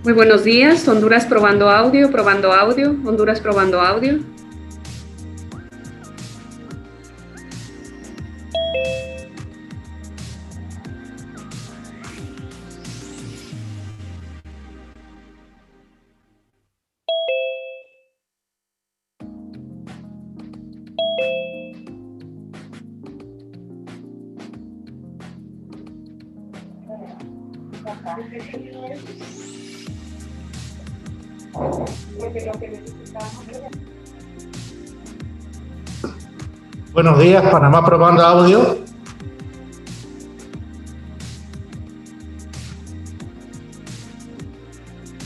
Muy buenos días, Honduras probando audio, Honduras probando audio. Buenos días, Panamá probando audio.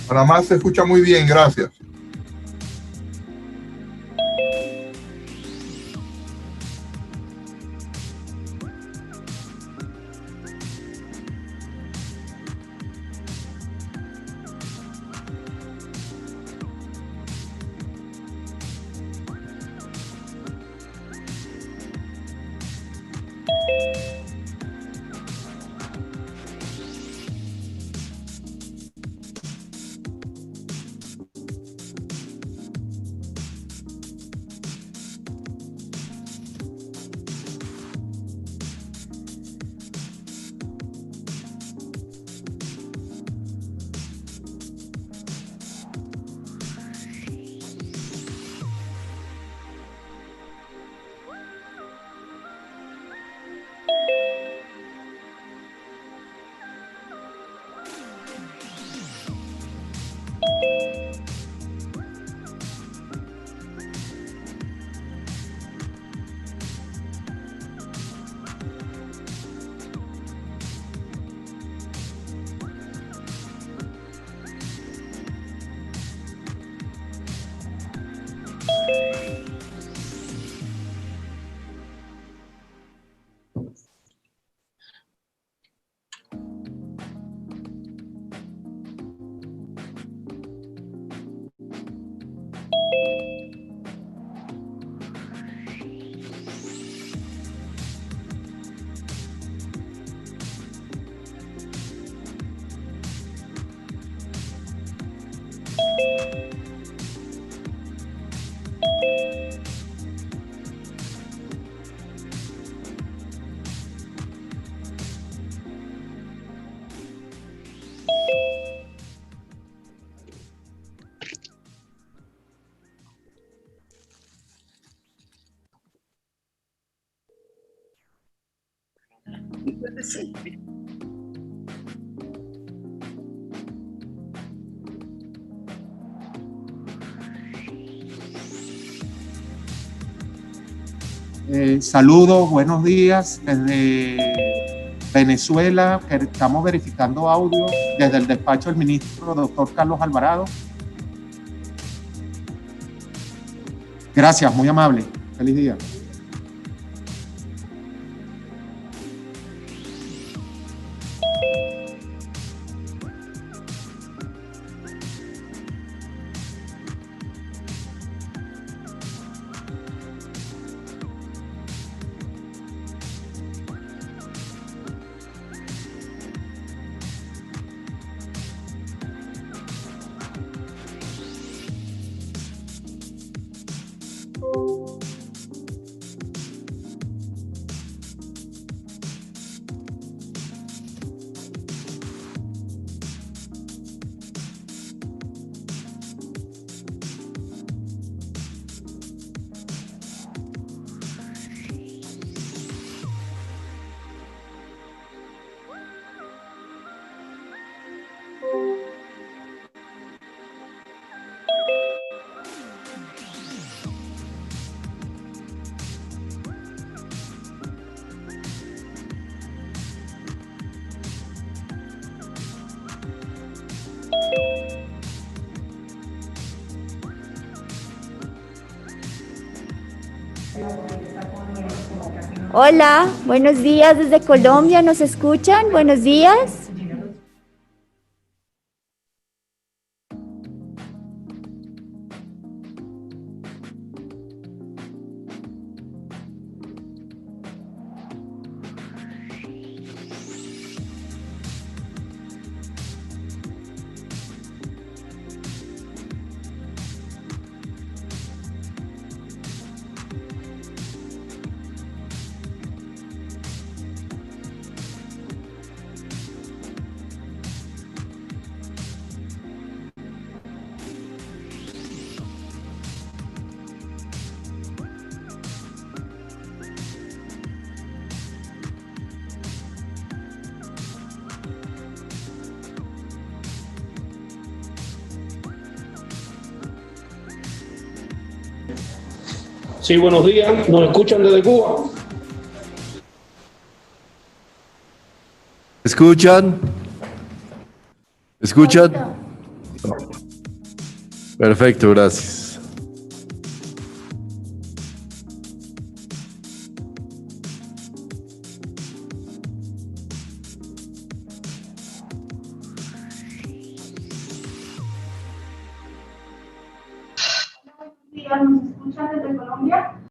Panamá se escucha muy bien, gracias. Saludos, buenos días desde Venezuela, que estamos verificando audio desde el despacho del ministro doctor Carlos Alvarado. Gracias, muy amable. Feliz día. Hola, buenos días desde Colombia, ¿nos escuchan? Buenos días. Sí, buenos días. ¿Nos escuchan desde Cuba? ¿Escuchan? ¿Escuchan? Perfecto, gracias. ¿Nos escuchan desde Colombia?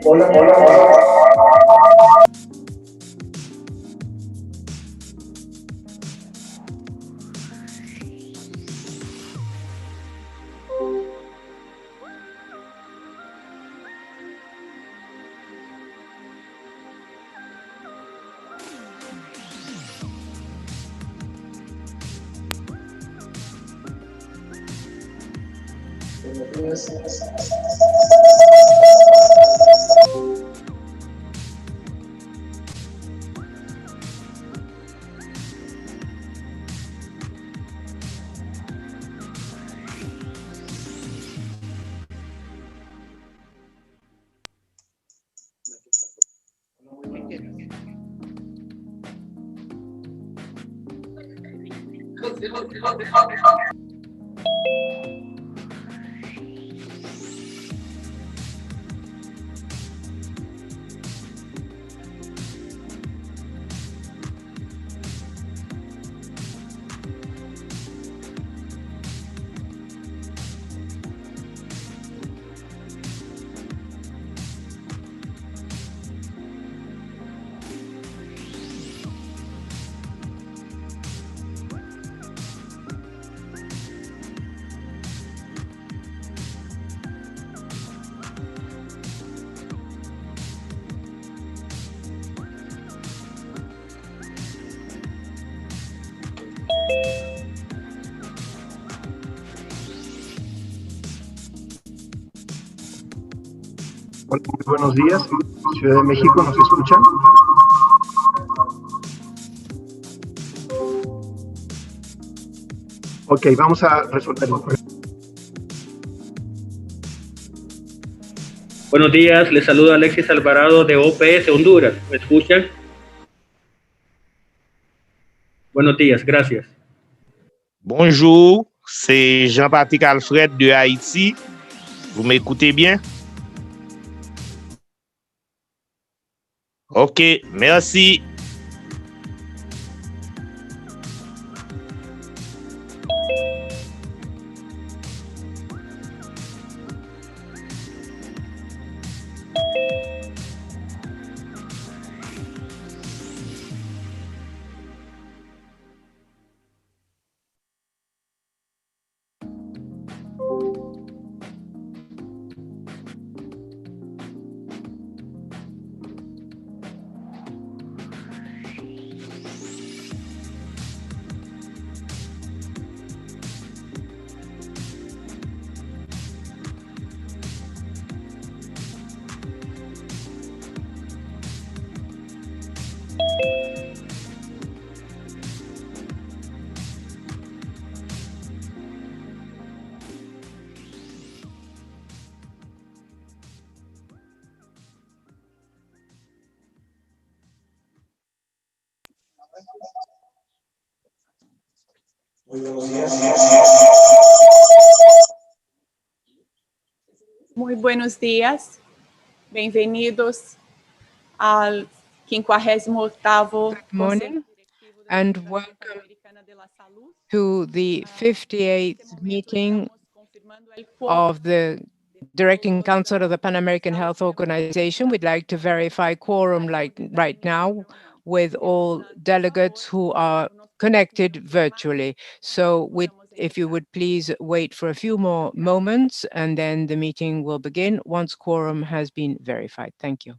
Hola, hola, hola. Hola, muy buenos días. Ciudad de México, ¿nos escuchan? Ok, vamos a resolverlo. Buenos días, les saluda Alexis Alvarado de OPS Honduras. ¿Me escuchan? Buenos días, gracias. Bonjour, c'est Jean-Patrick Alfred de Haïti. Vous m'écoutez bien? Ok, merci. Muy buenos días, bem-vindos ao 58º Good morning and welcome to the 58th meeting of the Directing Council of the Pan American Health Organization. We'd like to verify quorum right now with all delegates who are connected virtually. So if you would please wait for a few more moments and then the meeting will begin once quorum has been verified. Thank you.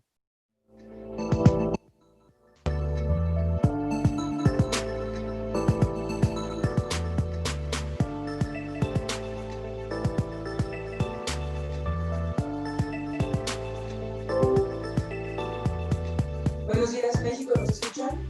Buenos días, México, ¿nos escuchan?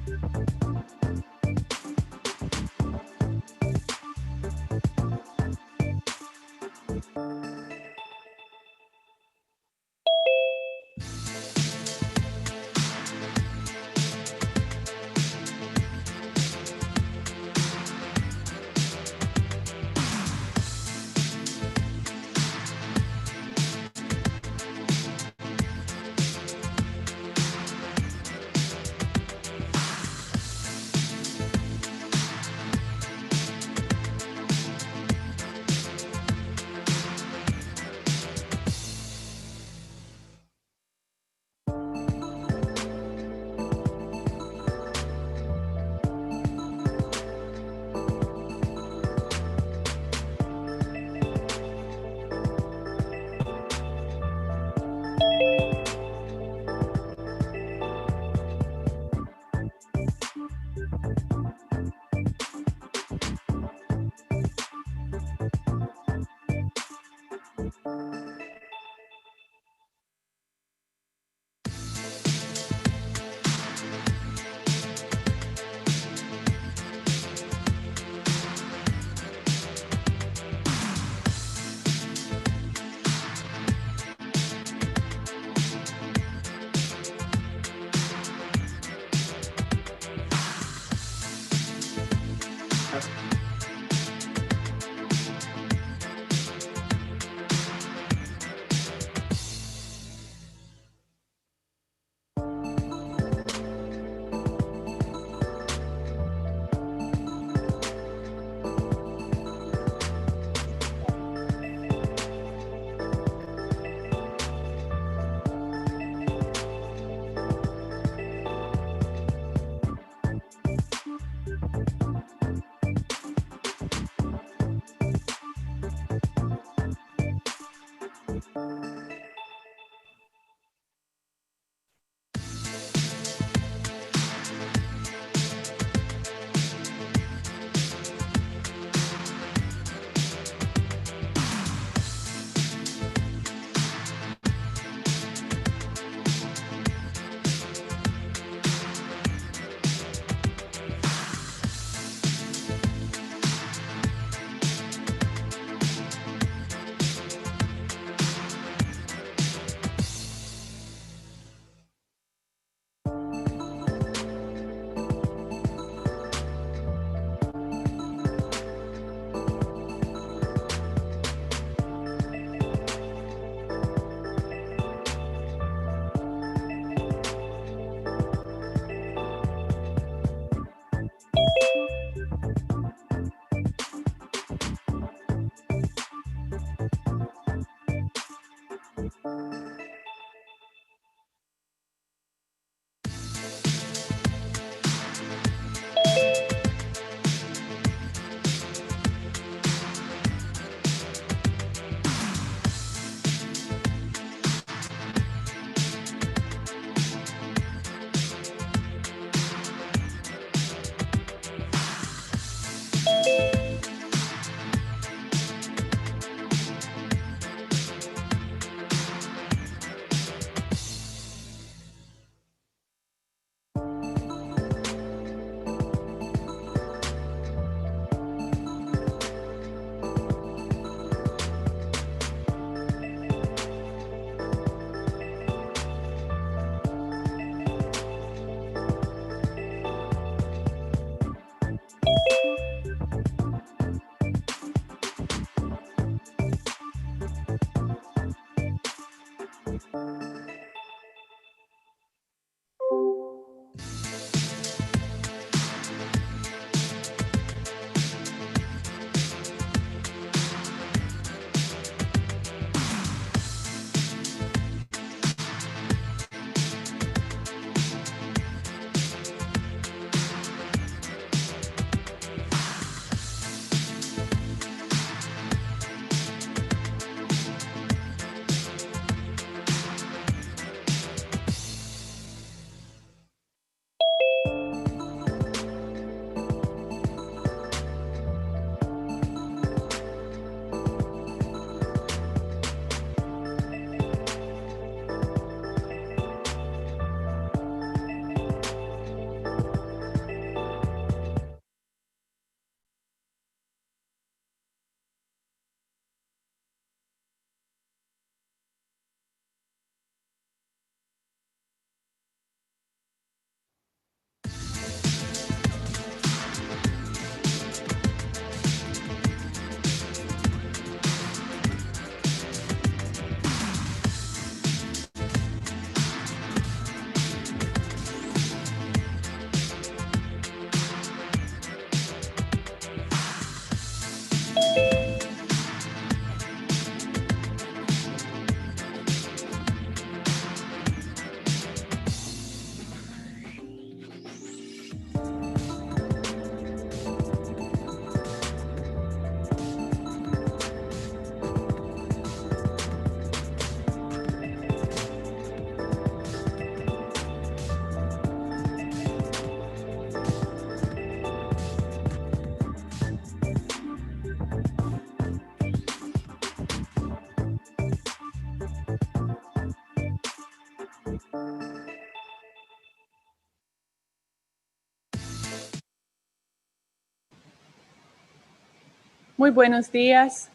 Muy buenos días.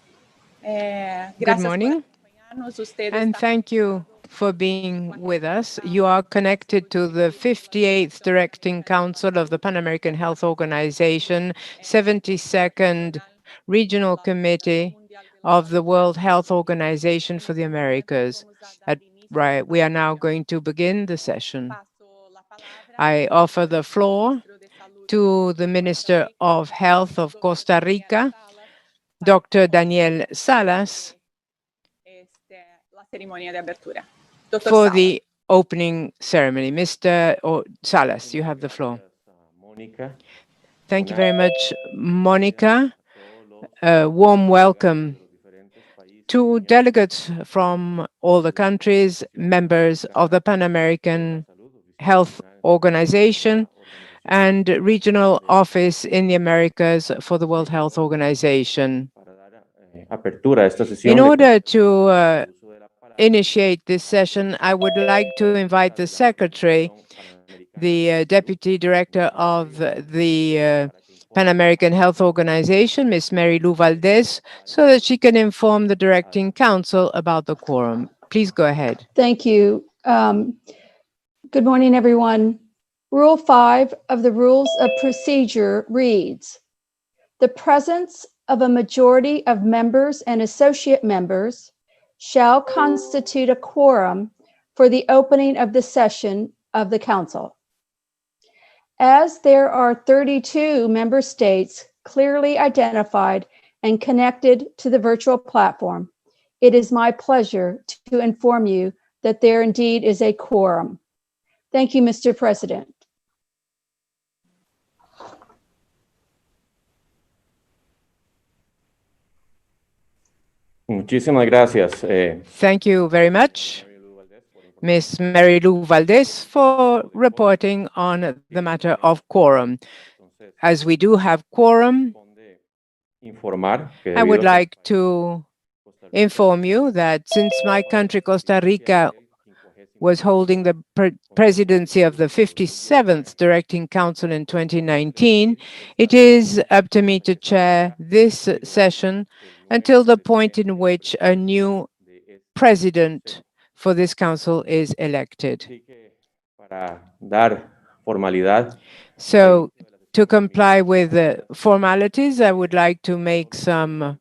Good morning, and thank you for being with us. You are connected to the 58th Directing Council of the Pan American Health Organization, 72nd Regional Committee of the World Health Organization for the Americas. We are now going to begin the session. I offer the floor to the Minister of Health of Costa Rica, Dr. Daniel Salas, for the opening ceremony. Mr. Salas, you have the floor. Thank you very much, Monica. A warm welcome to delegates from all the countries, members of the Pan American Health Organization and regional office in the Americas for the World Health Organization. In order to initiate this session, I would like to invite the Secretary, the Deputy Director of the Pan American Health Organization, Ms. Mary Lou Valdez, so that she can inform the Directing Council about the quorum. Please go ahead. Thank you. Good morning, everyone. Rule 5 of the Rules of Procedure reads, "The presence of a majority of members and associate members shall constitute a quorum for the opening of the session of the Council." As there are 32 member states clearly identified and connected to the virtual platform, it is my pleasure to inform you that there indeed is a quorum. Thank you, Mr. President. Muchísimas gracias. Thank you very much, Ms. Mary Lou Valdez, for reporting on the matter of quorum. As we do have quorum, I would like to inform you that since my country, Costa Rica, was holding the presidency of the 57th Directing Council in 2019, it is up to me to chair this session until the point in which a new president for this council is elected. So, to comply with the formalities, I would like to make some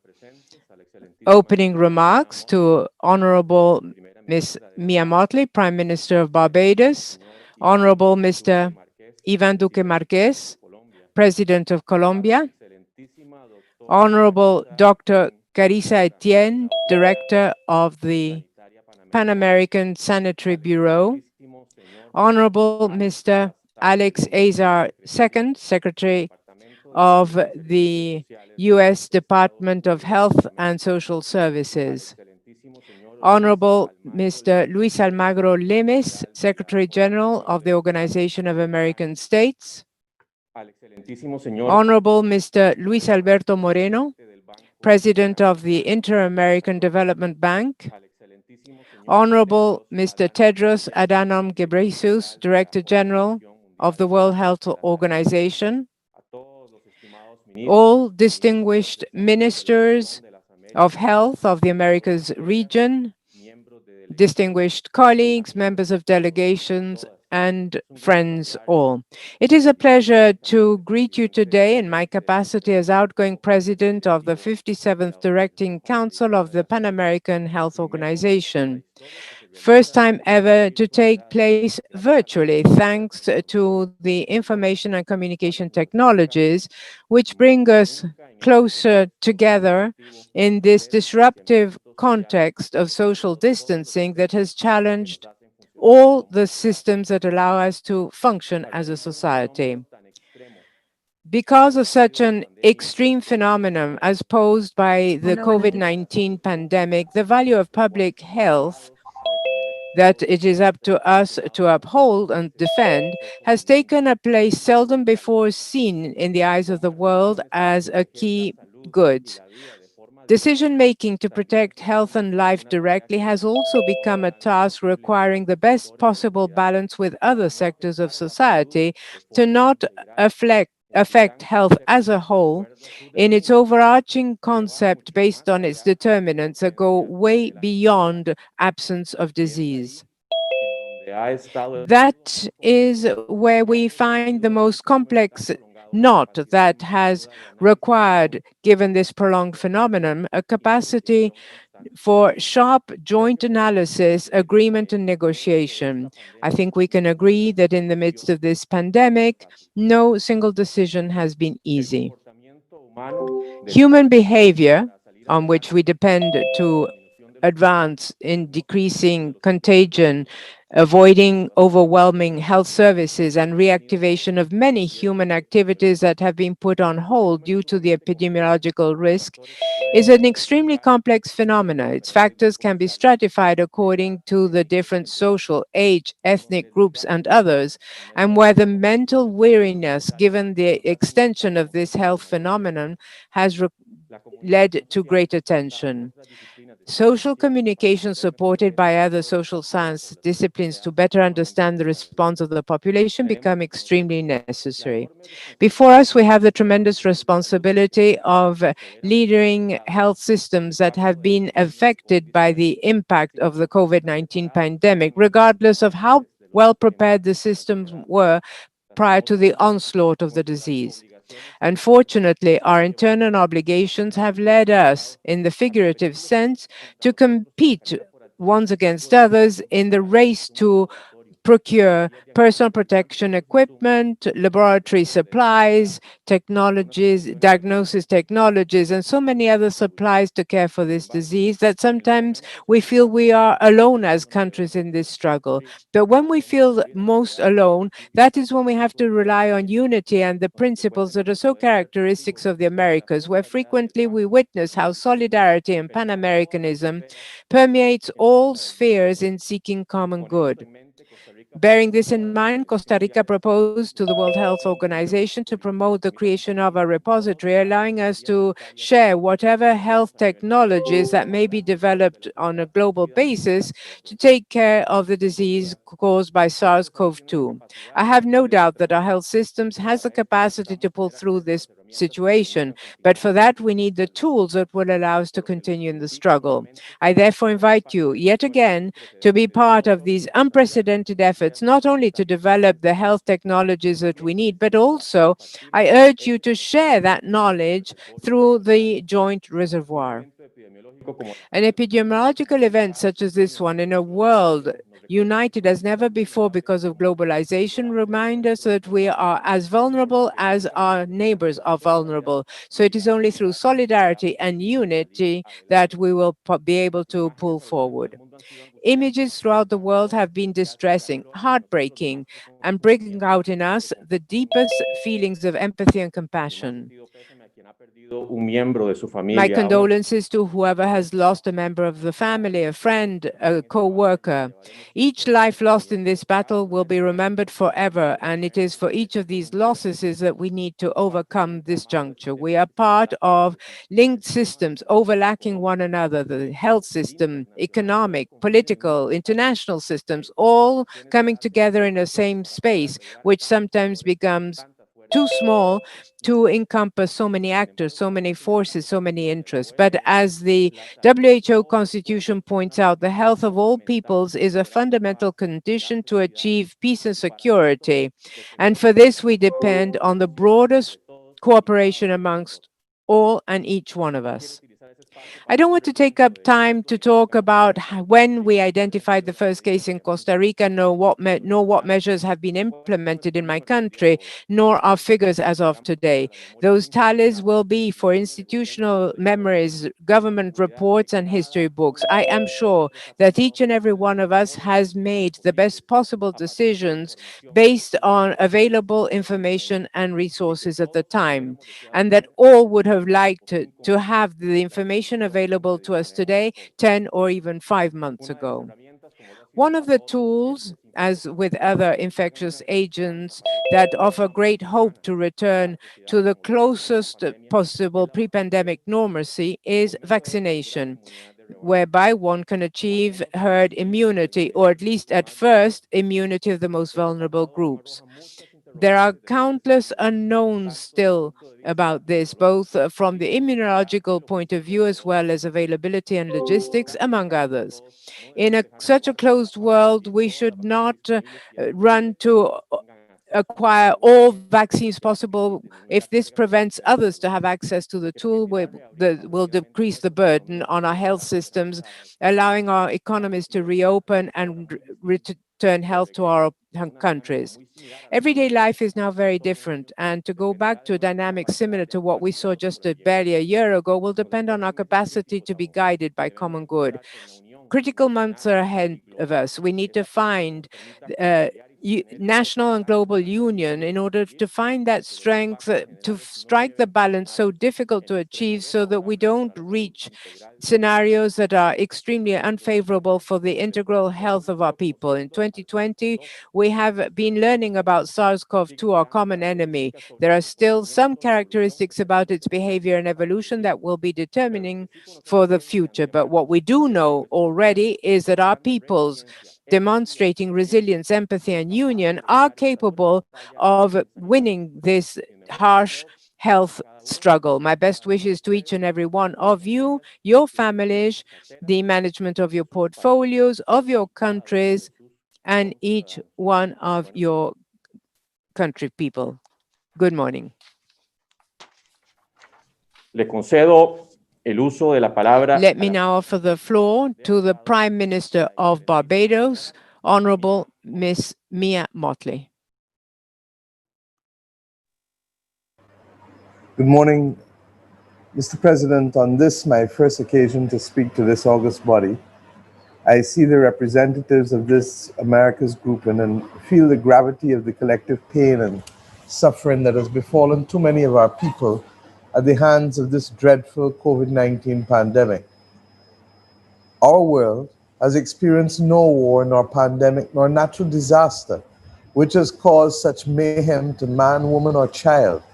opening remarks to Honorable Ms. Mia Mottley, Prime Minister of Barbados, Honorable Mr. Iván Duque Marquez, President of Colombia, Honorable Dr. Carissa Etienne, Director of the Pan American Sanitary Bureau, Honorable Mr. Alex Azar II, Secretary of the U.S. Department of Health and Social Services, Honorable Mr. Luis Almagro Lemes, Secretary General of the Organization of American States, Honorable Mr. Luis Alberto Moreno, President of the Inter-American Development Bank, Honorable Mr. Tedros Adhanom Ghebreyesus, Director General of the World Health Organization, all distinguished ministers of health of the Americas region, distinguished colleagues, members of delegations, and friends all. It is a pleasure to greet you today in my capacity as outgoing president of the 57th Directing Council of the Pan American Health Organization. First time ever to take place virtually, thanks to the information and communication technologies, which bring us closer together in this disruptive context of social distancing that has challenged all the systems that allow us to function as a society. Because of such an extreme phenomenon as posed by the COVID-19 pandemic, the value of public health that it is up to us to uphold and defend has taken a place seldom before seen in the eyes of the world as a key good. Decision-making to protect health and life directly has also become a task requiring the best possible balance with other sectors of society to not affect affect health as a whole in its overarching concept based on its determinants that go way beyond absence of disease. That is where we find the most complex knot that has required, given this prolonged phenomenon, a capacity for sharp joint analysis, agreement, and negotiation. I think we can agree that in the midst of this pandemic, no single decision has been easy. Human behavior, on which we depend to advance in decreasing contagion, avoiding overwhelming health services, and reactivation of many human activities that have been put on hold due to the epidemiological risk, is an extremely complex phenomenon. Its factors can be stratified according to the different social, age, ethnic groups, and others, and where the mental weariness, given the extension of this health phenomenon, has led to great attention. Social communication supported by other social science disciplines to better understand the response of the population become extremely necessary. Before us, we have the tremendous responsibility of leading health systems that have been affected by the impact of the COVID-19 pandemic, regardless of how well prepared the systems were prior to the onslaught of the disease. Unfortunately, our internal obligations have led us, in the figurative sense, to compete ones against others in the race to procure personal protection equipment, laboratory supplies, technologies, diagnosis technologies, and so many other supplies to care for this disease that sometimes we feel we are alone as countries in this struggle. But when we feel most alone, that is when we have to rely on unity and the principles that are so characteristics of the Americas, where frequently we witness how solidarity and Pan-Americanism permeates all spheres in seeking common good. Bearing this in mind, Costa Rica proposed to the World Health Organization to promote the creation of a repository, allowing us to share whatever health technologies that may be developed on a global basis to take care of the disease caused by SARS-CoV-2. I have no doubt that our health systems has the capacity to pull through this situation, but for that we need the tools that will allow us to continue in the struggle. I therefore invite you, yet again, to be part of these unprecedented efforts, not only to develop the health technologies that we need, but also I urge you to share that knowledge through the joint reservoir. An epidemiological event such as this one in a world united as never before because of globalization reminds us that we are as vulnerable as our neighbors are vulnerable. So it is only through solidarity and unity that we will be able to pull forward. Images throughout the world have been distressing, heartbreaking, and bringing out in us the deepest feelings of empathy and compassion. My condolences to whoever has lost a member of the family, a friend, a co-worker. Each life lost in this battle will be remembered forever, and it is for each of these losses that we need to overcome this juncture. We are part of linked systems overlapping one another, the health system, economic, political, international systems, all coming together in the same space, which sometimes becomes too small to encompass so many actors, so many forces, so many interests. But as the WHO Constitution points out, the health of all peoples is a fundamental condition to achieve peace and security. And for this, we depend on the broadest cooperation amongst all and each one of us. I don't want to take up time to talk about when we identified the first case in Costa Rica, nor what measures have been implemented in my country, nor our figures as of today. Those tallies will be for institutional memories, government reports, and history books. I am sure that each and every one of us has made the best possible decisions based on available information and resources at the time, and that all would have liked to have the information available to us today, 10 or even 5 months ago. One of the tools, as with other infectious agents, that offer great hope to return to the closest possible pre-pandemic normalcy is vaccination, whereby one can achieve herd immunity, or at least at first, immunity of the most vulnerable groups. There are countless unknowns still about this, both from the immunological point of view as well as availability and logistics, among others. In such a closed world, we should not run to acquire all vaccines possible. If this prevents others to have access to the tool, will decrease the burden on our health systems, allowing our economies to reopen and return health to our countries. Everyday life is now very different, and to go back to a dynamic similar to what we saw just barely a year ago will depend on our capacity to be guided by common good. Critical months are ahead of us. We need to find national and global union in order to find that strength to strike the balance so difficult to achieve so that we don't reach scenarios that are extremely unfavorable for the integral health of our people. In 2020, we have been learning about SARS-CoV-2, our common enemy. There are still some characteristics about its behavior and evolution that will be determining for the future. But what we do know already is that our peoples, demonstrating resilience, empathy, and union, are capable of winning this harsh health struggle. My best wishes to each and every one of you, your families, the management of your portfolios, of your countries, and each one of your country people. Good morning. Le concedo el uso de la palabra. Let me now offer the floor to the Prime Minister of Barbados, Honorable Miss Mia Mottley. Good morning, Mr. President. On this, my first occasion to speak to this august body, I see the representatives of this America's grouping and feel the gravity of the collective pain and suffering that has befallen too many of our people at the hands of this dreadful COVID-19 pandemic. Our world has experienced no war, nor pandemic, nor natural disaster, which has caused such mayhem to man, woman, or child,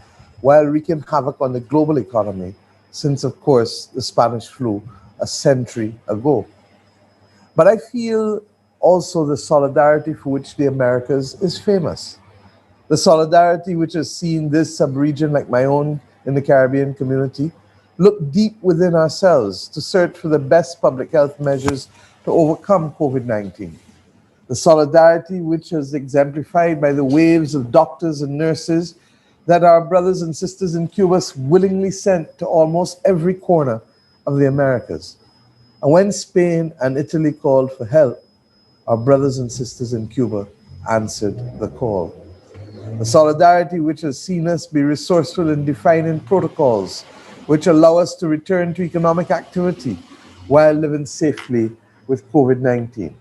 while wreaking havoc on the global economy since, of course, the Spanish flu a century ago. But I feel also the solidarity for which the Americas is famous. The solidarity which has seen this sub-region, like my own in the Caribbean community, look deep within ourselves to search for the best public health measures to overcome COVID-19. The solidarity which is exemplified by the waves of doctors and nurses that our brothers and sisters in Cuba willingly sent to almost every corner of the Americas. And when Spain and Italy called for help, our brothers and sisters in Cuba answered the call. The solidarity which has seen us be resourceful in defining protocols which allow us to return to economic activity while living safely with COVID-19.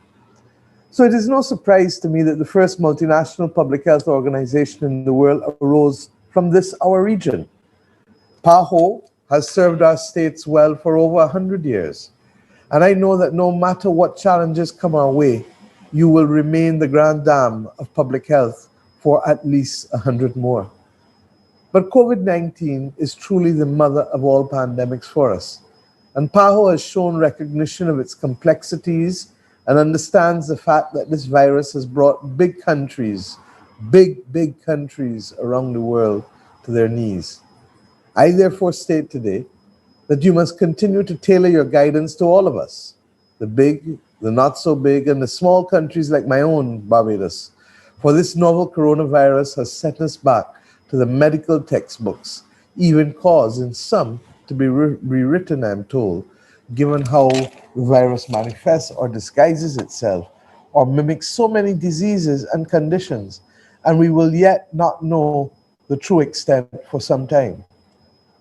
So it is no surprise to me that the first multinational public health organization in the world arose from this, our region. PAHO has served our states well for over 100 years. And I know that no matter what challenges come our way, you will remain the grand dame of public health for at least 100 more. But COVID-19 is truly the mother of all pandemics for us. And PAHO has shown recognition of its complexities and understands the fact that this virus has brought big countries around the world to their knees. I therefore state today that you must continue to tailor your guidance to all of us, the big, the not so big, and the small countries like my own, Barbados. For this novel coronavirus has set us back to the medical textbooks, even causing some to be rewritten, I'm told, given how the virus manifests or disguises itself or mimics so many diseases and conditions, and we will yet not know the true extent for some time.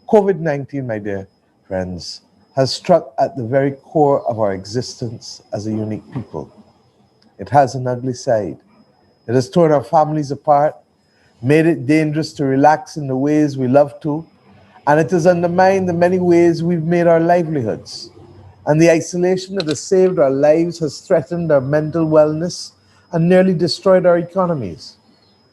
COVID-19, my dear friends, has struck at the very core of our existence as a unique people. It has an ugly side. It has torn our families apart, made it dangerous to relax in the ways we love to, and it has undermined the many ways we've made our livelihoods. And the isolation that has saved our lives has threatened our mental wellness and nearly destroyed our economies.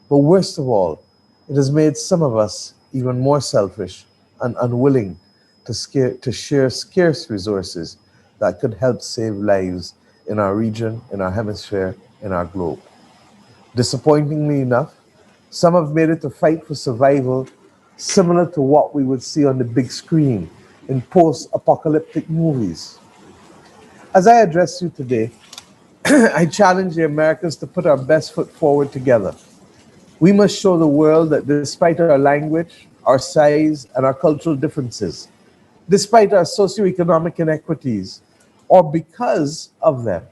But worst of all, it has made some of us even more selfish and unwilling to share scarce resources that could help save lives in our region, in our hemisphere, in our globe. Disappointingly enough, Some have made it a fight for survival, similar to what we would see on the big screen in post-apocalyptic movies. As I address you today, I challenge the Americans to put our best foot forward together. We must show the world that despite our language, our size, and our cultural differences, despite our socioeconomic inequities, or because of them,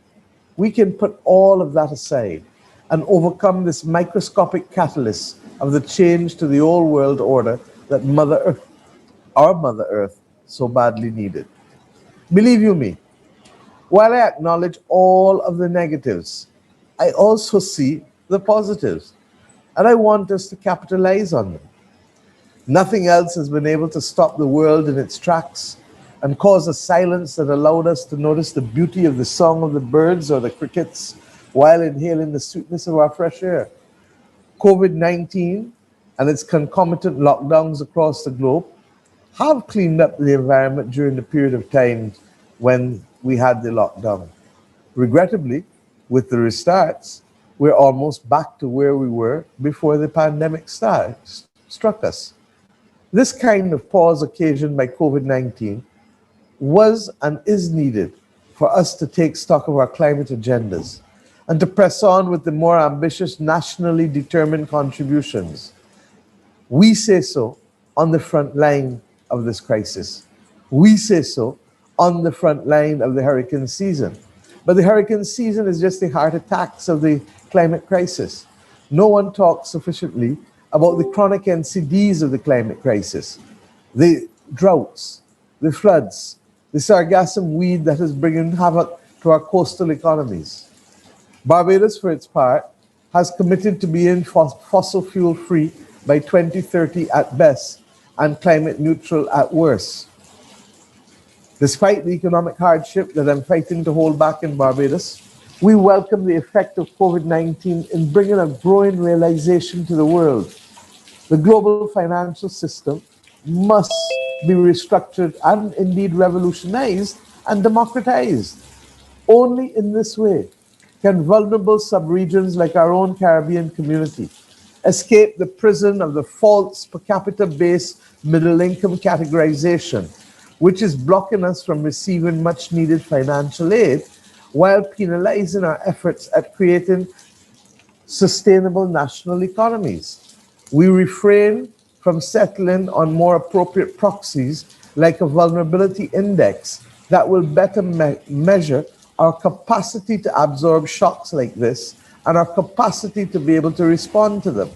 we can put all of that aside and overcome this microscopic catalyst of the change to the old world order that Mother Earth, our Mother Earth, so badly needed. Believe you me, while I acknowledge all of the negatives, I also see the positives, and I want us to capitalize on them. Nothing else has been able to stop the world in its tracks and cause a silence that allowed us to notice the beauty of the song of the birds or the crickets while inhaling the sweetness of our fresh air. COVID-19 and its concomitant lockdowns across the globe have cleaned up the environment during the period of time when we had the lockdown. Regrettably, with the restarts, we're almost back to where we were before the pandemic struck us. This kind of pause occasioned by COVID-19 was and is needed for us to take stock of our climate agendas and to press on with the more ambitious, nationally determined contributions. We say so on the front line of this crisis. We say so on the front line of the hurricane season. But the hurricane season is just the heart attacks of the climate crisis. No one talks sufficiently about the chronic NCDs of the climate crisis, the droughts, the floods, the sargassum weed that is bringing havoc to our coastal economies. Barbados, for its part, has committed to being fossil fuel free by 2030 at best and climate neutral at worst. Despite the economic hardship that I'm fighting to hold back in Barbados, we welcome the effect of COVID-19 in bringing a growing realization to the world. The global financial system must be restructured and indeed revolutionized and democratized. Only in this way can vulnerable subregions like our own Caribbean community escape the prison of the false per capita based middle income categorization, which is blocking us from receiving much needed financial aid while penalizing our efforts at creating sustainable national economies. We refrain from settling on more appropriate proxies like a vulnerability index that will better measure our capacity to absorb shocks like this and our capacity to be able to respond to them.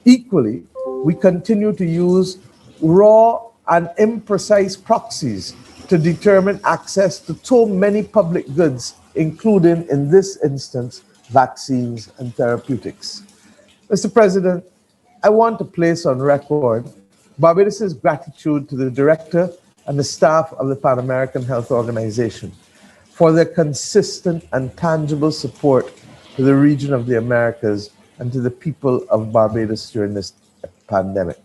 Equally, we continue to use raw and imprecise proxies to determine access to so many public goods, including, in this instance, vaccines and therapeutics. Mr. President, I want to place on record Barbados' gratitude to the director and the staff of the Pan American Health Organization for their consistent and tangible support to the region of the Americas and to the people of Barbados during this pandemic.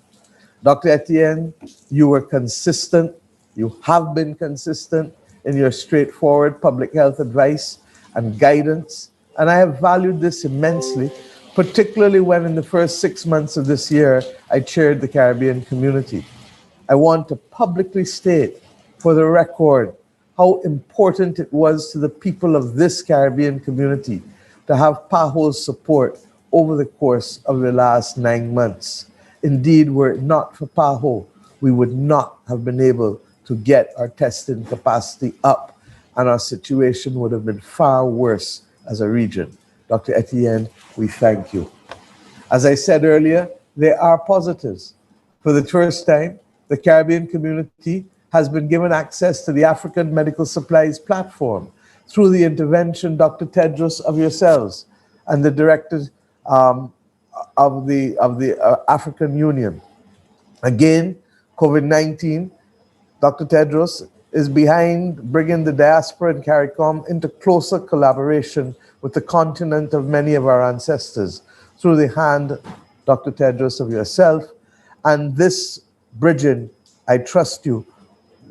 Dr. Etienne, you were consistent, you have been consistent in your straightforward public health advice and guidance, and I have valued this immensely, particularly when in the first 6 months of this year, I chaired the Caribbean community. I want to publicly state for the record how important it was to the people of this Caribbean community to have PAHO's support over the course of the last 9 months. Indeed, were it not for PAHO, we would not have been able to get our testing capacity up, and our situation would have been far worse as a region. Dr. Etienne, we thank you. As I said earlier, there are positives. For the first time, the Caribbean community has been given access to the African Medical Supplies Platform through the intervention, Dr. Tedros, of yourselves and the directors of the African Union. Again, COVID-19, Dr. Tedros is behind bringing the diaspora and CARICOM into closer collaboration with the continent of many of our ancestors through the hand, Dr. Tedros, of yourself. And this bridging, I trust you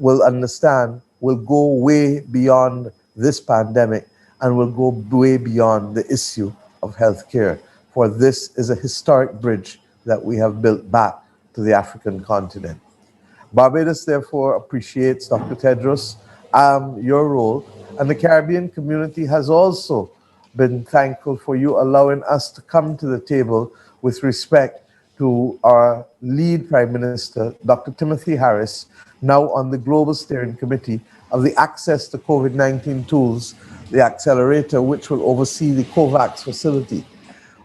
will understand, will go way beyond this pandemic and will go way beyond the issue of healthcare for this is a historic bridge that we have built back to the African continent. Barbados, therefore, appreciates Dr. Tedros, your role, and the Caribbean community has also been thankful for you allowing us to come to the table with respect to our lead Prime Minister, Dr. Timothy Harris, now on the Global Steering Committee of the Access to COVID-19 Tools, the accelerator, which will oversee the COVAX facility.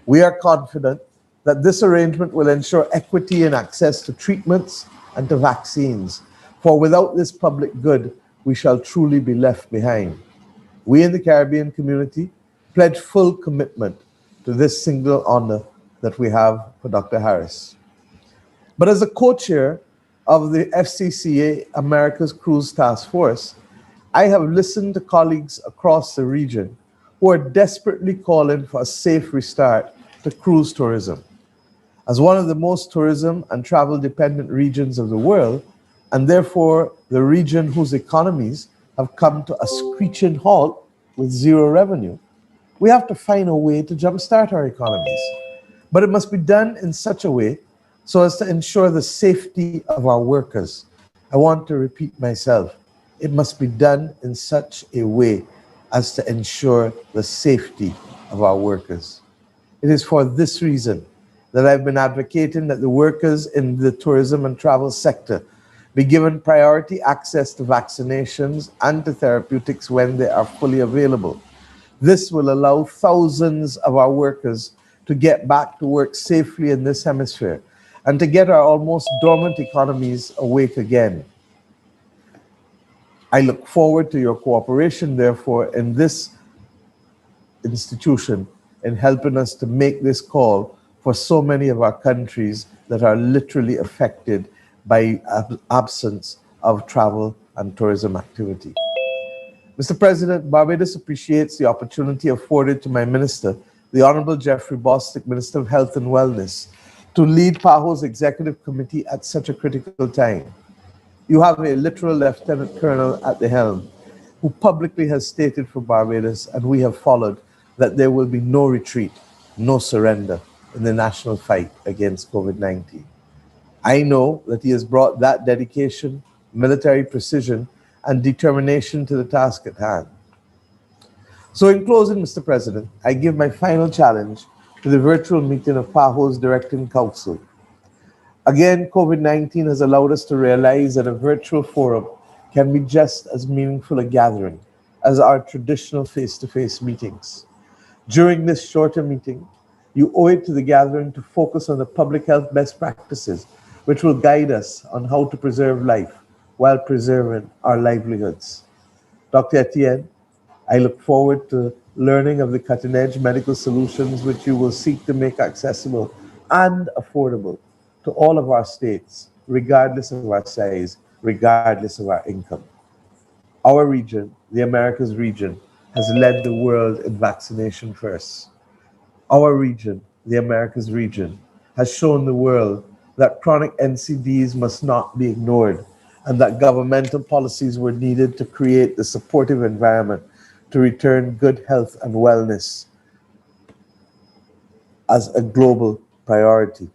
We are confident that this arrangement will ensure equity in access to treatments and to vaccines, for without this public good, we shall truly be left behind. We in the Caribbean community pledge full commitment to this single honor that we have for Dr. Harris. But as a co-chair of the FCCA America's Cruise Task Force, I have listened to colleagues across the region who are desperately calling for a safe restart to cruise tourism. As one of the most tourism and travel dependent regions of the world, and therefore the region whose economies have come to a screeching halt with zero revenue, we have to find a way to jumpstart our economies. But it must be done in such a way so as to ensure the safety of our workers. I want to repeat myself. It must be done in such a way as to ensure the safety of our workers. It is for this reason that I've been advocating that the workers in the tourism and travel sector be given priority access to vaccinations and to therapeutics when they are fully available. This will allow thousands of our workers to get back to work safely in this hemisphere and to get our almost dormant economies awake again. I look forward to your cooperation, therefore, in this institution in helping us to make this call for so many of our countries that are literally affected by absence of travel and tourism activity. Mr. President, Barbados appreciates the opportunity afforded to my minister, the Honorable Jeffrey Bostic, Minister of Health and Wellness, to lead PAHO's executive committee at such a critical time. You have a literal lieutenant colonel at the helm who publicly has stated for Barbados, and we have followed, that there will be no retreat, no surrender in the national fight against COVID-19. I know that he has brought that dedication, military precision, and determination to the task at hand. So in closing, Mr. President, I give my final challenge to the virtual meeting of PAHO's Directing Council. Again, COVID-19 has allowed us to realize that a virtual forum can be just as meaningful a gathering as our traditional face-to-face meetings. During this shorter meeting, you owe it to the gathering to focus on the public health best practices, which will guide us on how to preserve life while preserving our livelihoods. Dr. Etienne, I look forward to learning of the cutting-edge medical solutions which you will seek to make accessible and affordable to all of our states, regardless of our size, regardless of our income. Our region, the Americas region, has led the world in vaccination first. Our region, the Americas region, has shown the world that chronic NCDs must not be ignored and that governmental policies were needed to create the supportive environment to return good health and wellness as a global priority.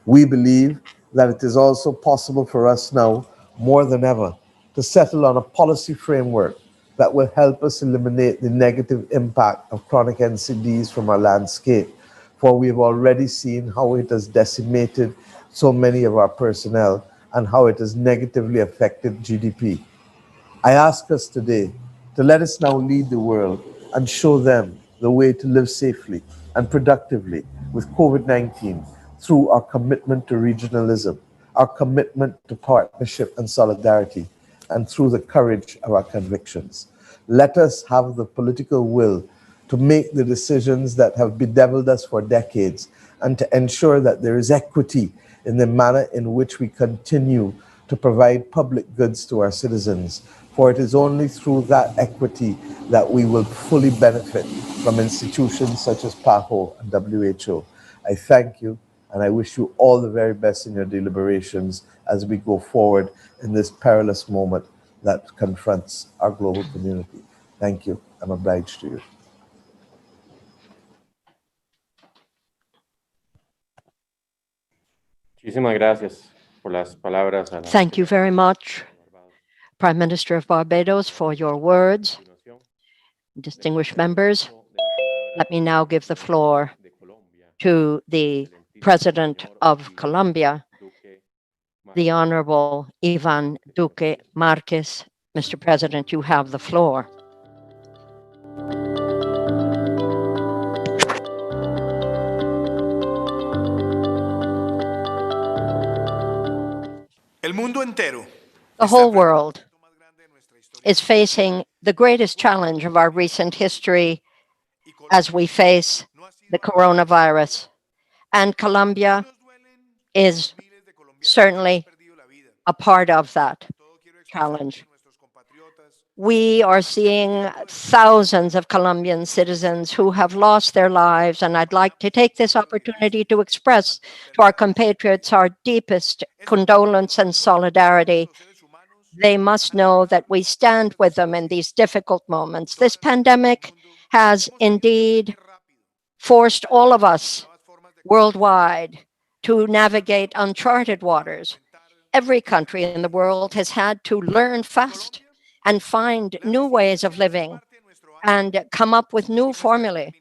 We believe that it is also possible for us now, more than ever, to settle on a policy framework that will help us eliminate the negative impact of chronic NCDs from our landscape, for we have already seen how it has decimated so many of our personnel and how it has negatively affected GDP. I ask us today to let us now lead the world and show them the way to live safely and productively with COVID-19 through our commitment to regionalism, our commitment to partnership and solidarity, and through the courage of our convictions. Let us have the political will to make the decisions that have bedeviled us for decades and to ensure that there is equity in the manner in which we continue to provide public goods to our citizens. For it is only through that equity that we will fully benefit from institutions such as PAHO and WHO. I thank you, and I wish you all the very best in your deliberations as we go forward in this perilous moment that confronts our global community. Thank you. I'm obliged to you. Muchísimas gracias por las palabras. Thank you very much, Prime Minister of Barbados, for your words. Distinguished members, let me now give the floor to the President of Colombia, the Honorable Iván Duque Márquez. Mr. President, you have the floor. The whole world is facing the greatest challenge of our recent history as we face the coronavirus. And Colombia is certainly a part of that challenge. We are seeing thousands of Colombian citizens who have lost their lives, and I'd like to take this opportunity to express to our compatriots our deepest condolence and solidarity. They must know that we stand with them in these difficult moments. This pandemic has indeed forced all of us worldwide to navigate uncharted waters. Every country in the world has had to learn fast and find new ways of living and come up with new formulae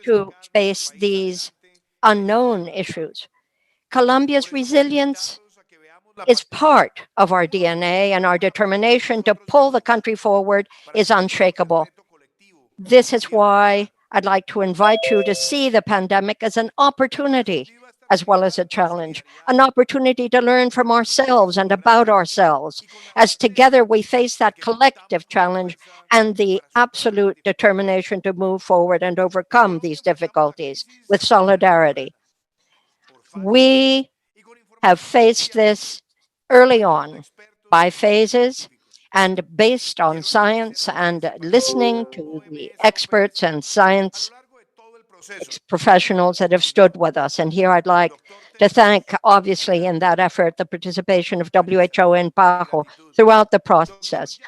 to face these unknown issues. Colombia's resilience is part of our DNA, and our determination to pull the country forward is unshakable. This is why I'd like to invite you to see the pandemic as an opportunity as well as a challenge, an opportunity to learn from ourselves and about ourselves, as together we face that collective challenge and the absolute determination to move forward and overcome these difficulties with solidarity. We have faced this early on by phases and based on science and listening to the experts and science professionals that have stood with us. And here I'd like to thank, obviously, in that effort, the participation of WHO and PAHO throughout the process,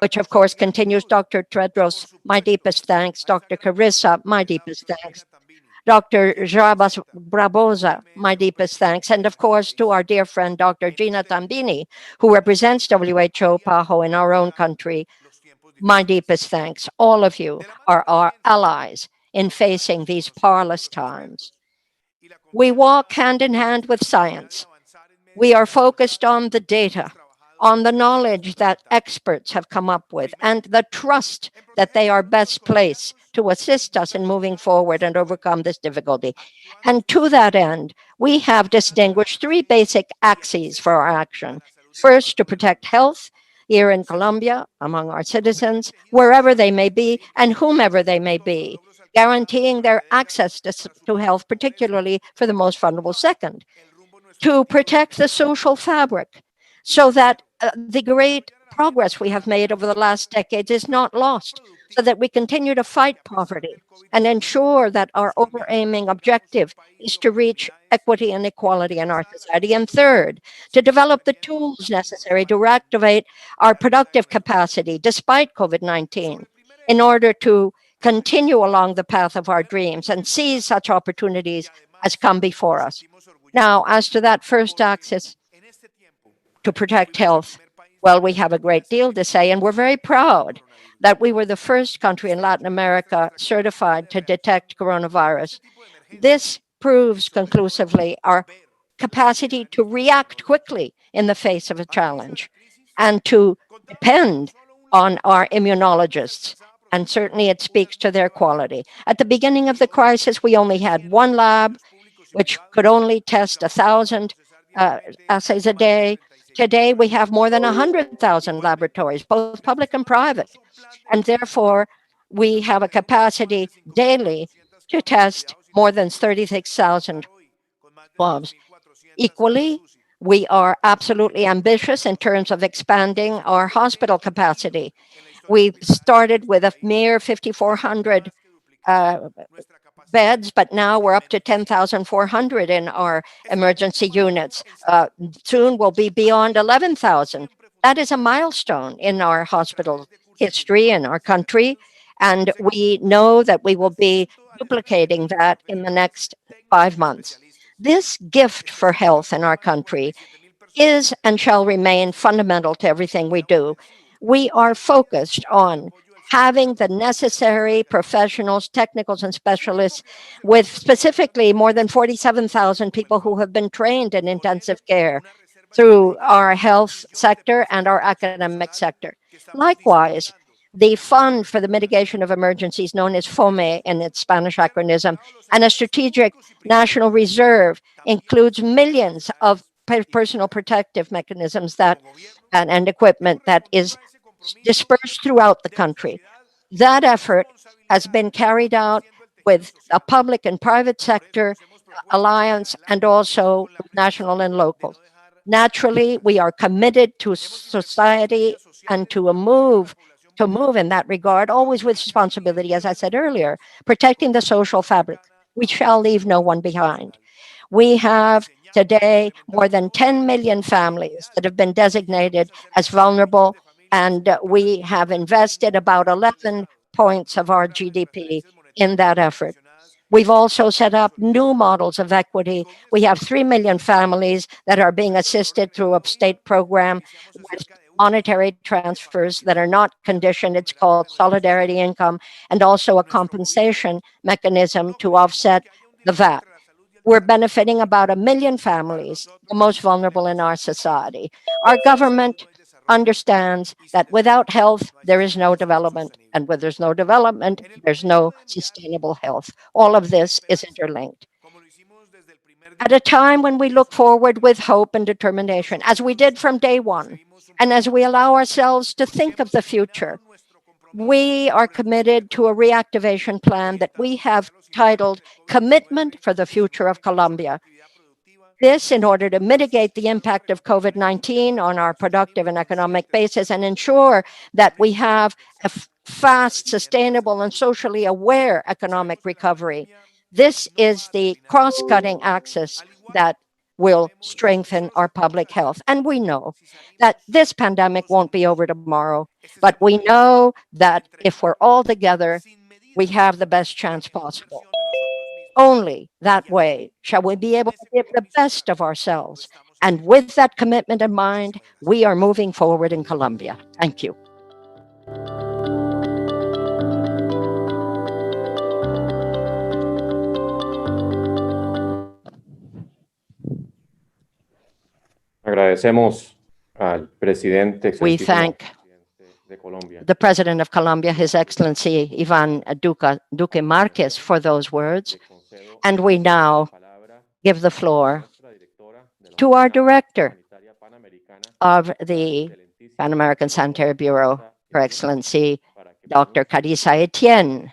which of course continues. Dr. Tedros, my deepest thanks. Dr. Carissa, my deepest thanks. Dr. Jarbas Braboza, my deepest thanks. And of course, to our dear friend, Dr. Gina Tambini, who represents WHO PAHO in our own country, my deepest thanks. All of you are our allies in facing these perilous times. We walk hand in hand with science. We are focused on the data, on the knowledge that experts have come up with, and the trust that they are best placed to assist us in moving forward and overcome this difficulty. And to that end, we have distinguished three basic axes for our action. First, to protect health here in Colombia, among our citizens, wherever they may be and whomever they may be, guaranteeing their access to health, particularly for the most vulnerable. Second, to protect the social fabric so that the great progress we have made over the last decades is not lost, so that we continue to fight poverty and ensure that our over-aiming objective is to reach equity and equality in our society. And third, to develop the tools necessary to reactivate our productive capacity despite COVID-19 in order to continue along the path of our dreams and seize such opportunities as come before us. Now, as to that first axis, to protect health, well, we have a great deal to say, and we're very proud that we were the first country in Latin America certified to detect coronavirus. This proves conclusively our capacity to react quickly in the face of a challenge and to depend on our immunologists. And certainly it speaks to their quality. At the beginning of the crisis, we only had one lab, which could only test 1,000 assays a day. Today, we have more than 100,000 laboratories, both public and private. And therefore, we have a capacity daily to test more than 36,000 swabs. Equally, we are absolutely ambitious in terms of expanding our hospital capacity. We started with a mere 5,400 beds, but now we're up to 10,400 in our emergency units. Soon we'll be beyond 11,000. That is a milestone in our hospital history in our country, and we know that we will be duplicating that in the next 5 months. This gift for health in our country is and shall remain fundamental to everything we do. We are focused on having the necessary professionals, technicals, and specialists, with specifically more than 47,000 people who have been trained in intensive care through our health sector and our academic sector. Likewise, the Fund for the Mitigation of Emergencies, known as FOME in its Spanish acronym, and a strategic national reserve includes millions of personal protective mechanisms and equipment that is dispersed throughout the country. That effort has been carried out with a public and private sector alliance and also national and local. Naturally, we are committed to society and to move in that regard, always with responsibility, as I said earlier, protecting the social fabric. We shall leave no one behind. We have today more than 10 million families that have been designated as vulnerable, and we have invested about 11 points of our GDP in that effort. We've also set up new models of equity. We have 3 million families that are being assisted through a state program with monetary transfers that are not conditioned. It's called solidarity income, and also a compensation mechanism to offset the VAT. We're benefiting about 1 million families, the most vulnerable in our society. Our government understands that without health, there is no development. And where there's no development, there's no sustainable health. All of this is interlinked. At a time when we look forward with hope and determination, as we did from day one, and as we allow ourselves to think of the future, we are committed to a reactivation plan that we have titled Commitment for the Future of Colombia. This in order to mitigate the impact of COVID-19 on our productive and economic basis and ensure that we have a fast, sustainable, and socially aware economic recovery. This is the cross-cutting axis that will strengthen our public health. And we know that this pandemic won't be over tomorrow, but we know that if we're all together, we have the best chance possible. Only that way shall we be able to give the best of ourselves. And with that commitment in mind, we are moving forward in Colombia. Thank you. Agradecemos al presidente. We thank the President of Colombia, His Excellency Iván Duque Marquez, for those words. And we now give the floor to our Director of the Pan American Sanitary Bureau, Her Excellency Dr. Carissa Etienne,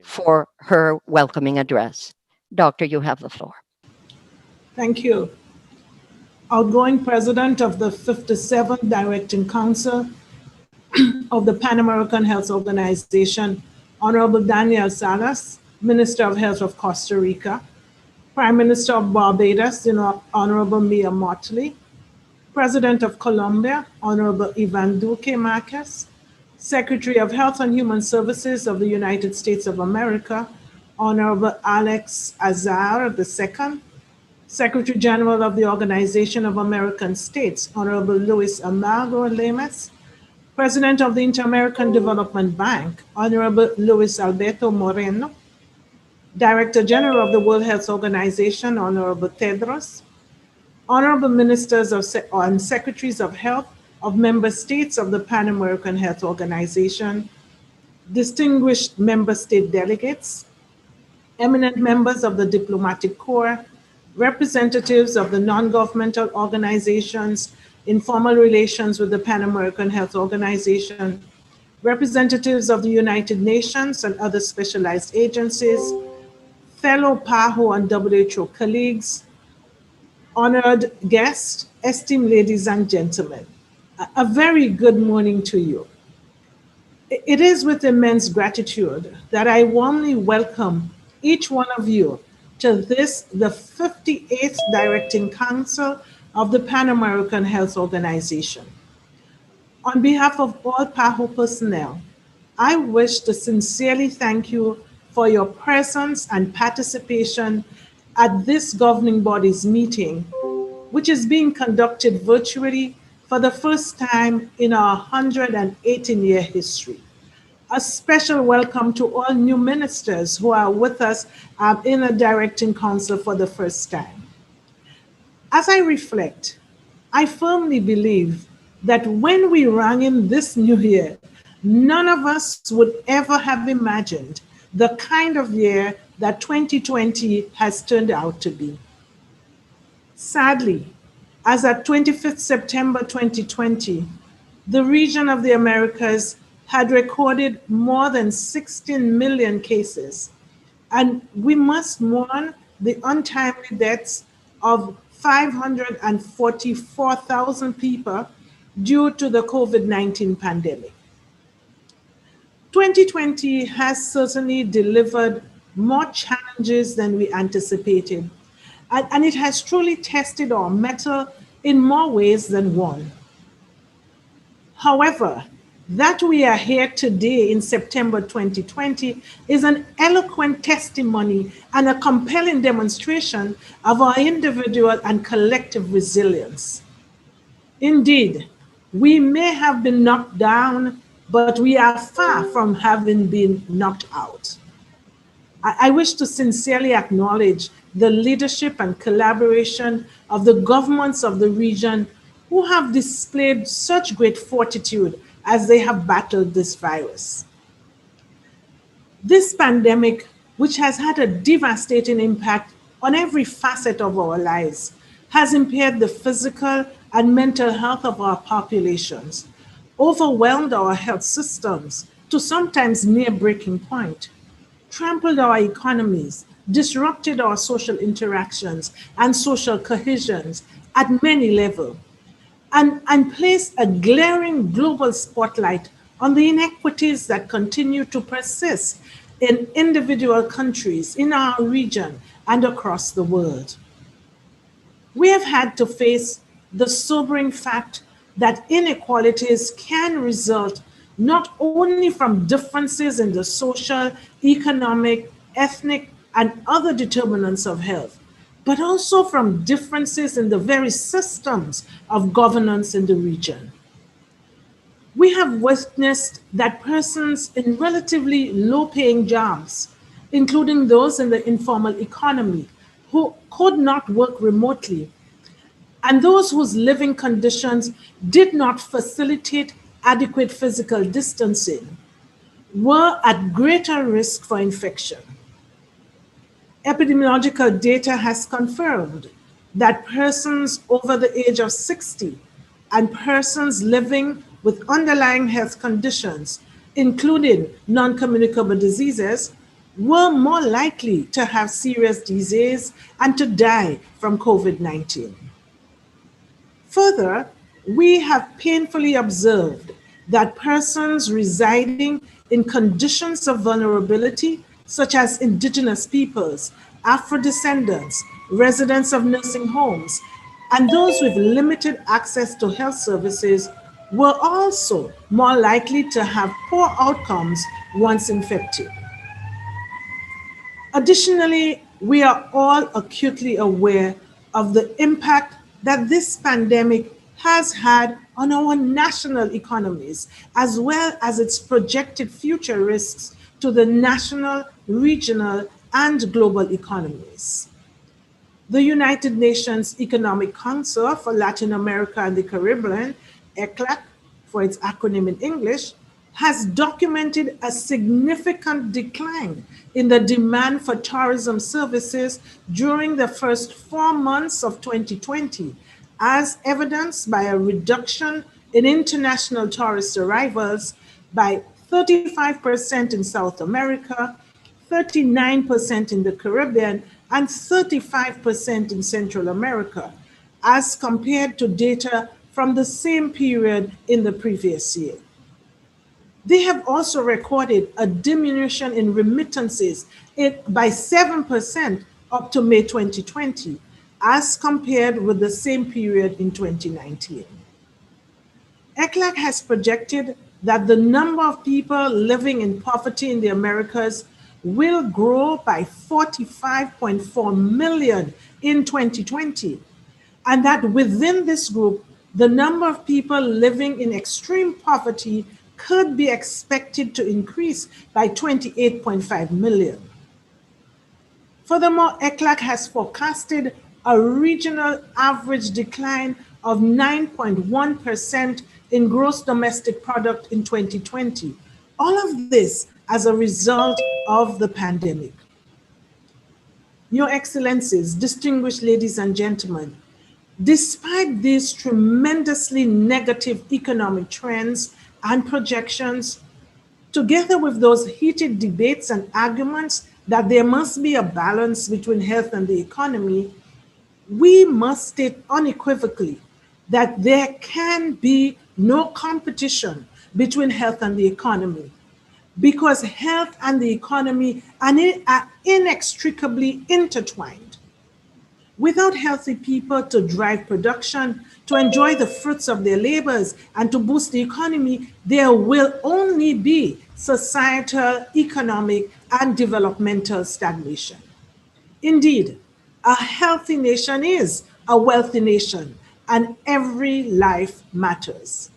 for her welcoming address. Doctor, you have the floor. Thank you. Outgoing President of the 57th Directing Council of the Pan American Health Organization, Honorable Daniel Salas, Minister of Health of Costa Rica, Prime Minister of Barbados, Honorable Mia Mottley, President of Colombia, Honorable Iván Duque Marquez, Secretary of Health and Human Services of the United States of America, Honorable Alex Azar II, Secretary General of the Organization of American States, Honorable Luis Amargo Lemes, President of the Inter-American Development Bank, Honorable Luis Alberto Moreno, Director General of the World Health Organization, Honorable Tedros, Honorable Ministers and Secretaries of Health of Member States of the Pan American Health Organization, distinguished Member State delegates, eminent members of the Diplomatic Corps, representatives of the non-governmental organizations in formal relations with the Pan American Health Organization, representatives of the United Nations and other specialized agencies, fellow PAHO and WHO colleagues, honored guests, esteemed ladies and gentlemen, a very good morning to you. It is with immense gratitude that I warmly welcome each one of you to this, the 58th Directing Council of the Pan American Health Organization. On behalf of all PAHO personnel, I wish to sincerely thank you for your presence and participation at this governing body's meeting, which is being conducted virtually for the first time in our 118-year history. A special welcome to all new ministers who are with us in the Directing Council for the first time. As I reflect, I firmly believe that when we rang in this new year, none of us would ever have imagined the kind of year that 2020 has turned out to be. Sadly, as at 25th September 2020, the region of the Americas had recorded more than 16 million cases, and we must mourn the untimely deaths of 544,000 people due to the COVID-19 pandemic. 2020 has certainly delivered more challenges than we anticipated, and it has truly tested our mettle in more ways than one. However, that we are here today in September 2020 is an eloquent testimony and a compelling demonstration of our individual and collective resilience. Indeed, we may have been knocked down, but we are far from having been knocked out. I wish to sincerely acknowledge the leadership and collaboration of the governments of the region who have displayed such great fortitude as they have battled this virus. This pandemic, which has had a devastating impact on every facet of our lives, has impaired the physical and mental health of our populations, overwhelmed our health systems to sometimes near breaking point, trampled our economies, disrupted our social interactions and social cohesions at many levels, and placed a glaring global spotlight on the inequities that continue to persist in individual countries, in our region, and across the world. We have had to face the sobering fact that inequalities can result not only from differences in the social, economic, ethnic, and other determinants of health, but also from differences in the very systems of governance in the region. We have witnessed that persons in relatively low-paying jobs, including those in the informal economy, who could not work remotely, and those whose living conditions did not facilitate adequate physical distancing, were at greater risk for infection. Epidemiological data has confirmed that persons over the age of 60 and persons living with underlying health conditions, including non-communicable diseases, were more likely to have serious disease and to die from COVID-19. Further, we have painfully observed that persons residing in conditions of vulnerability, such as indigenous peoples, Afro-descendants, residents of nursing homes, and those with limited access to health services were also more likely to have poor outcomes once infected. Additionally, we are all acutely aware of the impact that this pandemic has had on our national economies, as well as its projected future risks to the national, regional, and global economies. The United Nations Economic Council for Latin America and the Caribbean, ECLAC for its acronym in English, has documented a significant decline in the demand for tourism services during the first 4 months of 2020, as evidenced by a reduction in international tourist arrivals by 35% in South America, 39% in the Caribbean, and 35% in Central America, as compared to data from the same period in the previous year. They have also recorded a diminution in remittances by 7% up to May 2020, as compared with the same period in 2019. ECLAC has projected that the number of people living in poverty in the Americas will grow by 45.4 million in 2020, and that within this group, the number of people living in extreme poverty could be expected to increase by 28.5 million. Furthermore, ECLAC has forecasted a regional average decline of 9.1% in gross domestic product in 2020. All of this as a result of the pandemic. Your Excellencies, distinguished ladies and gentlemen, despite these tremendously negative economic trends and projections, together with those heated debates and arguments that there must be a balance between health and the economy, we must state unequivocally that there can be no competition between health and the economy, because health and the economy are inextricably intertwined. Without healthy people to drive production, to enjoy the fruits of their labors, and to boost the economy, there will only be societal, economic, and developmental stagnation. Indeed, a healthy nation is a wealthy nation, and every life matters.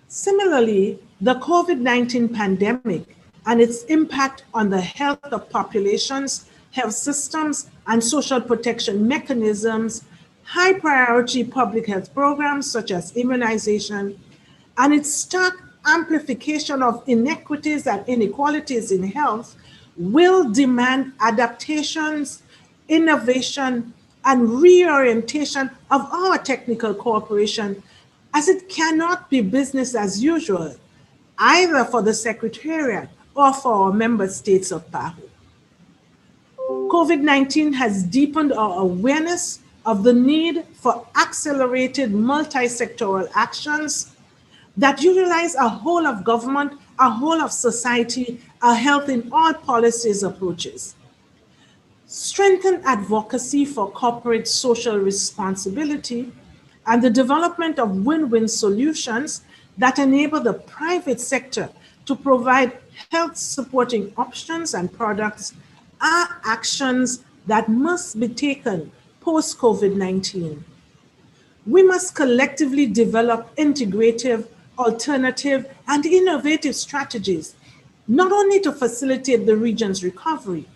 Similarly, the COVID-19 pandemic and its impact on the health of populations, health systems, and social protection mechanisms, high priority public health programs such as immunization, and its stark amplification of inequities and inequalities in health will demand adaptations, innovation, and reorientation of our technical cooperation, as it cannot be business as usual, either for the Secretariat or for our member states of PAHO. COVID-19 has deepened our awareness of the need for accelerated multi-sectoral actions that utilize a whole of government, a whole of society, a health in all policies approaches. Strengthen advocacy for corporate social responsibility and the development of win-win solutions that enable the private sector to provide health supporting options and products are actions that must be taken post-COVID-19. We must collectively develop integrative, alternative, and innovative strategies, not only to facilitate the region's recovery,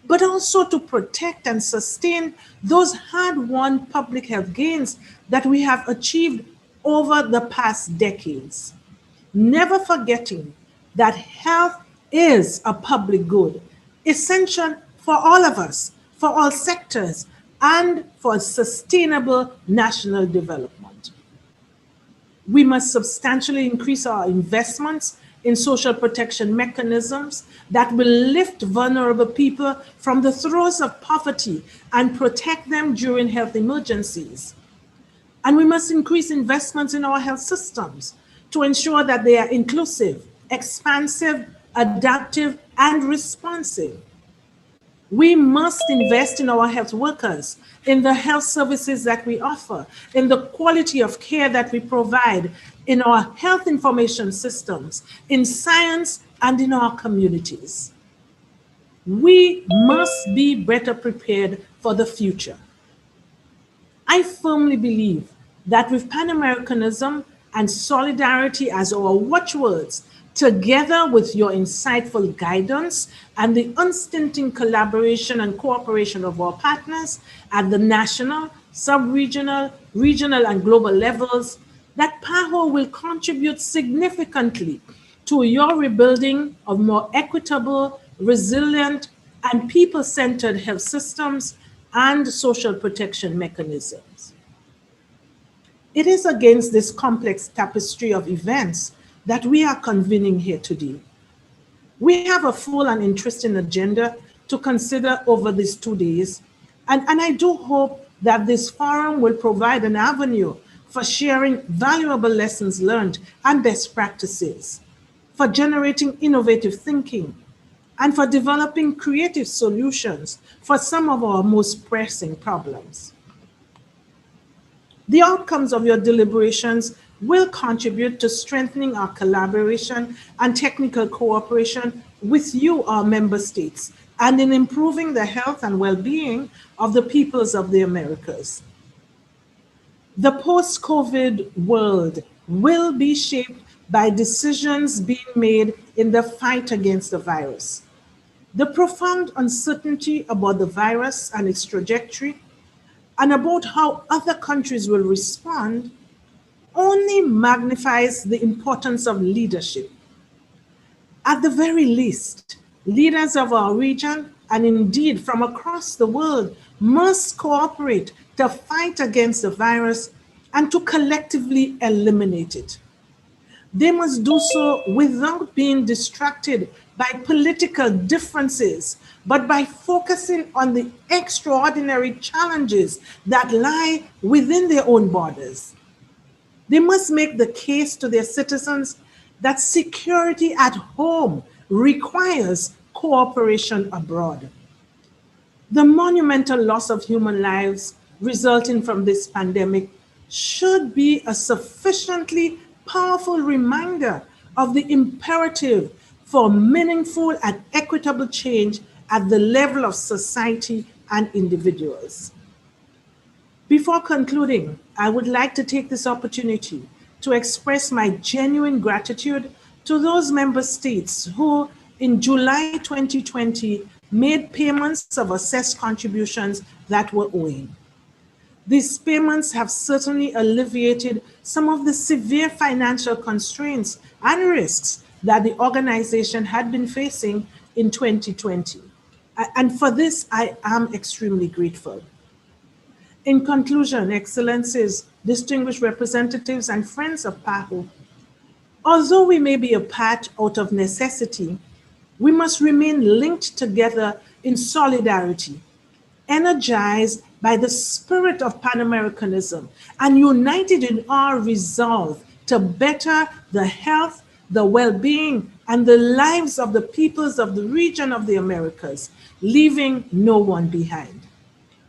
but also to protect and sustain those hard-won public health gains that we have achieved over the past decades. Never forgetting that health is a public good, essential for all of us, for all sectors, and for sustainable national development. We must substantially increase our investments in social protection mechanisms that will lift vulnerable people from the throes of poverty and protect them during health emergencies. And we must increase investments in our health systems to ensure that they are inclusive, expansive, adaptive, and responsive. We must invest in our health workers, in the health services that we offer, in the quality of care that we provide, in our health information systems, in science, and in our communities. We must be better prepared for the future. I firmly believe that with Pan-Americanism and solidarity as our watchwords, together with your insightful guidance and the unstinting collaboration and cooperation of our partners at the national, sub-regional, regional, and global levels, that PAHO will contribute significantly to your rebuilding of more equitable, resilient, and people-centered health systems and social protection mechanisms. It is against this complex tapestry of events that we are convening here today. We have a full and interesting agenda to consider over these 2 days, and I do hope that this forum will provide an avenue for sharing valuable lessons learned and best practices, for generating innovative thinking, and for developing creative solutions for some of our most pressing problems. The outcomes of your deliberations will contribute to strengthening our collaboration and technical cooperation with you, our member states, and in improving the health and well-being of the peoples of the Americas. The post-COVID world will be shaped by decisions being made in the fight against the virus. The profound uncertainty about the virus and its trajectory, and about how other countries will respond, only magnifies the importance of leadership. At the very least, leaders of our region, and indeed from across the world, must cooperate to fight against the virus and to collectively eliminate it. They must do so without being distracted by political differences, but by focusing on the extraordinary challenges that lie within their own borders. They must make the case to their citizens that security at home requires cooperation abroad. The monumental loss of human lives resulting from this pandemic should be a sufficiently powerful reminder of the imperative for meaningful and equitable change at the level of society and individuals. Before concluding, I would like to take this opportunity to express my genuine gratitude to those member states who, in July 2020, made payments of assessed contributions that were owing. These payments have certainly alleviated some of the severe financial constraints and risks that the organization had been facing in 2020. And for this, I am extremely grateful. In conclusion, Excellencies, distinguished representatives, and friends of PAHO, although we may be apart out of necessity, we must remain linked together in solidarity, energized by the spirit of Pan-Americanism, and united in our resolve to better the health, the well-being, and the lives of the peoples of the region of the Americas, leaving no one behind.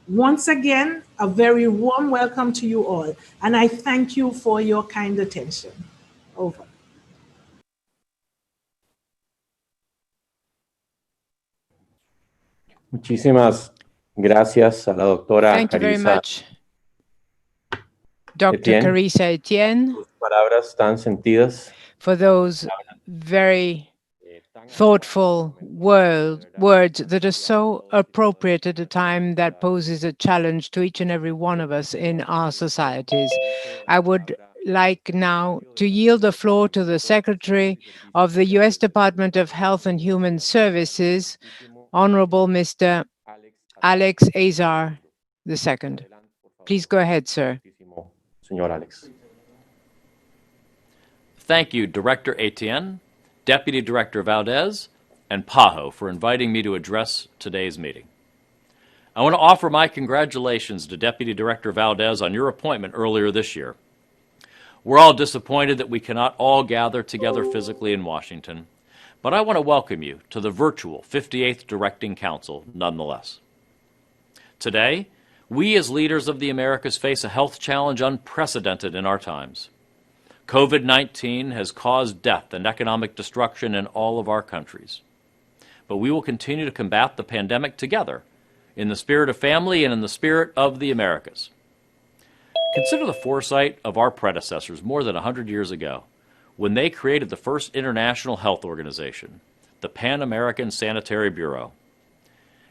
Once again, a very warm welcome to you all, and I thank you for your kind attention. Over. Muchísimas gracias a la doctora Thank you very Carissa much, Dr. Etienne, Carissa Etienne, palabras tan sentidas. for those very thoughtful words that are so appropriate at a time that poses a challenge to each and every one of us in our societies. I would like now to yield the floor to the Secretary of the U.S. Department of Health and Human Services, Honorable Mr. Alex Azar II. Please go ahead, sir. Señor Alex. Thank you, Director Etienne, Deputy Director Valdez, and PAHO for inviting me to address today's meeting. I want to offer my congratulations to Deputy Director Valdez on your appointment earlier this year. We're all disappointed that we cannot all gather together physically in Washington, but I want to welcome you to the virtual 58th Directing Council nonetheless. Today, we as leaders of the Americas face a health challenge unprecedented in our times. COVID-19 has caused death and economic destruction in all of our countries. But we will continue to combat the pandemic together in the spirit of family and in the spirit of the Americas. Consider the foresight of our predecessors more than 100 years ago when they created the first international health organization, the Pan American Sanitary Bureau.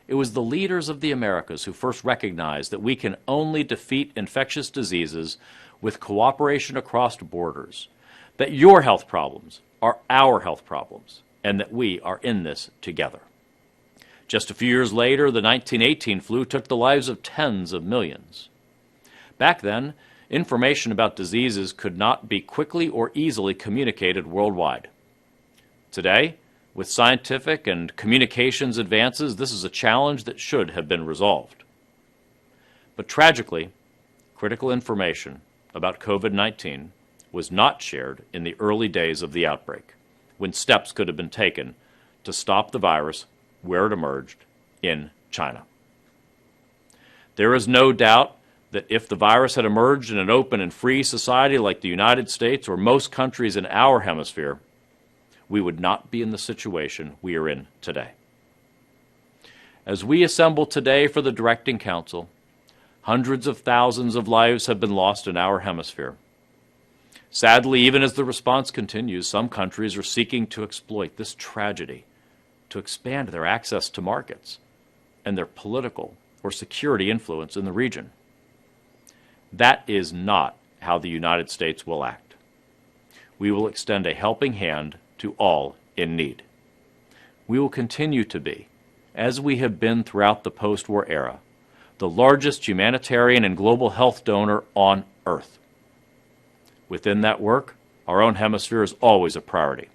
It was the leaders of the Americas who first recognized that we can only defeat infectious diseases with cooperation across borders, that your health problems are our health problems, and that we are in this together. Just a few years later, the 1918 flu took the lives of tens of millions. Back then, information about diseases could not be quickly or easily communicated worldwide. Today, with scientific and communications advances, this is a challenge that should have been resolved. But tragically, critical information about COVID-19 was not shared in the early days of the outbreak, when steps could have been taken to stop the virus where it emerged in China. There is no doubt that if the virus had emerged in an open and free society like the United States or most countries in our hemisphere, we would not be in the situation we are in today. As we assemble today for the Directing Council, hundreds of thousands of lives have been lost in our hemisphere. Sadly, even as the response continues, some countries are seeking to exploit this tragedy to expand their access to markets and their political or security influence in the region. That is not how the United States will act. We will extend a helping hand to all in need. We will continue to be, as we have been throughout the post-war era, the largest humanitarian and global health donor on Earth. Within that work, our own hemisphere is always a priority.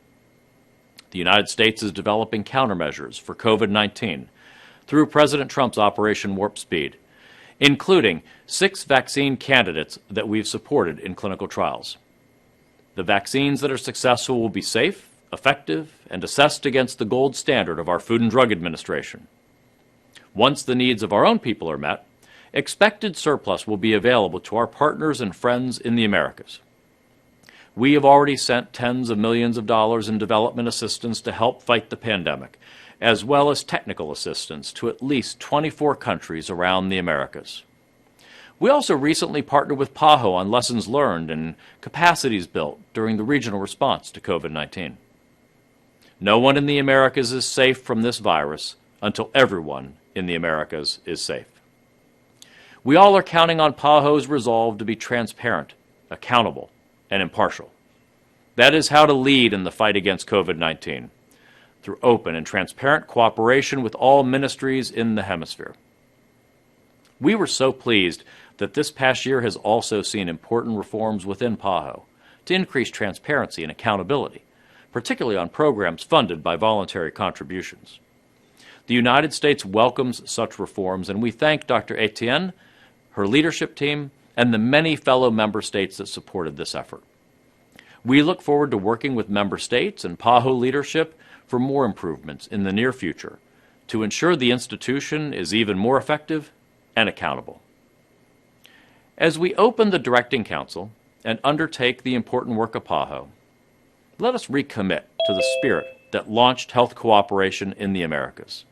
The United States is developing countermeasures for COVID-19 through President Trump's Operation Warp Speed, including 6 vaccine candidates that we've supported in clinical trials. The vaccines that are successful will be safe, effective, and assessed against the gold standard of our Food and Drug Administration. Once the needs of our own people are met, expected surplus will be available to our partners and friends in the Americas. We have already sent tens of millions of dollars in development assistance to help fight the pandemic, as well as technical assistance to at least 24 countries around the Americas. We also recently partnered with PAHO on lessons learned and capacities built during the regional response to COVID-19. No one in the Americas is safe from this virus until everyone in the Americas is safe. We all are counting on PAHO's resolve to be transparent, accountable, and impartial. That is how to lead in the fight against COVID-19, through open and transparent cooperation with all ministries in the hemisphere. We were so pleased that this past year has also seen important reforms within PAHO to increase transparency and accountability, particularly on programs funded by voluntary contributions. The United States welcomes such reforms, and we thank Dr. Etienne, her leadership team, and the many fellow member states that supported this effort. We look forward to working with member states and PAHO leadership for more improvements in the near future to ensure the institution is even more effective and accountable. As we open the Directing Council and undertake the important work of PAHO, let us recommit to the spirit that launched health cooperation in the Americas,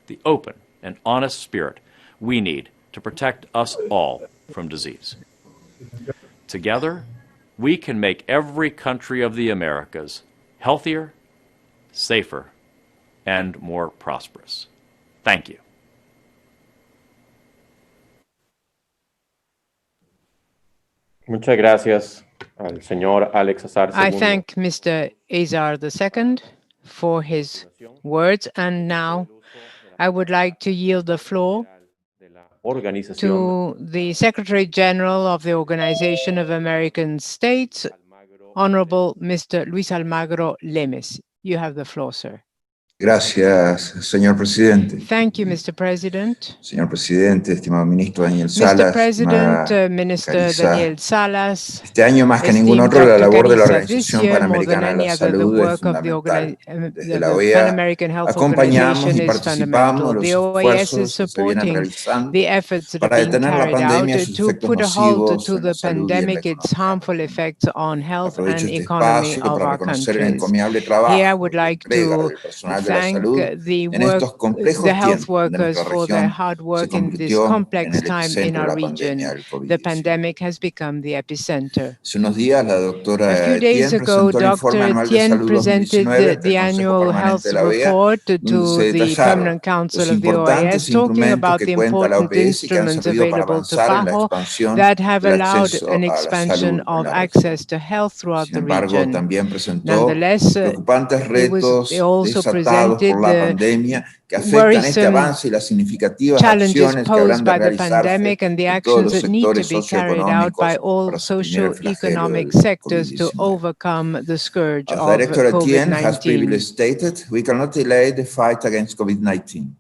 the open and honest spirit we need to protect us all from disease. Together, we can make every country of the Americas healthier, safer, and more prosperous. Thank you. Muchas gracias al señor Alex Azar I II. thank Mr. Azar II for his words, and now I would like to yield the floor to the Secretary General of the Organization of American States, Honorable Mr. Luis Almagro Lemes. You have the floor, sir. Gracias, señor presidente. Thank you, Mr. President. Señor presidente, estimado ministro Daniel Mr. Salas, President, Minister Carissa, Daniel Salas, este año más que ningún esteemed otro, la Dr. labor de la Carissa, this Organización year, more than Panamericana de any la other, the Salud es work of the, fundamental. Desde la Pan OEA American Health acompañamos Organization y is fundamental. participamos de The los OAS is esfuerzos que se vienen supporting realizando the efforts that are para being detener la carried out pandemia y sus to efectos put a halt nocivos to en la the salud y en la pandemic, its economía. harmful effects on health Aprovecho and este economy espacio of para our reconocer el countries. encomiable Here I trabajo would y like entrega to del personal de la thank salud the en estos complejos health tiempos donde workers nuestra for their región hard se work in this convirtió en complex el time in epicentro de our la region. pandemia del The COVID-19. pandemic has become the epicenter. Hace unos días la A doctora few days Etienne ago, presentó el informe Dr. anual de Etienne salud presented 2019 ante the el Consejo annual Permanente health de la OEA, report donde se to the detallaron Permanent Council los of the importantes OAS, talking instrumentos about que the cuenta la important OPS y que han instruments servido para available to avanzar en la PAHO expansión that have del allowed acceso an a la expansion salud en of la región. access to health throughout Sin the embargo, region. también presentó Nonetheless, preocupantes they retos also desatados por presented la the pandemia que afectan este worrisome avance y las significativas challenges acciones que habrán posed de by the realizarse pandemic and the en todos actions los that need to sectores be carried out by socioeconómicos all para suprimir el flagelo socio-economic del sectors to COVID-19. overcome the scourge As of Director Etienne has previously COVID-19. stated, we cannot delay the fight against COVID-19,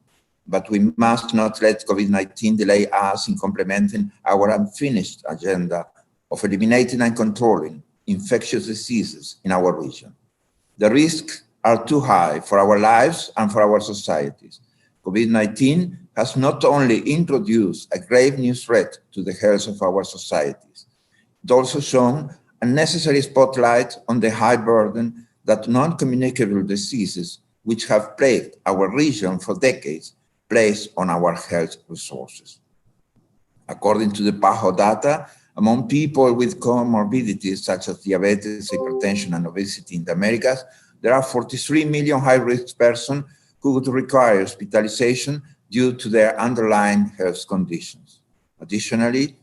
but we must not let COVID-19 delay us in complementing our unfinished agenda of eliminating and controlling infectious diseases in our region. The risks are too high for our lives and for our societies. COVID-19 has not only introduced a grave new threat to the health of our societies, it also shone a necessary spotlight on the high burden that non-communicable diseases, which have plagued our region for decades, place on our health resources. According to the PAHO data, among people with comorbidities such as diabetes, hypertension, and obesity in the Americas, there are 43 million high-risk persons who would require hospitalization due to their underlying health conditions. Additionally,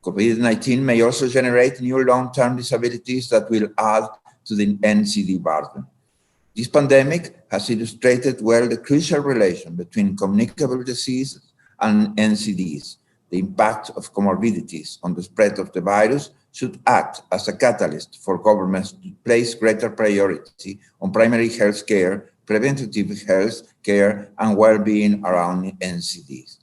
COVID-19 may also generate new long-term disabilities that will add to the NCD burden. This pandemic has illustrated well the crucial relation between communicable diseases and NCDs. The impact of comorbidities on the spread of the virus should act as a catalyst for governments to place greater priority on primary health care, preventative health care, and well-being around NCDs.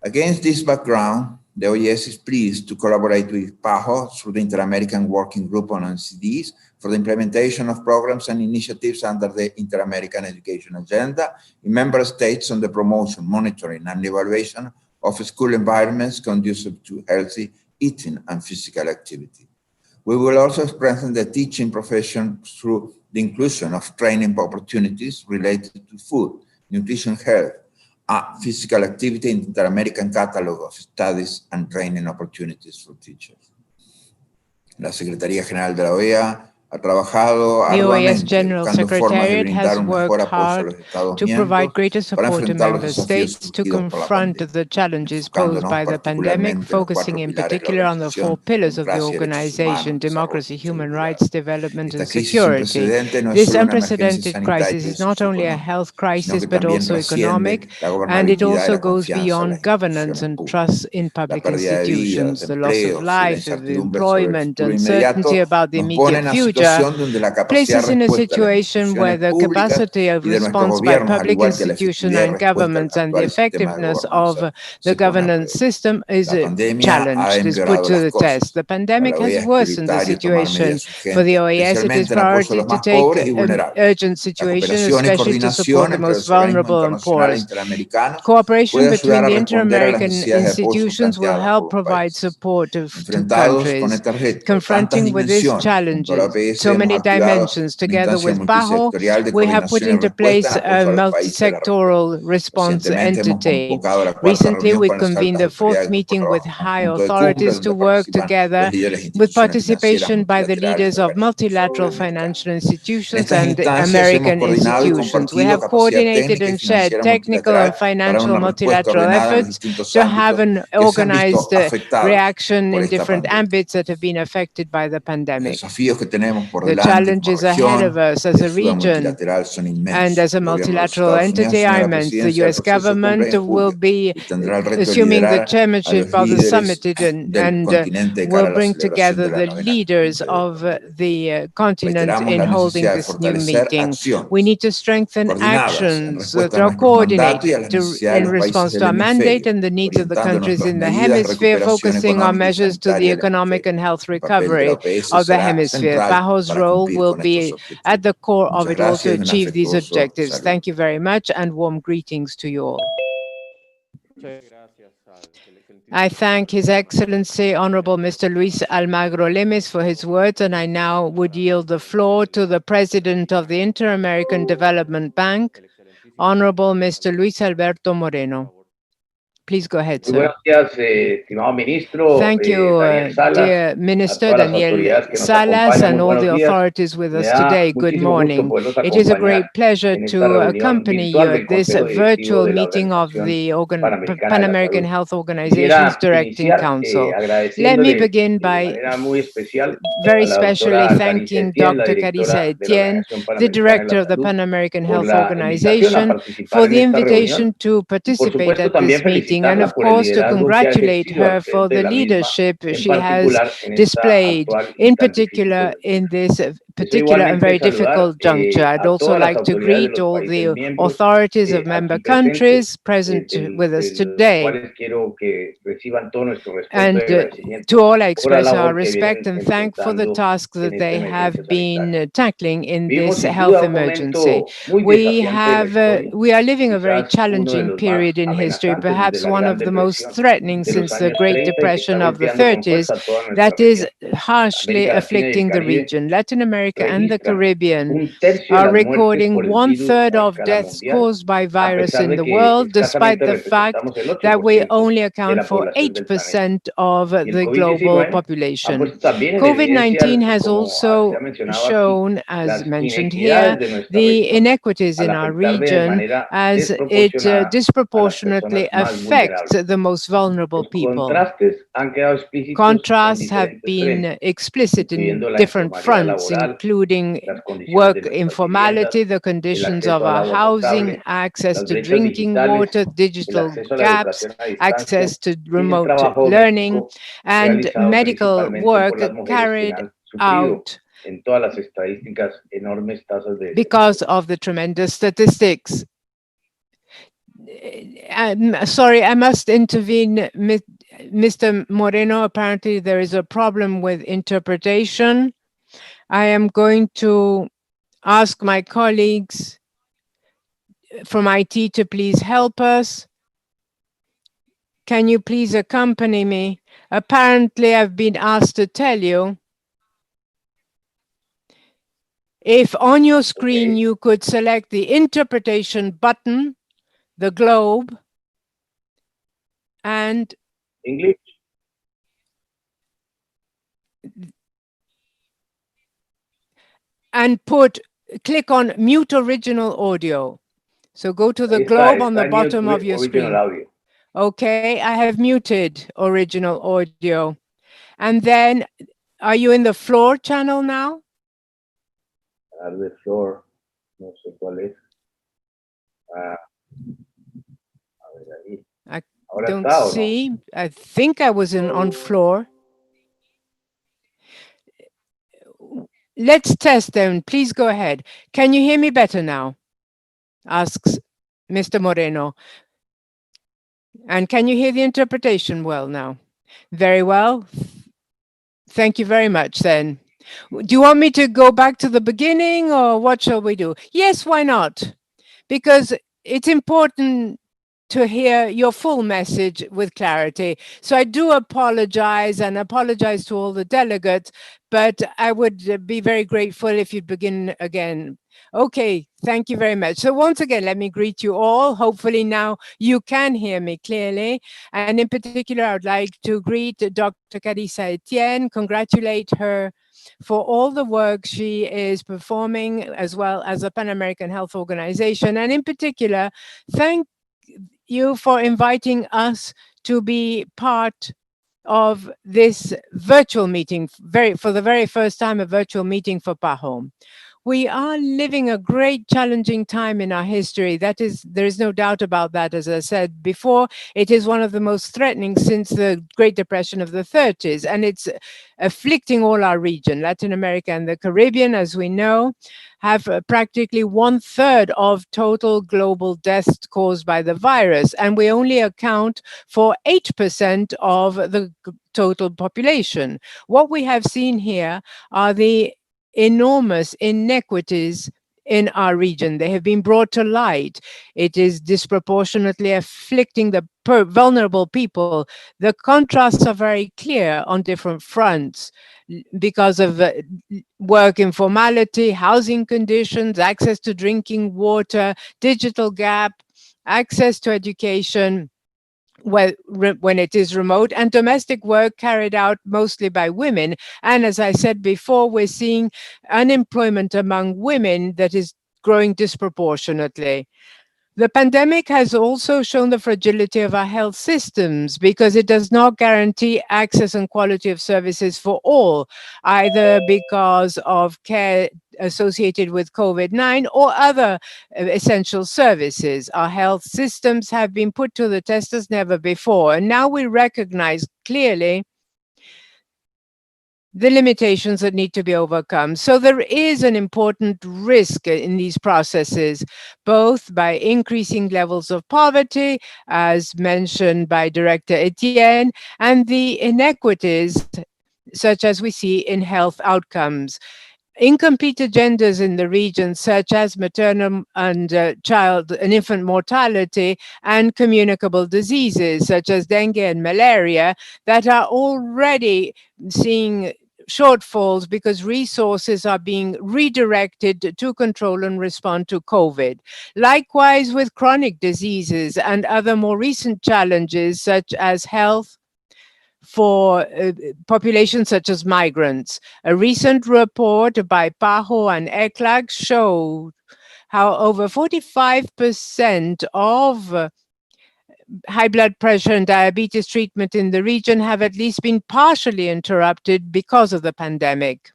Against this background, the OES is pleased to collaborate with PAHO through the Inter-American Working Group on NCDs for the implementation of programs and initiatives under the Inter-American Education Agenda in member states on the promotion, monitoring, and evaluation of school environments conducive to healthy eating and physical activity. We will also strengthen the teaching profession through the inclusion of training opportunities related to food, nutrition, health, physical activity in the Inter-American Catalog of Studies and Training Opportunities for Teachers. La Secretaría General de la OEA ha trabajado OAS arduamente General buscando formas de Secretariat brindar has un mejor worked apoyo a hard los Estados to provide miembros greater para support to enfrentar los member desafíos states to surgidos por la confront pandemia, the challenges posed enfocándonos by the pandemic, particularmente en los focusing cuatro in pilares de la particular on the four organización: pillars of the democracia, derechos organization: humanos, democracy, desarrollo y human seguridad. rights, development, Esta and crisis sin security. precedente no es This solo una emergencia unprecedented crisis sanitaria y is not only a socioeconómica, health sino crisis, que but también also economic, trasciende la and it gobernabilidad y also la goes confianza en beyond las governance instituciones and públicas. trust in La public pérdida de vidas, institutions. de The loss of empleos y la life, the incertidumbre sobre el employment, futuro uncertainty inmediato about the nos immediate ponen en una future situación donde la capacidad places de in a respuesta de las situation where instituciones the públicas capacity of y de nuestros response by gobiernos, al public igual que la institution efectividad de and respuesta al governments and the actual sistema de effectiveness of gobernanza the se pone a governance prueba. system is La pandemia ha challenged, is put empeorado to las the cosas. test. The Para pandemic la has OEA es worsened the prioritario tomar situation. medidas For the urgentes, OAS, it is especialmente en apoyo a priority los to más take pobres y vulnerables. urgent La situation, cooperación y especially to support coordinación the entre most los organismos vulnerable and internacionales e poorest. interamericanos Cooperation puede ayudar between a the responder a las inter-American necesidades de apoyo institutions will planteadas por help los provide países. support to Enfrentados con countries. este reto de tantas Confronting with these dimensiones, junto a la challenges, OPS so hemos many activado dimensions, una together instancia with PAHO, multisectorial de we have put coordinación y into respuesta place en a apoyo a los países de la región. multi-sectoral response Recientemente hemos entity. convocado la cuarta Recently, reunión we con las convened altas the fourth autoridades meeting por with trabajo, high un punto de cumbre authorities to donde work participan together los líderes with instituciones financieras participation by the multilaterales leaders de of organismos multilateral interamericanos. financial En institutions estas and instancias hemos American coordinado y institutions. We compartido have capacidad coordinated técnica y and shared financiera technical and multilateral para dar financial una respuesta multilateral ordenada en los efforts distintos to have ámbitos an que se han visto organized afectados reaction por in esta different pandemia. ambits that have been affected by the Los pandemic. desafíos que tenemos por The delante como challenges ahead of región us y as a ayuda region multilateral son and inmensos. as a El gobierno de los multilateral Estados Unidos entity, asume I la meant the presidencia del US proceso cumbre government en will julio be y tendrá el reto de assuming the liderar a chairmanship los of the summit líderes del and continente de will cara a la bring celebración together de la the novena leaders cumbre de of the continent Reiteramos in la holding necesidad de this new fortalecer meeting. acciones We need to strengthen coordinadas en actions that respuesta a are nuestros mandatos y a coordinated las necesidades de in los países response del to our mandate hemisferio, and the needs of the orientando countries nuestras in the medidas de hemisphere, recuperación focusing on económica y measures to the sanitaria del economic hemisferio. and health El papel de la recovery OPS of the será hemisphere. central PAHO's para role cumplir will con estos be objetivos. at the core of Muchas it all to gracias y un achieve these afectuoso objectives. saludo. Thank you very much and warm greetings to you all. I thank His Excellency Honorable Mr. Luis Almagro Lemes for his words, and I now would yield the floor to the President of the Inter-American Development Bank, Honorable Mr. Luis Alberto Moreno. Please go ahead, Muy sir. buenos días, estimado ministro, Thank you, Daniel Salas, dear a Minister todas las Daniel autoridades que nos Salas, acompañan. and Muy all the buenos días. authorities with Me us da today. Good muchísimo gusto morning. poderlos It is a acompañar great pleasure en esta to reunión accompany you virtual del at this Consejo Directivo virtual de la meeting of Organización the Panamericana Pan de la American Salud. Health Organization's Quisiera Directing iniciar Council. Let me agradeciéndole begin de by manera muy especial very a la specially doctora Carissa thanking Etienne, la Dr. directora Carissa de la Etienne, Organización the Panamericana de director la of the Salud, Pan American por Health la invitación a Organization, participar for en the esta reunión invitation to y por participate supuesto at también this meeting, and felicitarla of por el course to liderazgo que ha congratulate ejercido al her for frente de the la misma, leadership en she has particular en esta displayed, actual y in tan difícil particular coyuntura. in this Deseo particular and very igualmente saludar difficult juncture. I'd a also todas las like to autoridades de greet los all países the miembros authorities of member aquí presentes, countries present with us de los today. cuales quiero que reciban todo nuestro respeto And y agradecimiento to all I por la express our labor que respect vienen and thank for the enfrentando task en that esta they have emergencia been sanitaria. tackling in Vivimos this sin health duda un emergency. momento muy We desafiante en la historia, are living a very quizás uno de challenging los más period in history, amenazantes desde perhaps la one Gran of the most Depresión threatening de los since the años Great 30 y que está Depression of the golpeando con 30s, fuerza a toda nuestra that is región. harshly América Latina y el afflicting the Caribe region. Latin America America and the Caribbean are recording 1/3 of deaths caused by virus in the world, despite the fact that we only account for 8% of the global population. COVID-19 has also shown, as mentioned here, the inequities in our region as it disproportionately affects the most vulnerable people. Contrasts have been explicit in different fronts, including work informality, the conditions of our housing, access to drinking water, digital gaps, access to remote learning, and medical work carried out because of the tremendous statistics. Sorry, I must intervene, Mr. Moreno. Apparently there is a problem with interpretation. I am going to ask my colleagues from IT to please help us. Can you please accompany me? Apparently I've been asked to tell you, if on your screen you could select the interpretation button, the globe, and English. And click on mute original audio. So go to the globe on the bottom of your screen. Okay, I have muted original audio. And then, are you in the floor channel now? The floor, no sé cuál es. I don't see. I think I was on floor. Let's test them. Please go ahead. Can you hear me better now? Asks Mr. Moreno. And can you hear the interpretation well now? Very well. Thank you very much then. Do you want me to go back to the beginning or what shall we do? Yes, why not? Because it's important to hear your full message with clarity. So I do apologize and apologize to all the delegates, but I would be very grateful if you'd begin again. Okay, thank you very much. So once again, let me greet you all. Hopefully now you can hear me clearly. And in particular, I would like to greet Dr. Carissa Etienne, congratulate her for all the work she is performing, as well as the Pan American Health Organization. And in particular, thank you for inviting us to be part of this virtual meeting, for the very first time, a virtual meeting for PAHO. We are living a great challenging time in our history. There is no doubt about that. As I said before, it is one of the most threatening since the Great Depression of the 30s, and it's afflicting all our region. Latin America and the Caribbean, as we know, have practically 1/3 of total global deaths caused by the virus, and we only account for 8% of the total population. What we have seen here are the enormous inequities in our region. They have been brought to light. It is disproportionately afflicting the vulnerable people. The contrasts are very clear on different fronts because of work informality, housing conditions, access to drinking water, digital gap, access to education, when it is remote, and domestic work carried out mostly by women. And as I said before, we're seeing unemployment among women that is growing disproportionately. The pandemic has also shown the fragility of our health systems because it does not guarantee access and quality of services for all, either because of care associated with COVID-19 or other essential services. Our health systems have been put to the test as never before, and now we recognize clearly the limitations that need to be overcome. So there is an important risk in these processes, both by increasing levels of poverty, as mentioned by Director Etienne, and the inequities such as we see in health outcomes. Incomplete agendas in the region, such as maternal and child and infant mortality and communicable diseases, such as dengue and malaria, that are already seeing shortfalls because resources are being redirected to control and respond to COVID. Likewise with chronic diseases and other more recent challenges such as health for populations such as migrants. A recent report by PAHO and ECLAG showed how over 45% of high blood pressure and diabetes treatment in the region have at least been partially interrupted because of the pandemic.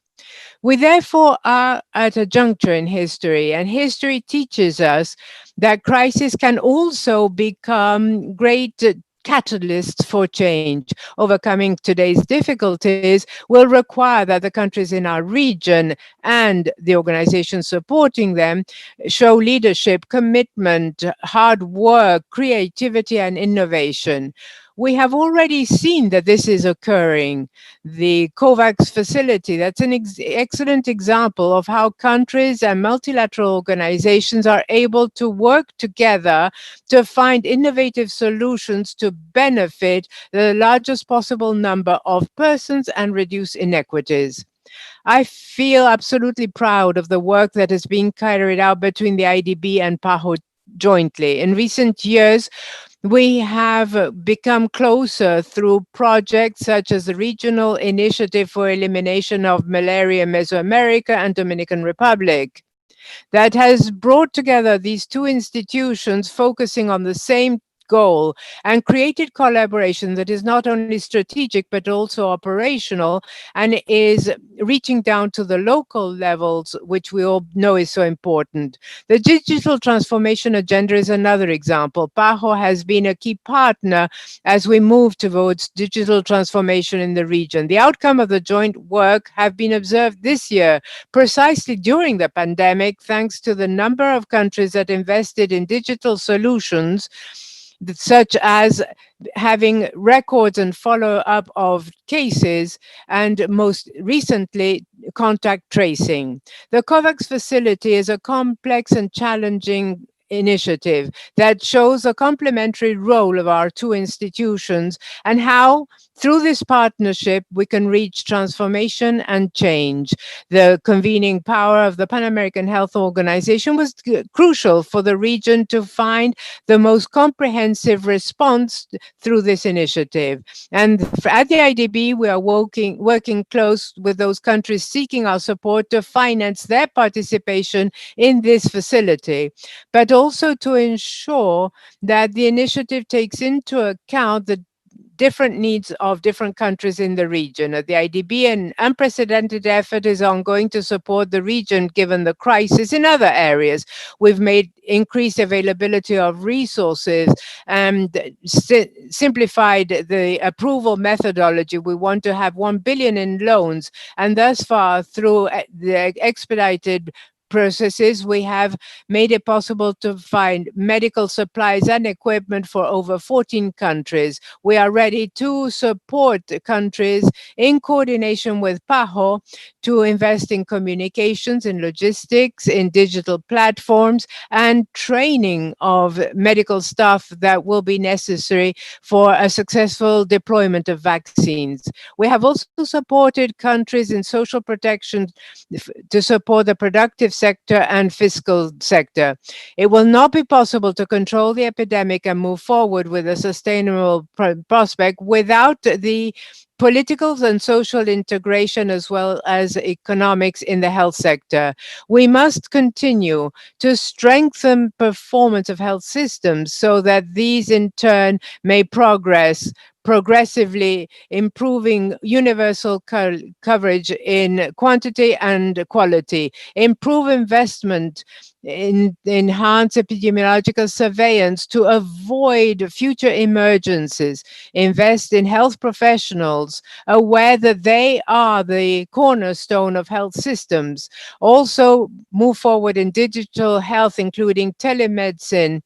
We therefore are at a juncture in history, and history teaches us that crisis can also become great catalysts for change. Overcoming today's difficulties will require that the countries in our region and the organizations supporting them show leadership, commitment, hard work, creativity, and innovation. We have already seen that this is occurring. The COVAX facility, that's an excellent example of how countries and multilateral organizations are able to work together to find innovative solutions to benefit the largest possible number of persons and reduce inequities. I feel absolutely proud of the work that is being carried out between the IDB and PAHO jointly. In recent years, we have become closer through projects such as the Regional Initiative for Elimination of Malaria in Mesoamerica and Dominican Republic, that has brought together these two institutions focusing on the same goal and created collaboration that is not only strategic but also operational and is reaching down to the local levels, which we all know is so important. The digital transformation agenda is another example. PAHO has been a key partner as we move towards digital transformation in the region. The outcome of the joint work have been observed this year, precisely during the pandemic, thanks to the number of countries that invested in digital solutions, such as having records and follow-up of cases, and most recently, contact tracing. The COVAX facility is a complex and challenging initiative that shows a complementary role of our two institutions and how, through this partnership, we can reach transformation and change. The convening power of the Pan American Health Organization was crucial for the region to find the most comprehensive response through this initiative. And at the IDB, we are working close with those countries seeking our support to finance their participation in this facility, but also to ensure that the initiative takes into account the different needs of different countries in the region. At the IDB, an unprecedented effort is ongoing to support the region given the crisis in other areas. We've made increased availability of resources and simplified the approval methodology. We want to have 1 billion in loans, and thus far, through the expedited processes, we have made it possible to find medical supplies and equipment for over 14 countries. We are ready to support countries in coordination with PAHO to invest in communications, in logistics, in digital platforms, and training of medical staff that will be necessary for a successful deployment of vaccines. We have also supported countries in social protection to support the productive sector and fiscal sector. It will not be possible to control the epidemic and move forward with a sustainable prospect without the political and social integration as well as economics in the health sector. We must continue to strengthen performance of health systems so that these in turn may progressively improving universal coverage in quantity and quality, improve investment in enhance epidemiological surveillance to avoid future emergencies, invest in health professionals, aware that they are the cornerstone of health systems. Also move forward in digital health, including telemedicine,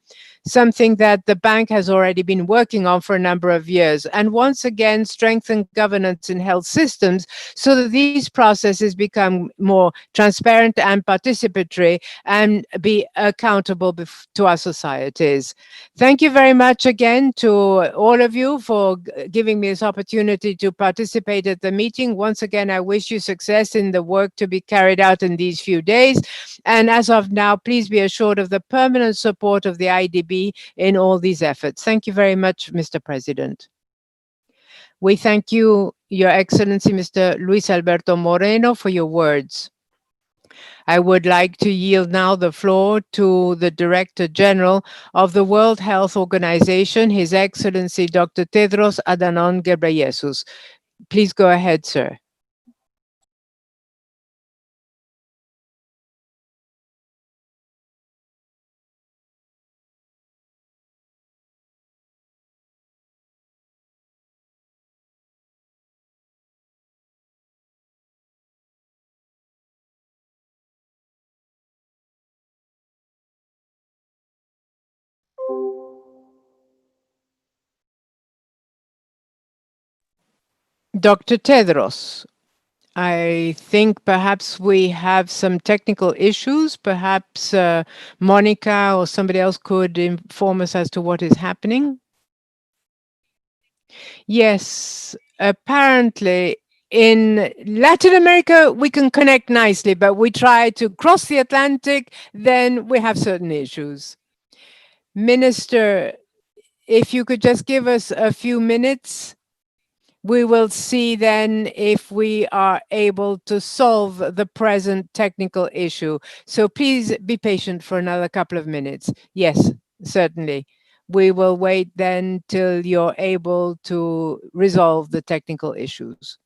something that the bank has already been working on for a number of years. And once again, strengthen governance in health systems so that these processes become more transparent and participatory and be accountable to our societies. Thank you very much again to all of you for giving me this opportunity to participate at the meeting. Once again, I wish you success in the work to be carried out in these few days. And as of now, please be assured of the permanent support of the IDB in all these efforts. Thank you very much, Mr. President. We thank you, Your Excellency, Mr. Luis Alberto Moreno, for your words. I would like to yield now the floor to the Director General of the World Health Organization, His Excellency Dr. Tedros Adhanom Ghebreyesus. Please go ahead, sir. Dr. Tedros, I think perhaps we have some technical issues. Perhaps Monica or somebody else could inform us as to what is happening. Yes, apparently in Latin America, we can connect nicely, but we try to cross the Atlantic, then we have certain issues. Minister, if you could just give us a few minutes, we will see then if we are able to solve the present technical issue. So please be patient for another couple of minutes. Yes, certainly. We will wait then till you're able to resolve the technical issues.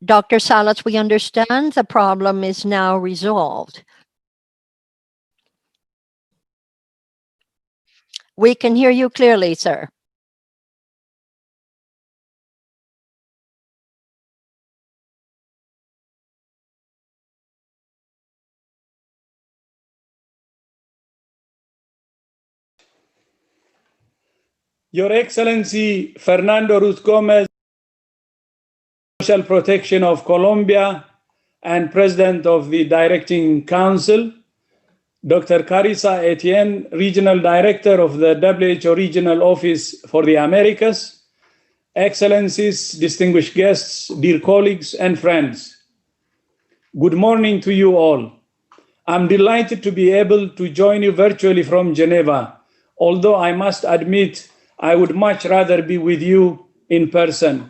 Dr. Salas, we understand the problem is now resolved. We can hear you clearly, sir. Your Excellency Fernando Ruiz Gomez, Social Protection of Colombia and President of the Directing Council, Dr. Carissa Etienne, Regional Director of the WHO Regional Office for the Americas, Excellencies, distinguished guests, dear colleagues and friends. Good morning to you all. I'm delighted to be able to join you virtually from Geneva, although I must admit I would much rather be with you in person.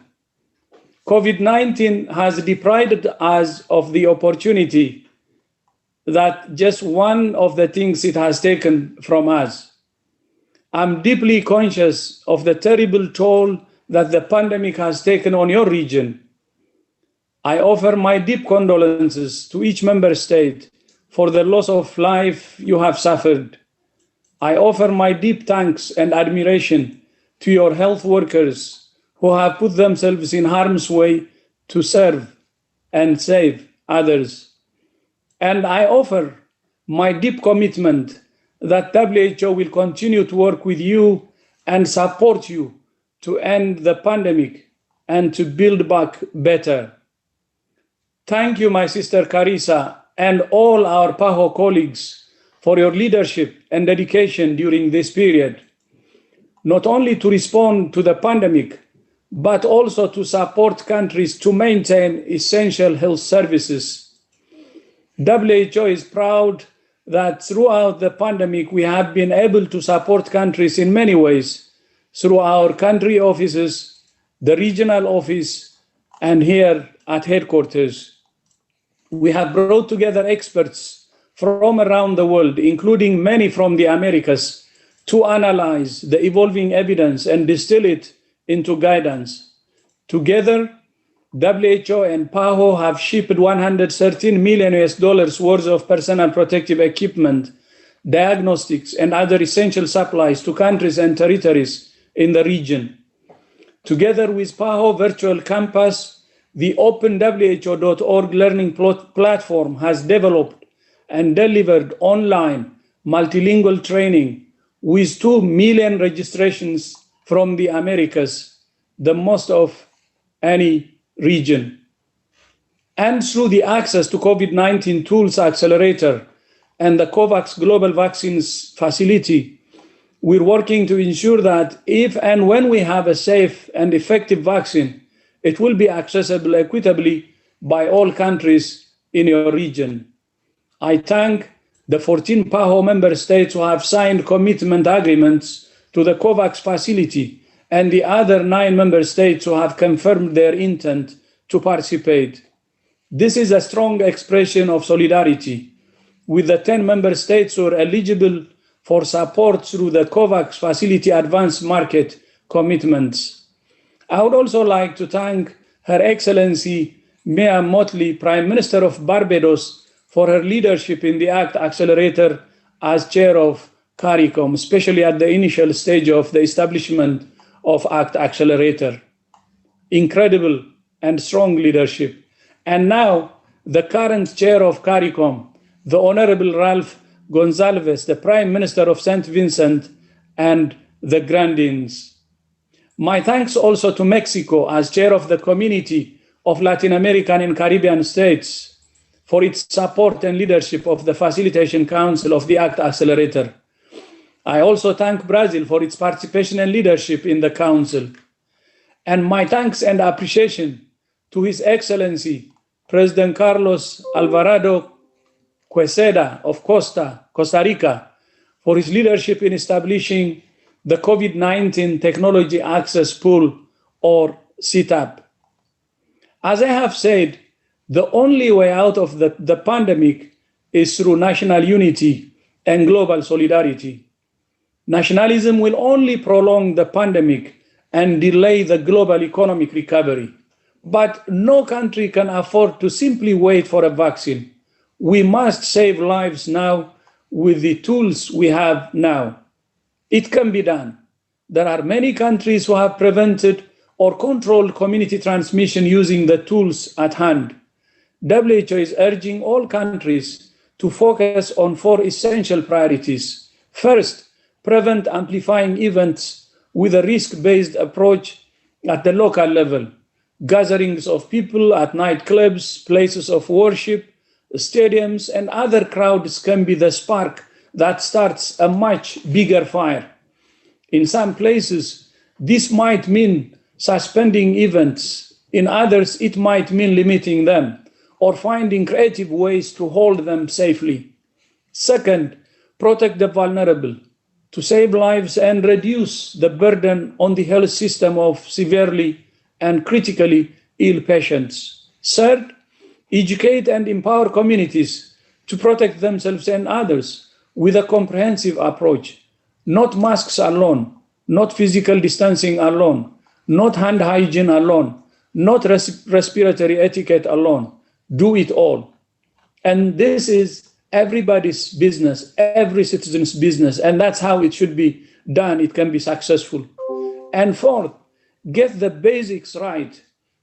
COVID-19 has deprived us of the opportunity that just one of the things it has taken from us. I'm deeply conscious of the terrible toll that the pandemic has taken on your region. I offer my deep condolences to each member state for the loss of life you have suffered. I offer my deep thanks and admiration to your health workers who have put themselves in harm's way to serve and save others. And I offer my deep commitment that WHO will continue to work with you and support you to end the pandemic and to build back better. Thank you, my sister Carissa, and all our PAHO colleagues for your leadership and dedication during this period, not only to respond to the pandemic, but also to support countries to maintain essential health services. WHO is proud that throughout the pandemic, we have been able to support countries in many ways through our country offices, the regional office, and here at headquarters. We have brought together experts from around the world, including many from the Americas, to analyze the evolving evidence and distill it into guidance. Together, WHO and PAHO have shipped $113 million worth of personal protective equipment, diagnostics, and other essential supplies to countries and territories in the region. Together with PAHO Virtual Campus, the openwho.org learning platform has developed and delivered online multilingual training with 2 million registrations from the Americas, the most of any region. And through the Access to COVID-19 Tools Accelerator and the COVAX Global Vaccines Facility, we're working to ensure that if and when we have a safe and effective vaccine, it will be accessible equitably by all countries in your region. I thank the 14 PAHO member states who have signed commitment agreements to the COVAX facility and the other 9 member states who have confirmed their intent to participate. This is a strong expression of solidarity with the 10 member states who are eligible for support through the COVAX facility advanced market commitments. I would also like to thank Her Excellency Mia Mottley, Prime Minister of Barbados, for her leadership in the ACT Accelerator as chair of CARICOM, especially at the initial stage of the establishment of ACT Accelerator. Incredible and strong leadership. And now, the current chair of CARICOM, the Honorable Ralph Gonsalves, the Prime Minister of St. Vincent and the Grenadines. My thanks also to Mexico as chair of the Community of Latin American and Caribbean States for its support and leadership of the Facilitation Council of the ACT Accelerator. I also thank Brazil for its participation and leadership in the Council. And my thanks and appreciation to His Excellency, President Carlos Alvarado Quesada of Costa Rica, for his leadership in establishing the COVID-19 Technology Access Pool, or CTAP. As I have said, the only way out of the pandemic is through national unity and global solidarity. Nationalism will only prolong the pandemic and delay the global economic recovery. But no country can afford to simply wait for a vaccine. We must save lives now with the tools we have now. It can be done. There are many countries who have prevented or controlled community transmission using the tools at hand. WHO is urging all countries to focus on 4 essential priorities. First, prevent amplifying events with a risk-based approach at the local level. Gatherings of people at nightclubs, places of worship, stadiums, and other crowds can be the spark that starts a much bigger fire. In some places, this might mean suspending events. In others, it might mean limiting them or finding creative ways to hold them safely. Second, protect the vulnerable to save lives and reduce the burden on the health system of severely and critically ill patients. Third, educate and empower communities to protect themselves and others with a comprehensive approach. not masks alone, not physical distancing alone, not hand hygiene alone, not respiratory etiquette alone. Do it all. And this is everybody's business, every citizen's business, and that's how it should be done. It can be successful. And fourth, get the basics right.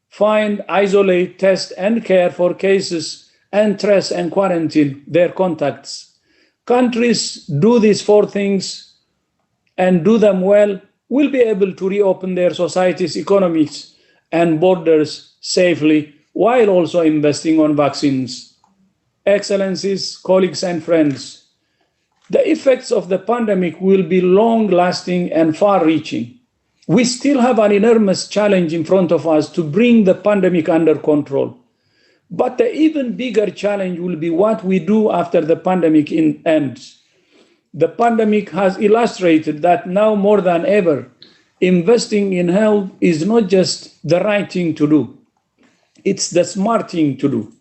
Find, isolate, test, and care for cases, and trace and quarantine their contacts. Countries do these four things and do them well, will be able to reopen their societies, economies, and borders safely, while also investing on vaccines. Excellencies, colleagues, and friends, the effects of the pandemic will be long-lasting and far-reaching. We still have an enormous challenge in front of us to bring the pandemic under control. But the even bigger challenge will be what we do after the pandemic ends. The pandemic has illustrated that now more than ever, investing in health is not just the right thing to do, it's the smart thing to do.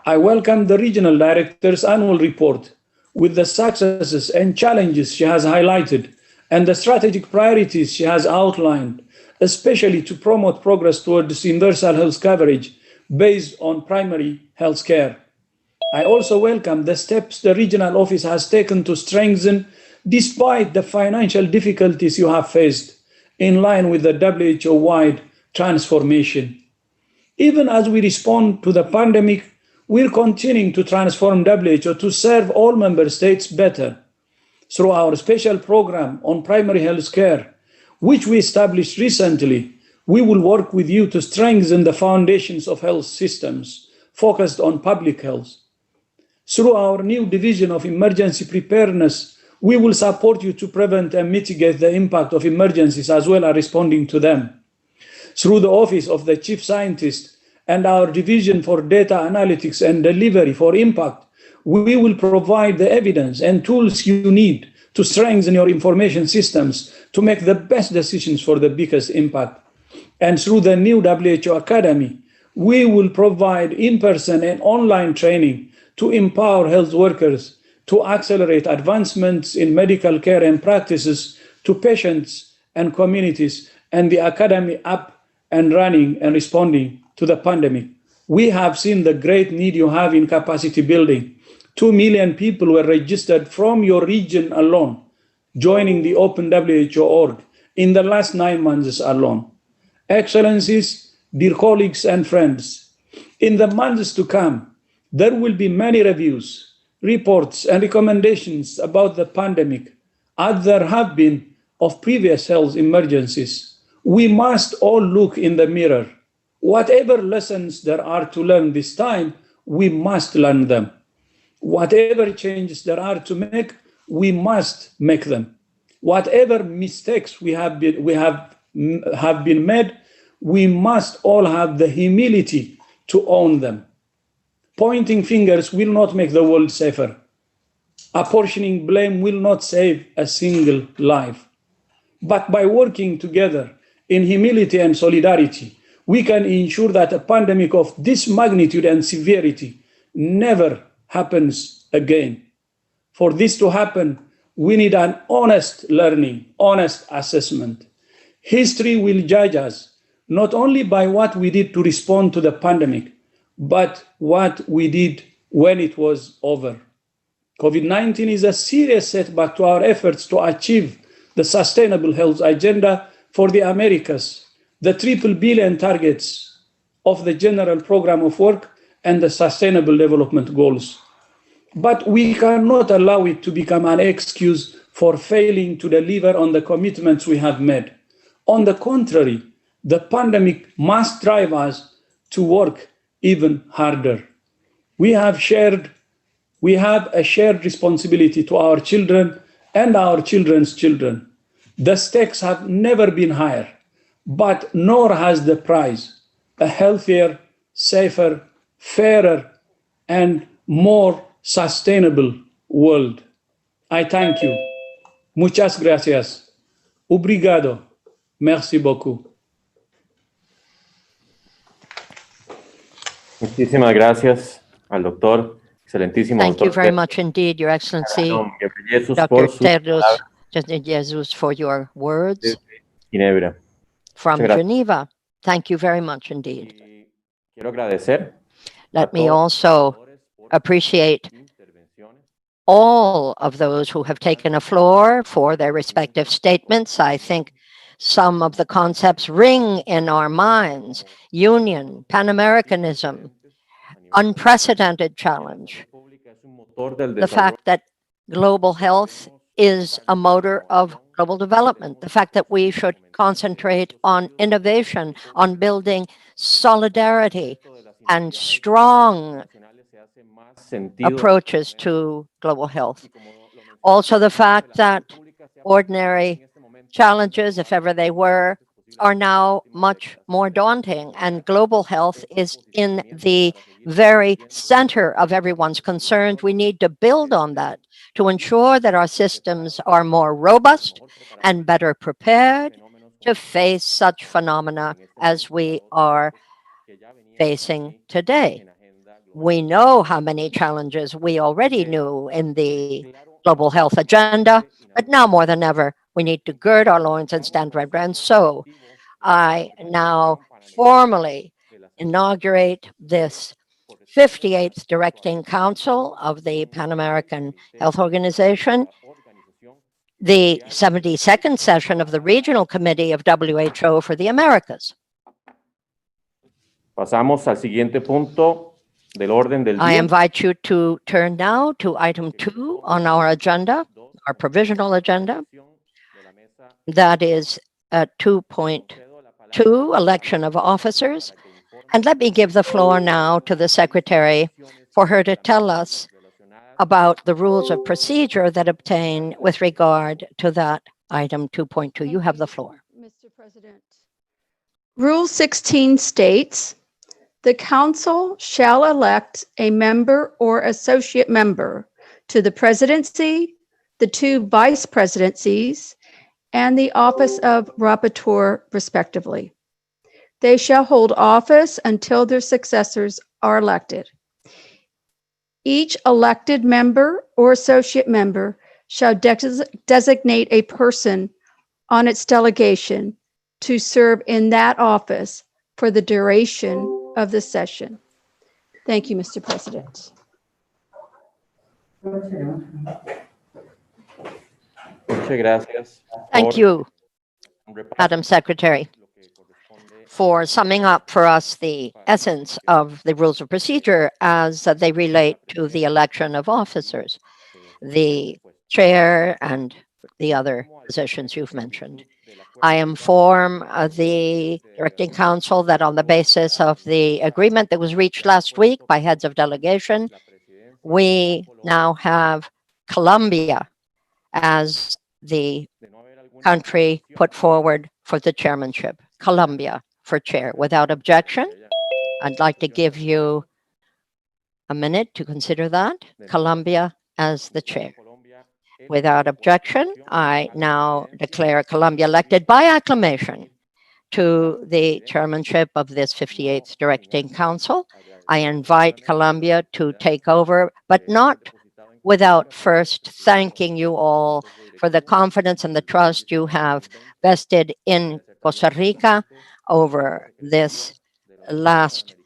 I welcome the regional director's annual report with the successes and challenges she has highlighted and the strategic priorities she has outlined, especially to promote progress towards universal health coverage based on primary health care. I also welcome the steps the regional office has taken to strengthen, despite the financial difficulties you have faced, in line with the WHO-wide transformation. Even as we respond to the pandemic, we're continuing to transform WHO to serve all member states better. Through our special program on primary health care, which we established recently, we will work with you to strengthen the foundations of health systems focused on public health. Through our new division of emergency preparedness, we will support you to prevent and mitigate the impact of emergencies as well as responding to them. Through the Office of the Chief Scientist and our division for data analytics and delivery for impact, we will provide the evidence and tools you need to strengthen your information systems to make the best decisions for the biggest impact. And through the new WHO Academy, we will provide in-person and online training to empower health workers to accelerate advancements in medical care and practices to patients and communities, and the Academy up and running and responding to the pandemic. We have seen the great need you have in capacity building. 2 million people were registered from your region alone, joining the Open WHO org in the last 9 months alone. Excellencies, dear colleagues and friends, in the months to come, there will be many reviews, reports, and recommendations about the pandemic, as there have been of previous health emergencies. We must all look in the mirror. Whatever lessons there are to learn this time, we must learn them. Whatever changes there are to make, we must make them. Whatever mistakes we have been made, we must all have the humility to own them. Pointing fingers will not make the world safer. Apportioning blame will not save a single life. But by working together in humility and solidarity, we can ensure that a pandemic of this magnitude and severity never happens again. For this to happen, we need an honest learning, honest assessment. History will judge us not only by what we did to respond to the pandemic, but what we did when it was over. COVID-19 is a serious setback to our efforts to achieve the Sustainable Health Agenda for the Americas, the triple billion targets of the General Program of Work and the Sustainable Development Goals. But we cannot allow it to become an excuse for failing to deliver on the commitments we have made. On the contrary, the pandemic must drive us to work even harder. We have a shared responsibility to our children and our children's children. The stakes have never been higher, but nor has the prize: a healthier, safer, fairer, and more sustainable world. I thank you. Muchas gracias. Obrigado. Merci beaucoup. Muchísimas gracias al doctor, excelentísimo Thank you doctor very much indeed, Your Excellency, Ghebreyesus, Dr. por sus Tedros, palabras. Dr. Jesus, for your words Ginebra. from Muchas gracias. Geneva. Thank you very much indeed. Quiero agradecer Let a me todos also appreciate all of those who have taken a floor for their respective statements. I think some of the concepts ring in our minds: union, Pan-Americanism, unprecedented challenge, the fact that global health is a motor of global development, the fact that we should concentrate on innovation, on building solidarity and strong approaches to global health. Also, the fact that ordinary challenges, if ever they were, are now much more daunting, and global health is in the very center of everyone's concerns. We need to build on that to ensure that our systems are more robust and better prepared to face such phenomena as we are facing today. We know how many challenges we already knew in the global health agenda, but now more than ever, we need to gird our loins and stand ready. And so I now formally inaugurate this 58th Directing Council of the Pan American Health Organization, the 72nd session of the Regional Committee of WHO for the Americas. Pasamos al siguiente punto del orden del día. I invite you to turn now to item 2 on our agenda, our provisional agenda. That is 2.2, election of officers. And let me give the floor now to the secretary for her to tell us about the rules of procedure that obtain with regard to that item 2.2. You have the floor. Mr. President. Rule 16 states, the council shall elect a member or associate member to the presidency, the 2 vice presidencies, and the office of rapporteur, respectively. They shall hold office until their successors are elected. Each elected member or associate member shall designate a person on its delegation to serve in that office for the duration of the session. Thank you, Mr. President. Muchas gracias. Thank you, Madam Secretary, for summing up for us the essence of the rules of procedure as they relate to the election of officers, the chair and the other positions you've mentioned. I inform the Directing Council that on the basis of the agreement that was reached last week by heads of delegation, we now have Colombia as the country put forward for the chairmanship. Colombia for chair. Without objection, I'd like to give you a minute to consider that. Colombia as the chair. Without objection, I now declare Colombia elected by acclamation to the chairmanship of this 58th Directing Council. I invite Colombia to take over, but not without first thanking you all for the confidence and the trust you have vested in Costa Rica over this last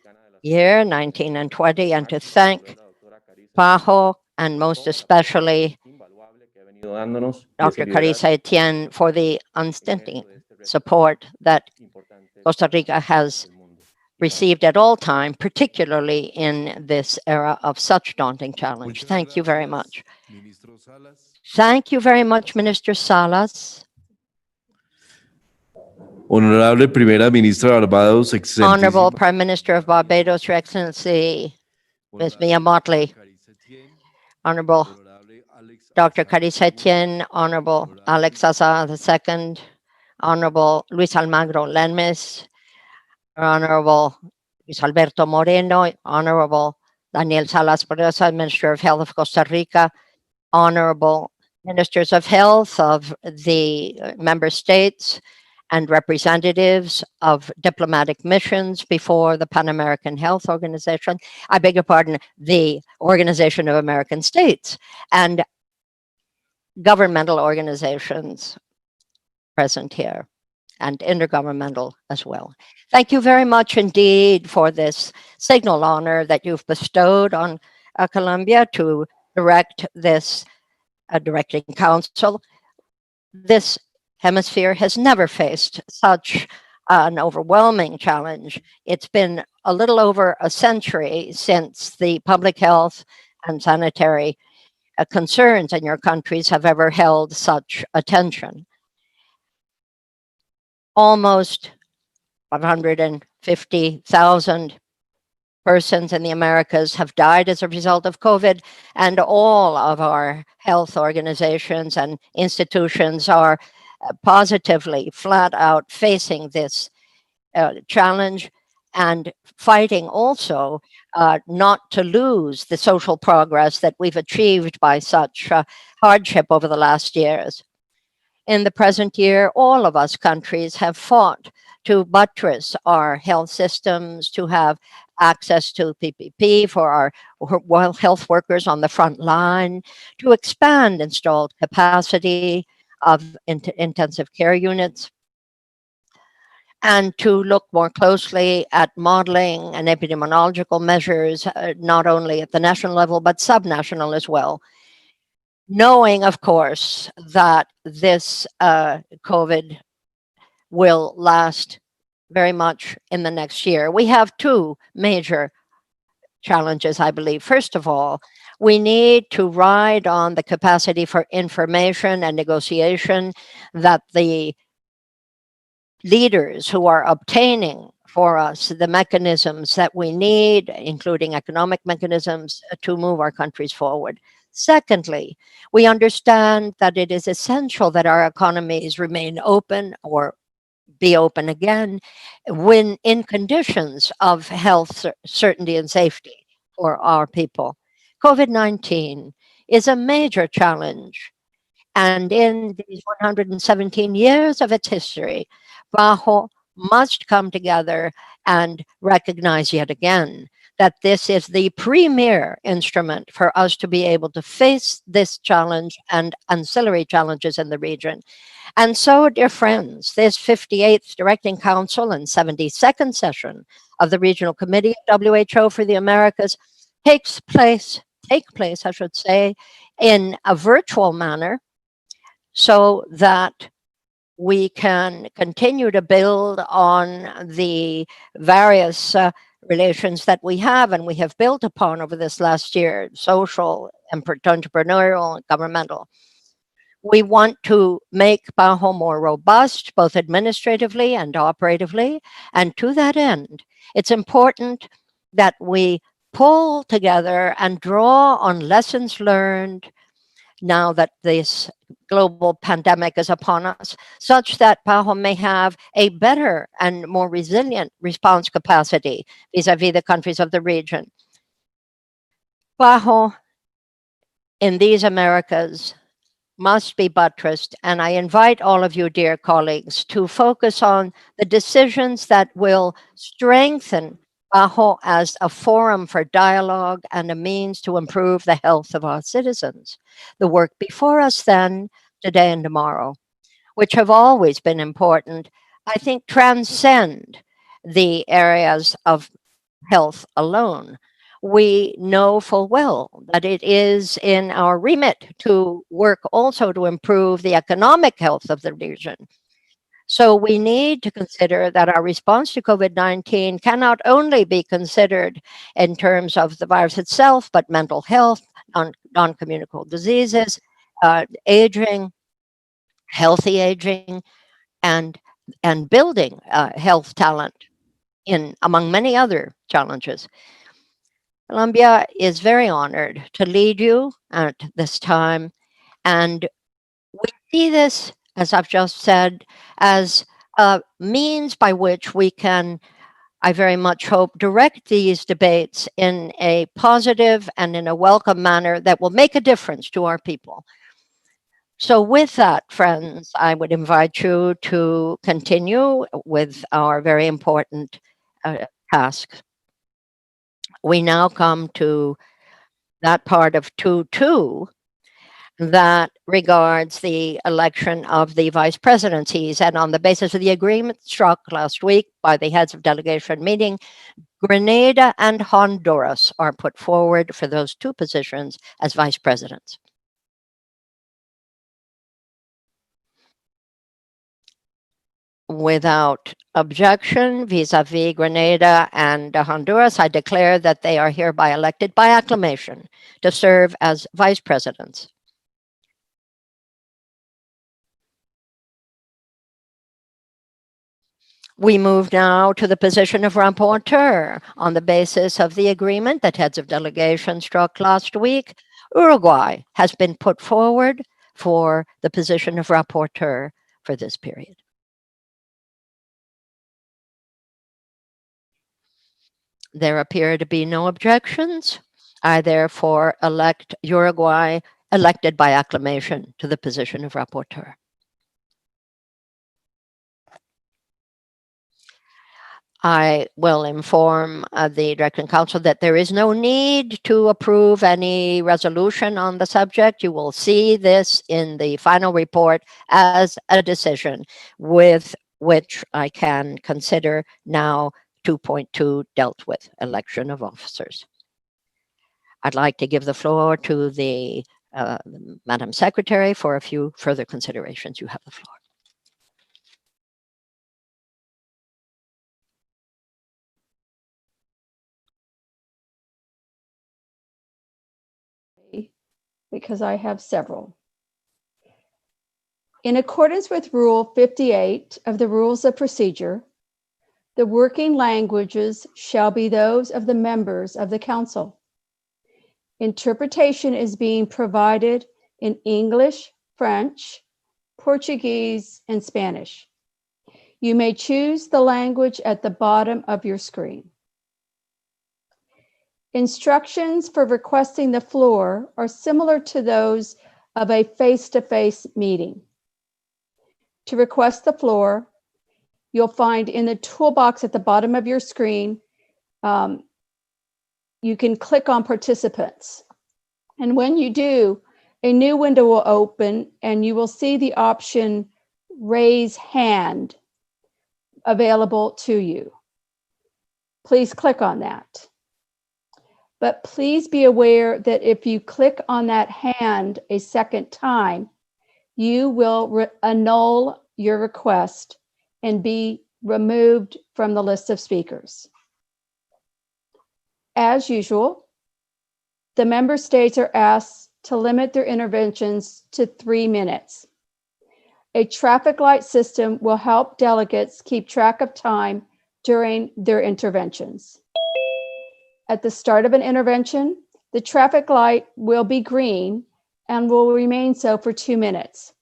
year, 19 and 20, and to thank PAHO and most especially Dr. Carissa Etienne for the unstinting support that Costa Rica has received at all time, particularly in this era of such daunting challenge. Thank you very much. Thank you very much, Minister Salas. Honorable Primera Ministra de Barbados, Excelentísima. Honorable Prime Minister of Barbados, Your Excellency, Ms. Mia Motley, Honorable Dr. Carissa Etienne, Honorable Alex Azar II, Honorable Luis Almagro Lemes, Honorable Luis Alberto Moreno, Honorable Daniel Salas Pedrosa, Minister of Health of Costa Rica, Honorable Ministers of Health of the member states, and representatives of diplomatic missions before the Pan American Health Organization, I beg your pardon, the Organization of American States, and governmental organizations present here and intergovernmental as well. Thank you very much indeed for this signal honor that you've bestowed on Colombia to direct this directing council. This hemisphere has never faced such an overwhelming challenge. It's been a little over a century since the public health and sanitary concerns in your countries have ever held such attention. Almost 550,000 persons in the Americas have died as a result of COVID, and all of our health organizations and institutions are positively, flat out facing this challenge and fighting also not to lose the social progress that we've achieved by such hardship over the last years. In the present year, all of us countries have fought to buttress our health systems, to have access to PPP for our health workers on the front line, to expand installed capacity of intensive care units, and to look more closely at modeling and epidemiological measures, not only at the national level, but subnational as well. Knowing, of course, that this COVID will last very much in the next year. We have two major challenges, I believe. First of all, we need to ride on the capacity for information and negotiation that the leaders who are obtaining for us the mechanisms that we need, including economic mechanisms, to move our countries forward. Secondly, we understand that it is essential that our economies remain open or be open again when in conditions of health certainty and safety for our people. COVID-19 is a major challenge, and in these 117 years of its history, PAHO must come together and recognize yet again that this is the premier instrument for us to be able to face this challenge and ancillary challenges in the region. And so, dear friends, this 58th Directing Council and 72nd session of the Regional Committee of WHO for the Americas take place, I should say, in a virtual manner so that we can continue to build on the various relations that we have and we have built upon over this last year, social, entrepreneurial, and governmental. We want to make PAHO more robust, both administratively and operatively. And to that end, it's important that we pull together and draw on lessons learned now that this global pandemic is upon us, such that PAHO may have a better and more resilient response capacity vis-a-vis the countries of the region. PAHO in these Americas must be buttressed, and I invite all of you, dear colleagues, to focus on the decisions that will strengthen PAHO as a forum for dialogue and a means to improve the health of our citizens. The work before us then, today and tomorrow, which have always been important, I think transcend the areas of health alone. We know full well that it is in our remit to work also to improve the economic health of the region. So we need to consider that our response to COVID-19 cannot only be considered in terms of the virus itself, but mental health, non-communicable diseases, aging, healthy aging, and building health talent among many other challenges. Colombia is very honored to lead you at this time, and we see this, as I've just said, as a means by which we can, I very much hope, direct these debates in a positive and in a welcome manner that will make a difference to our people. So with that, friends, I would invite you to continue with our very important task. We now come to that part of 2.2, that regards the election of the vice presidencies. And on the basis of the agreement struck last week by the heads of delegation meeting, Grenada and Honduras are put forward for those two positions as vice presidents. Without objection vis-a-vis Grenada and Honduras, I declare that they are hereby elected by acclamation to serve as vice presidents. We move now to the position of rapporteur. On the basis of the agreement that heads of delegation struck last week, Uruguay has been put forward for the position of rapporteur for this period. There appear to be no objections. I therefore elect Uruguay elected by acclamation to the position of rapporteur. I will inform the Directing Council that there is no need to approve any resolution on the subject. You will see this in the final report as a decision with which I can consider now 2.2 dealt with, election of officers. I'd like to give the floor to the Madam Secretary for a few further considerations. You have the floor. Because I have several. In accordance with Rule 58 of the Rules of Procedure, the working languages shall be those of the members of the Council. Interpretation is being provided in English, French, Portuguese, and Spanish. You may choose the language at the bottom of your screen. Instructions for requesting the floor are similar to those of a face-to-face meeting. To request the floor, you'll find in the toolbox at the bottom of your screen, you can click on participants. And when you do, a new window will open and you will see the option raise hand available to you. Please click on that. But please be aware that if you click on that hand a second time, you will annul your request and be removed from the list of speakers. As usual, the member states are asked to limit their interventions to 3 minutes. A traffic light system will help delegates keep track of time during their interventions. At the start of an intervention, the traffic light will be green and will remain so for 2 minutes.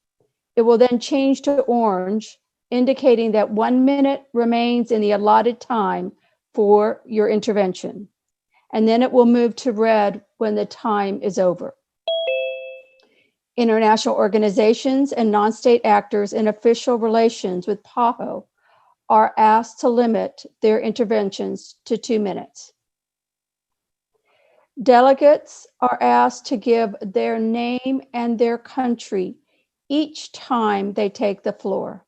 It will then change to orange, indicating that 1 minute remains in the allotted time for your intervention. And then it will move to red when the time is over. International organizations and non-state actors in official relations with PAHO are asked to limit their interventions to 2 minutes. Delegates are asked to give their name and their country each time they take the floor.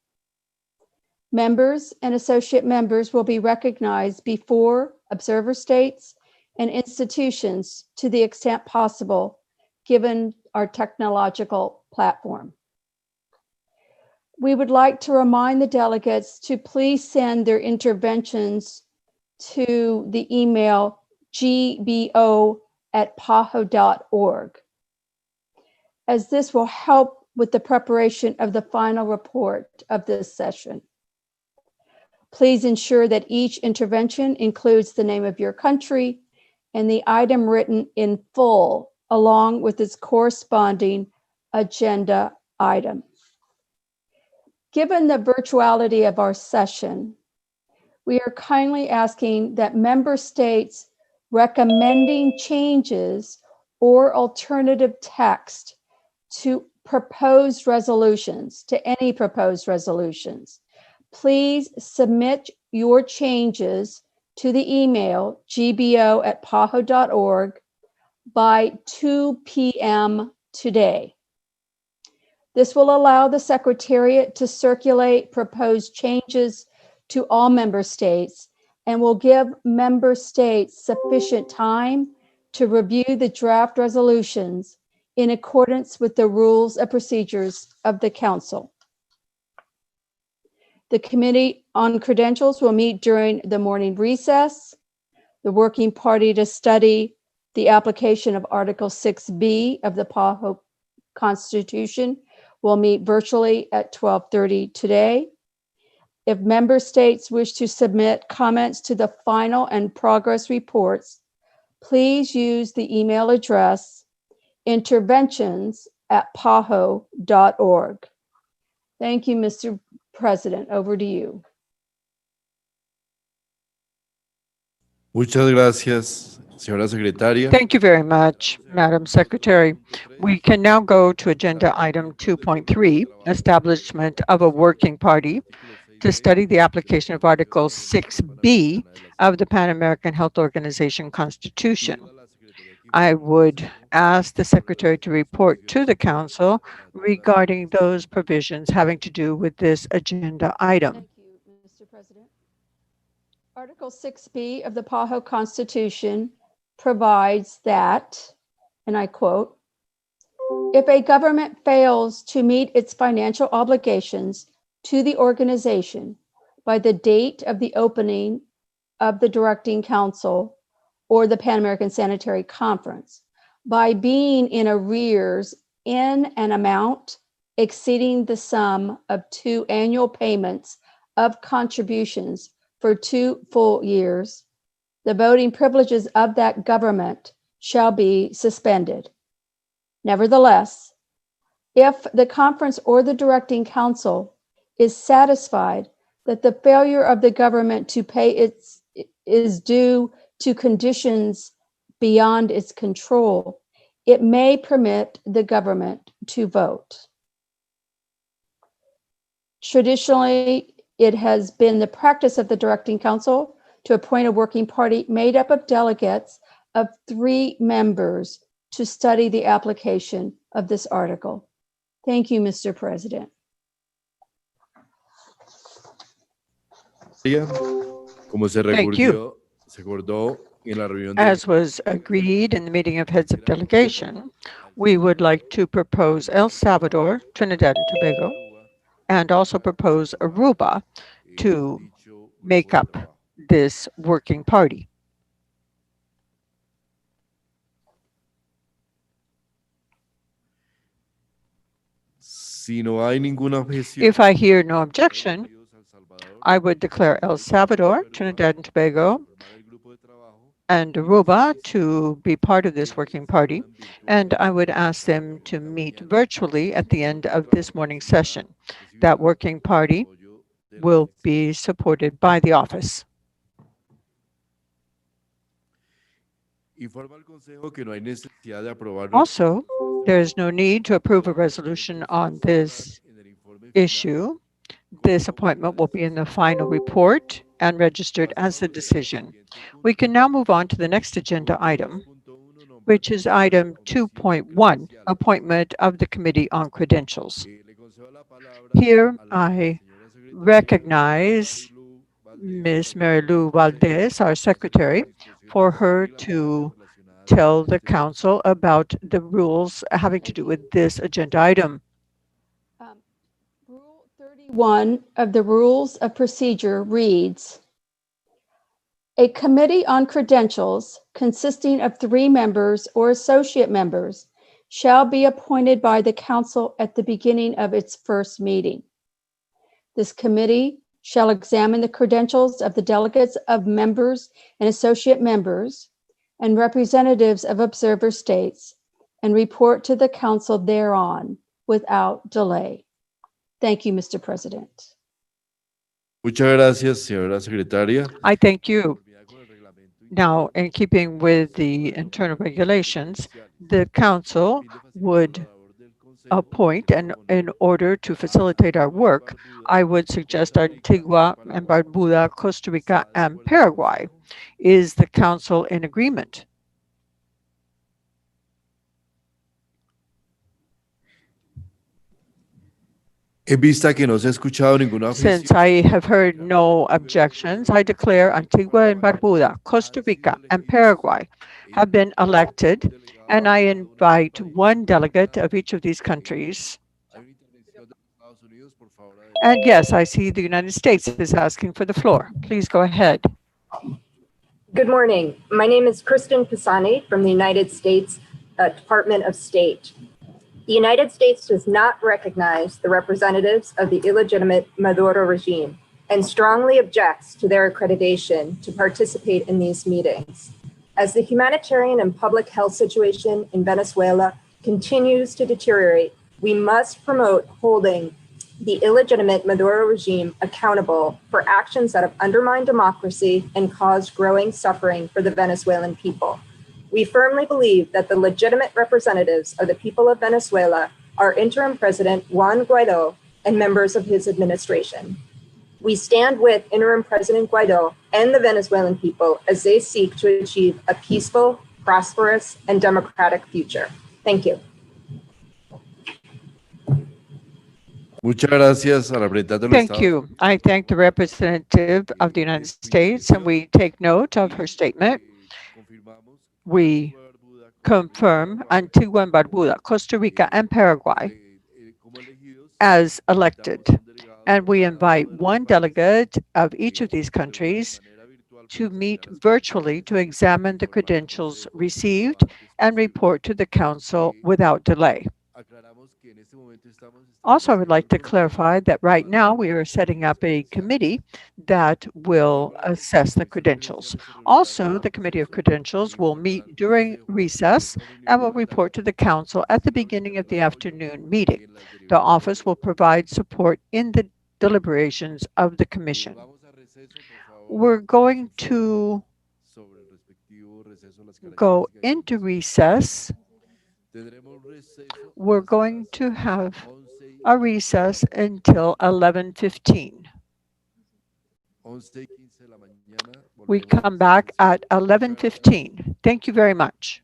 Members and associate members will be recognized before observer states and institutions to the extent possible, given our technological platform. We would like to remind the delegates to please send their interventions to the email gbo@paho.org, as this will help with the preparation of the final report of this session. Please ensure that each intervention includes the name of your country and the item written in full, along with its corresponding agenda item. Given the virtuality of our session, we are kindly asking that member states recommending changes or alternative text to proposed resolutions, to any proposed resolutions, please submit your changes to the email gbo@paho.org by 2 p.m. today. This will allow the Secretariat to circulate proposed changes to all member states and will give member states sufficient time to review the draft resolutions in accordance with the rules of procedures of the Council. The Committee on Credentials will meet during the morning recess. The Working Party to study the application of Article 6B of the PAHO Constitution will meet virtually at 12:30 today. If member states wish to submit comments to the final and progress reports, please use the email address interventions@paho.org. Thank you, Mr. President. Over to you. Muchas gracias, señora secretaria. Thank you very much, Madam Secretary. We can now go to agenda item 2.3, establishment of a working party to study the application of Article 6B of the Pan American Health Organization Constitution. I would ask the Secretary to report to the Council regarding those provisions having to do with this agenda item. Thank you, Mr. President. Article 6B of the PAHO Constitution provides that, and I quote, if a government fails to meet its financial obligations to the organization by the date of the opening of the Directing Council or the Pan American Sanitary Conference, by being in arrears in an amount exceeding the sum of 2 annual payments of contributions for 2 full years, the voting privileges of that government shall be suspended. Nevertheless, if the conference or the Directing Council is satisfied that the failure of the government to pay is due to conditions beyond its control, it may permit the government to vote. Traditionally, it has been the practice of the Directing Council to appoint a working party made up of delegates of 3 members to study the application of this article. Thank you, Mr. President. Como se Thank you. acordó en la reunión de As was agreed in the meeting of heads of delegation, we would like to propose El Salvador, Trinidad and Tobago, and also propose Aruba to make up this working party. Si no hay ninguna objeción, If I hear no objection, I would declare El Salvador, Trinidad and Tobago, and Aruba to be part of this working party, and I would ask them to meet virtually at the end of this morning's session. That working party will be supported by the office. informa al Consejo que no hay necesidad de aprobar Also, there is no need to approve a resolution on this issue. This appointment will be in the final report and registered as a decision. We can now move on to the next agenda item, which is item 2.1, appointment of the Committee on Credentials. Here, I recognize Ms. Marilu Valdez, our secretary, for her to tell the council about the rules having to do with this agenda item. Rule 31 of the Rules of Procedure reads, a committee on credentials consisting of 3 members or associate members shall be appointed by the council at the beginning of its first meeting. This committee shall examine the credentials of the delegates of members and associate members and representatives of observer states and report to the council thereon without delay. Thank you, Mr. President. Muchas gracias, señora secretaria. I thank you. Now, in keeping with the internal regulations, the council would appoint, and in order to facilitate our work, I would suggest Antigua and Barbuda, Costa Rica, and Paraguay. Is the council in agreement? En vista que no se ha escuchado ninguna Since objeción, I have heard no objections, I declare Antigua and Barbuda, Costa Rica, and Paraguay have been elected, and I invite one delegate of each of these countries. And yes, I see the United States is asking for the floor. Please go ahead. Good morning. My name is Kristen Pisani from the United States Department of State. The United States does not recognize the representatives of the illegitimate Maduro regime and strongly objects to their accreditation to participate in these meetings. As the humanitarian and public health situation in Venezuela continues to deteriorate, we must promote holding the illegitimate Maduro regime accountable for actions that have undermined democracy and caused growing suffering for the Venezuelan people. We firmly believe that the legitimate representatives of the people of Venezuela are interim President Juan Guaido and members of his administration. We stand with interim President Guaido and the Venezuelan people as they seek to achieve a peaceful, prosperous, and democratic future. Thank you. muchas gracias a la representante de los Thank Estados you. I thank the representative of the United States, and we take note of her statement. We confirm Antigua and Barbuda, Costa Rica, and Paraguay as elected. And we invite one delegate of each of these countries to meet virtually to examine the credentials received and report to the Council without delay. Also, I would like to clarify that right now we are setting up a committee that will assess the credentials. Also, the Committee of Credentials will meet during recess and will report to the Council at the beginning of the afternoon meeting. The office will provide support in the deliberations of the Commission. We're going to go into recess. We're going to have a recess until 11:15. We come back at 11:15. Thank you very much.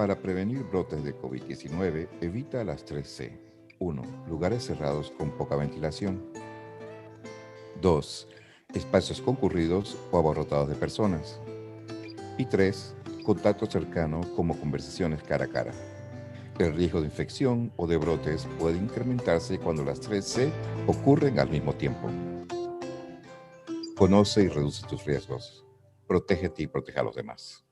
Para prevenir brotes de COVID-19, evita las 3C. 1. Lugares cerrados con poca ventilación. 2. Espacios concurridos o abarrotados de personas. Y 3. Contacto cercano como conversaciones cara a cara. El riesgo de infección o de brotes puede incrementarse cuando las 3C ocurren al mismo tiempo. Conoce y reduce tus riesgos. Protégete y protege a los demás.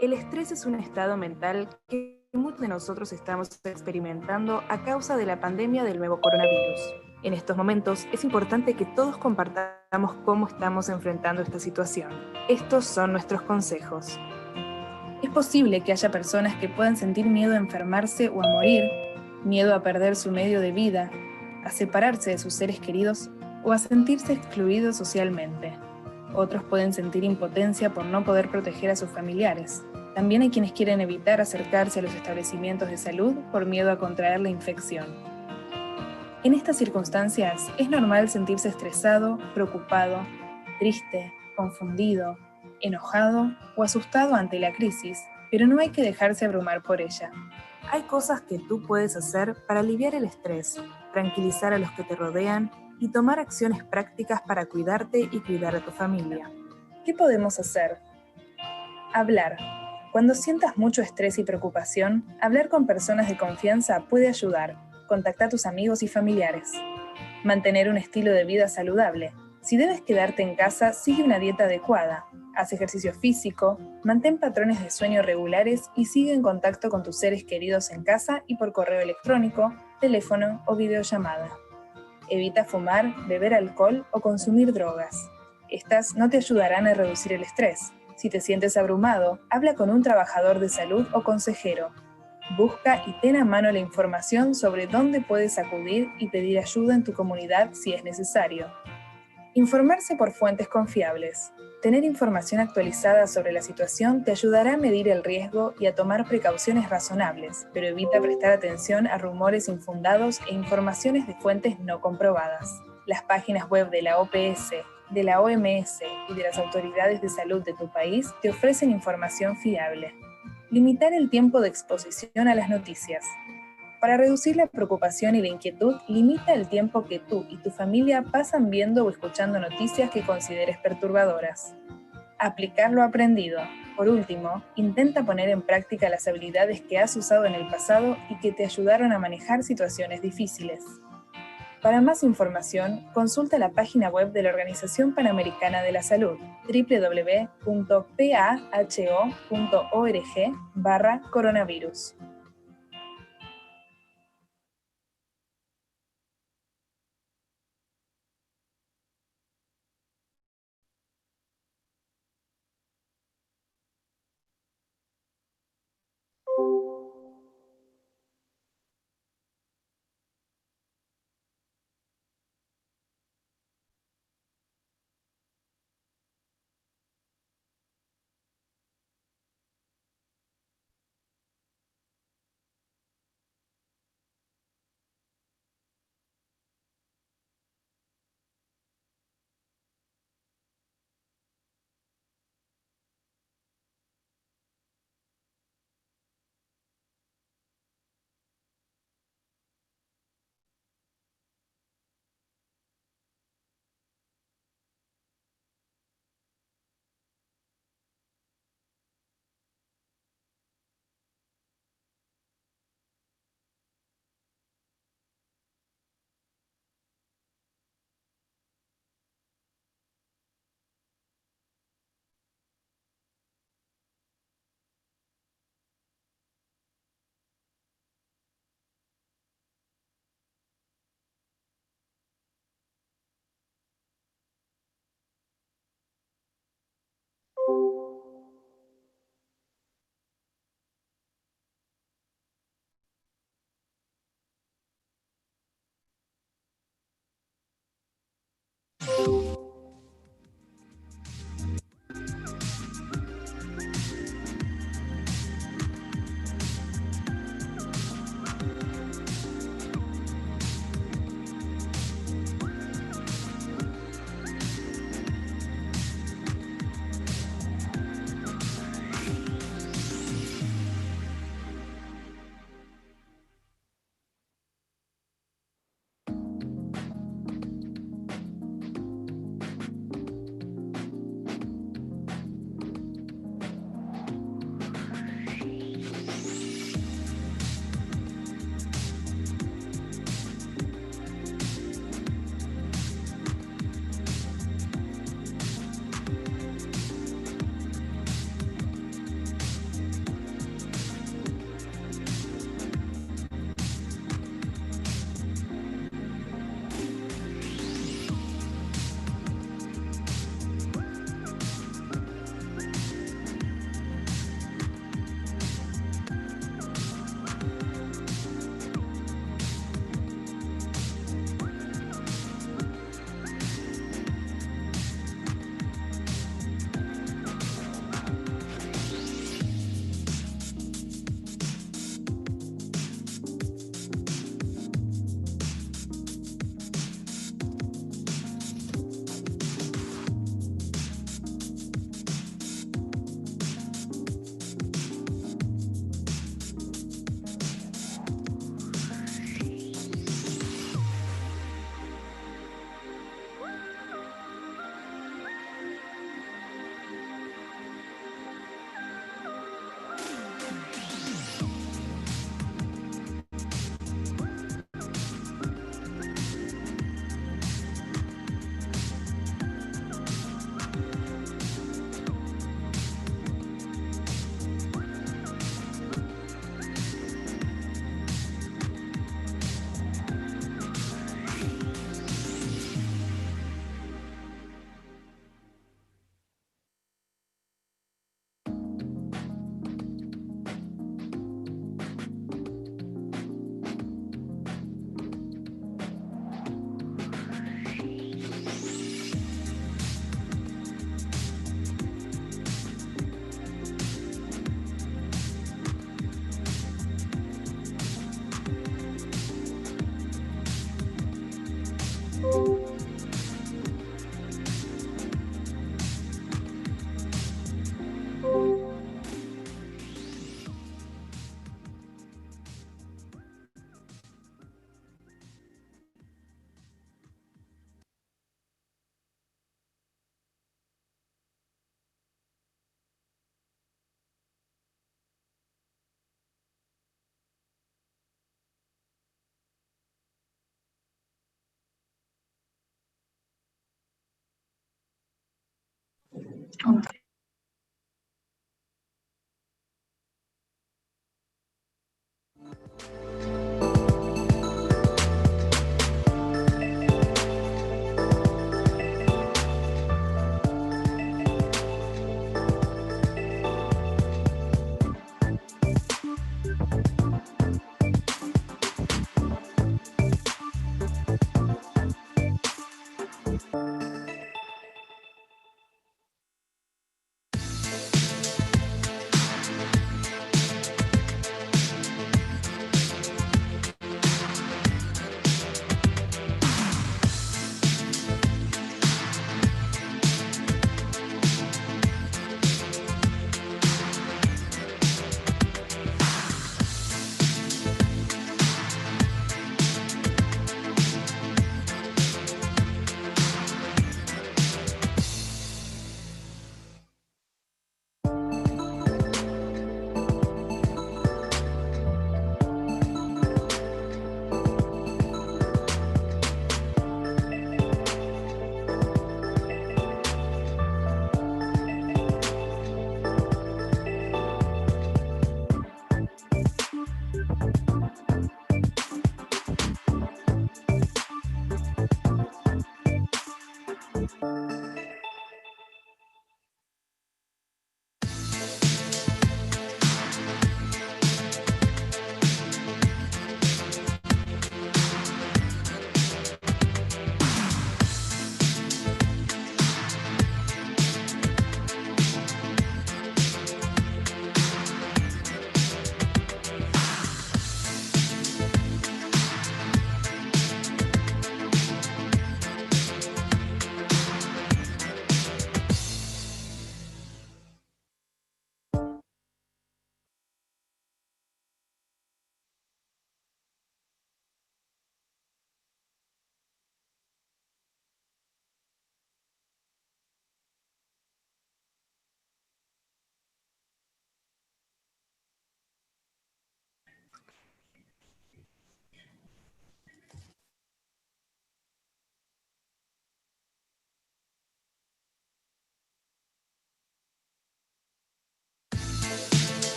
El estrés es un estado mental que muchos de nosotros estamos experimentando a causa de la pandemia del nuevo coronavirus. En estos momentos es importante que todos compartamos cómo estamos enfrentando esta situación. Estos son nuestros consejos. Es posible que haya personas que puedan sentir miedo a enfermarse o a morir, miedo a perder su medio de vida, a separarse de sus seres queridos o a sentirse excluidos socialmente. Otros pueden sentir impotencia por no poder proteger a sus familiares. También hay quienes quieren evitar acercarse a los establecimientos de salud por miedo a contraer la infección. En estas circunstancias es normal sentirse estresado, preocupado, triste, confundido, enojado o asustado ante la crisis, pero no hay que dejarse abrumar por ella. Hay cosas que tú puedes hacer para aliviar el estrés, tranquilizar a los que te rodean y tomar acciones prácticas para cuidarte y cuidar a tu familia. ¿Qué podemos hacer? Hablar. Cuando sientas mucho estrés y preocupación, hablar con personas de confianza puede ayudar. Contacta a tus amigos y familiares. Mantener un estilo de vida saludable. Si debes quedarte en casa, sigue una dieta adecuada. Haz ejercicio físico, mantén patrones de sueño regulares y sigue en contacto con tus seres queridos en casa y por correo electrónico, teléfono o videollamada. Evita fumar, beber alcohol o consumir drogas. Estas no te ayudarán a reducir el estrés. Si te sientes abrumado, habla con un trabajador de salud o consejero. Busca y ten a mano la información sobre dónde puedes acudir y pedir ayuda en tu comunidad si es necesario. Informarse por fuentes confiables. Tener información actualizada sobre la situación te ayudará a medir el riesgo y a tomar precauciones razonables, pero evita prestar atención a rumores infundados e informaciones de fuentes no comprobadas. Las páginas web de la OPS, de la OMS y de las autoridades de salud de tu país te ofrecen información fiable. Limitar el tiempo de exposición a las noticias. Para reducir la preocupación y la inquietud, limita el tiempo que tú y tu familia pasan viendo o escuchando noticias que consideres perturbadoras. Aplicar lo aprendido. Por último, intenta poner en práctica las habilidades que has usado en el pasado y que te ayudaron a manejar situaciones difíciles. Para más información, consulta la página web de la Organización Panamericana de la Salud, www.paho.org/coronavirus. Okay.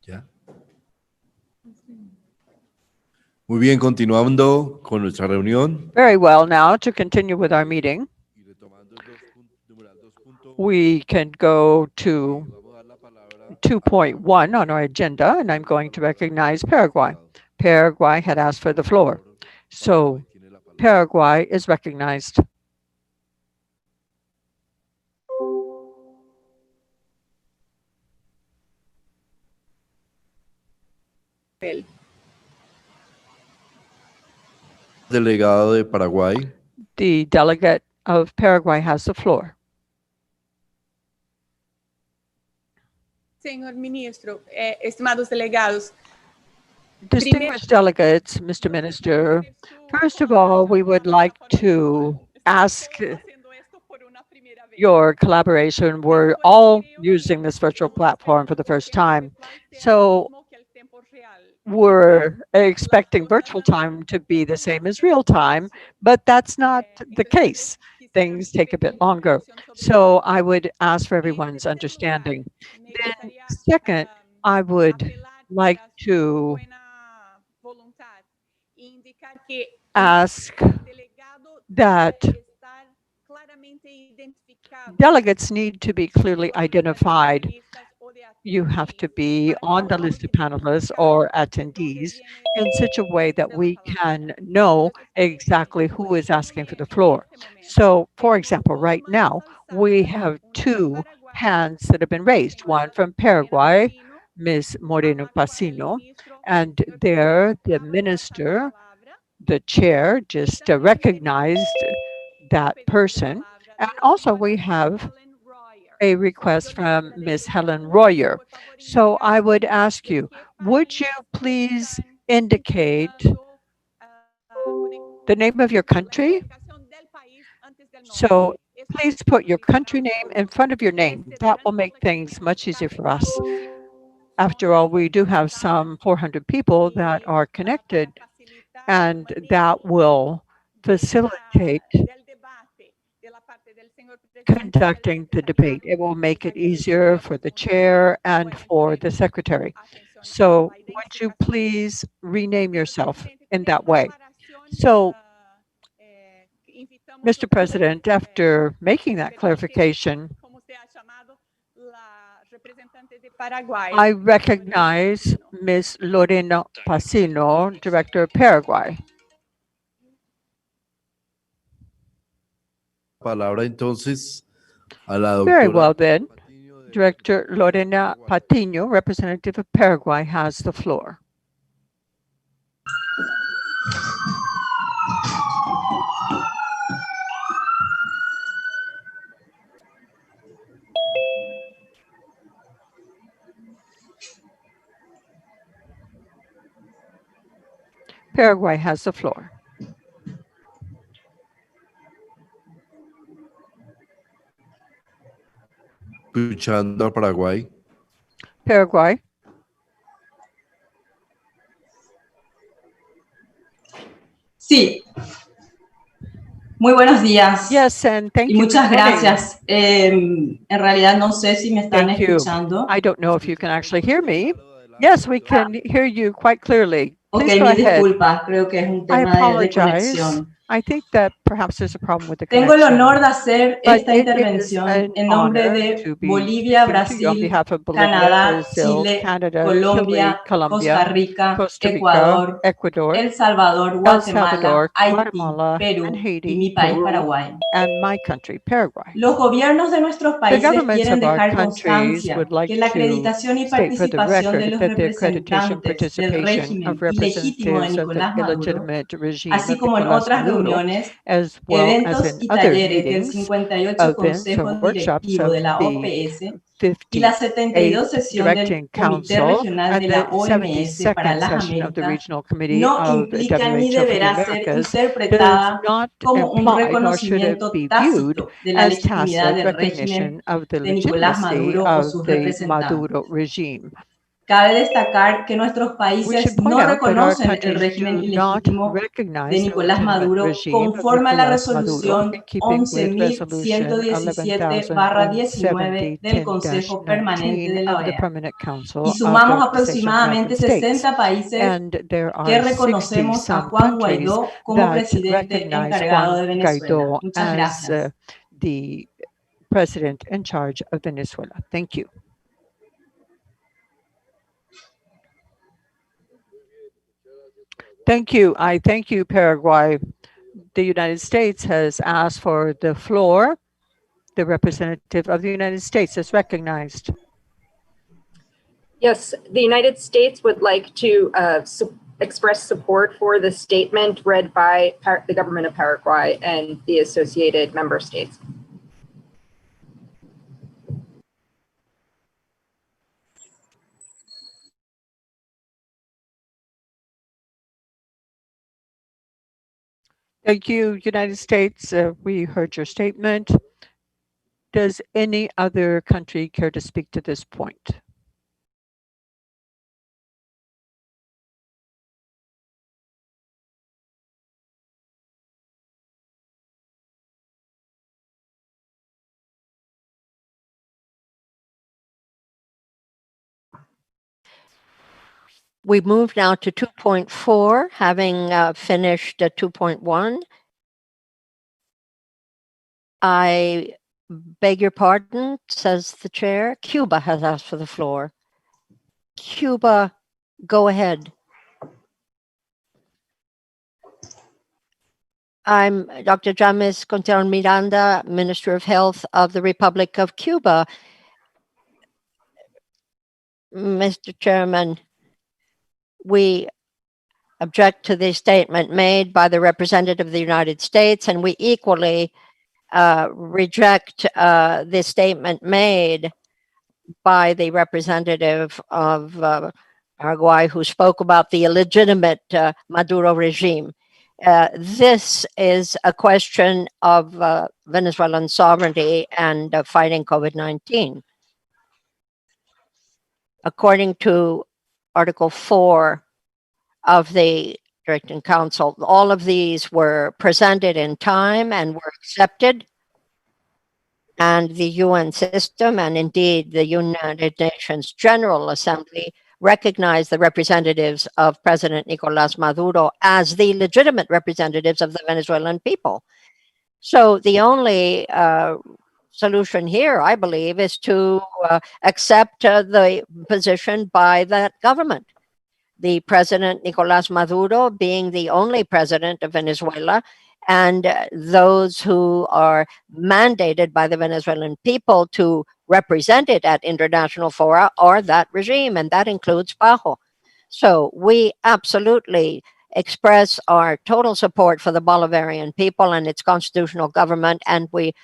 ¿Ya? Muy bien, continuando con nuestra reunión. Very well, now to continue with our meeting, we can go to 2.1 on our agenda, and I'm going to recognize Paraguay. Paraguay had asked for the floor. So Paraguay is recognized. Delegado de Paraguay. The delegate of Paraguay has the floor. Señor ministro, estimados delegados. Distinguished delegates, Mr. Minister, first of all, we would like to ask your collaboration. We're all using this virtual platform for the first time. So we're expecting virtual time to be the same as real time, but that's not the case. Things take a bit longer. So I would ask for everyone's understanding. Then second, I would like to ask that delegates need to be clearly identified. You have to be on the list of panelists or attendees in such a way that we can know exactly who is asking for the floor. So, for example, right now, we have two hands that have been raised, one from Paraguay, Ms. Moreno Pacino, and there the minister, the chair, just recognized that person. And also we have a request from Ms. Helen Royer. So I would ask you, would you please indicate the name of your country So please put your country name in front of your name. That will make things much easier for us. After all, we do have some 400 people that are connected, and that will facilitate conducting the debate. It will make it easier for the chair and for the secretary. So would you please rename yourself in that way? So, Mr. President, after making that clarification, I recognize Ms. Lorena Pacino, Director of Paraguay. Palabra entonces a la Very doctora. well then. Director Lorena Patiño, representative of Paraguay, has the floor. Paraguay has the floor. Escuchando a Paraguay. Paraguay. Sí. Muy buenos días. Yes, and thank y you. muchas gracias. En realidad no sé si me están escuchando. I don't know if you can actually hear me. Yes, we can hear you quite clearly. Please Ok, go mil ahead. disculpas, creo que es un I tema de apologize. conexión. I think that perhaps there's a problem with the Tengo el connection. honor de hacer But esta it is intervención an en nombre honor de to be Bolivia, speaking to you on Brasil, behalf of Bolivia, Canadá, Brazil, Chile, Canada, Colombia, Chile, Colombia, Costa Rica, Costa Rica, Ecuador, Ecuador, El Salvador, El Guatemala, Salvador, Haití, Guatemala, Perú and y Haiti, mi país, Peru, Paraguay. and my country, Paraguay. Los gobiernos de nuestros The países governments quieren of our dejar countries constancia would like que la to acreditación y state for the participación de record los that the accreditation representantes del participation régimen of ilegítimo de representatives of the Nicolás Maduro, illegitimate regime así of como en Nicolás otras Maduro, reuniones, as well as eventos in y other talleres del meetings, 58 events Consejo or workshops Directivo of de la the OPS y la 72 58th sesión del Directing Comité Council Regional and de the la OMS para 72nd las session of the Américas Regional Committee no of implica ni WHO for the deberá ser Americas does interpretada not como un imply, nor should it reconocimiento be viewed tácito de la as legitimidad tacit del régimen recognition of the de Nicolás legitimacy Maduro o of sus the representantes. Maduro regime. Cabe destacar que nuestros We países should point no out that our reconocen el countries régimen do not ilegítimo de recognize the Nicolás legitimate Maduro regime of conforme a la Nicolás Maduro resolución in keeping with resolution 11.117/19 del Consejo Permanente 11.117-19 de la of the OEA. Permanent Council Y of the sumamos Organization of American aproximadamente States. 60 países And there que are 60 reconocemos a some Juan countries Guaidó como that presidente recognize encargado de Juan Venezuela. Guaidó Muchas as gracias. the president in charge of Venezuela. Thank you. Thank you. I thank you, Paraguay. The United States has asked for the floor. The representative of the United States is recognized. Yes, the United States would like to express support for the statement read by the government of Paraguay and the associated member states. Thank you, United States. We heard your statement. Does any other country care to speak to this point? We move now to 2.4, having finished 2.1. I beg your pardon, says the chair. Cuba has asked for the floor. Cuba, go ahead. I'm Dr. James Conteron Miranda, Minister of Health of the Republic of Cuba. Mr. Chairman, we object to the statement made by the representative of the United States, and we equally reject the statement made by the representative of Paraguay who spoke about the illegitimate Maduro regime. This is a question of Venezuelan sovereignty and fighting COVID-19. According to Article 4 of the Directing Council, all of these were presented in time and were accepted. And the UN system, and indeed the United Nations General Assembly, recognized the representatives of President Nicolás Maduro as the legitimate representatives of the Venezuelan people. So the only solution here, I believe, is to accept the position by that government. The President Nicolás Maduro being the only president of Venezuela, and those who are mandated by the Venezuelan people to represent it at international fora are that regime, and that includes PAHO. So we absolutely express our total support for the Bolivarian people and its constitutional government, and we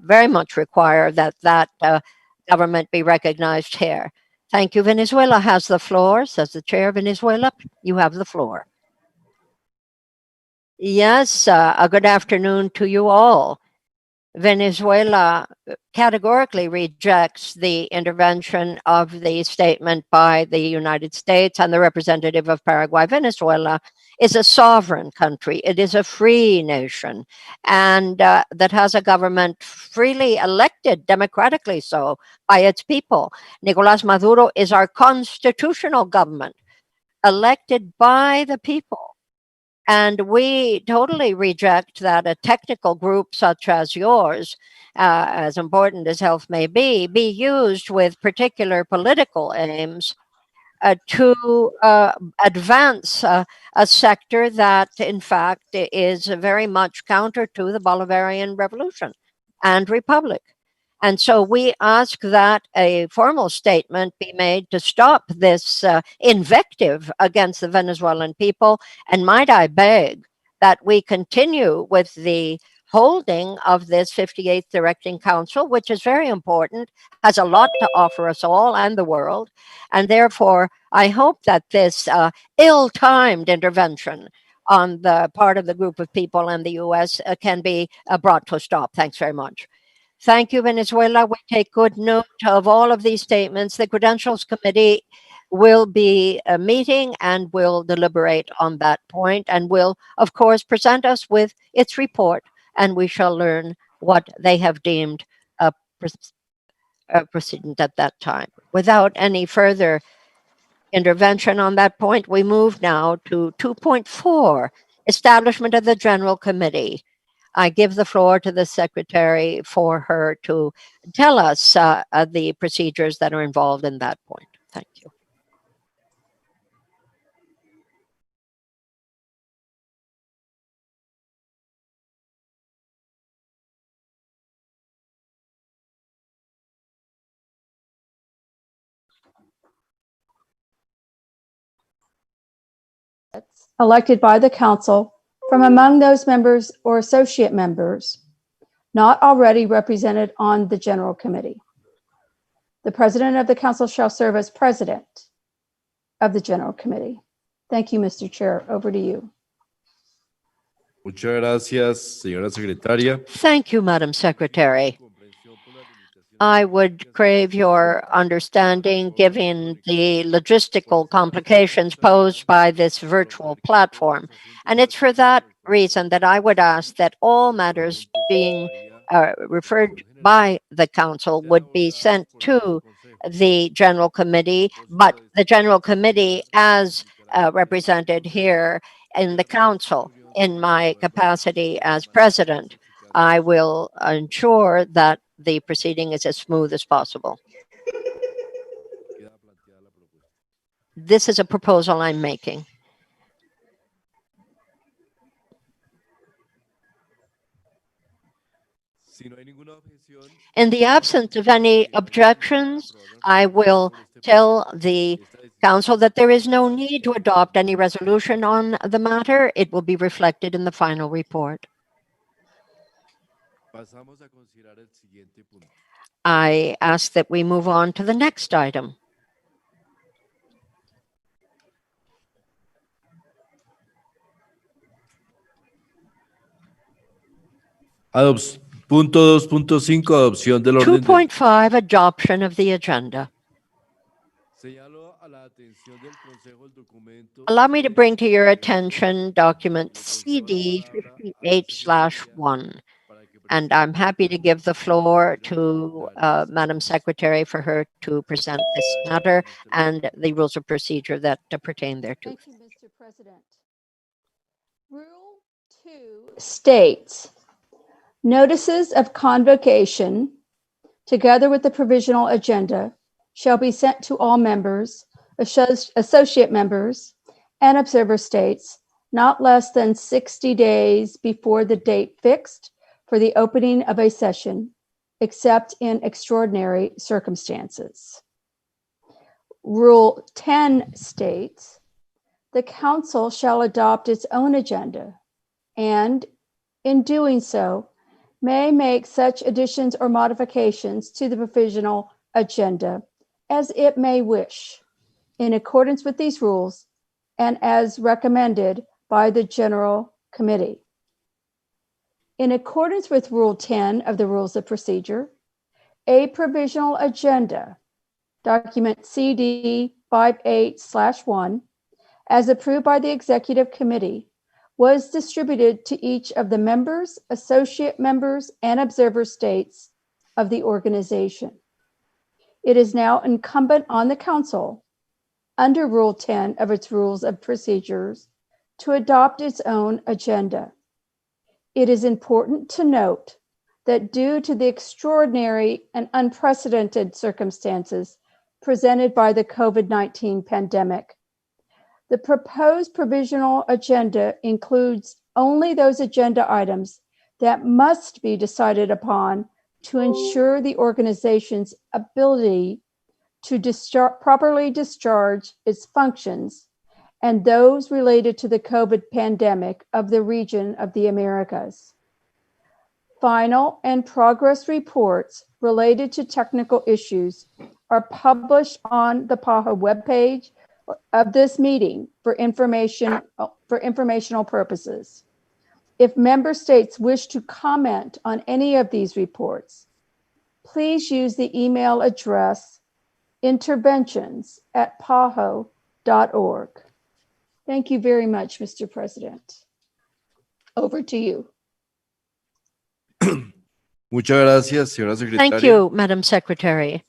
very much require that that government be recognized here. Thank you. Venezuela has the floor, says the chair. Venezuela, you have the floor. Yes, a good afternoon to you all. Venezuela categorically rejects the intervention of the statement by the United States and the representative of Paraguay. Venezuela is a sovereign country. It is a free nation, and that has a government freely elected, democratically so, by its people. Nicolás Maduro is our constitutional government, elected by the people. And we totally reject that a technical group such as yours, as important as health may be used with particular political aims to advance a sector that, in fact, is very much counter to the Bolivarian Revolution and Republic. And so we ask that a formal statement be made to stop this invective against the Venezuelan people. And might I beg that we continue with the holding of this 58th Directing Council, which is very important, has a lot to offer us all and the world. And therefore, I hope that this ill-timed intervention on the part of the group of people in the US can be brought to a stop. Thanks very much. Thank you, Venezuela. We take good note of all of these statements. The Credentials Committee will be meeting and will deliberate on that point and will, of course, present us with its report, and we shall learn what they have deemed precedent at that time. Without any further intervention on that point, we move now to 2.4, establishment of the General Committee. I give the floor to the secretary for her to tell us the procedures that are involved in that point. Thank you. Elected by the council from among those members or associate members not already represented on the General Committee. The president of the council shall serve as president of the General Committee. Thank you, Mr. Chair. Over to you. Muchas gracias, señora secretaria. Thank you, Madam Secretary. I would crave your understanding given the logistical complications posed by this virtual platform. And it's for that reason that I would ask that all matters being referred by the council would be sent to the General Committee, but the General Committee as represented here in the council. In my capacity as president, I will ensure that the proceeding is as smooth as possible. This is a proposal I'm making. In the absence of any objections, I will tell the council that there is no need to adopt any resolution on the matter. It will be reflected in the final report. I ask that we move on to the next item. Punto 2.5, adopción del orden del 2.5, adoption of the agenda. Allow me to bring to your attention document CD 58/1. And I'm happy to give the floor to Madam Secretary for her to present this matter and the rules of procedure that pertain thereto. Thank you, Mr. President. Rule 2 states, notices of convocation, together with the provisional agenda, shall be sent to all members, associate members, and observer states not less than 60 days before the date fixed for the opening of a session, except in extraordinary circumstances. Rule 10 states, the council shall adopt its own agenda and, in doing so, may make such additions or modifications to the provisional agenda as it may wish, in accordance with these rules and as recommended by the General Committee. In accordance with Rule 10 of the Rules of Procedure, a provisional agenda, document CD 58/1, as approved by the Executive Committee, was distributed to each of the members, associate members, and observer states of the organization. It is now incumbent on the Council, under Rule 10 of its Rules of Procedures, to adopt its own agenda. It is important to note that due to the extraordinary and unprecedented circumstances presented by the COVID-19 pandemic, the proposed provisional agenda includes only those agenda items that must be decided upon to ensure the organization's ability to properly discharge its functions and those related to the COVID pandemic of the region of the Americas. Final and progress reports related to technical issues are published on the PAHO webpage of this meeting for informational purposes. If member states wish to comment on any of these reports, please use the email address interventions@paho.org. Thank you very much, Mr. President. Over to you. Muchas gracias, señora secretaria. Thank you, Madam Secretary.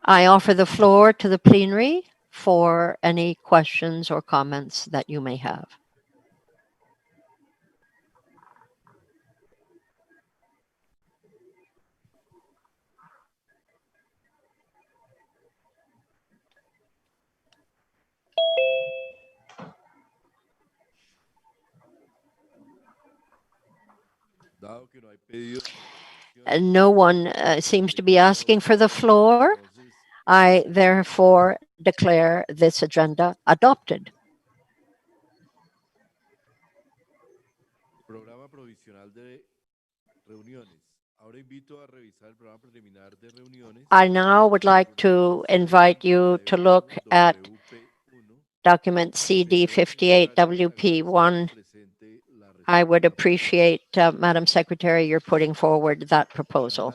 I offer the floor to the plenary for any questions or comments that you may have. No one seems to be asking for the floor. I therefore declare this agenda adopted. I now would like to invite you to look at document CD 58WP1. I would appreciate, Madam Secretary, your putting forward that proposal.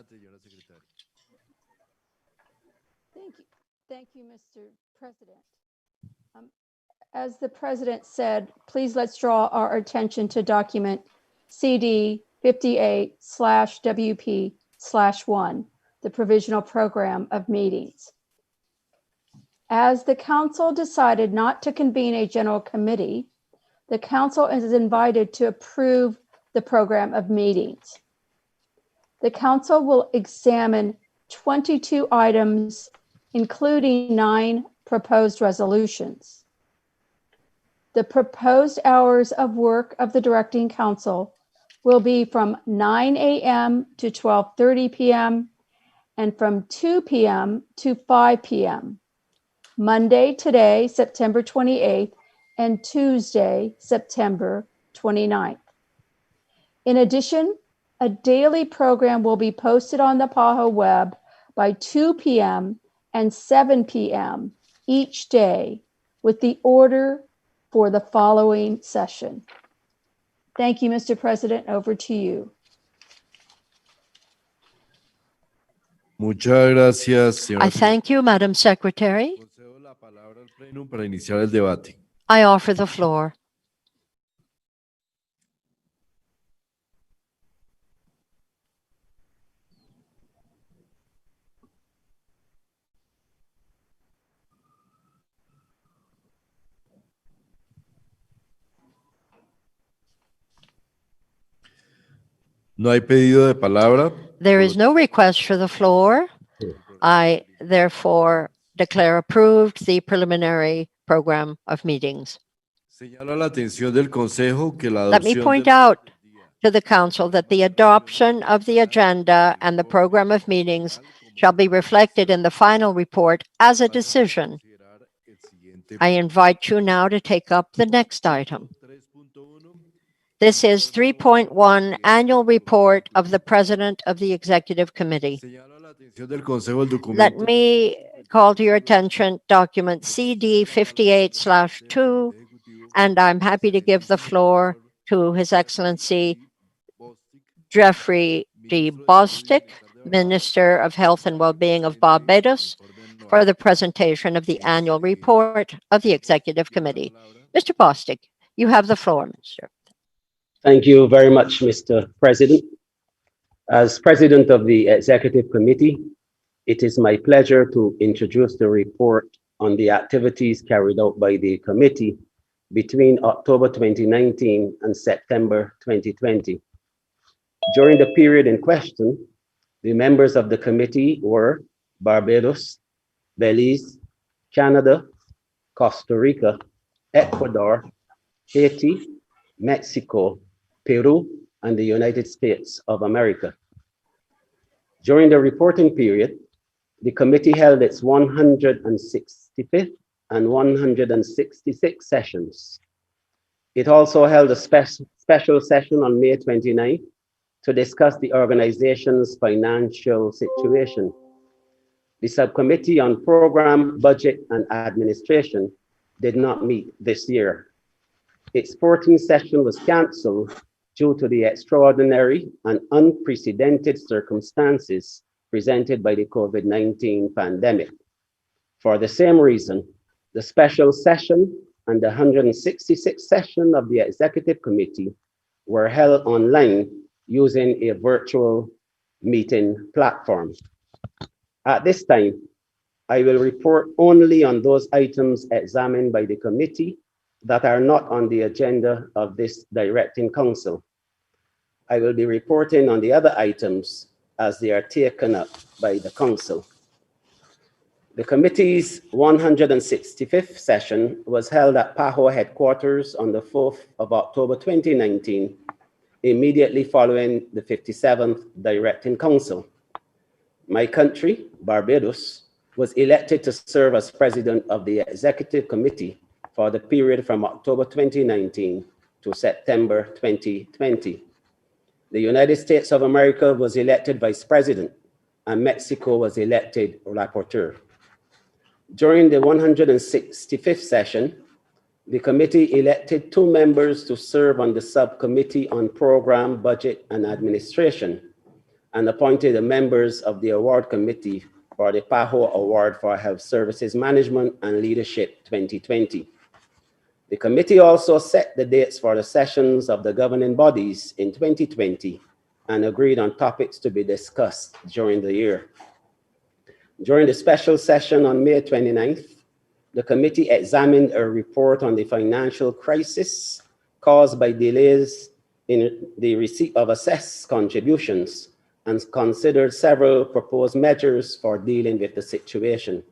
Thank you, Mr. President. As the President said, please let's draw our attention to document CD 58/WP/1, the provisional program of meetings. As the Council decided not to convene a general committee, the Council is invited to approve the program of meetings. The Council will examine 22 items, including 9 proposed resolutions. The proposed hours of work of the Directing Council will be from 9 a.m. to 12:30 p.m. and from 2 p.m. to 5 p.m. Monday, today, September 28th, and Tuesday, September 29th. In addition, a daily program will be posted on the PAHO web by 2 p.m. and 7 p.m. each day with the order for the following session. Thank you, Mr. President. Over to you. Muchas gracias, señora. I thank you, Madam Secretary. Concedo la palabra al Pleno para iniciar el debate. I offer the floor. No hay pedido de palabra. There is no request for the floor. I therefore declare approved the preliminary program of meetings. Señalo la atención del Consejo que la Let me adopción point del out to the Council that the adoption of the agenda and the program of meetings shall be reflected in the final report as a decision. I invite you now to take up the next item. This is 3.1 Annual Report of the President of the Executive Committee. del Consejo el documento. Let me call to your attention document CD 58/2, and I'm happy to give the floor to His Excellency Jeffrey G. Bostic, Minister of Health and Well-being of Barbados, for the presentation of the annual report of the Executive Committee. Mr. Bostic, you have the floor, Mr. Thank you very much, Mr. President. As President of the Executive Committee, it is my pleasure to introduce the report on the activities carried out by the committee between October 2019 and September 2020. During the period in question, the members of the committee were Barbados, Belize, Canada, Costa Rica, Ecuador, Haiti, Mexico, Peru, and the United States of America. During the reporting period, the committee held its 165th and 166th sessions. It also held a special session on May 29th to discuss the organization's financial situation. The Subcommittee on Program, Budget, and Administration did not meet this year. Its 14th session was canceled due to the extraordinary and unprecedented circumstances presented by the COVID-19 pandemic. For the same reason, the special session and the 166th session of the Executive Committee were held online using a virtual meeting platform. At this time, I will report only on those items examined by the committee that are not on the agenda of this directing council. I will be reporting on the other items as they are taken up by the council. The committee's 165th session was held at PAHO headquarters on the 4th of October 2019, immediately following the 57th directing council. My country, Barbados, was elected to serve as president of the executive committee for the period from October 2019 to September 2020. The United States of America was elected vice president, and Mexico was elected rapporteur. During the 165th session, the committee elected 2 members to serve on the Subcommittee on Program, Budget, and Administration, and appointed the members of the Award Committee for the PAHO Award for Health Services Management and Leadership 2020. The committee also set the dates for the sessions of the governing bodies in 2020 and agreed on topics to be discussed during the year. During the special session on May 29th, the committee examined a report on the financial crisis caused by delays in the receipt of assessed contributions and considered several proposed measures for dealing with the situation.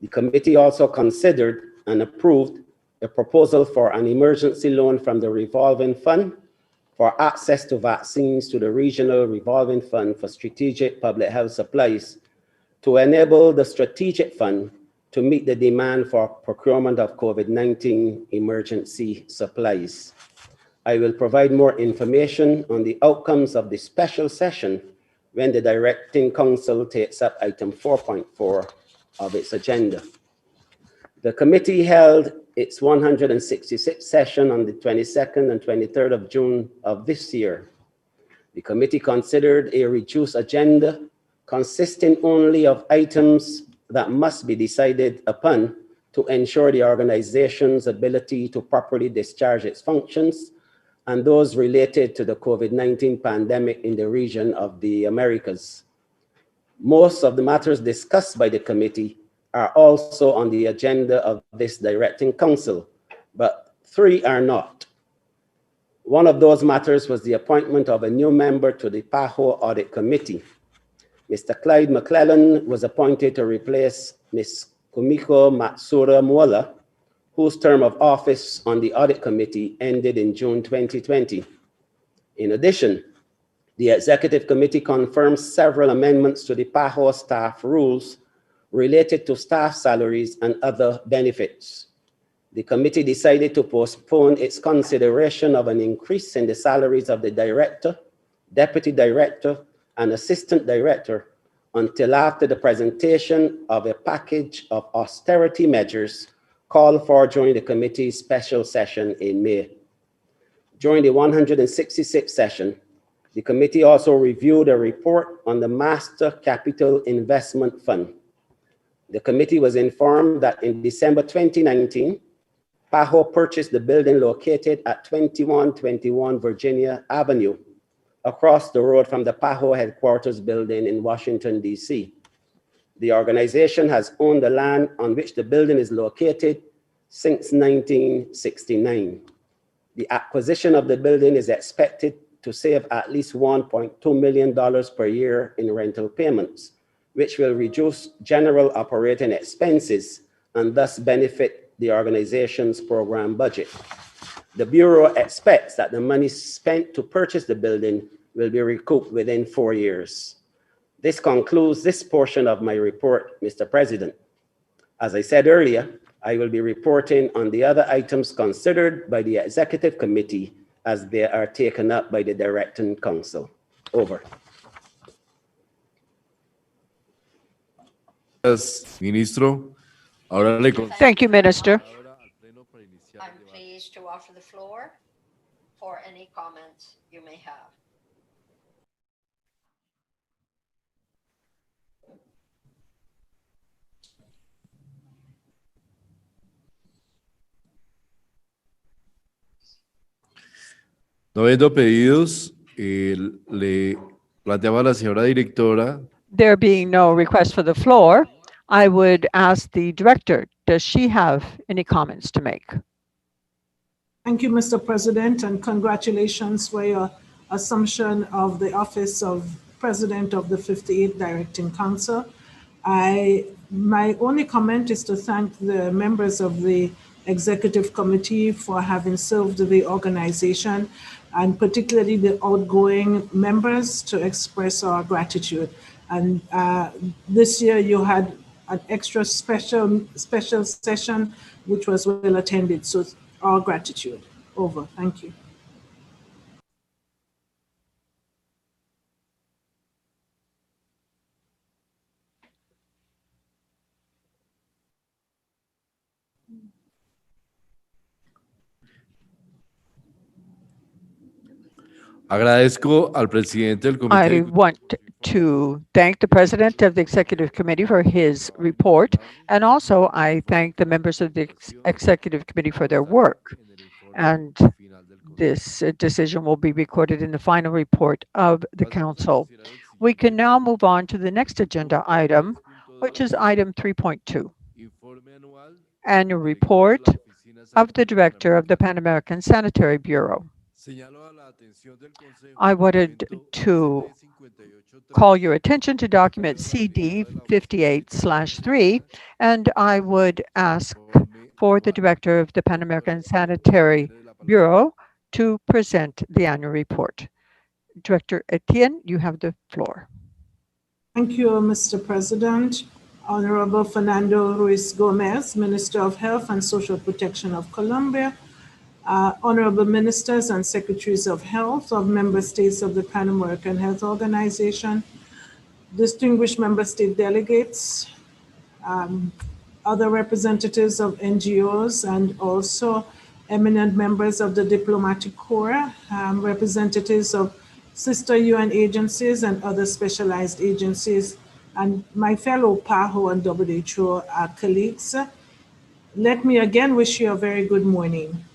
The committee also considered and approved a proposal for an emergency loan from the revolving fund for access to vaccines to the regional revolving fund for strategic public health supplies to enable the strategic fund to meet the demand for procurement of COVID-19 emergency supplies. I will provide more information on the outcomes of the special session when the directing council takes up item 4.4 of its agenda. The committee held its 166th session on the 22nd and 23rd of June of this year. The committee considered a reduced agenda consisting only of items that must be decided upon to ensure the organization's ability to properly discharge its functions and those related to the COVID-19 pandemic in the region of the Americas. Most of the matters discussed by the committee are also on the agenda of this directing council, but 3 are not. One of those matters was the appointment of a new member to the PAHO Audit Committee. Mr. Clyde McClellan was appointed to replace Ms. Kumiko Matsura Mwala, whose term of office on the Audit Committee ended in June 2020. In addition, the Executive Committee confirmed several amendments to the PAHO staff rules related to staff salaries and other benefits. The committee decided to postpone its consideration of an increase in the salaries of the director, deputy director, and assistant director until after the presentation of a package of austerity measures called for during the committee's special session in May. During the 166th session, the committee also reviewed a report on the Master Capital Investment Fund. The committee was informed that in December 2019, PAHO purchased the building located at 2121 Virginia Avenue, across the road from the PAHO headquarters building in Washington, D.C. The organization has owned the land on which the building is located since 1969. The acquisition of the building is expected to save at least $1.2 million per year in rental payments, which will reduce general operating expenses and thus benefit the organization's program budget. The Bureau expects that the money spent to purchase the building will be recouped within 4 years. This concludes this portion of my report, Mr. President. As I said earlier, I will be reporting on the other items considered by the Executive Committee as they are taken up by the Directing Council. Over. Gracias, ministro. Ahora le Thank you, Minister. I'm pleased to offer the floor for any comments you may have. No viendo pedidos, le planteaba a la señora directora. There being no request for the floor, I would ask the director, does she have any comments to make? Thank you, Mr. President, and congratulations for your assumption of the office of President of the 58th Directing Council. My only comment is to thank the members of the Executive Committee for having served the organization, and particularly the outgoing members, to express our gratitude. And this year you had an extra special session, which was well attended. So our gratitude. Over. Thank you. Agradezco al presidente del comité. I want to thank the president of the Executive Committee for his report, and also I thank the members of the Executive Committee for their work. And this decision will be recorded in the final report of the Council. We can now move on to the next agenda item, which is item 3.2, Annual Report of the Director of the Pan American Sanitary Bureau. I wanted to call your attention to document CD 58/3, and I would ask for the Director of the Pan American Sanitary Bureau to present the annual report. Director Etienne, you have the floor. Thank you, Mr. President. Honorable Fernando Ruiz Gomez, Minister of Health and Social Protection of Colombia, Honorable Ministers and Secretaries of Health of Member States of the Pan American Health Organization, distinguished Member State delegates, other representatives of NGOs, and also eminent members of the diplomatic corps, representatives of sister UN agencies and other specialized agencies, and my fellow PAHO and WHO colleagues. Let me again wish you a very good morning.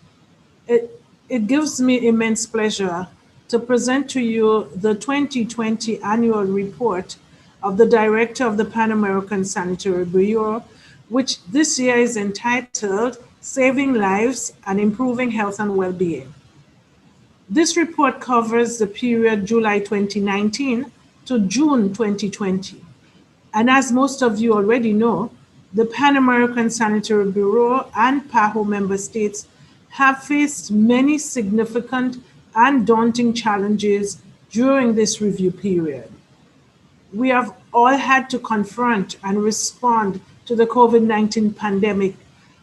It gives me immense pleasure to present to you the 2020 annual report of the Director of the Pan American Sanitary Bureau, which this year is entitled Saving Lives and Improving Health and Well-Being. This report covers the period July 2019 to June 2020. And as most of you already know, the Pan American Sanitary Bureau and PAHO member states have faced many significant and daunting challenges during this review period. We have all had to confront and respond to the COVID-19 pandemic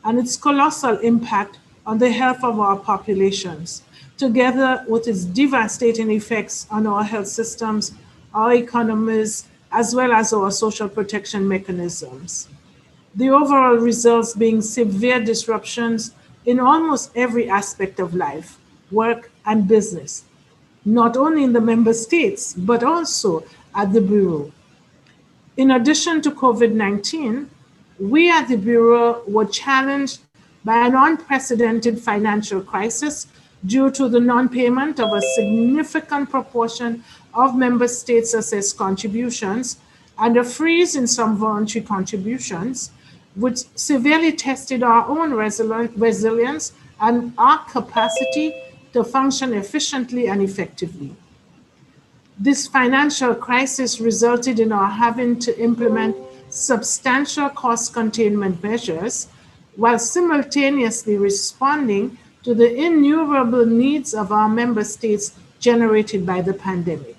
and its colossal impact on the health of our populations, together with its devastating effects on our health systems, our economies, as well as our social protection mechanisms. The overall results being severe disruptions in almost every aspect of life, work, and business, not only in the member states, but also at the Bureau. In addition to COVID-19, we at the Bureau were challenged by an unprecedented financial crisis due to the non-payment of a significant proportion of member states' assessed contributions and a freeze in some voluntary contributions, which severely tested our own resilience and our capacity to function efficiently and effectively. This financial crisis resulted in our having to implement substantial cost containment measures while simultaneously responding to the innumerable needs of our member states generated by the pandemic.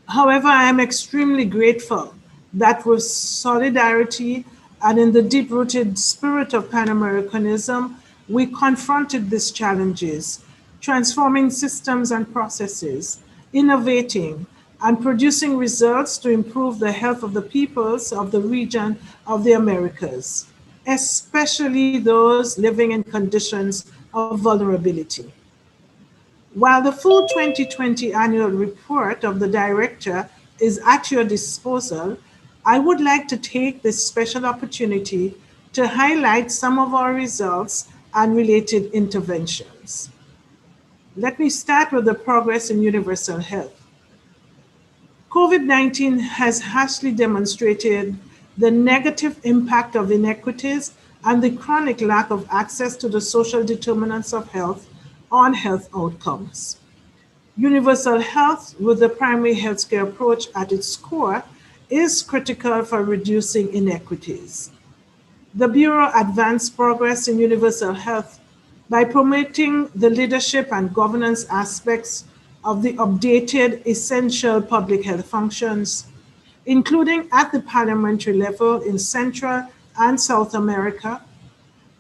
However, I am extremely grateful that with solidarity and in the deep-rooted spirit of Pan-Americanism, we confronted these challenges, transforming systems and processes, innovating, and producing results to improve the health of the peoples of the region of the Americas, especially those living in conditions of vulnerability. While the full 2020 annual report of the Director is at your disposal, I would like to take this special opportunity to highlight some of our results and related interventions. Let me start with the progress in universal health. COVID-19 has harshly demonstrated the negative impact of inequities and the chronic lack of access to the social determinants of health on health outcomes. Universal health, with the primary healthcare approach at its core, is critical for reducing inequities. The Bureau advanced progress in universal health by promoting the leadership and governance aspects of the updated essential public health functions, including at the parliamentary level in Central and South America,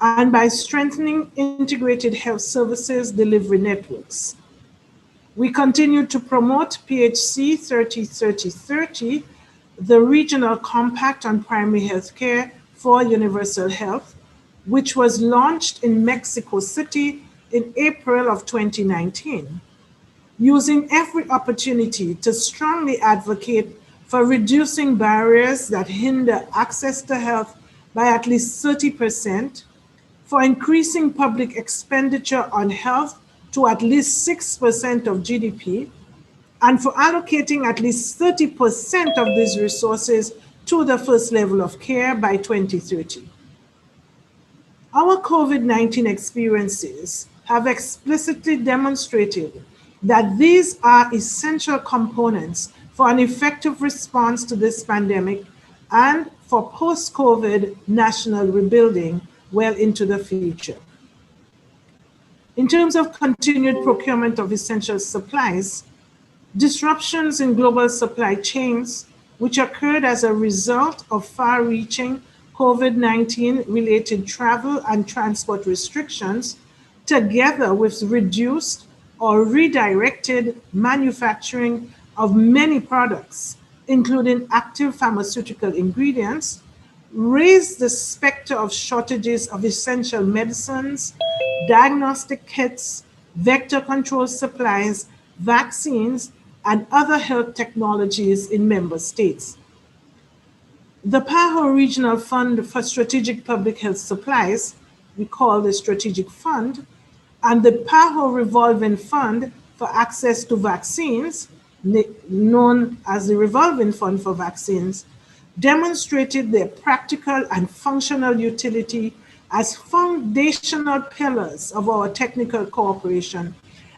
and by strengthening integrated health services delivery networks. We continue to promote PHC 30-30-30, the regional compact on primary health care for universal health, which was launched in Mexico City in April of 2019, using every opportunity to strongly advocate for reducing barriers that hinder access to health by at least 30%, for increasing public expenditure on health to at least 6% of GDP, and for allocating at least 30% of these resources to the first level of care by 2030. Our COVID-19 experiences have explicitly demonstrated that these are essential components for an effective response to this pandemic and for post-COVID national rebuilding well into the future. In terms of continued procurement of essential supplies, disruptions in global supply chains, which occurred as a result of far-reaching COVID-19 related travel and transport restrictions, together with reduced or redirected manufacturing of many products, including active pharmaceutical ingredients, raised the specter of shortages of essential medicines, diagnostic kits, vector control supplies, vaccines, and other health technologies in member states. The PAHO Regional Fund for Strategic Public Health Supplies, we call the Strategic Fund, and the PAHO Revolving Fund for Access to Vaccines, known as the Revolving Fund for Vaccines, demonstrated their practical and functional utility as foundational pillars of our technical cooperation,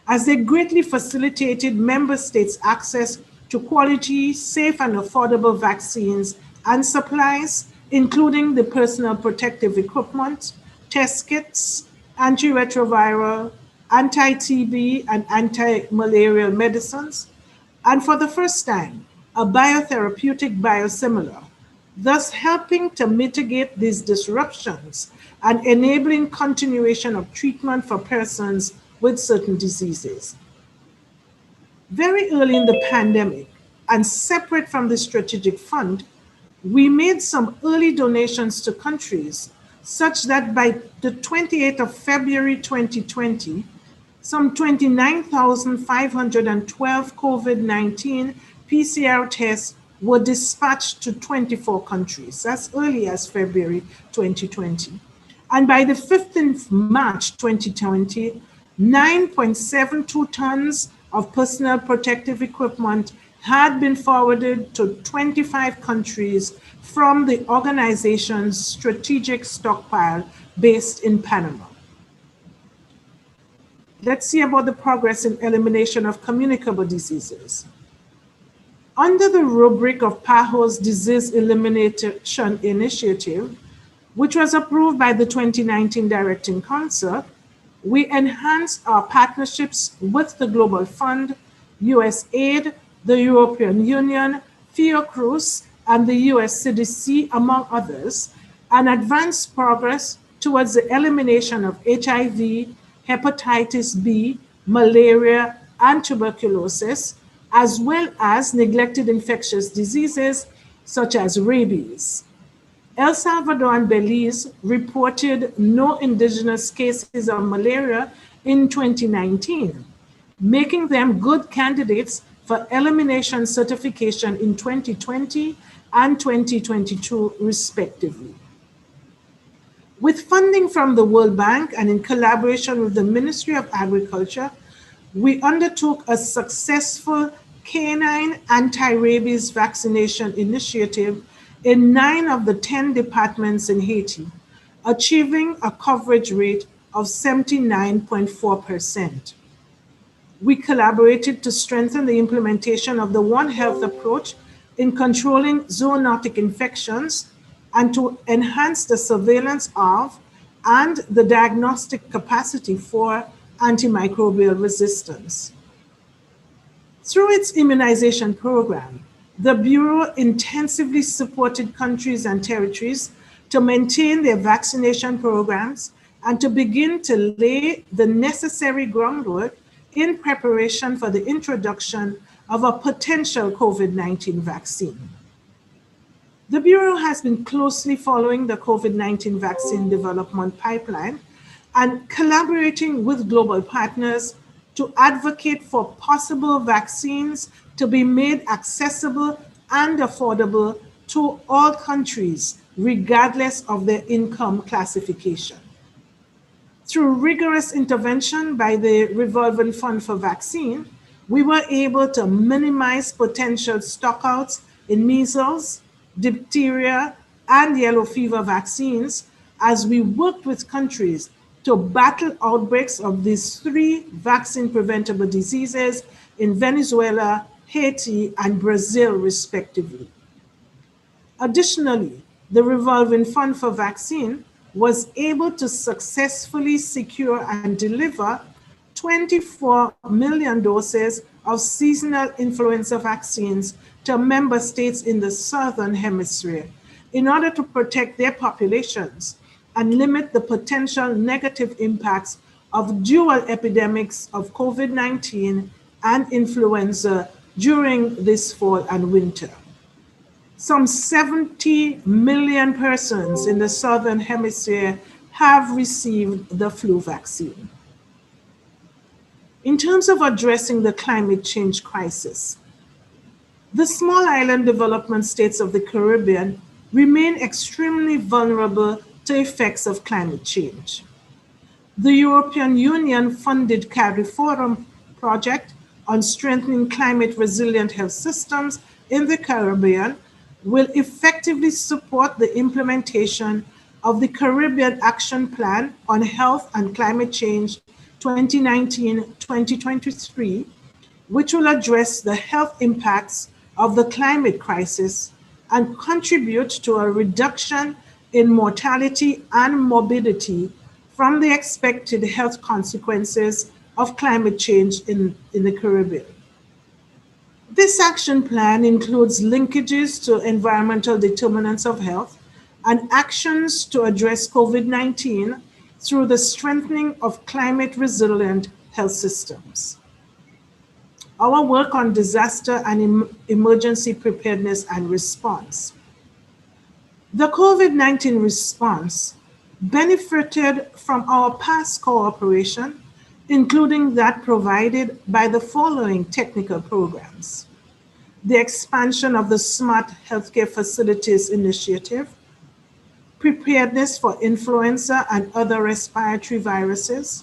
as they greatly facilitated member states' access to quality, safe, and affordable vaccines and supplies, including the personal protective equipment, test kits, antiretroviral, anti-TB, and anti-malarial medicines, and for the first time, a biotherapeutic biosimilar, thus helping to mitigate these disruptions and enabling continuation of treatment for persons with certain diseases. Very early in the pandemic, and separate from the strategic fund, we made some early donations to countries such that by the 28th of February 2020, some 29,512 COVID-19 PCR tests were dispatched to 24 countries, as early as February 2020. And by the 15th of March 2020, 9.72 tons of personal protective equipment had been forwarded to 25 countries from the organization's strategic stockpile based in Panama. Let's see about the progress in elimination of communicable diseases. Under the rubric of PAHO's Disease Elimination Initiative, which was approved by the 2019 Directing Council, we enhanced our partnerships with the Global Fund, USAID, the European Union, Fiocruz, and the US CDC, among others, and advanced progress towards the elimination of HIV, hepatitis B, malaria, and tuberculosis, as well as neglected infectious diseases such as rabies. El Salvador and Belize reported no indigenous cases of malaria in 2019, making them good candidates for elimination certification in 2020 and 2022, respectively. With funding from the World Bank and in collaboration with the Ministry of Agriculture, we undertook a successful canine anti-rabies vaccination initiative in 9 of the 10 departments in Haiti, achieving a coverage rate of 79.4%. We collaborated to strengthen the implementation of the One Health approach in controlling zoonotic infections and to enhance the surveillance of and the diagnostic capacity for antimicrobial resistance. Through its immunization program, the Bureau intensively supported countries and territories to maintain their vaccination programs and to begin to lay the necessary groundwork in preparation for the introduction of a potential COVID-19 vaccine. The Bureau has been closely following the COVID-19 vaccine development pipeline and collaborating with global partners to advocate for possible vaccines to be made accessible and affordable to all countries, regardless of their income classification. Through rigorous intervention by the Revolving Fund for Vaccine, we were able to minimize potential stockouts in measles, diphtheria, and yellow fever vaccines as we worked with countries to battle outbreaks of these 3 vaccine-preventable diseases in Venezuela, Haiti, and Brazil, respectively. Additionally, the Revolving Fund for Vaccine was able to successfully secure and deliver 24 million doses of seasonal influenza vaccines to member states in the Southern Hemisphere in order to protect their populations and limit the potential negative impacts of dual epidemics of COVID-19 and influenza during this fall and winter. some 70 million persons in the Southern Hemisphere have received the flu vaccine. In terms of addressing the climate change crisis, the small island development states of the Caribbean remain extremely vulnerable to effects of climate change. The European Union funded CARIFORUM project on strengthening climate resilient health systems in the Caribbean will effectively support the implementation of the Caribbean Action Plan on Health and Climate Change 2019-2023, which will address the health impacts of the climate crisis and contribute to a reduction in mortality and morbidity from the expected health consequences of climate change in the Caribbean. This action plan includes linkages to environmental determinants of health and actions to address COVID-19 through the strengthening of climate resilient health systems. Our work on disaster and emergency preparedness and response. The COVID-19 response benefited from our past cooperation, including that provided by the following technical programs: the expansion of the Smart Healthcare Facilities Initiative, preparedness for influenza and other respiratory viruses,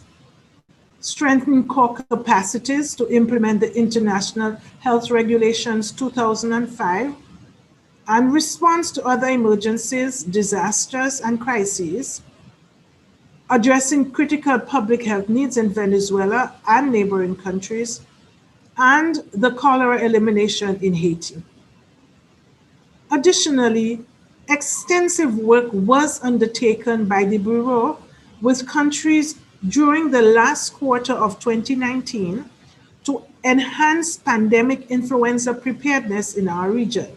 strengthening core capacities to implement the International Health Regulations 2005, and response to other emergencies, disasters, and crises, addressing critical public health needs in Venezuela and neighboring countries, and the cholera elimination in Haiti. Additionally, extensive work was undertaken by the Bureau with countries during the last quarter of 2019 to enhance pandemic influenza preparedness in our region.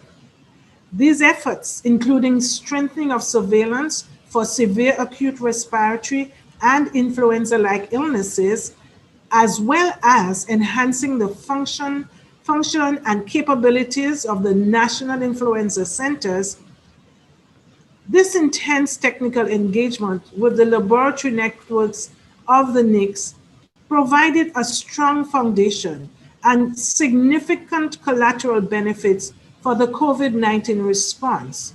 These efforts, including strengthening of surveillance for severe acute respiratory and influenza-like illnesses, as well as enhancing the function and capabilities of the National Influenza Centers. This intense technical engagement with the laboratory networks of the NICS provided a strong foundation and significant collateral benefits for the COVID-19 response,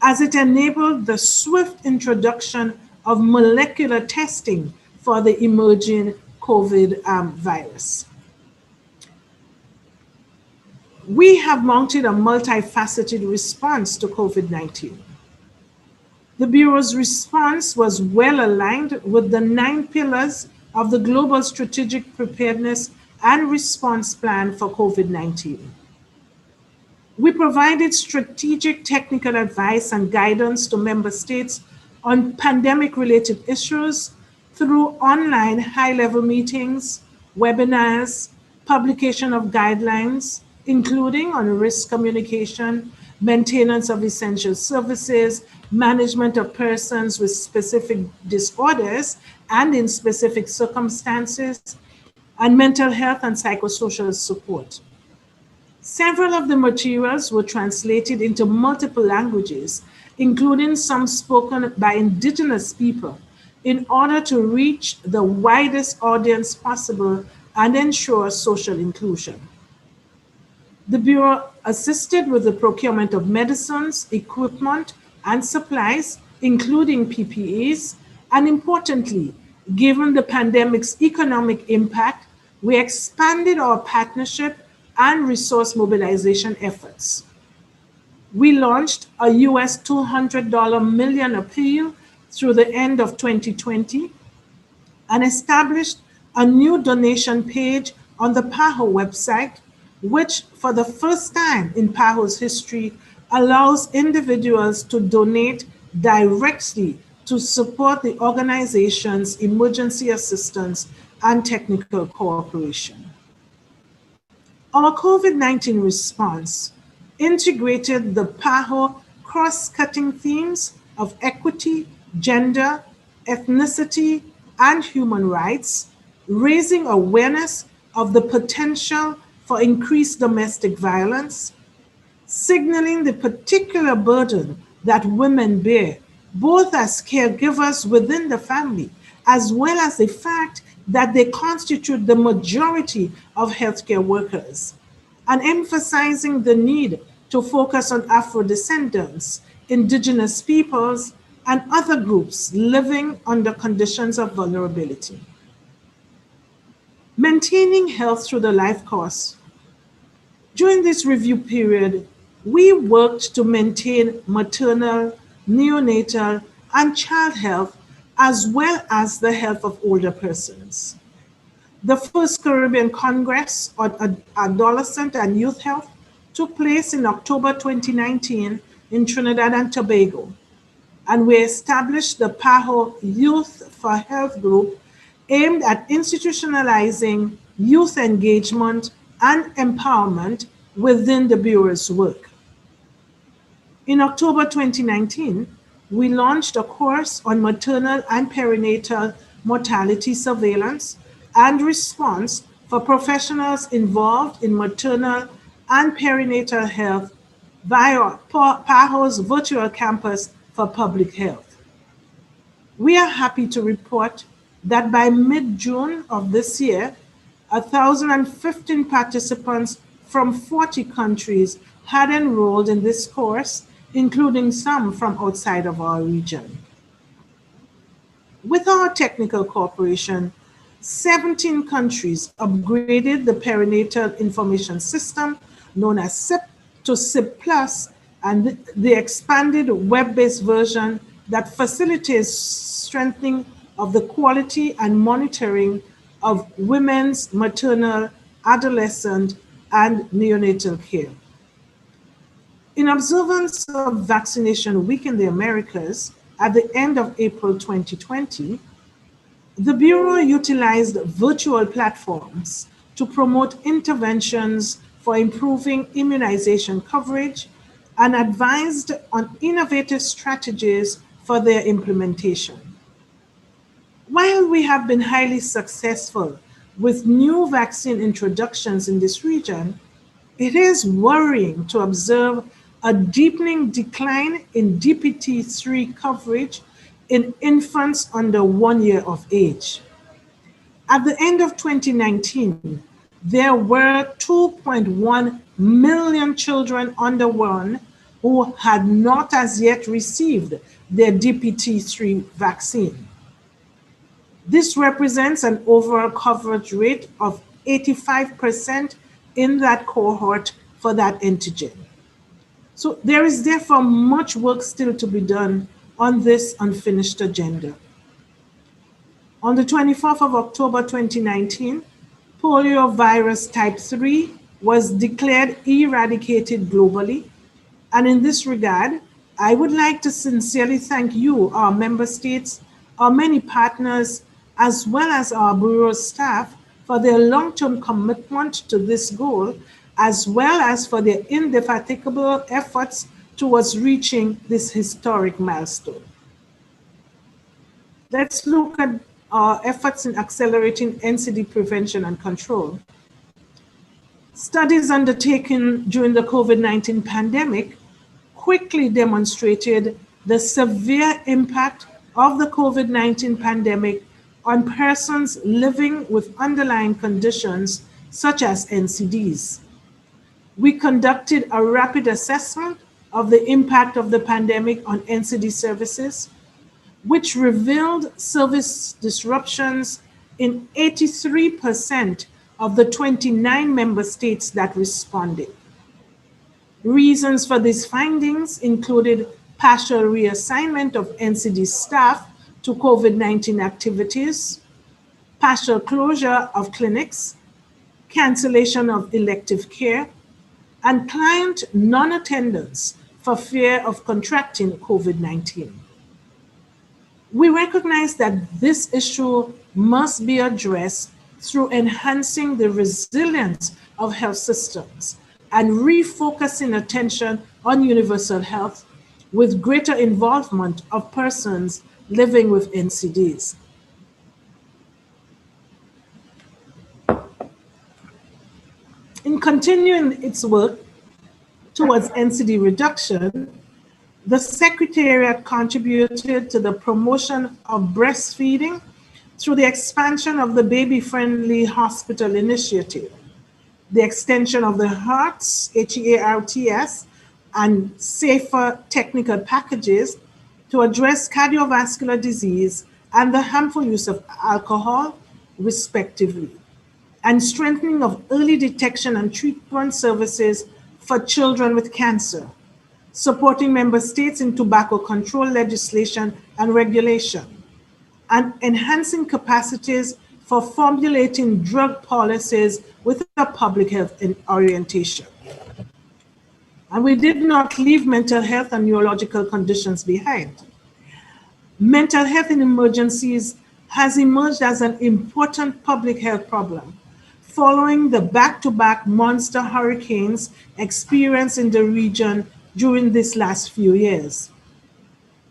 as it enabled the swift introduction of molecular testing for the emerging COVID virus. We have mounted a multifaceted response to COVID-19. The Bureau's response was well aligned with the 9 pillars of the Global Strategic Preparedness and Response Plan for COVID-19. We provided strategic technical advice and guidance to member states on pandemic-related issues through online high-level meetings, webinars, publication of guidelines, including on risk communication, maintenance of essential services, management of persons with specific disorders and in specific circumstances, and mental health and psychosocial support. Several of the materials were translated into multiple languages, including some spoken by indigenous people, in order to reach the widest audience possible and ensure social inclusion. The Bureau assisted with the procurement of medicines, equipment, and supplies, including PPEs, and importantly, given the pandemic's economic impact, we expanded our partnership and resource mobilization efforts. We launched a US $200 million appeal through the end of 2020 and established a new donation page on the PAHO website, which for the first time in PAHO's history allows individuals to donate directly to support the organization's emergency assistance and technical cooperation. Our COVID-19 response integrated the PAHO cross-cutting themes of equity, gender, ethnicity, and human rights, raising awareness of the potential for increased domestic violence, signaling the particular burden that women bear, both as caregivers within the family, as well as the fact that they constitute the majority of healthcare workers, and emphasizing the need to focus on Afro-descendants, indigenous peoples, and other groups living under conditions of vulnerability. Maintaining health through the life course. During this review period, we worked to maintain maternal, neonatal, and child health, as well as the health of older persons. The first Caribbean Congress on Adolescent and Youth Health took place in October 2019 in Trinidad and Tobago, and we established the PAHO Youth for Health Group aimed at institutionalizing youth engagement and empowerment within the Bureau's work. In October 2019, we launched a course on maternal and perinatal mortality surveillance and response for professionals involved in maternal and perinatal health via PAHO's virtual campus for public health. We are happy to report that by mid-June of this year, 1,015 participants from 40 countries had enrolled in this course, including some from outside of our region. With our technical cooperation, 17 countries upgraded the perinatal information system, known as Sept, to Sept Plus, and the expanded web-based version that facilitates strengthening of the quality and monitoring of women's maternal, adolescent, and neonatal care. In observance of Vaccination Week in the Americas at the end of April 2020, the Bureau utilized virtual platforms to promote interventions for improving immunization coverage and advised on innovative strategies for their implementation. While we have been highly successful with new vaccine introductions in this region, it is worrying to observe a deepening decline in DPT-3 coverage in infants under 1 year of age. At the end of 2019, there were 2.1 million children under 1 who had not as yet received their DPT-3 vaccine. This represents an overall coverage rate of 85% in that cohort for that antigen. So there is therefore much work still to be done on this unfinished agenda. On the 24th of October 2019, poliovirus type 3 was declared eradicated globally. And in this regard, I would like to sincerely thank you, our member states, our many partners, as well as our Bureau staff for their long-term commitment to this goal, as well as for their indefatigable efforts towards reaching this historic milestone. Let's look at our efforts in accelerating NCD prevention and control. Studies undertaken during the COVID-19 pandemic quickly demonstrated the severe impact of the COVID-19 pandemic on persons living with underlying conditions such as NCDs. We conducted a rapid assessment of the impact of the pandemic on NCD services, which revealed service disruptions in 83% of the 29 member states that responded. Reasons for these findings included partial reassignment of NCD staff to COVID-19 activities, partial closure of clinics, cancellation of elective care, and client non-attendance for fear of contracting COVID-19. We recognize that this issue must be addressed through enhancing the resilience of health systems and refocusing attention on universal health with greater involvement of persons living with NCDs. In continuing its work towards NCD reduction, the Secretariat contributed to the promotion of breastfeeding through the expansion of the Baby-Friendly Hospital Initiative, the extension of the HEARTS, H-E-A-R-T-S, and safer technical packages to address cardiovascular disease and the harmful use of alcohol, respectively, and strengthening of early detection and treatment services for children with cancer, supporting member states in tobacco control legislation and regulation, and enhancing capacities for formulating drug policies with a public health orientation. And we did not leave mental health and neurological conditions behind. Mental health in emergencies has emerged as an important public health problem following the back-to-back monster hurricanes experienced in the region during these last few years.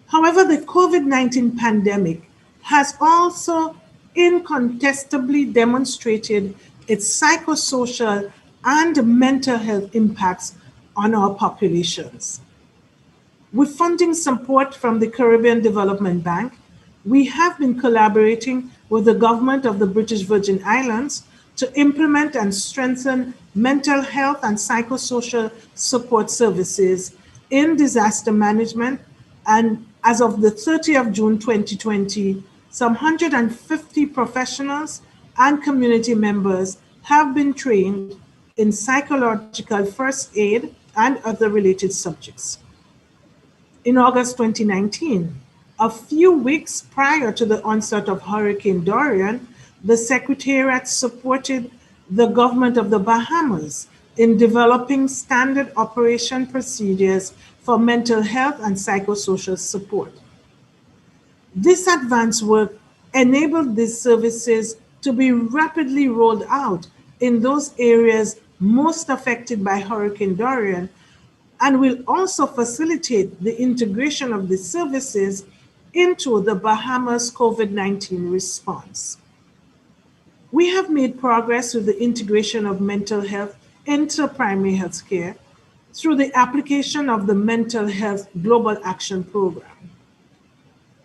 However, the COVID-19 pandemic has also incontestably demonstrated its psychosocial and mental health impacts on our populations. With funding support from the Caribbean Development Bank, we have been collaborating with the government of the British Virgin Islands to implement and strengthen mental health and psychosocial support services in disaster management. And as of the 30th of June 2020, some 150 professionals and community members have been trained in psychological first aid and other related subjects. In August 2019, a few weeks prior to the onset of Hurricane Dorian, the Secretariat supported the government of the Bahamas in developing standard operation procedures for mental health and psychosocial support. This advanced work enabled these services to be rapidly rolled out in those areas most affected by Hurricane Dorian, and will also facilitate the integration of the services into the Bahamas COVID-19 response. We have made progress with the integration of mental health into primary health care through the application of the Mental Health Global Action Program.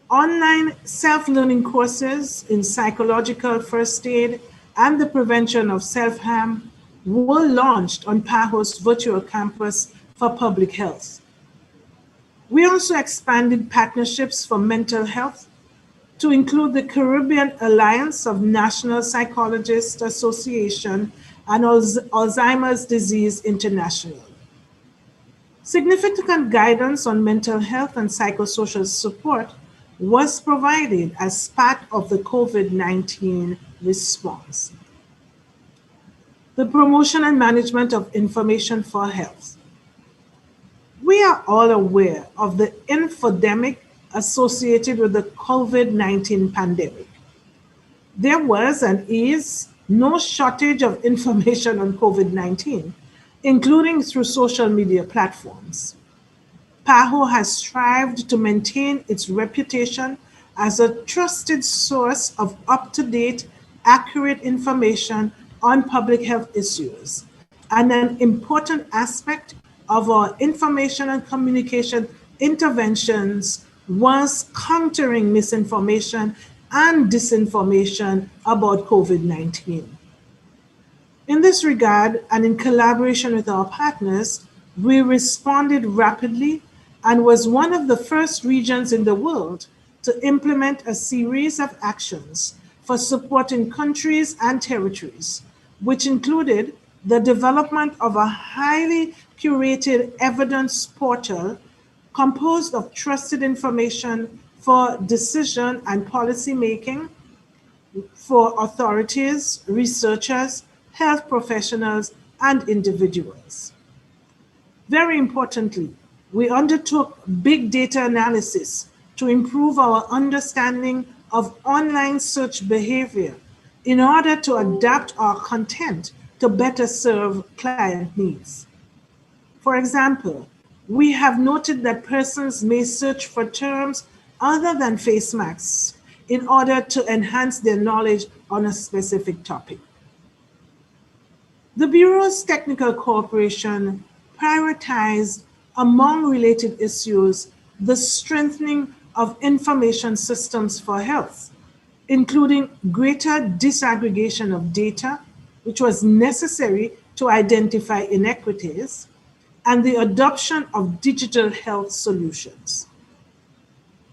Online self-learning courses in psychological first aid and the prevention of self-harm were launched on PAHO's virtual campus for public health. We also expanded partnerships for mental health to include the Caribbean Alliance of National Psychologists Association and Alzheimer's Disease International. Significant guidance on mental health and psychosocial support was provided as part of the COVID-19 response. The promotion and management of information for health. We are all aware of the infodemic associated with the COVID-19 pandemic. There was and is no shortage of information on COVID-19, including through social media platforms. PAHO has strived to maintain its reputation as a trusted source of up-to-date, accurate information on public health issues, and an important aspect of our information and communication interventions was countering misinformation and disinformation about COVID-19. In this regard, and in collaboration with our partners, we responded rapidly and was one of the first regions in the world to implement a series of actions for supporting countries and territories, which included the development of a highly curated evidence portal composed of trusted information for decision and policy making for authorities, researchers, health professionals, and individuals. Very importantly, we undertook big data analysis to improve our understanding of online search behavior in order to adapt our content to better serve client needs. For example, we have noted that persons may search for terms other than face masks in order to enhance their knowledge on a specific topic. The Bureau's technical cooperation prioritized among related issues the strengthening of information systems for health, including greater disaggregation of data, which was necessary to identify inequities, and the adoption of digital health solutions.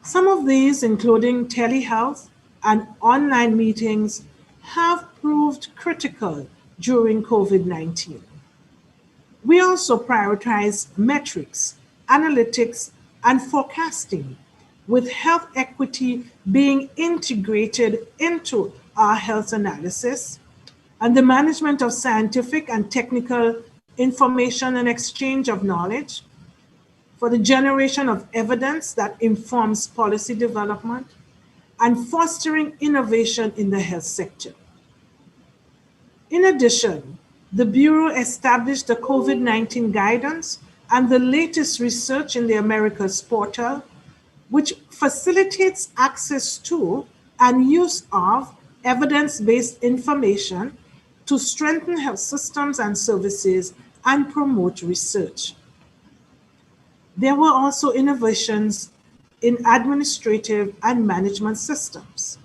Some of these, including telehealth and online meetings, have proved critical during COVID-19. We also prioritize metrics, analytics, and forecasting, with health equity being integrated into our health analysis, and the management of scientific and technical information and exchange of knowledge, for the generation of evidence that informs policy development, and fostering innovation in the health sector. In addition, the Bureau established the COVID-19 guidance and the latest research in the Americas portal, which facilitates access to and use of evidence-based information to strengthen health systems and services and promote research. There were also innovations in administrative and management systems.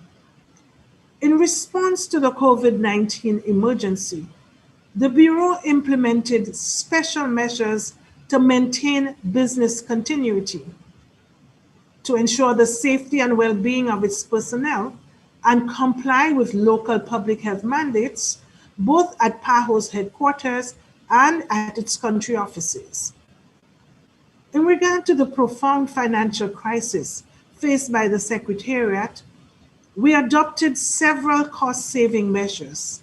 In response to the COVID-19 emergency, the Bureau implemented special measures to maintain business continuity, to ensure the safety and well-being of its personnel, and comply with local public health mandates, both at PAHO's headquarters and at its country offices. In regard to the profound financial crisis faced by the Secretariat, we adopted several cost-saving measures,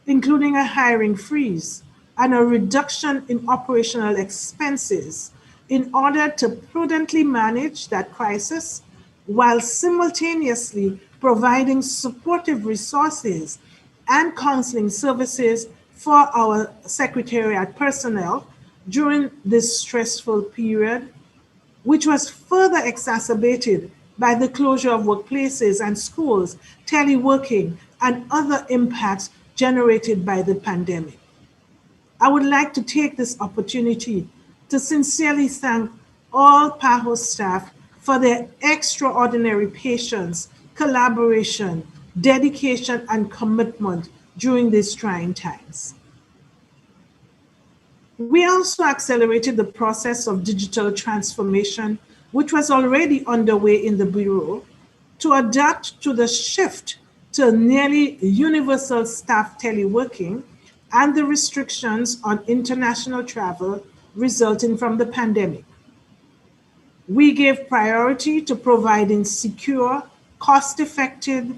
including a hiring freeze and a reduction in operational expenses in order to prudently manage that crisis while simultaneously providing supportive resources and counseling services for our Secretariat personnel during this stressful period, which was further exacerbated by the closure of workplaces and schools, teleworking, and other impacts generated by the pandemic. I would like to take this opportunity to sincerely thank all PAHO staff for their extraordinary patience, collaboration, dedication, and commitment during these trying times. We also accelerated the process of digital transformation, which was already underway in the Bureau, to adapt to the shift to nearly universal staff teleworking and the restrictions on international travel resulting from the pandemic. We gave priority to providing secure, cost-effective,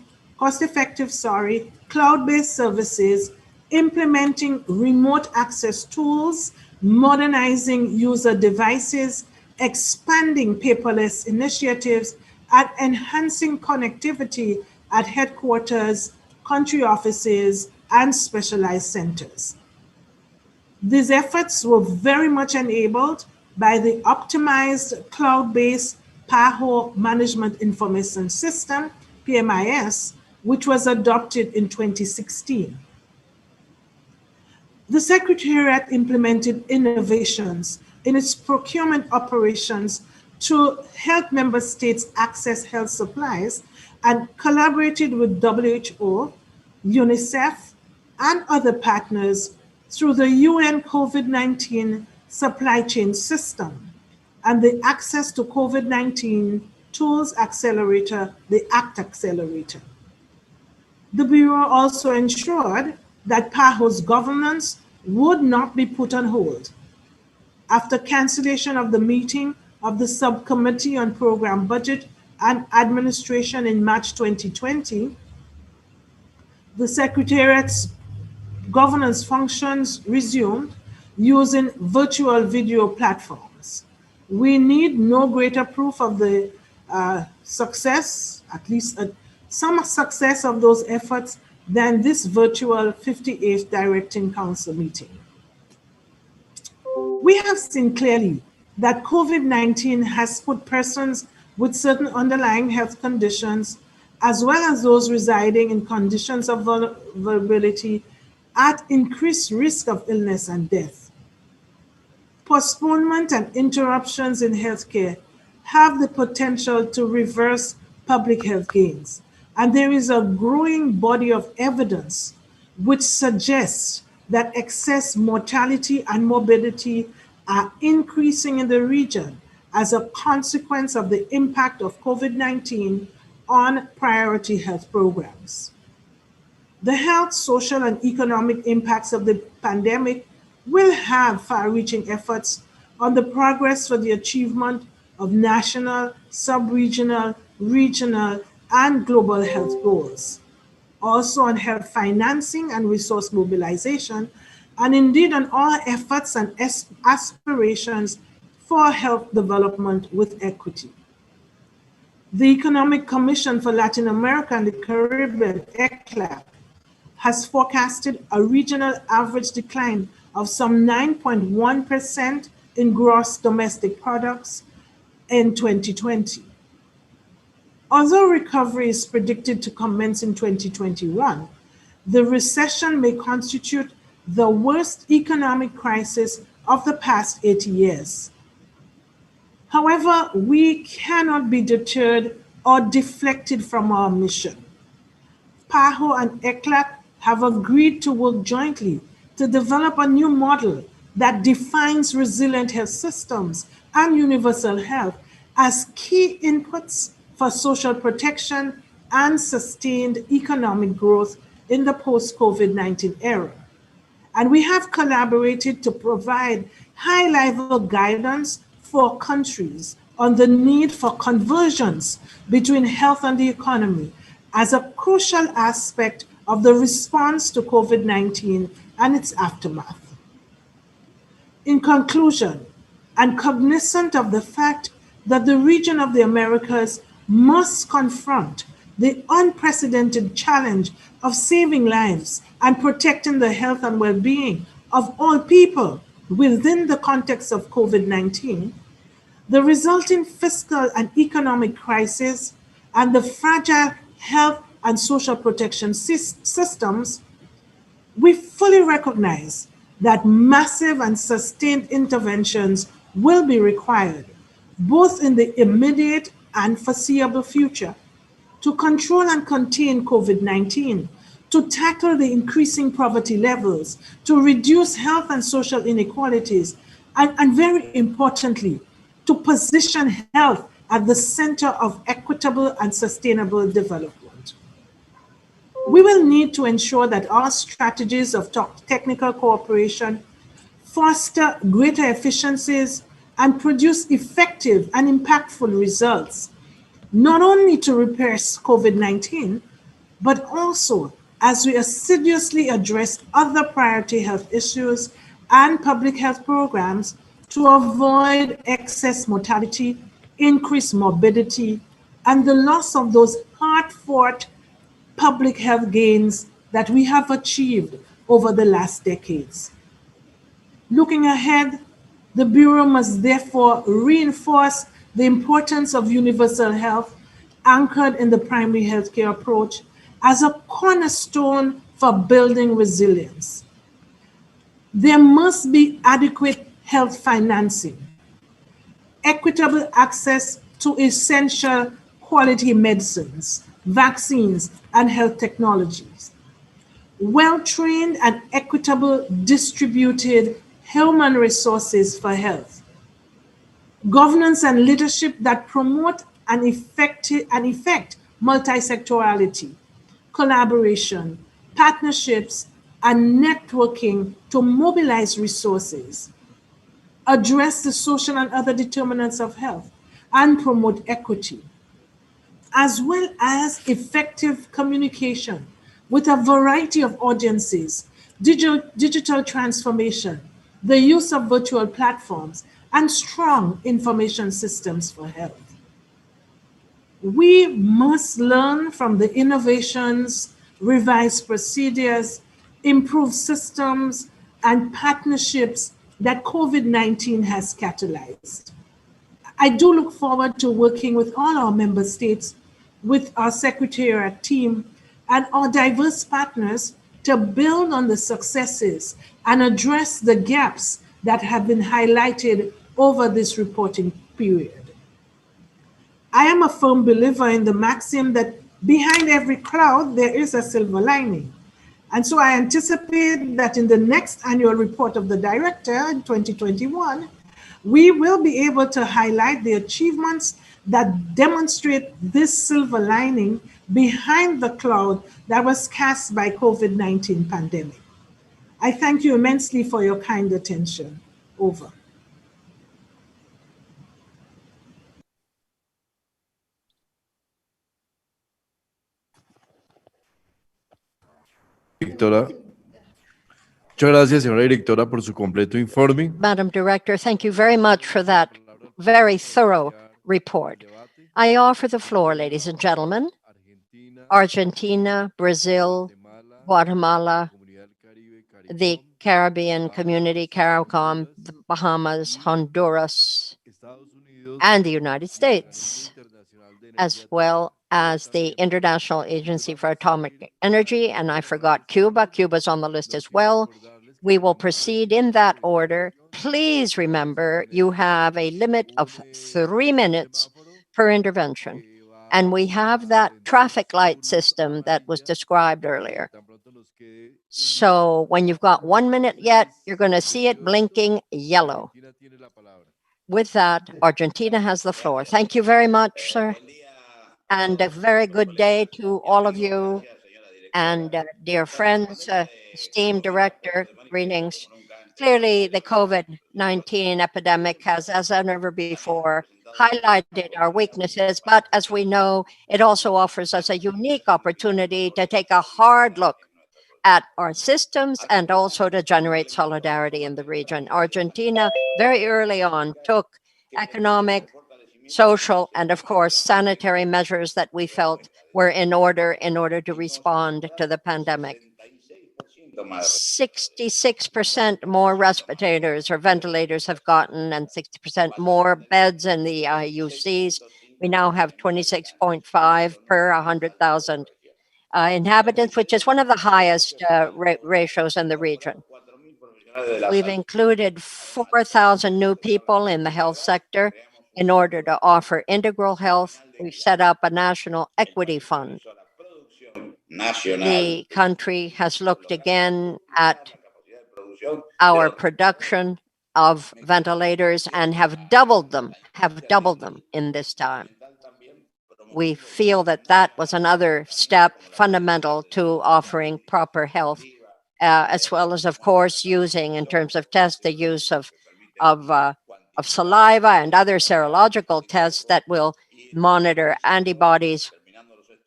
cloud-based services, implementing remote access tools, modernizing user devices, expanding paperless initiatives, and enhancing connectivity at headquarters, country offices, and specialized centers. These efforts were very much enabled by the optimized cloud-based PAHO Management Information System, PMIS, which was adopted in 2016. The Secretariat implemented innovations in its procurement operations to help member states access health supplies and collaborated with WHO, UNICEF, and other partners through the UN COVID-19 supply chain system and the Access to COVID-19 Tools Accelerator, the ACT Accelerator. The Bureau also ensured that PAHO's governance would not be put on hold. After cancellation of the meeting of the Subcommittee on Program Budget and Administration in March 2020, the Secretariat's governance functions resumed using virtual video platforms. We need no greater proof of the success, at least some success of those efforts, than this virtual 58th Directing Council meeting. We have seen clearly that COVID-19 has put persons with certain underlying health conditions, as well as those residing in conditions of vulnerability, at increased risk of illness and death. postponement and interruptions in healthcare have the potential to reverse public health gains. And there is a growing body of evidence which suggests that excess mortality and morbidity are increasing in the region as a consequence of the impact of COVID-19 on priority health programs. The health, social, and economic impacts of the pandemic will have far-reaching efforts on the progress for the achievement of national, sub-regional, regional, and global health goals. Also on health financing and resource mobilization, and indeed on all efforts and aspirations for health development with equity. The Economic Commission for Latin America and the Caribbean, ECLAC, has forecasted a regional average decline of some 9.1% in gross domestic products in 2020. Although recovery is predicted to commence in 2021, the recession may constitute the worst economic crisis of the past 80 years. However, we cannot be deterred or deflected from our mission. PAHO and ECLAC have agreed to work jointly to develop a new model that defines resilient health systems and universal health as key inputs for social protection and sustained economic growth in the post-COVID-19 era. And we have collaborated to provide high-level guidance for countries on the need for convergence between health and the economy as a crucial aspect of the response to COVID-19 and its aftermath. In conclusion, and cognizant of the fact that the region of the Americas must confront the unprecedented challenge of saving lives and protecting the health and well-being of all people within the context of COVID-19, the resulting fiscal and economic crisis and the fragile health and social protection systems, we fully recognize that massive and sustained interventions will be required, both in the immediate and foreseeable future, to control and contain COVID-19, to tackle the increasing poverty levels, to reduce health and social inequalities, and very importantly, to position health at the center of equitable and sustainable development. We will need to ensure that our strategies of technical cooperation foster greater efficiencies and produce effective and impactful results, not only to repair COVID-19, but also as we assiduously address other priority health issues and public health programs to avoid excess mortality, increased morbidity, and the loss of those hard-fought public health gains that we have achieved over the last decades. Looking ahead, the Bureau must therefore reinforce the importance of universal health anchored in the primary healthcare approach as a cornerstone for building resilience. There must be adequate health financing, equitable access to essential quality medicines, vaccines, and health technologies, well-trained and equitable distributed human resources for health, governance and leadership that promote and effect multi-sectorality, collaboration, partnerships, and networking to mobilize resources, address the social and other determinants of health, and promote equity, as well as effective communication with a variety of audiences, digital transformation, the use of virtual platforms, and strong information systems for health. We must learn from the innovations, revise procedures, improve systems, and partnerships that COVID-19 has catalyzed. I do look forward to working with all our member states, with our Secretariat team, and our diverse partners to build on the successes and address the gaps that have been highlighted over this reporting period. I am a firm believer in the maxim that behind every cloud, there is a silver lining. And so I anticipate that in the next annual report of the director in 2021, we will be able to highlight the achievements that demonstrate this silver lining behind the cloud that was cast by COVID-19 pandemic. I thank you immensely for your kind attention. Over. Directora. Muchas gracias, señora directora, por su completo informe. Madam Director, thank you very much for that very thorough report. I offer the floor, ladies and gentlemen. Argentina, Brazil, Guatemala, the Caribbean Community, CARICOM, the Bahamas, Honduras, and the United States, as well as the International Agency for Atomic Energy, and I forgot Cuba. Cuba's on the list as well. We will proceed in that order. Please remember, you have a limit of 3 minutes per intervention. And we have that traffic light system that was described earlier. So when you've got 1 minute yet, you're going to see it blinking yellow. With that, Argentina has the floor. Thank you very much, sir. And a very good day to all of you. And dear friends, esteemed director, greetings. Clearly, the COVID-19 epidemic has, as never before, highlighted our weaknesses, but as we know, it also offers us a unique opportunity to take a hard look at our systems and also to generate solidarity in the region. Argentina, very early on, took economic, social, and of course, sanitary measures that we felt were in order to respond to the pandemic. 66% more respirators or ventilators have gotten, and 60% more beds in the IUCs. We now have 26.5 per 100,000 inhabitants, which is one of the highest ratios in the region. We've included 4,000 new people in the health sector in order to offer integral health. We've set up a national equity fund. The country has looked again at our production of ventilators and have doubled them in this time. We feel that that was another step fundamental to offering proper health, as well as, of course, using, in terms of tests, the use of saliva and other serological tests that will monitor antibodies.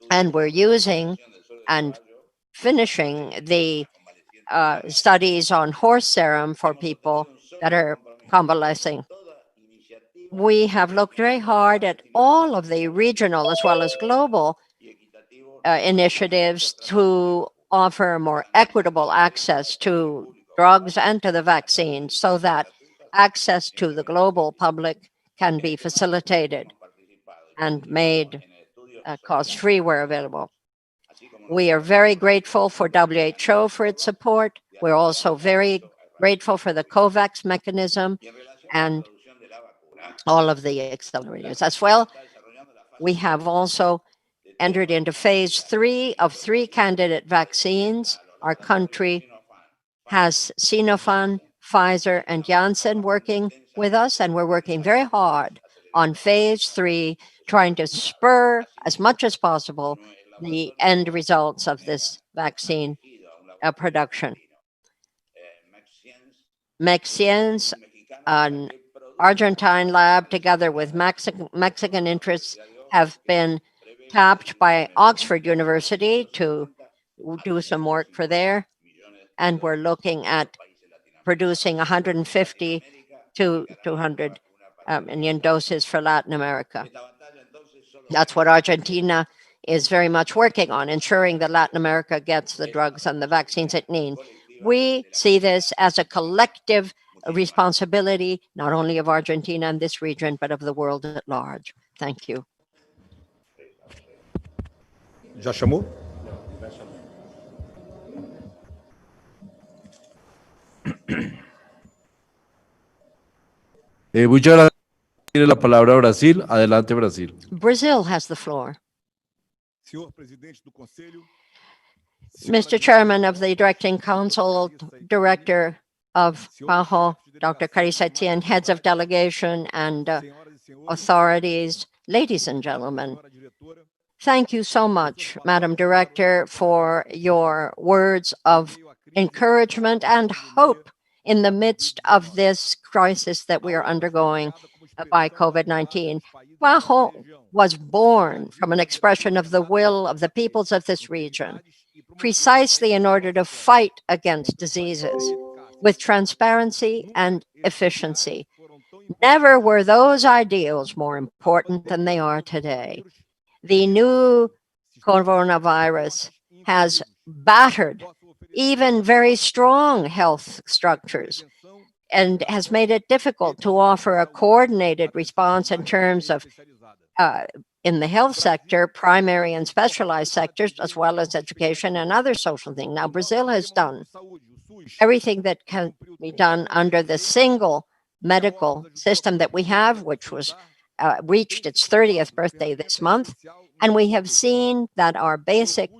And we're using and finishing the studies on horse serum for people that are convalescing. We have looked very hard at all of the regional as well as global initiatives to offer more equitable access to drugs and to the vaccine so that access to the global public can be facilitated and made cost-free where available. We are very grateful for WHO for its support. We're also very grateful for the COVAX mechanism and all of the accelerators. As well, we have also entered into phase 3 of 3 candidate vaccines. Our country has Sinopharm, Pfizer, and Janssen working with us, and we're working very hard on phase 3, trying to spur as much as possible the end results of this vaccine production. Mexians, an Argentine lab, together with Mexican interests, have been tapped by Oxford University to do some work for there, and we're looking at producing 150 to 200 million doses for Latin America. That's what Argentina is very much working on, ensuring that Latin America gets the drugs and the vaccines it needs. We see this as a collective responsibility, not only of Argentina and this region, but of the world at large. Thank you. Já chamou? Muchas gracias. Tiene la palabra Brasil. Adelante, Brasil. Brazil has the floor. Mr. Chairman of the Directing Council, Director of PAHO, Dr. Carissa Etienne, heads of delegation and authorities, ladies and gentlemen, thank you so much, Madam Director, for your words of encouragement and hope in the midst of this crisis that we are undergoing by COVID-19. PAHO was born from an expression of the will of the peoples of this region, precisely in order to fight against diseases with transparency and efficiency. Never were those ideals more important than they are today. The new coronavirus has battered even very strong health structures and has made it difficult to offer a coordinated response in terms of in the health sector, primary and specialized sectors, as well as education and other social things. Now, Brazil has done everything that can be done under the single medical system that we have, which was reached its 30th birthday this month. And we have seen that our basic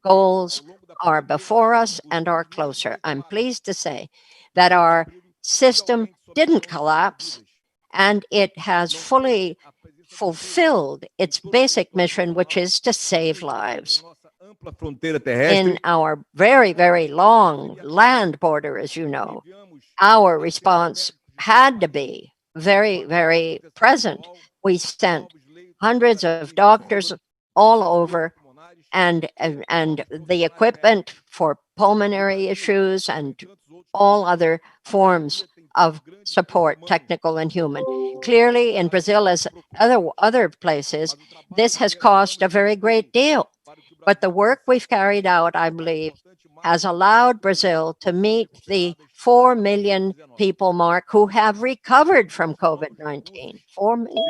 goals are before us and are closer. I'm pleased to say that our system didn't collapse, and it has fully fulfilled its basic mission, which is to save lives. In our very, very long land border, as you know, our response had to be very, very present. We sent hundreds of doctors all over and the equipment for pulmonary issues and all other forms of support, technical and human. Clearly, in Brazil, as other places, this has cost a very great deal. But the work we've carried out, I believe, has allowed Brazil to meet the 4 million people mark who have recovered from COVID-19. 4 million.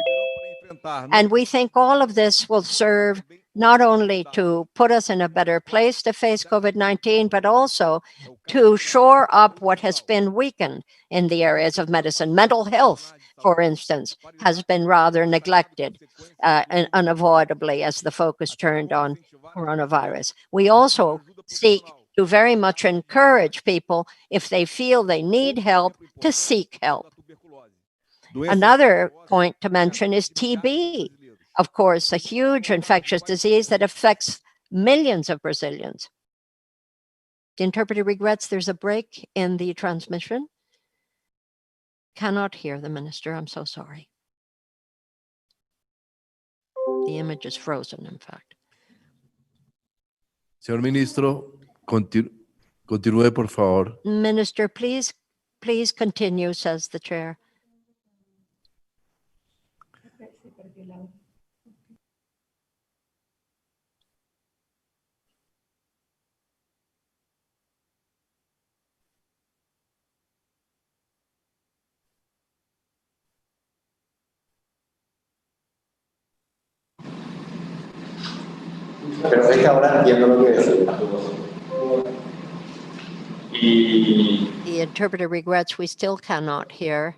And we think all of this will serve not only to put us in a better place to face COVID-19, but also to shore up what has been weakened in the areas of medicine. Mental health, for instance, has been rather neglected and unavoidably as the focus turned on coronavirus. We also seek to very much encourage people, if they feel they need help, to seek help. Another point to mention is TB. Of course, a huge infectious disease that affects millions of Brazilians. The interpreter regrets there's a break in the transmission. Cannot hear the minister, I'm so sorry. The image is frozen, in fact. Señor Ministro, continúe, por favor. Minister, please continue, says the chair. Pero es que ahora entiendo lo que decía. The interpreter regrets we still cannot hear.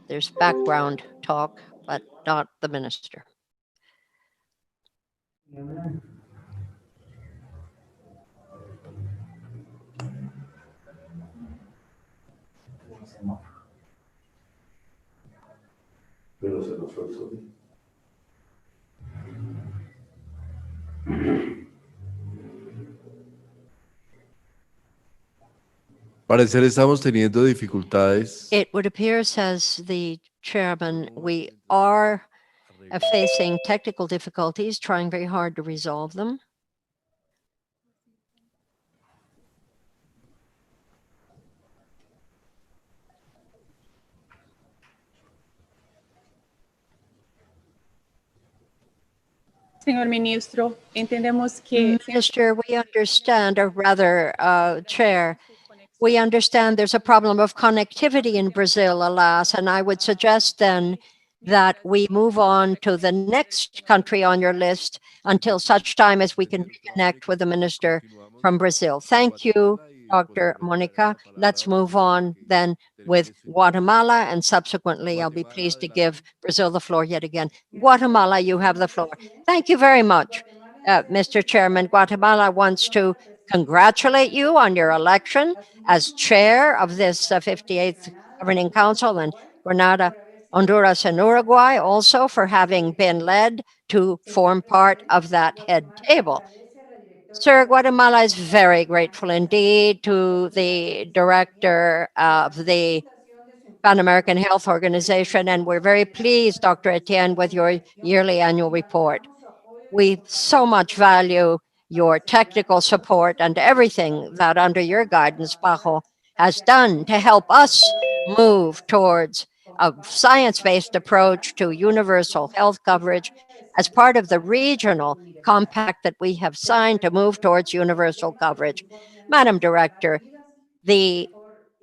There's background talk, but not the minister. Pero se nos fue el sonido. Parecer estamos teniendo dificultades. It would appear, says the chairman, we are facing technical difficulties, trying very hard to resolve them. Señor Ministro, entendemos que... Minister, we understand, or rather, Chair, we understand there's a problem of connectivity in Brazil, alas, and I would suggest then that we move on to the next country on your list until such time as we can reconnect with the minister from Brazil. Thank you, Dr. Monica. Let's move on then with Guatemala, and subsequently I'll be pleased to give Brazil the floor yet again. Guatemala, you have the floor. Thank you very much, Mr. Chairman. Guatemala wants to congratulate you on your election as chair of this 58th Governing Council, and Grenada, Honduras, and Uruguay also for having been led to form part of that head table. Sir, Guatemala is very grateful indeed to the director of the Pan American Health Organization, and we're very pleased, Dr. Etienne, with your yearly annual report. We so much value your technical support and everything that under your guidance, PAHO has done to help us move towards a science-based approach to universal health coverage as part of the regional compact that we have signed to move towards universal coverage. Madam Director, the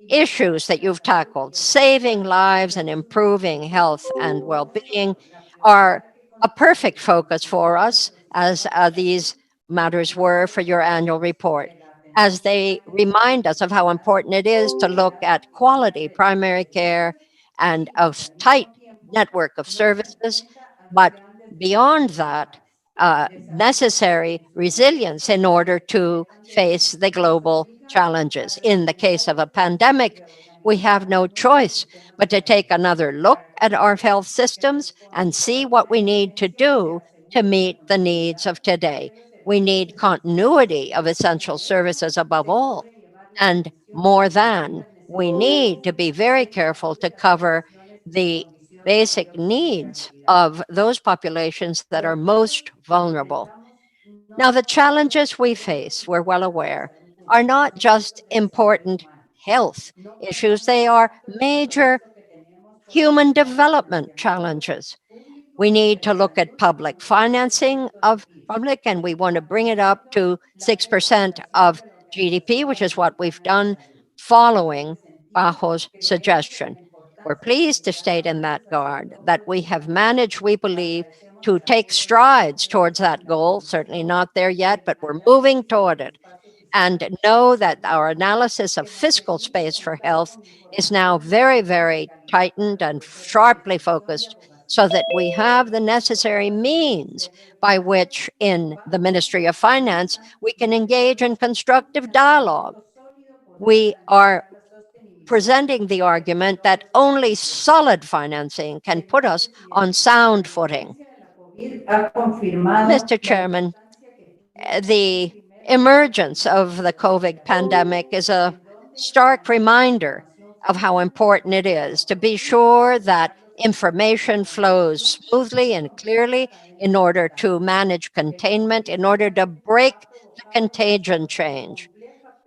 issues that you've tackled, saving lives and improving health and well-being, are a perfect focus for us, as these matters were for your annual report, as they remind us of how important it is to look at quality primary care and a tight network of services, but beyond that, necessary resilience in order to face the global challenges. In the case of a pandemic, we have no choice but to take another look at our health systems and see what we need to do to meet the needs of today. We need continuity of essential services above all, and more than, we need to be very careful to cover the basic needs of those populations that are most vulnerable. Now, the challenges we face, we're well aware, are not just important health issues, they are major human development challenges. We need to look at public financing of public, and we want to bring it up to 6% of GDP, which is what we've done following PAHO's suggestion. We're pleased to state in that regard that we have managed, we believe, to take strides towards that goal, certainly not there yet, but we're moving toward it. And know that our analysis of fiscal space for health is now very, very tightened and sharply focused so that we have the necessary means by which in the Ministry of Finance we can engage in constructive dialogue. We are presenting the argument that only solid financing can put us on sound footing. Mr. Chairman, the emergence of the COVID pandemic is a stark reminder of how important it is to be sure that information flows smoothly and clearly in order to manage containment, in order to break the contagion change.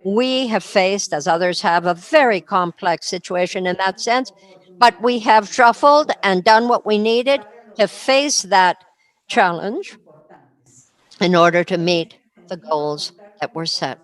We have faced, as others have, a very complex situation in that sense, but we have shuffled and done what we needed to face that challenge in order to meet the goals that were set.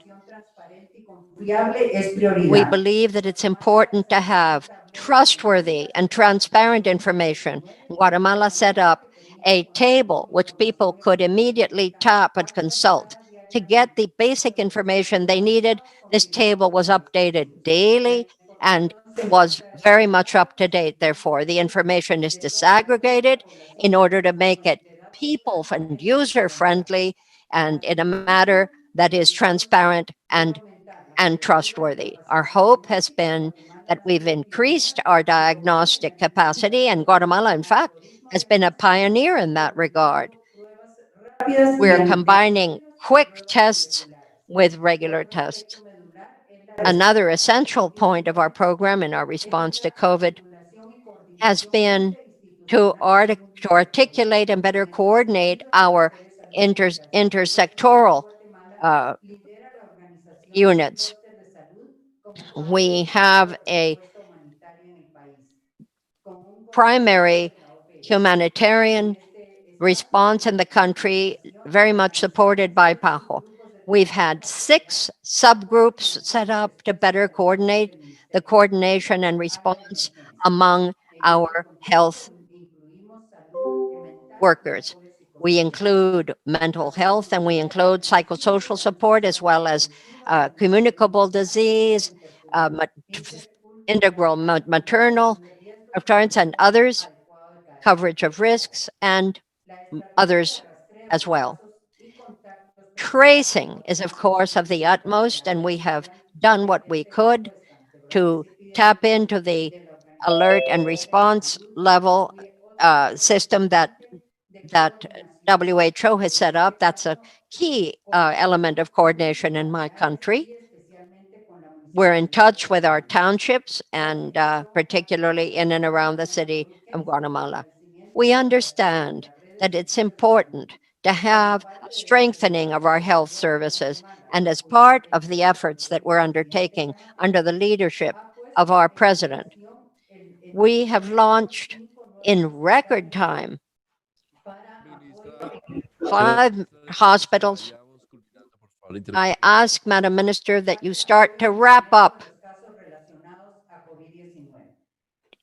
We believe that it's important to have trustworthy and transparent information. Guatemala set up a table which people could immediately tap and consult to get the basic information they needed. This table was updated daily and was very much up to date. Therefore, the information is disaggregated in order to make it people and user friendly and in a matter that is transparent and trustworthy. Our hope has been that we've increased our diagnostic capacity, and Guatemala, in fact, has been a pioneer in that regard. We are combining quick tests with regular tests. Another essential point of our program in our response to COVID has been to articulate and better coordinate our intersectoral units. We have a primary humanitarian response in the country, very much supported by PAHO. We've had 6 subgroups set up to better coordinate the coordination and response among our health workers. We include mental health and we include psychosocial support as well as communicable disease, integral maternal occurrence and others, coverage of risks and others as well. Tracing is, of course, of the utmost, and we have done what we could to tap into the alert and response level system that WHO has set up. That's a key element of coordination in my country. We're in touch with our townships and particularly in and around the city of Guatemala. We understand that it's important to have a strengthening of our health services. And as part of the efforts that we're undertaking under the leadership of our president, we have launched in record time 5 hospitals. I ask, Madam Minister, that you start to wrap up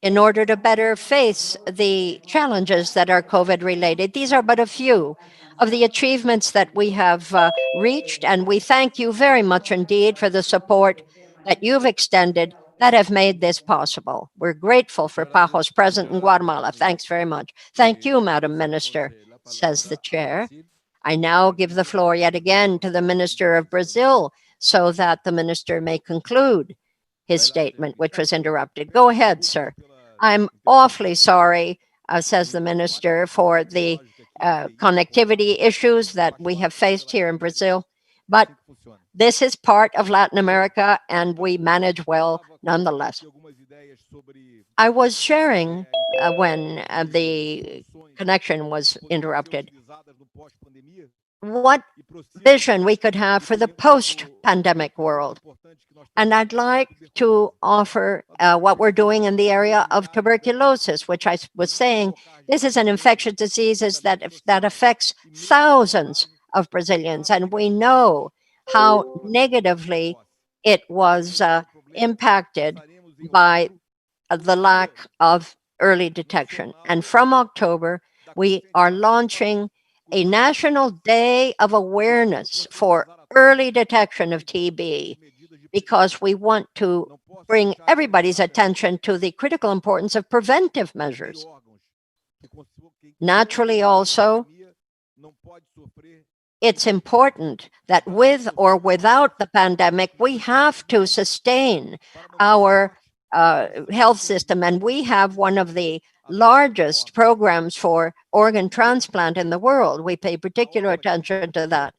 in order to better face the challenges that are COVID related. These are but a few of the achievements that we have reached, and we thank you very much indeed for the support that you've extended that have made this possible. We're grateful for PAHO's presence in Guatemala. Thanks very much. Thank you, Madam Minister, says the chair. I now give the floor yet again to the Minister of Brazil so that the minister may conclude his statement, which was interrupted. Go ahead, sir. I'm awfully sorry, says the minister, for the connectivity issues that we have faced here in Brazil, but this is part of Latin America and we manage well nonetheless. I was sharing when the connection was interrupted what vision we could have for the post-pandemic world. And I'd like to offer what we're doing in the area of tuberculosis, which I was saying, this is an infectious disease that affects thousands of Brazilians. And we know how negatively it was impacted by the lack of early detection. And from October, we are launching a National Day of Awareness for early detection of TB, because we want to bring everybody's attention to the critical importance of preventive measures. Naturally, also, it's important that with or without the pandemic, we have to sustain our health system, and we have one of the largest programs for organ transplant in the world. We pay particular attention to that.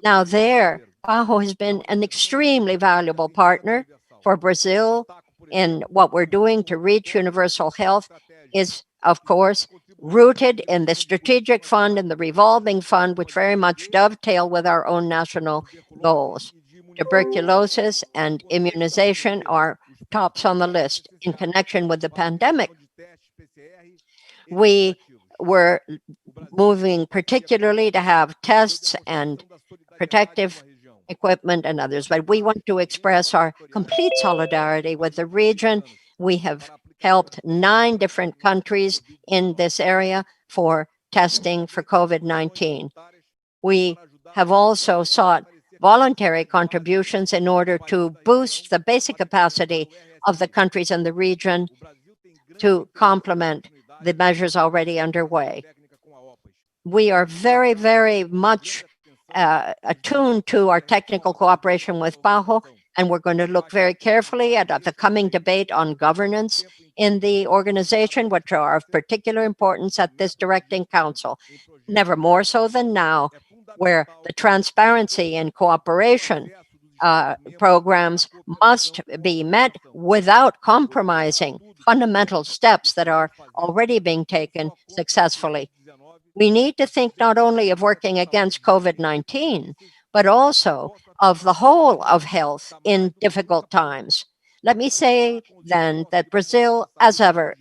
Now there, PAHO has been an extremely valuable partner for Brazil in what we're doing to reach universal health is, of course, rooted in the strategic fund and the revolving fund, which very much dovetail with our own national goals. Tuberculosis and immunization are tops on the list. In connection with the pandemic, we were moving particularly to have tests and protective equipment and others, but we want to express our complete solidarity with the region. We have helped 9 different countries in this area for testing for COVID-19. We have also sought voluntary contributions in order to boost the basic capacity of the countries in the region to complement the measures already underway. We are very, very much attuned to our technical cooperation with PAHO, and we're going to look very carefully at the coming debate on governance in the organization, which are of particular importance at this directing council, never more so than now, where the transparency and cooperation programs must be met without compromising fundamental steps that are already being taken successfully. We need to think not only of working against COVID-19, but also of the whole of health in difficult times. Let me say then that Brazil, as ever,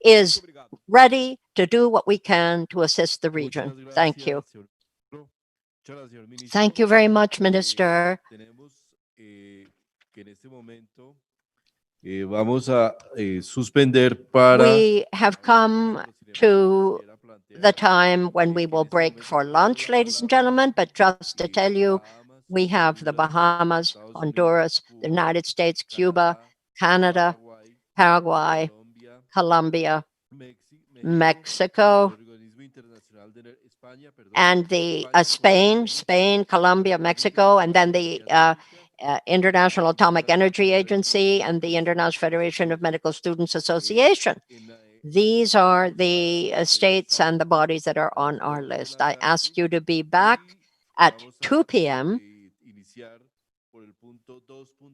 is ready to do what we can to assist the region. Thank you. Thank you very much, Minister. Vamos a suspender para we have come to the time when we will break for lunch, ladies and gentlemen, but just to tell you, we have the Bahamas, Honduras, the United States, Cuba, Canada, Paraguay, Colombia, Mexico, and the Spain, Colombia, Mexico, and then the International Atomic Energy Agency and the International Federation of Medical Students Association. These are the states and the bodies that are on our list. I ask you to be back at 2 p.m.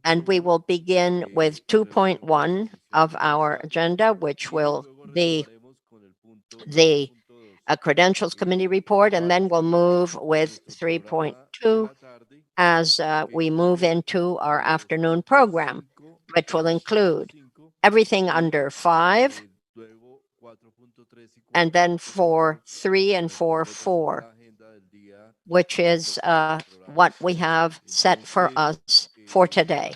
and we will begin with 2.1 of our agenda, which will be the Credentials Committee report, and then we'll move with 3.2 as we move into our afternoon program, which will include everything under 5, and then 4.3 and 4.4, which is what we have set for us for today.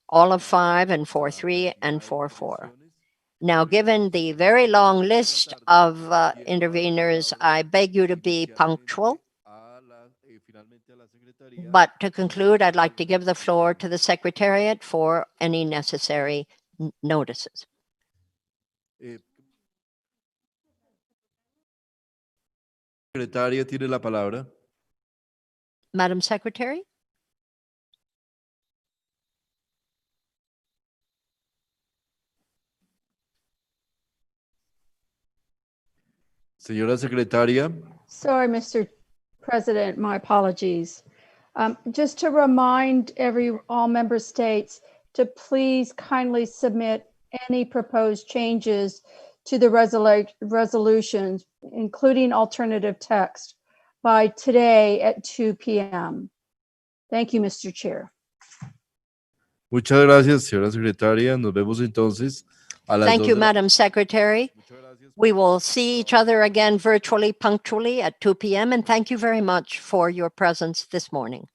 All of 5 and 4.3 and 4.4. Now, given the very long list of interveners, I beg you to be punctual. But to conclude, I'd like to give the floor to the Secretariat for any necessary notices. Secretaria tiene la palabra. Madam Secretary? Señora Secretaria. Sorry, Mr. President, my apologies. Just to remind all member states to please kindly submit any proposed changes to the resolutions, including alternative text, by today at 2 p.m. Thank you, Mr. Chair. Muchas gracias, señora Secretaria. Nos vemos entonces a las Thank you, 2 Madam Secretary. We will see each other again virtually, punctually at 2 p.m. And thank you very much for your presence this morning.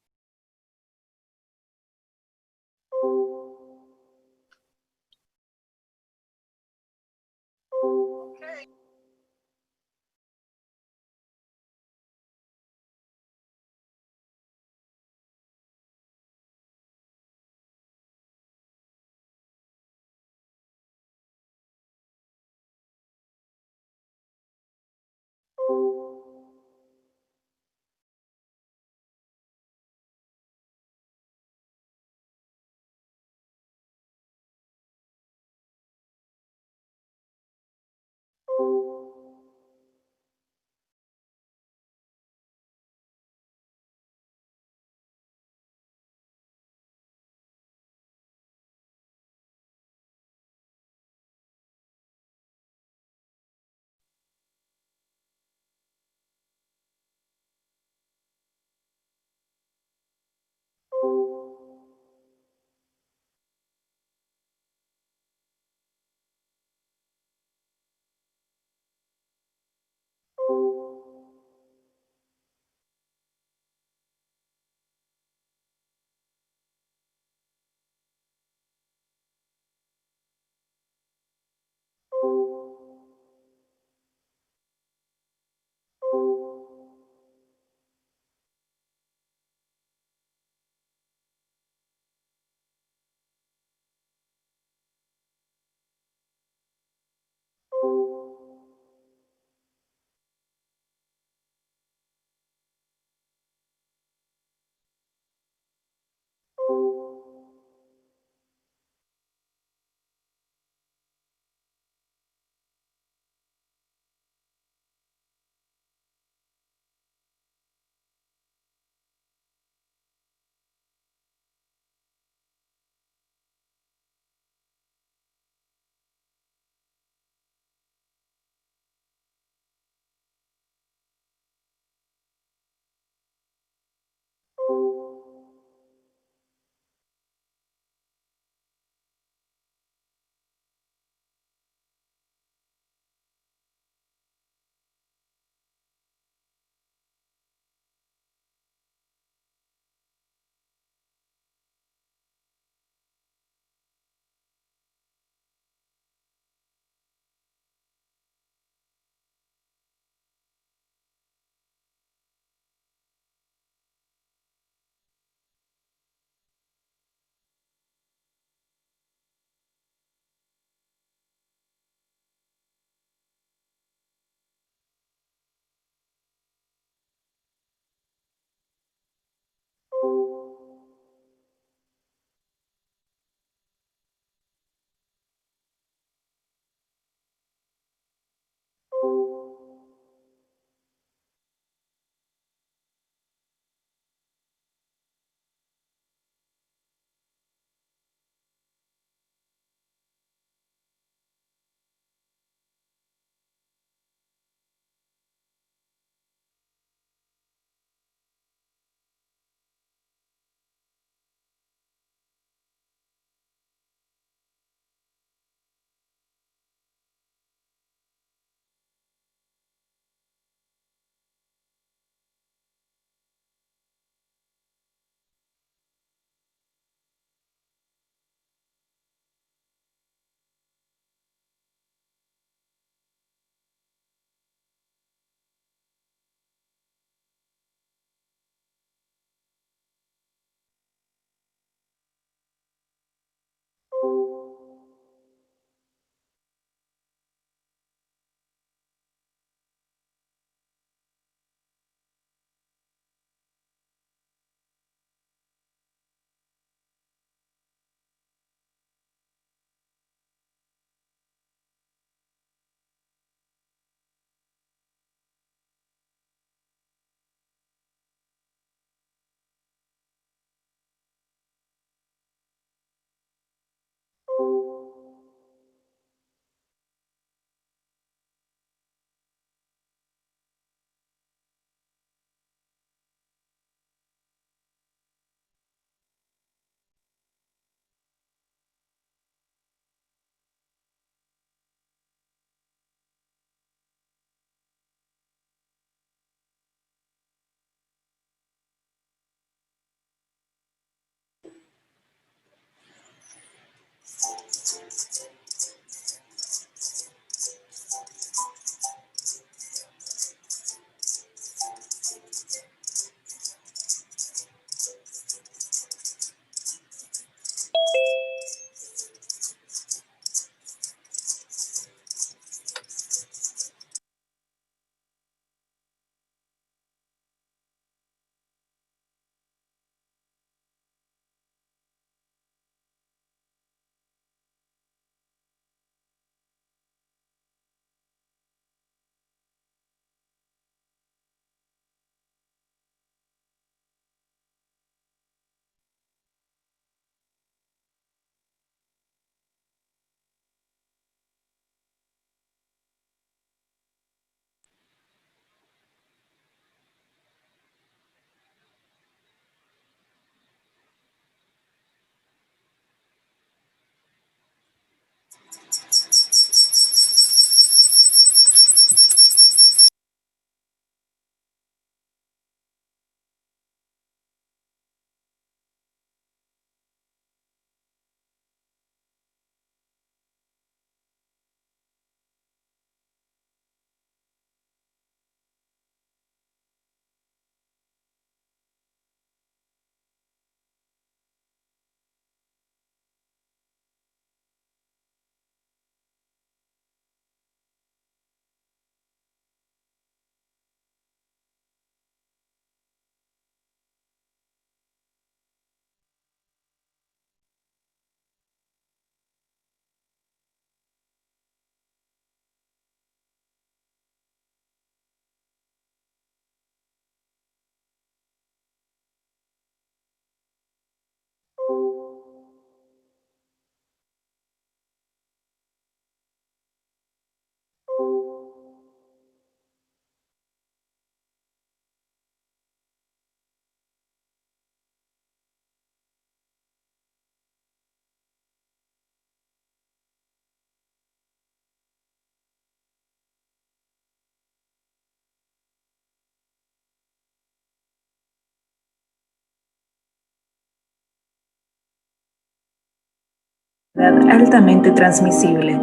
altamente transmisible,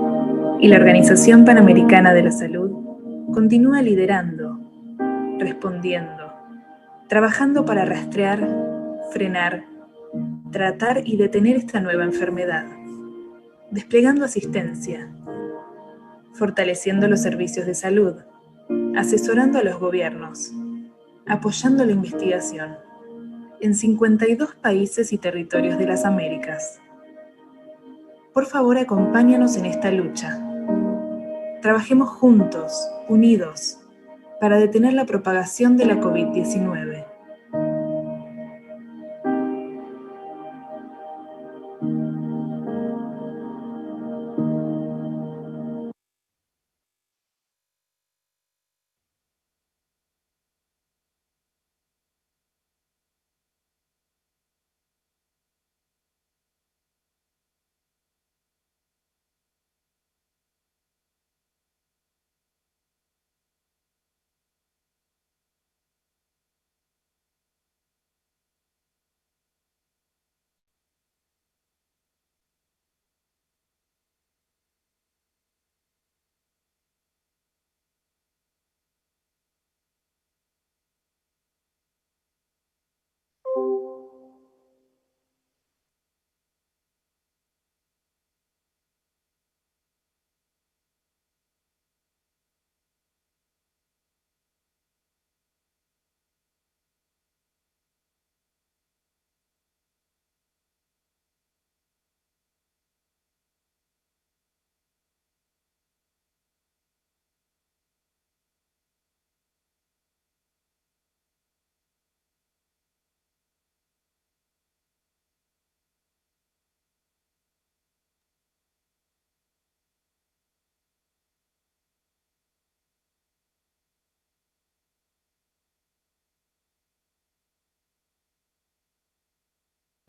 y la Organización Panamericana de la Salud continúa liderando, respondiendo, trabajando para rastrear, frenar, tratar y detener esta nueva enfermedad, desplegando asistencia, fortaleciendo los servicios de salud, asesorando a los gobiernos, apoyando la investigación en 52 países y territorios de las Américas. Por favor, acompáñanos en esta lucha. Trabajemos juntos, unidos, para detener la propagación de la COVID-19.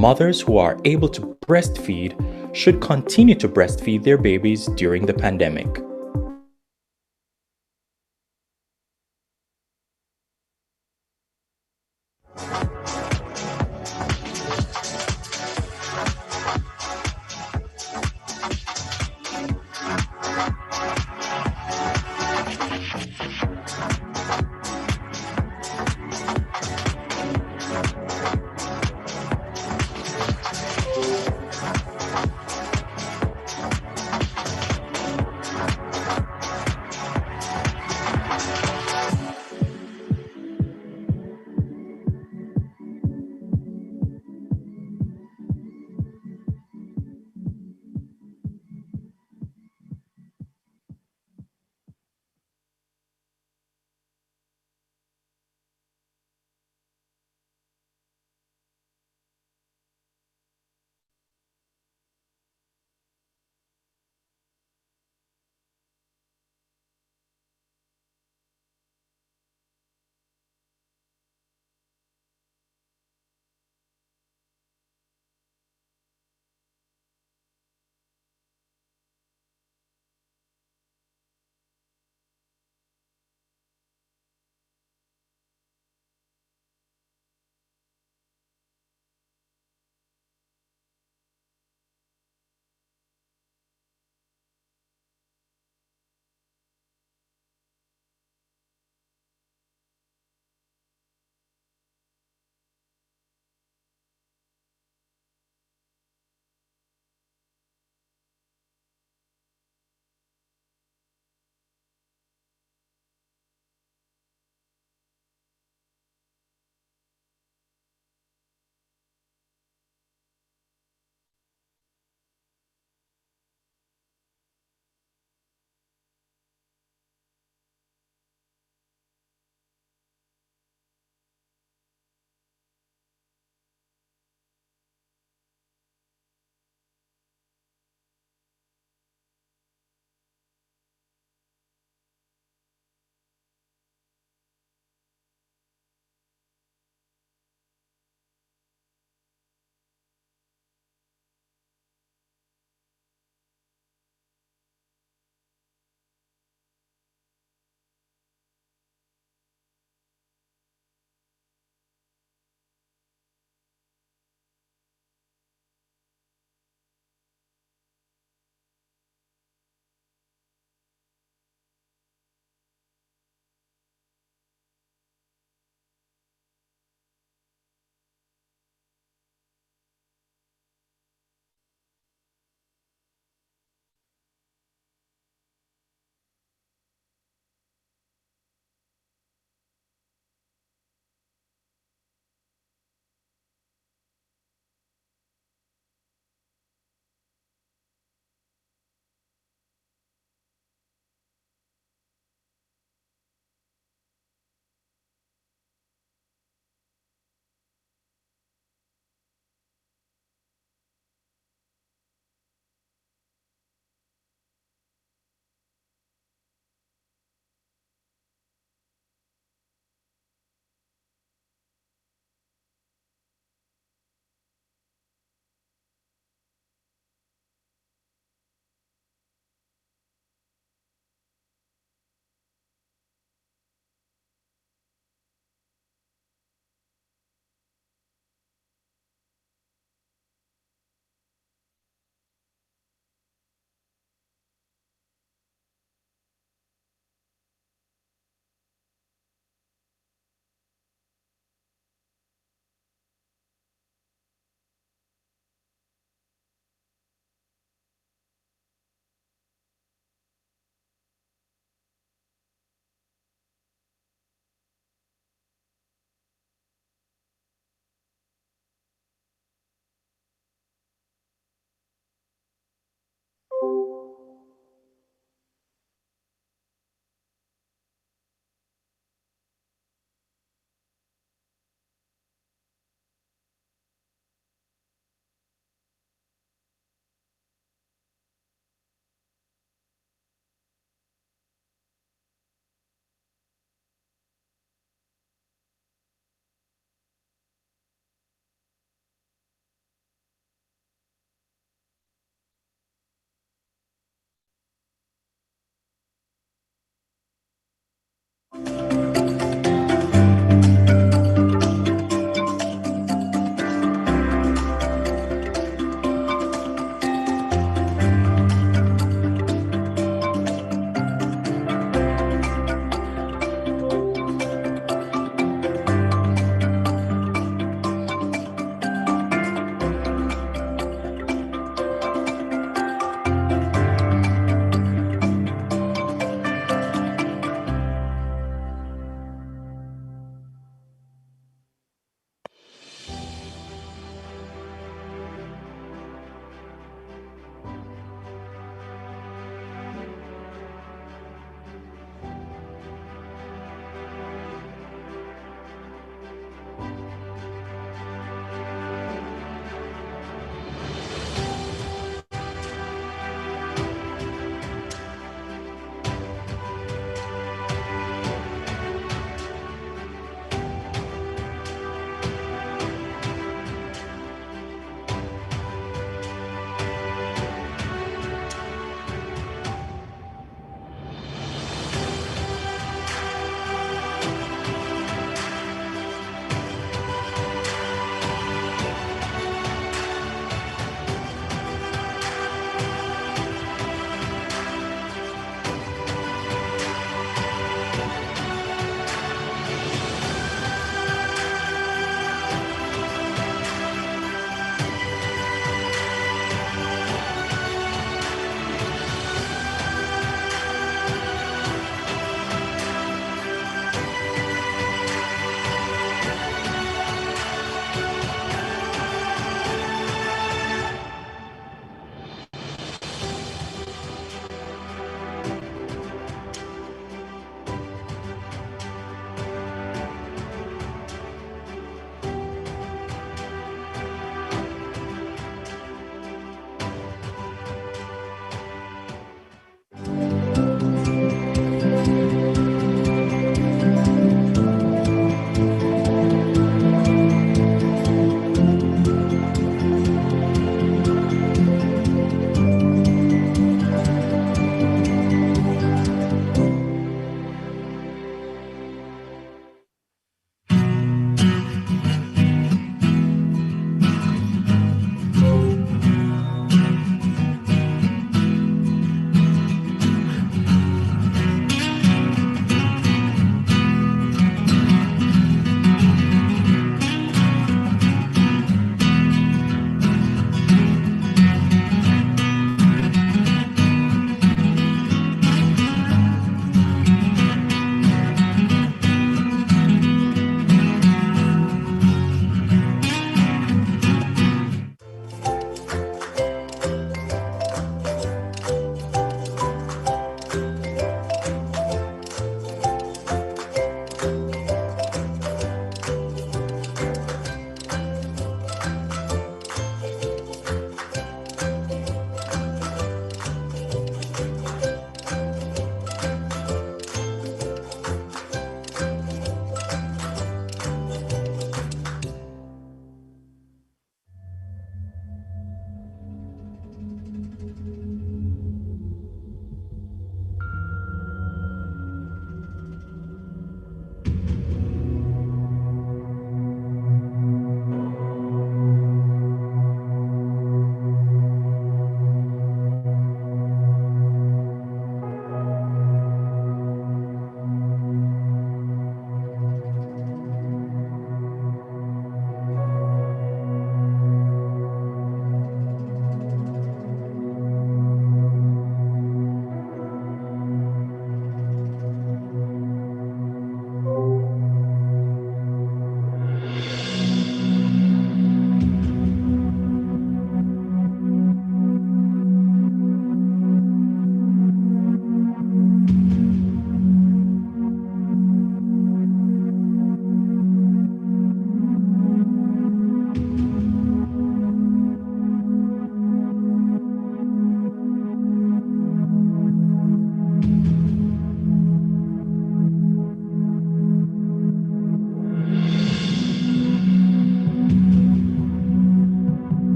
Mothers who are able to breastfeed should continue to breastfeed their babies during the pandemic.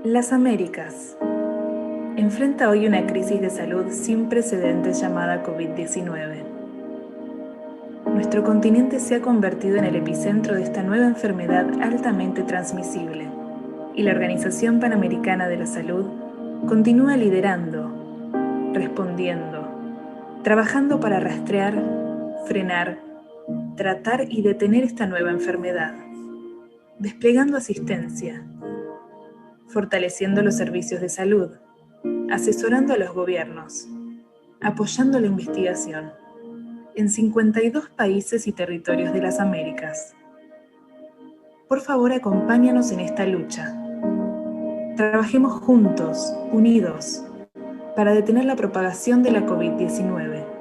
Las Américas. Enfrenta hoy una crisis de salud sin precedentes llamada COVID-19. Nuestro continente se ha convertido en el epicentro de esta nueva enfermedad altamente transmisible y la Organización Panamericana de la Salud continúa liderando, respondiendo, trabajando para rastrear, frenar, tratar y detener esta nueva enfermedad, desplegando asistencia, fortaleciendo los servicios de salud, asesorando a los gobiernos, apoyando la investigación en 52 países y territorios de las Américas. Por favor, acompáñanos en esta lucha. Trabajemos juntos, unidos, para detener la propagación de la COVID-19.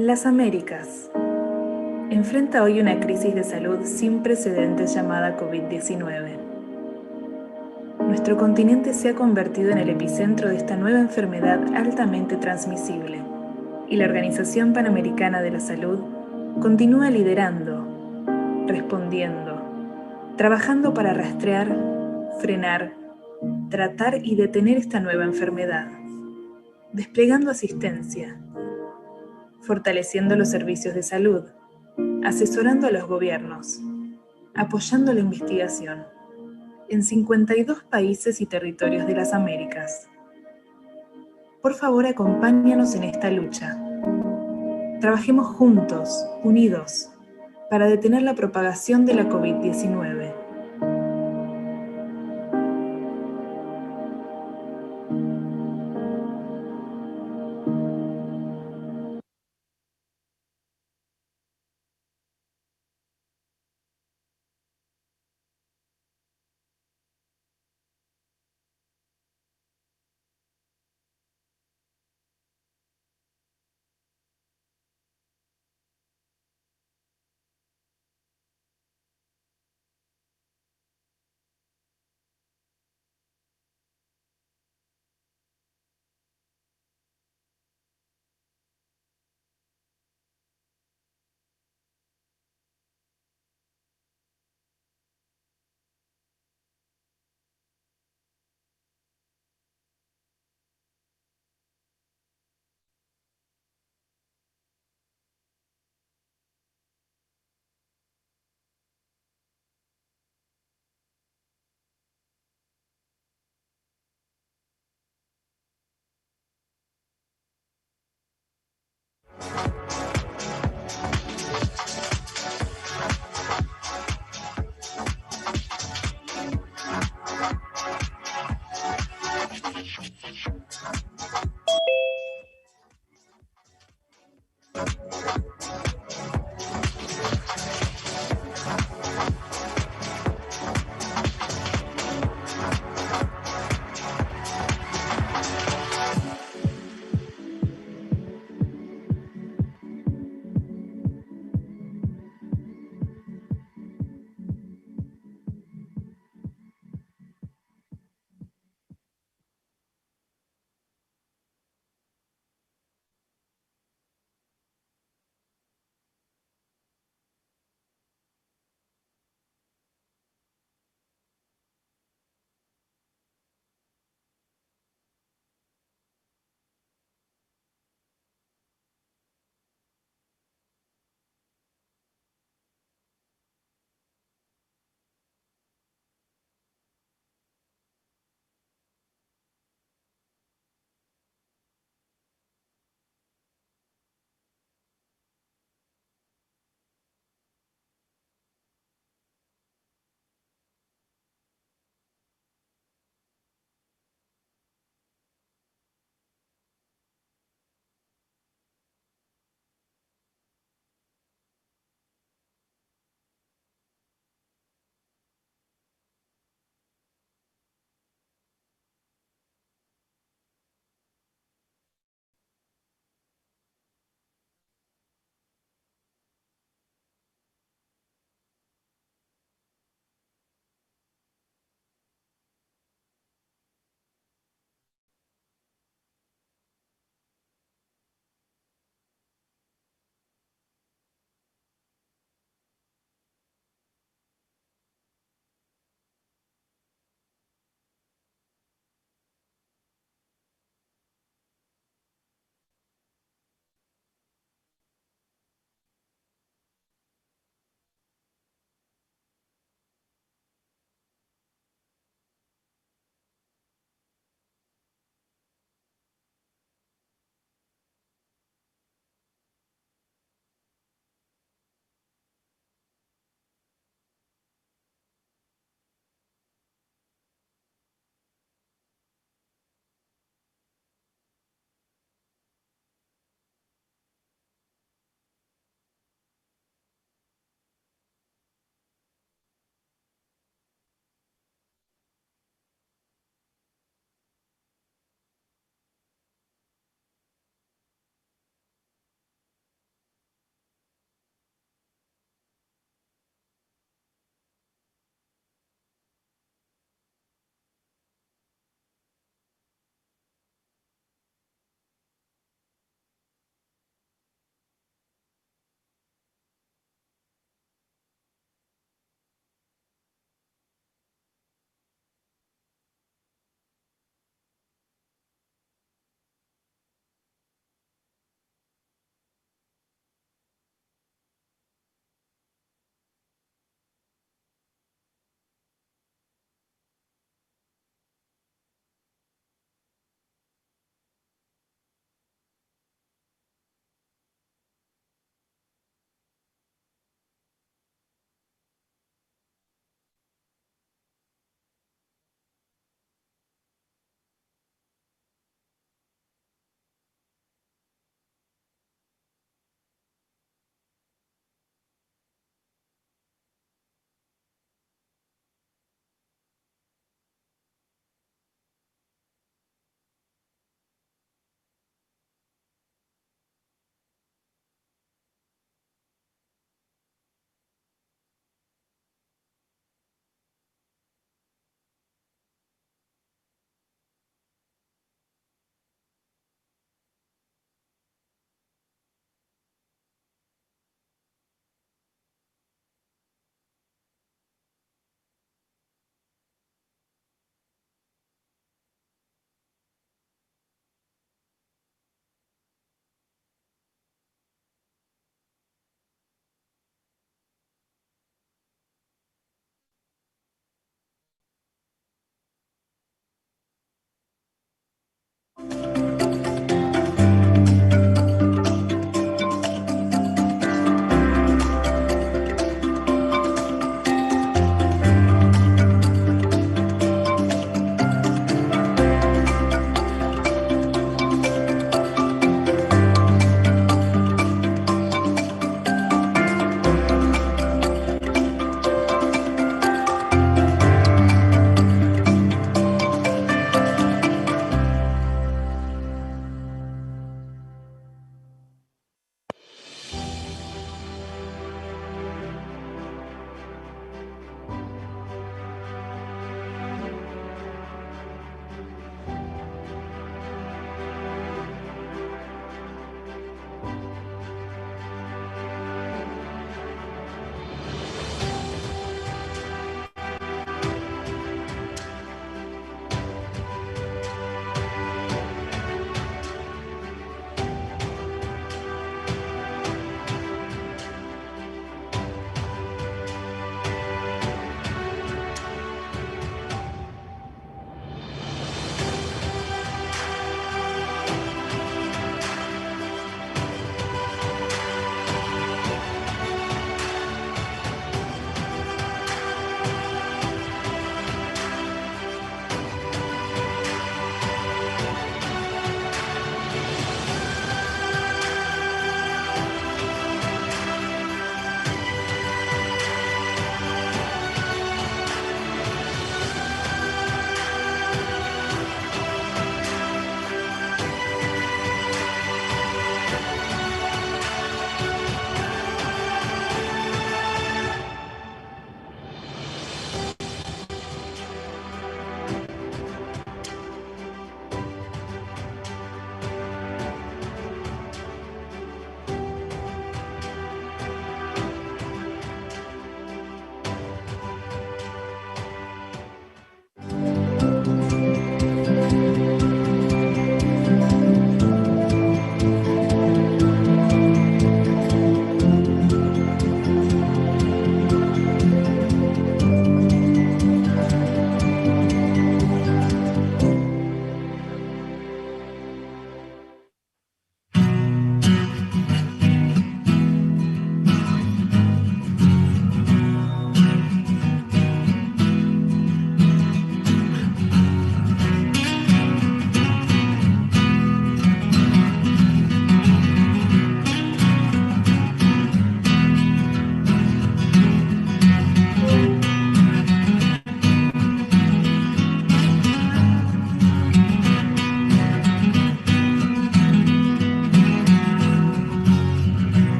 Las Américas. Enfrenta hoy una crisis de salud sin precedentes llamada COVID-19. Nuestro continente se ha convertido en el epicentro de esta nueva enfermedad altamente transmisible, y la Organización Panamericana de la Salud continúa liderando, respondiendo, trabajando para rastrear, frenar, tratar y detener esta nueva enfermedad, desplegando asistencia, fortaleciendo los servicios de salud, asesorando a los gobiernos, apoyando la investigación en 52 países y territorios de las Américas. Por favor, acompáñanos en esta lucha. Trabajemos juntos, unidos, para detener la propagación de la COVID-19.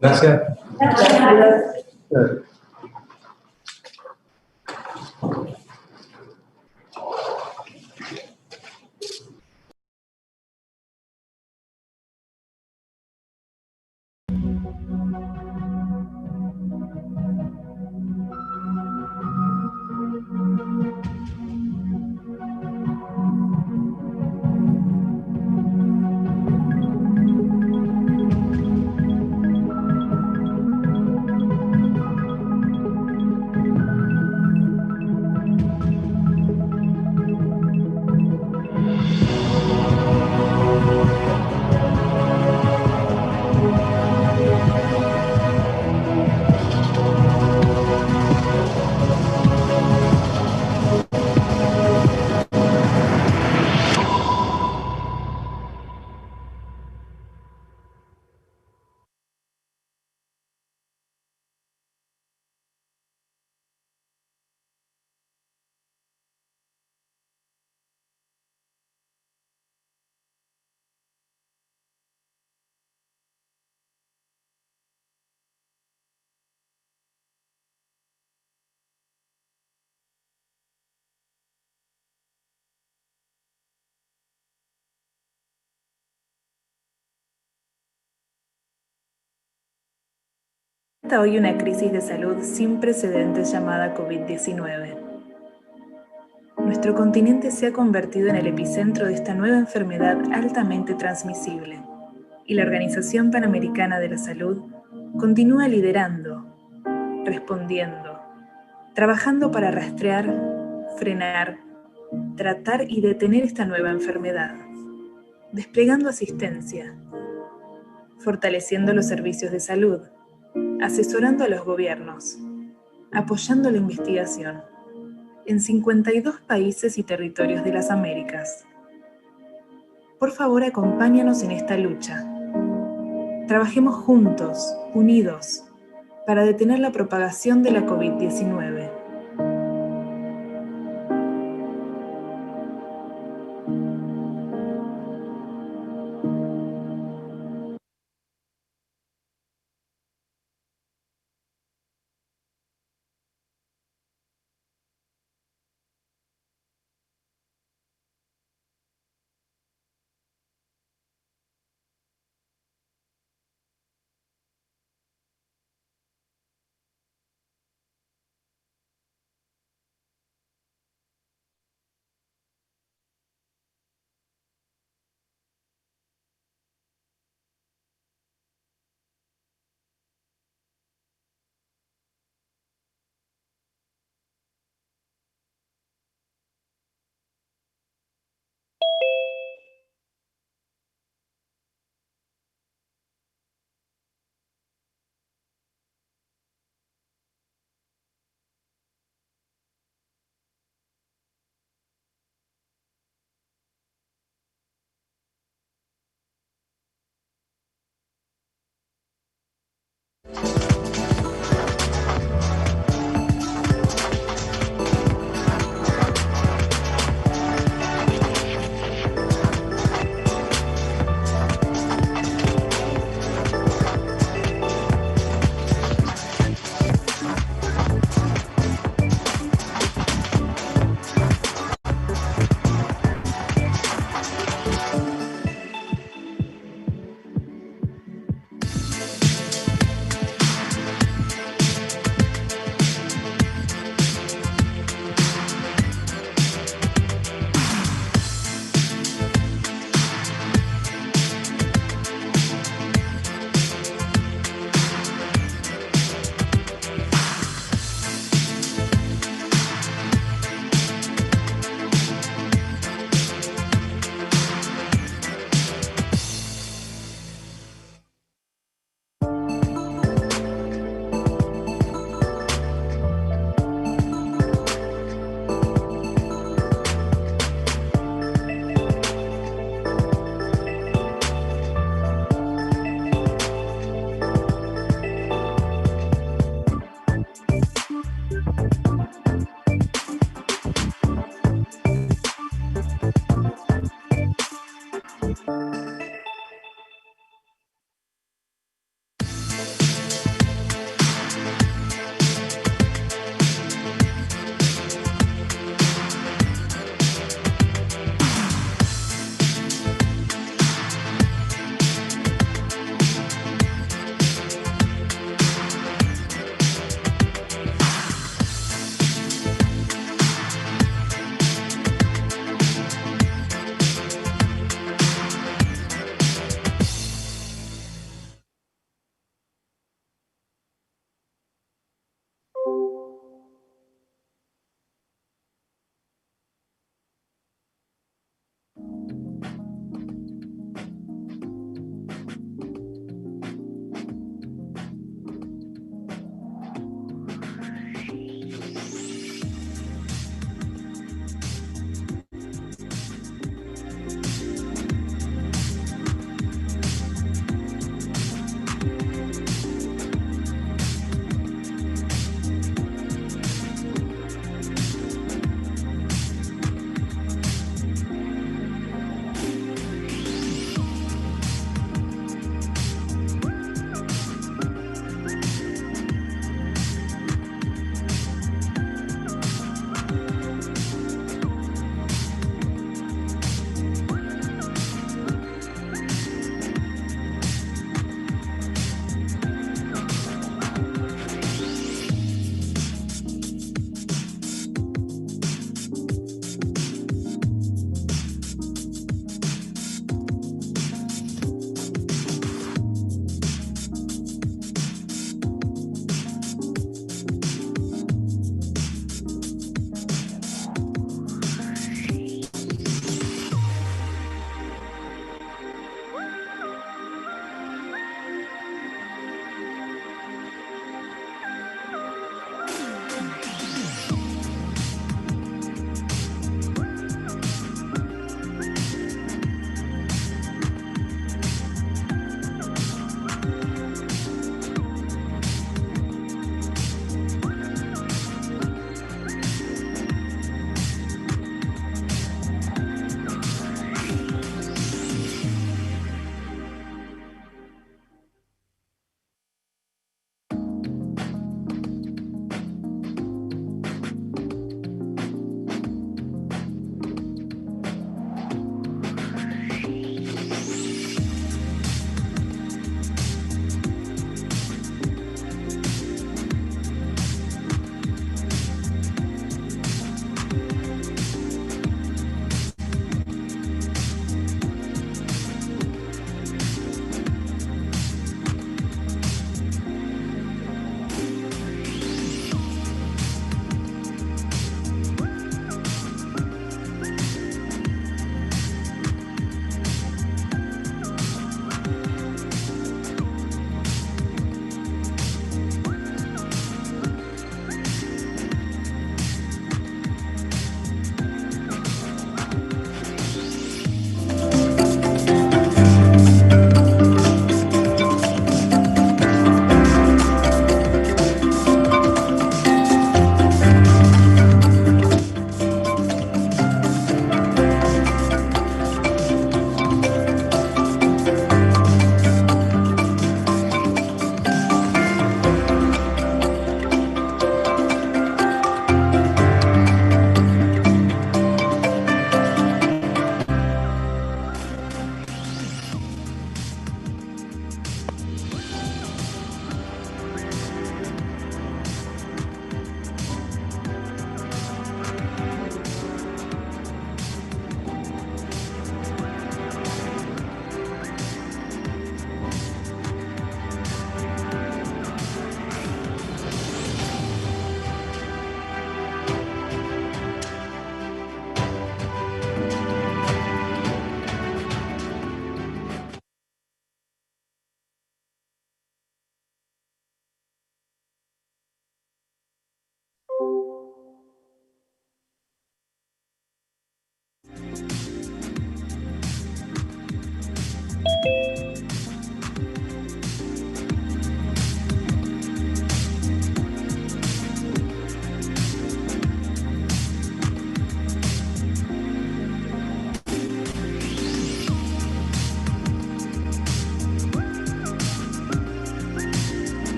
Gracias. Hoy una crisis de salud sin precedentes llamada COVID-19. Nuestro continente se ha convertido en el epicentro de esta nueva enfermedad altamente transmisible, y la Organización Panamericana de la Salud continúa liderando, respondiendo, trabajando para rastrear, frenar, tratar y detener esta nueva enfermedad, desplegando asistencia, fortaleciendo los servicios de salud, asesorando a los gobiernos, apoyando la investigación en 52 países y territorios de las Américas. Por favor, acompáñanos en esta lucha. Trabajemos juntos, unidos, para detener la propagación de la COVID-19.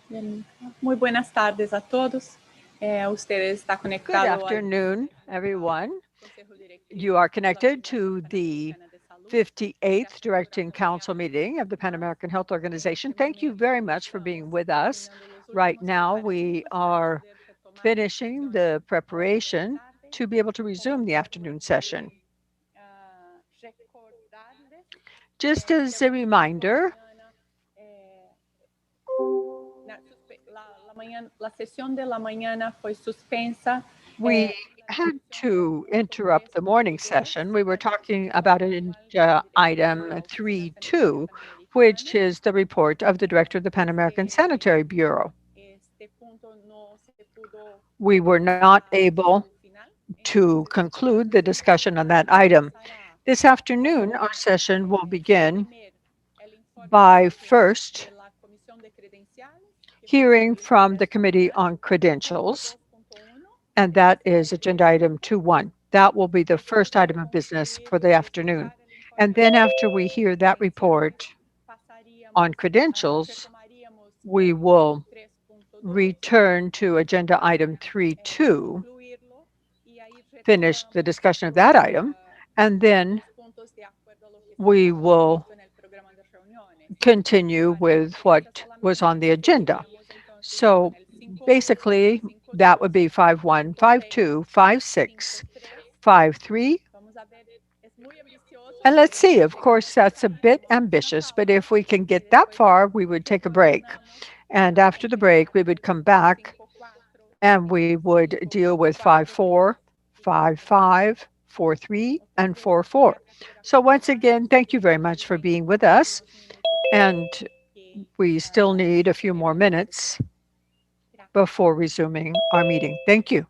Muy buenas tardes a todos. Usted está Good conectado al afternoon, everyone. You are connected to the 58th Directing Council meeting of the Pan American Health Organization. Thank you very much for being with us. Right now, we are finishing the preparation to be able to resume the afternoon session. Just as a reminder, La sesión de la mañana fue suspensa. we had to interrupt the morning session. We were talking about item 3.2, which is the report of the director of the Pan American Sanitary Bureau. We were not able to conclude the discussion on that item. This afternoon, our session will begin by first hearing from the Committee on Credentials, and that is agenda item 2.1. That will be the first item of business for the afternoon. And then after we hear that report on credentials, we will return to agenda item 3.2, finish the discussion of that item, and then we will continue with what was on the agenda. So basically, that would be 5.1, 5.2, 5.6, 5.3. And let's see, of course, that's a bit ambitious, but if we can get that far, we would take a break. And after the break, we would come back and we would deal with 5.4, 5.5, 4.3, and 4.4. So once again, thank you very much for being with us. And we still need a few more minutes before resuming our meeting. Thank you.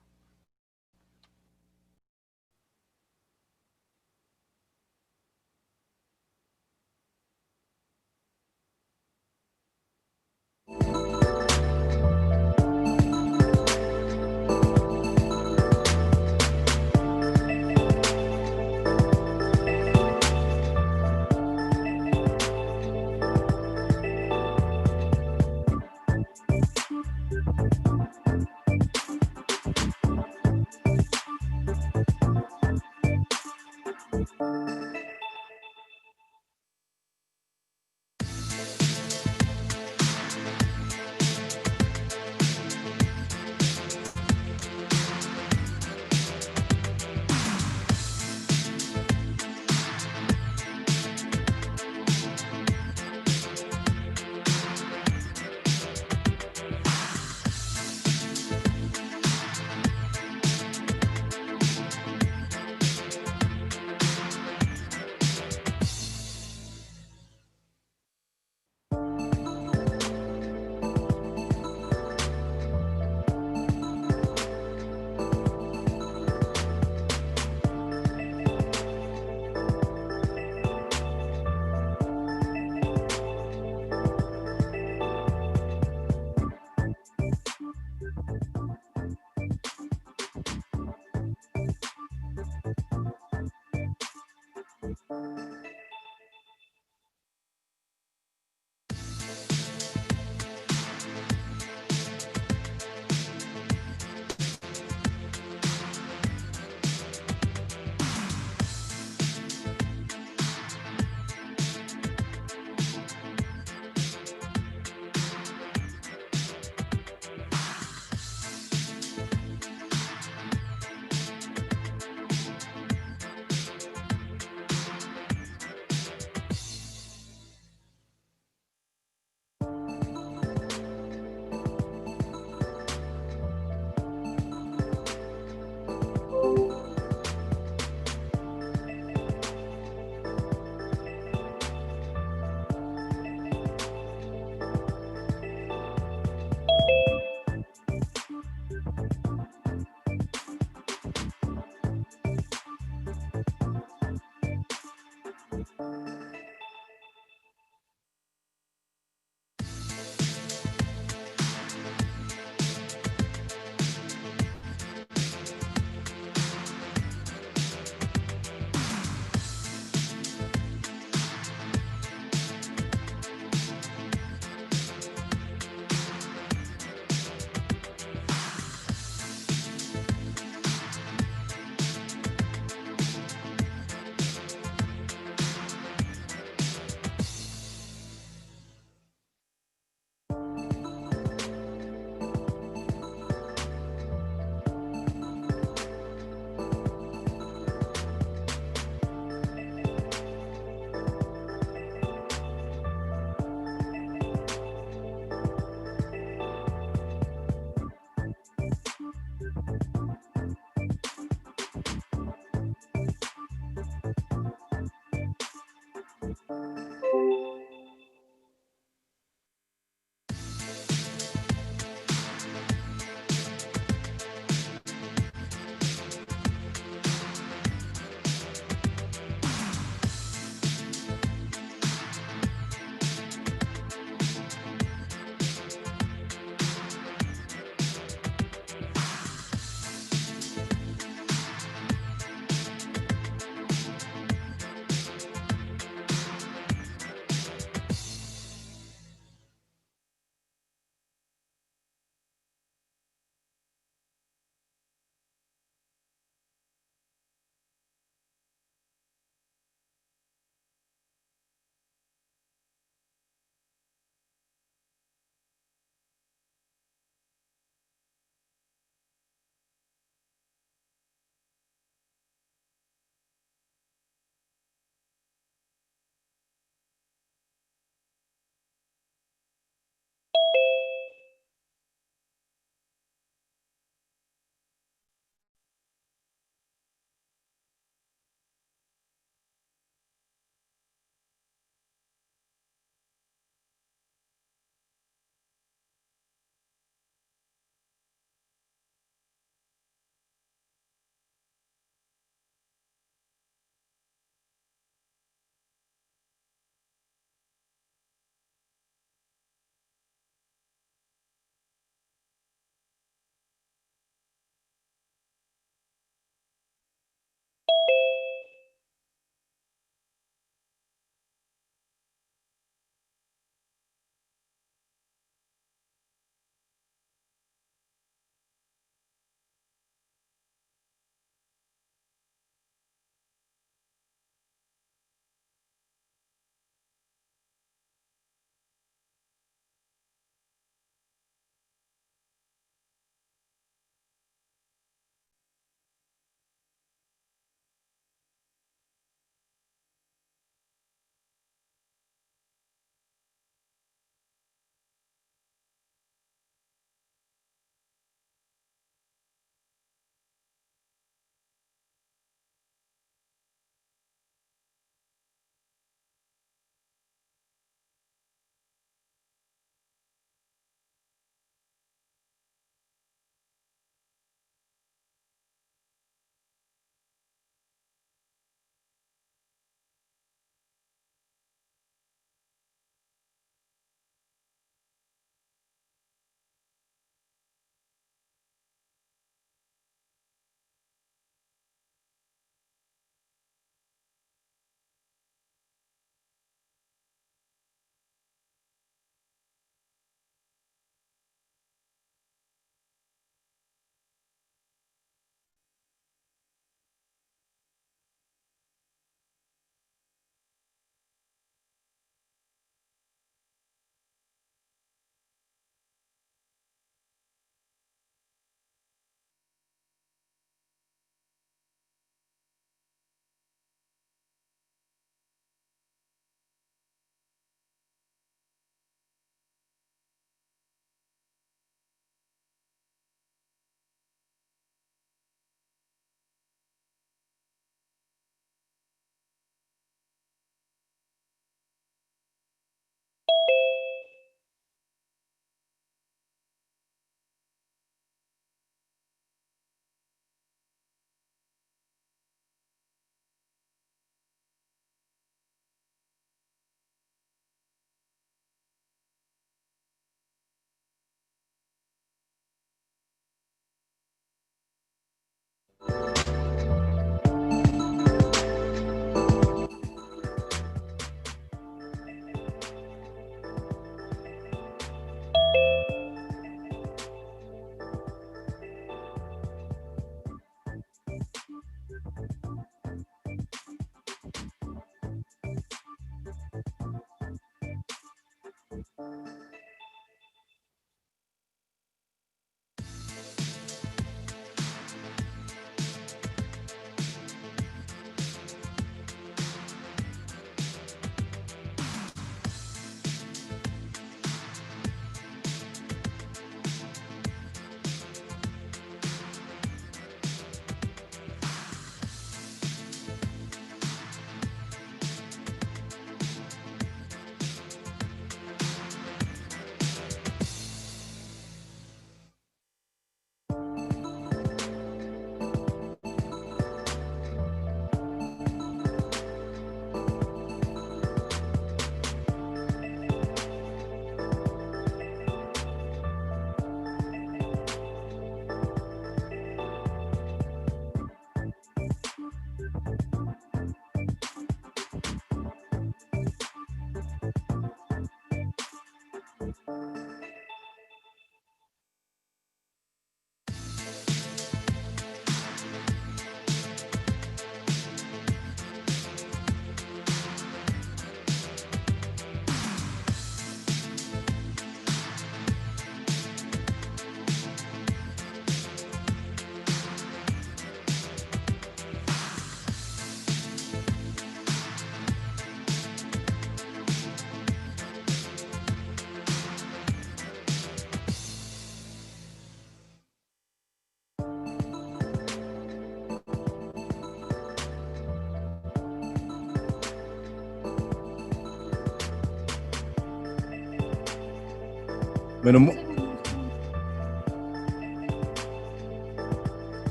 Bueno,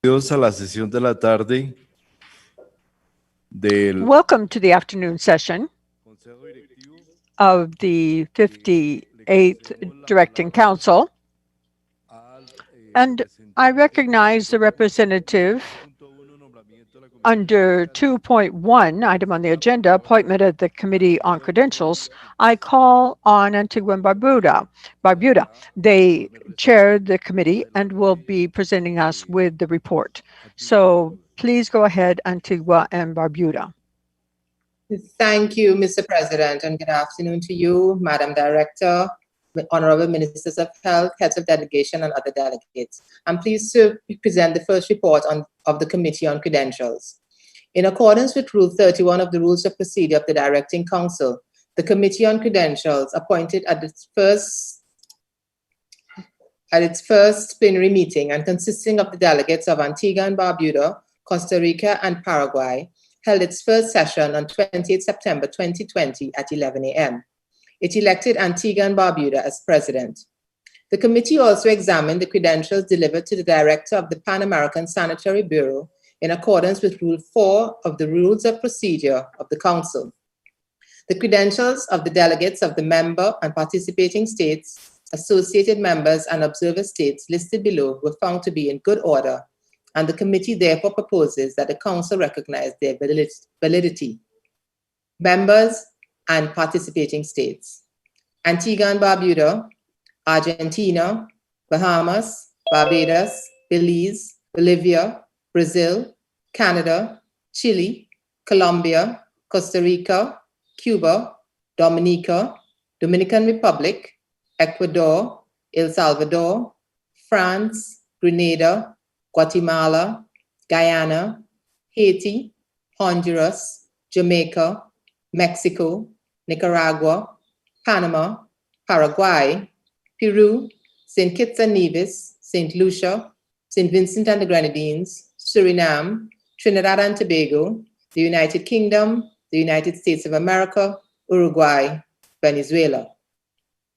bienvenidos a la sesión de la tarde del Welcome to the afternoon session of the 58th Directing Council. And I recognize the representative under 2.1, item on the agenda, appointment of the Committee on Credentials. I call on Antigua and Barbuda. They chair the committee and will be presenting us with the report. So please go ahead, Antigua and Barbuda. Thank you, Mr. President, and good afternoon to you, Madam Director, Honorable Ministers of Health, heads of delegation, and other delegates. I'm pleased to present the first report of the Committee on Credentials. In accordance with Rule 31 of the Rules of Procedure of the Directing Council, the Committee on Credentials, appointed at its first plenary meeting and consisting of the delegates of Antigua and Barbuda, Costa Rica, and Paraguay, held its first session on 28 September 2020 at 11 a.m. It elected Antigua and Barbuda as president. The committee also examined the credentials delivered to the director of the Pan American Sanitary Bureau in accordance with Rule 4 of the Rules of Procedure of the Council. The credentials of the delegates of the member and participating states, associated members, and observer states listed below were found to be in good order, and the committee therefore proposes that the Council recognize their validity. Members and participating states: Antigua and Barbuda, Argentina, Bahamas, Barbados, Belize, Bolivia, Brazil, Canada, Chile, Colombia, Costa Rica, Cuba, Dominica, Dominican Republic, Ecuador, El Salvador, France, Grenada, Guatemala, Guyana, Haiti, Honduras, Jamaica, Mexico, Nicaragua, Panama, Paraguay, Peru, St. Kitts and Nevis, St. Lucia, St. Vincent and the Grenadines, Suriname, Trinidad and Tobago, the United Kingdom, the United States of America, Uruguay, Venezuela.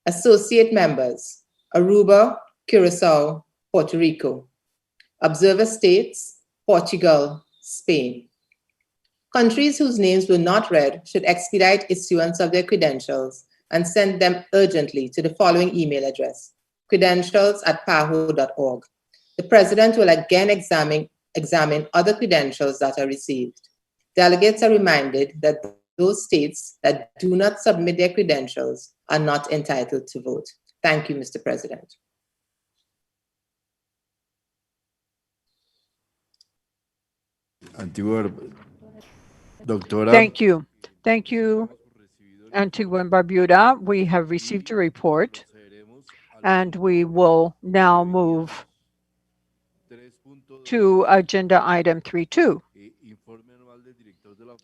Associate members: Aruba, Curacao, Puerto Rico. Observer states: Portugal, Spain. Countries whose names were not read should expedite issuance of their credentials and send them urgently to the following email address: credentials@paho.org. The President will again examine other credentials that are received. Delegates are reminded that those states that do not submit their credentials are not entitled to vote. Thank you, Mr. President. Antigua, doctora. Thank you. Thank you, Antigua and Barbuda. We have received a report, and we will now move to agenda item 3.2,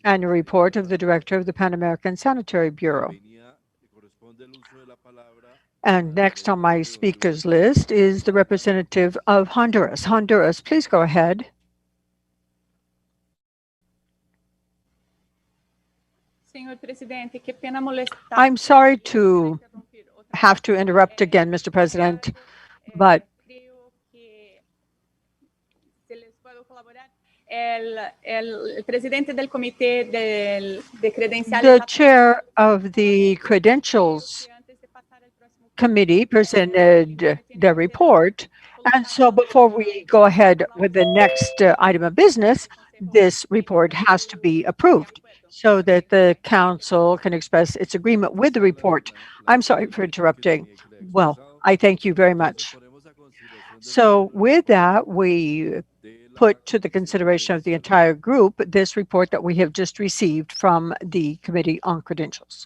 and a report of the director of the Pan American Sanitary Bureau. And next on my speakers list is the representative of Honduras. Honduras, please go ahead. I'm sorry to have to interrupt again, Mr. President, but the chair of the Credentials Committee presented the report. And so before we go ahead with the next item of business, this report has to be approved so that the council can express its agreement with the report. I'm sorry for interrupting. Well, I thank you very much. So with that, we put to the consideration of the entire group this report that we have just received from the Committee on Credentials.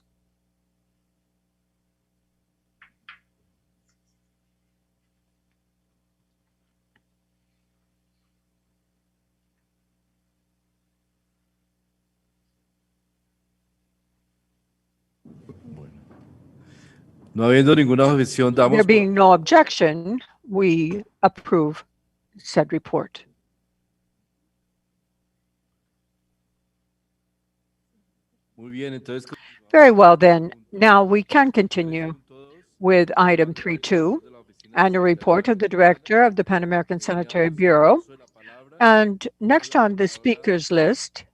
No habiendo ninguna objeción, damos. There being no objection, we approve said report. Very well then. Now we can continue with item 3.2, annual report of the Director of the Pan American Sanitary Bureau. And next on the speakers list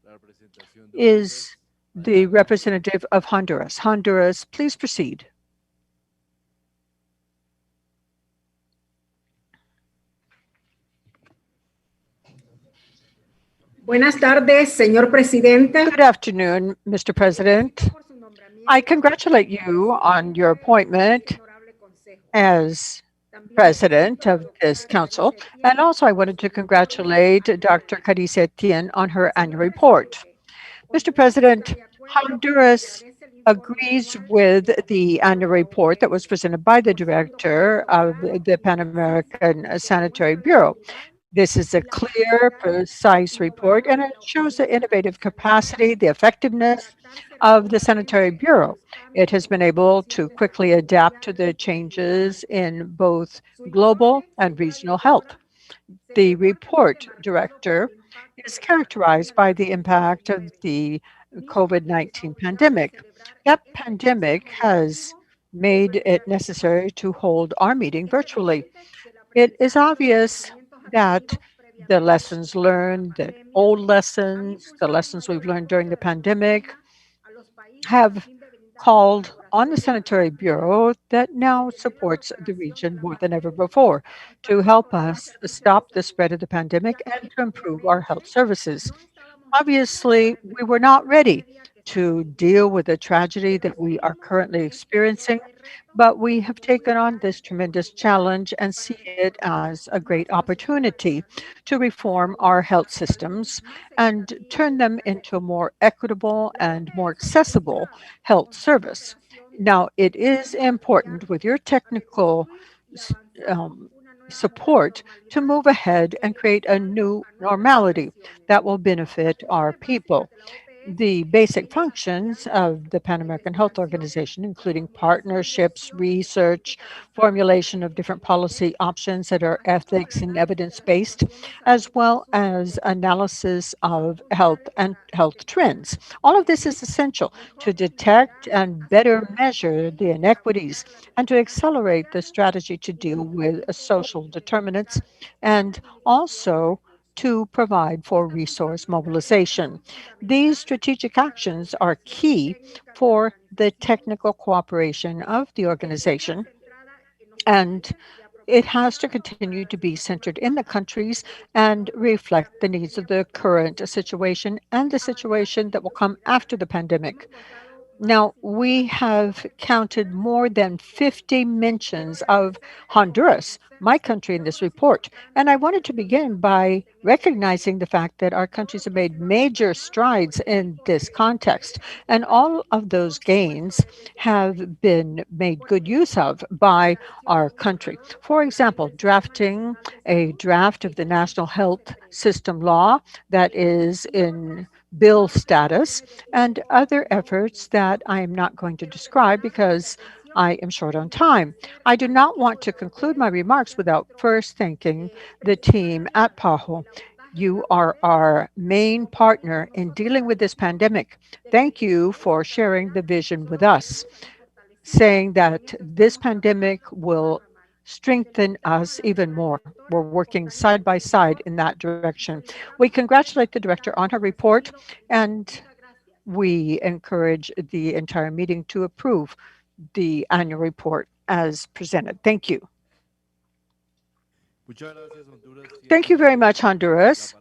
is the representative of Honduras. Honduras, please proceed. Buenas tardes, señor presidente. Good afternoon, Mr. President. I congratulate you on your appointment as president of this council, and also I wanted to congratulate Dr. Carice Etienne on her annual report. Mr. President, Honduras agrees with the annual report that was presented by the director of the Pan American Sanitary Bureau. This is a clear, precise report, and it shows the innovative capacity, the effectiveness of the Sanitary Bureau. It has been able to quickly adapt to the changes in both global and regional health. The report, Director, is characterized by the impact of the COVID-19 pandemic. That pandemic has made it necessary to hold our meeting virtually. It is obvious that the lessons learned, the old lessons, the lessons we've learned during the pandemic, have called on the Sanitary Bureau that now supports the region more than ever before to help us stop the spread of the pandemic and to improve our health services. Obviously, we were not ready to deal with the tragedy that we are currently experiencing, but we have taken on this tremendous challenge and see it as a great opportunity to reform our health systems and turn them into a more equitable and more accessible health service. Now, it is important with your technical support to move ahead and create a new normality that will benefit our people. The basic functions of the Pan American Health Organization, including partnerships, research, formulation of different policy options that are ethics and evidence-based, as well as analysis of health and health trends. All of this is essential to detect and better measure the inequities and to accelerate the strategy to deal with social determinants and also to provide for resource mobilization. These strategic actions are key for the technical cooperation of the organization, and it has to continue to be centered in the countries and reflect the needs of the current situation and the situation that will come after the pandemic. Now, we have counted more than 50 mentions of Honduras, my country, in this report. And I wanted to begin by recognizing the fact that our countries have made major strides in this context. And all of those gains have been made good use of by our country. For example, drafting a draft of the National Health System Law that is in bill status, and other efforts that I am not going to describe because I am short on time. I do not want to conclude my remarks without first thanking the team at PAHO. You are our main partner in dealing with this pandemic. Thank you for sharing the vision with us, saying that this pandemic will strengthen us even more. We're working side by side in that direction. We congratulate the director on her report, and we encourage the entire meeting to approve the annual report as presented. Thank you. Thank you very much, Honduras.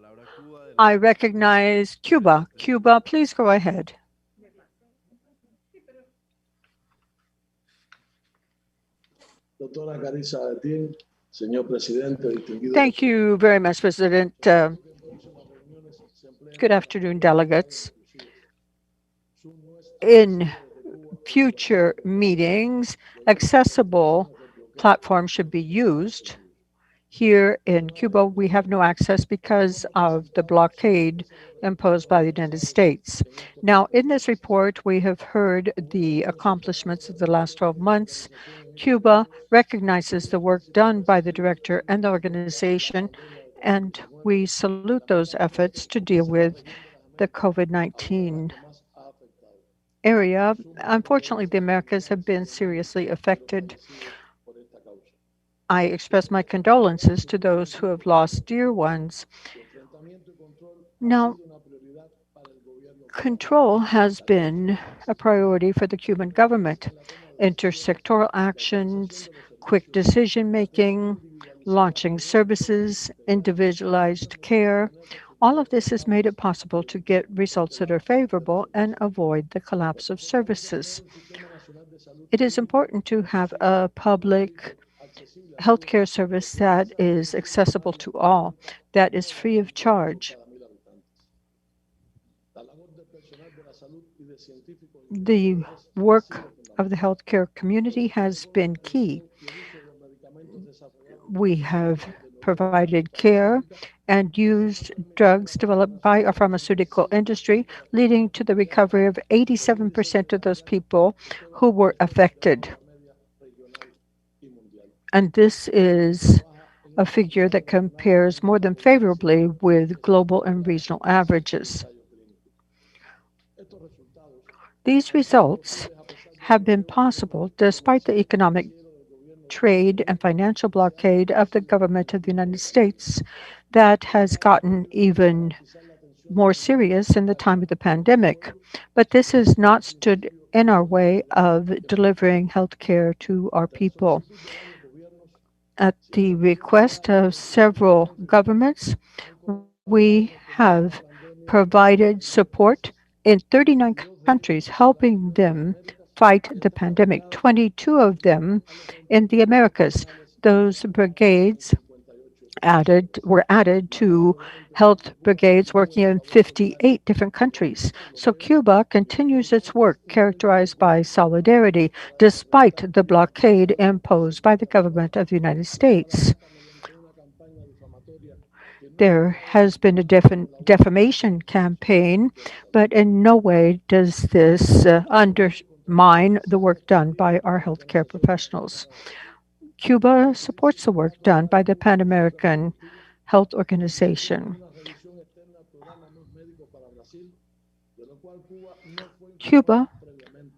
I recognize Cuba. Cuba, please go ahead. Thank you very much, President. Good afternoon, delegates. In future meetings, accessible platforms should be used. Here in Cuba, we have no access because of the blockade imposed by the United States. Now, in this report, we have heard the accomplishments of the last 12 months. Cuba recognizes the work done by the director and the organization, and we salute those efforts to deal with the COVID-19 area, unfortunately, the Americas have been seriously affected. I express my condolences to those who have lost dear ones. Now, control has been a priority for the Cuban government. Intersectoral actions, quick decision-making, launching services, individualized care, all of this has made it possible to get results that are favorable and avoid the collapse of services. It is important to have a public healthcare service that is accessible to all, that is free of charge. The work of the healthcare community has been key. We have provided care and used drugs developed by our pharmaceutical industry, leading to the recovery of 87% of those people who were affected. And this is a figure that compares more than favorably with global and regional averages. These results have been possible despite the economic, trade, and financial blockade of the government of the United States that has gotten even more serious in the time of the pandemic. But this has not stood in our way of delivering health care to our people. At the request of several governments, we have provided support in 39 countries, helping them fight the pandemic, 22 of them in the Americas. Those brigades were added to health brigades working in 58 different countries. So Cuba continues its work characterized by solidarity despite the blockade imposed by the government of the United States. There has been a defamation campaign, but in no way does this undermine the work done by our healthcare professionals. Cuba supports the work done by the Pan American Health Organization. Cuba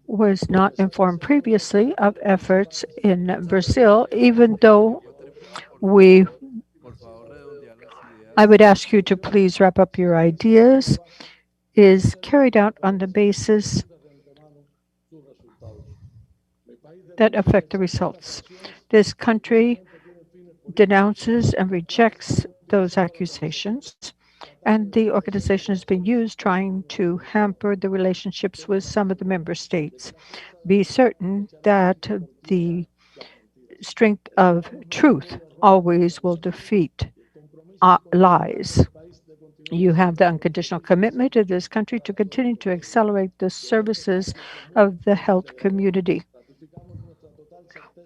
was not informed previously of efforts in Brazil, even though I would ask you to please wrap up your ideas, is carried out on the basis that affect the results. This country denounces and rejects those accusations, and the organization has been used trying to hamper the relationships with some of the member states. Be certain that the strength of truth always will defeat lies. You have the unconditional commitment of this country to continue to accelerate the services of the health community.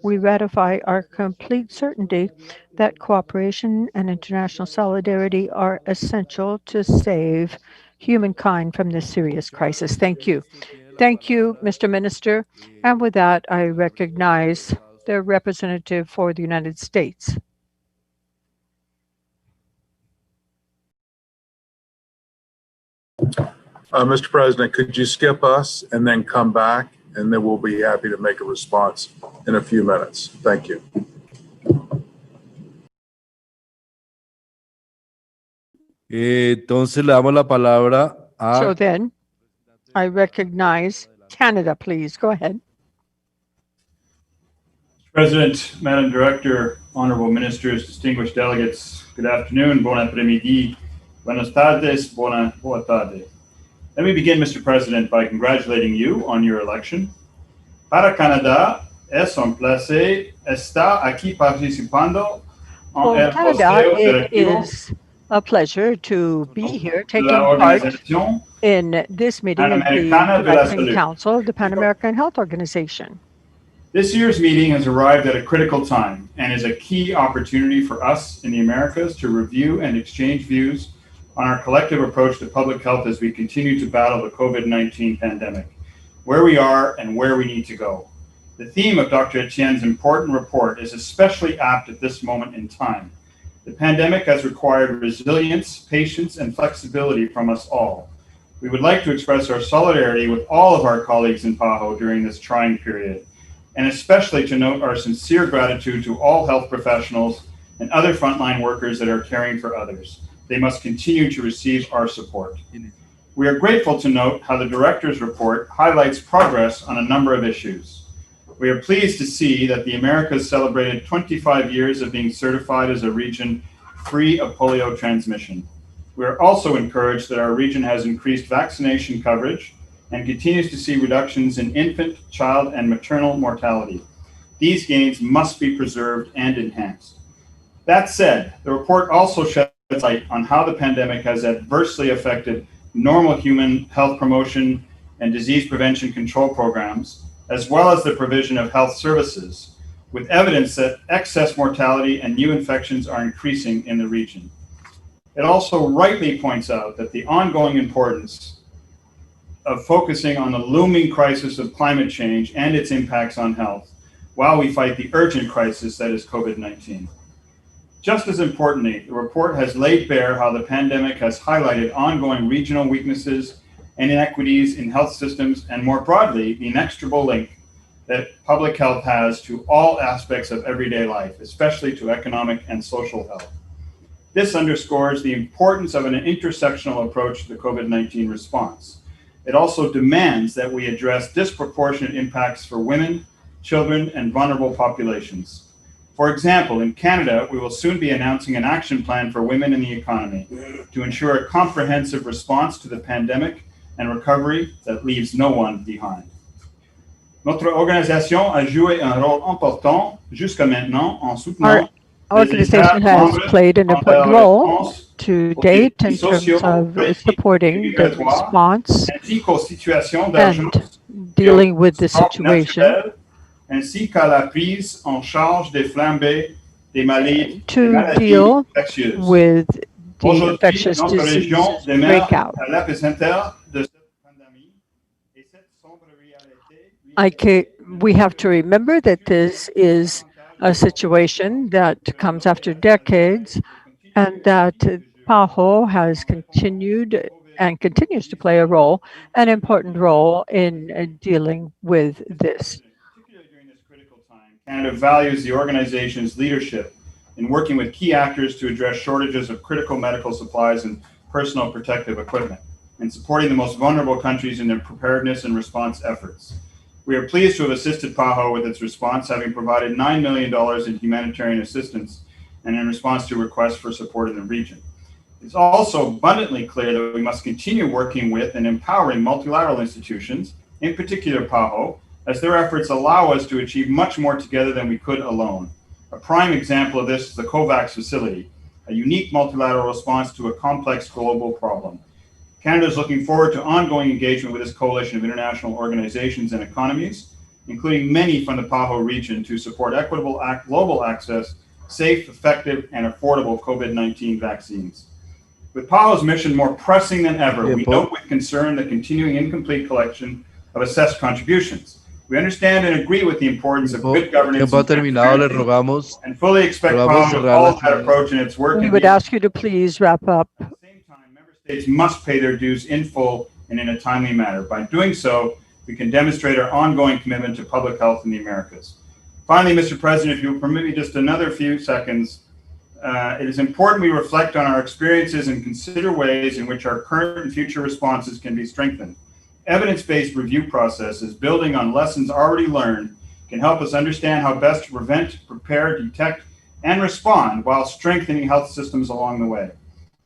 We ratify our complete certainty that cooperation and international solidarity are essential to save humankind from this serious crisis. Thank you. Thank you, Mr. Minister. And with that, I recognize the representative for the United States. Mr. President, could you skip us and then come back, and then we'll be happy to make a response in a few minutes. Thank you. Entonces le damos la palabra a... So then, I recognize Canada, please. Go ahead. President, Madam Director, Honorable Ministers, distinguished delegates, good afternoon, bon après-midi, buenas tardes, boa tarde. Let me begin, Mr. President, by congratulating you on your election. Para Canadá, es un placer estar aquí participando en el Canada, it is a pleasure to be here taking part in this meeting of the Directing Council of the Pan American Health Organization. This year's meeting has arrived at a critical time and is a key opportunity for us in the Americas to review and exchange views on our collective approach to public health as we continue to battle the COVID-19 pandemic, where we are and where we need to go. The theme of Dr. Etienne's important report is especially apt at this moment in time. The pandemic has required resilience, patience, and flexibility from us all. We would like to express our solidarity with all of our colleagues in PAHO during this trying period, and especially to note our sincere gratitude to all health professionals and other frontline workers that are caring for others. They must continue to receive our support. We are grateful to note how the Director's report highlights progress on a number of issues. We are pleased to see that the Americas celebrated 25 years of being certified as a region free of polio transmission. We are also encouraged that our region has increased vaccination coverage and continues to see reductions in infant, child, and maternal mortality. These gains must be preserved and enhanced. That said, the report also sheds light on how the pandemic has adversely affected normal human health promotion and disease prevention control programs, as well as the provision of health services, with evidence that excess mortality and new infections are increasing in the region. It also rightly points out that the ongoing importance of focusing on the looming crisis of climate change and its impacts on health, while we fight the urgent crisis that is COVID-19. Just as importantly, the report has laid bare how the pandemic has highlighted ongoing regional weaknesses and inequities in health systems, and more broadly, the inextricable link that public health has to all aspects of everyday life, especially to economic and social health. This underscores the importance of an intersectional approach to the COVID-19 response. It also demands that we address disproportionate impacts for women, children, and vulnerable populations. For example, in Canada, we will soon be announcing an action plan for women in the economy to ensure a comprehensive response to the pandemic and recovery that leaves no one behind. Notre organisation a joué un rôle important jusqu'à maintenant en soutenant Our organization has played an important role to date in terms of supporting the response and dealing with the situation, ainsi qu'à la prise en charge des flambées des maladies to deal with the infectious disease breakout. We have to remember that this is a situation that comes after decades, and that PAHO has continued and continues to play an important role in dealing with this. Canada values the organization's leadership in working with key actors to address shortages of critical medical supplies and personal protective equipment, and supporting the most vulnerable countries in their preparedness and response efforts. We are pleased to have assisted PAHO with its response, having provided $9 million in humanitarian assistance and in response to requests for support in the region. It's also abundantly clear that we must continue working with and empowering multilateral institutions, in particular PAHO, as their efforts allow us to achieve much more together than we could alone. A prime example of this is the COVAX facility, a unique multilateral response to a complex global problem. Canada is looking forward to ongoing engagement with this coalition of international organizations and economies, including many from the PAHO region, to support equitable global access, safe, effective, and affordable COVID-19 vaccines. With PAHO's mission more pressing than ever, we note with concern the continuing incomplete collection of assessed contributions. We understand and agree with the importance of good governance and fully expect PAHO to follow that approach in its work. We would ask you to please wrap up. States must pay their dues in full and in a timely manner. By doing so, we can demonstrate our ongoing commitment to public health in the Americas. Finally, Mr. President, if you'll permit me just another few seconds, it is important we reflect on our experiences and consider ways in which our current and future responses can be strengthened. Evidence-based review processes building on lessons already learned can help us understand how best to prevent, prepare, detect, and respond while strengthening health systems along the way,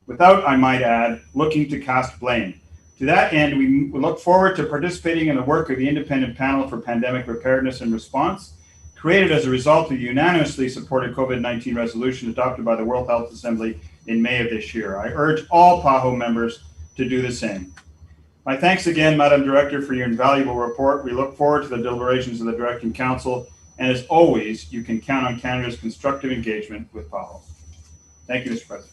without, I might add, looking to cast blame. To that end, we look forward to participating in the work of the Independent Panel for Pandemic Preparedness and Response, created as a result of the unanimously supported COVID-19 resolution adopted by the World Health Assembly in May of this year. I urge all PAHO members to do the same. My thanks again, Madam Director, for your invaluable report. We look forward to the deliberations of the Directing Council, and as always, you can count on Canada's constructive engagement with PAHO. Thank you, Mr. President.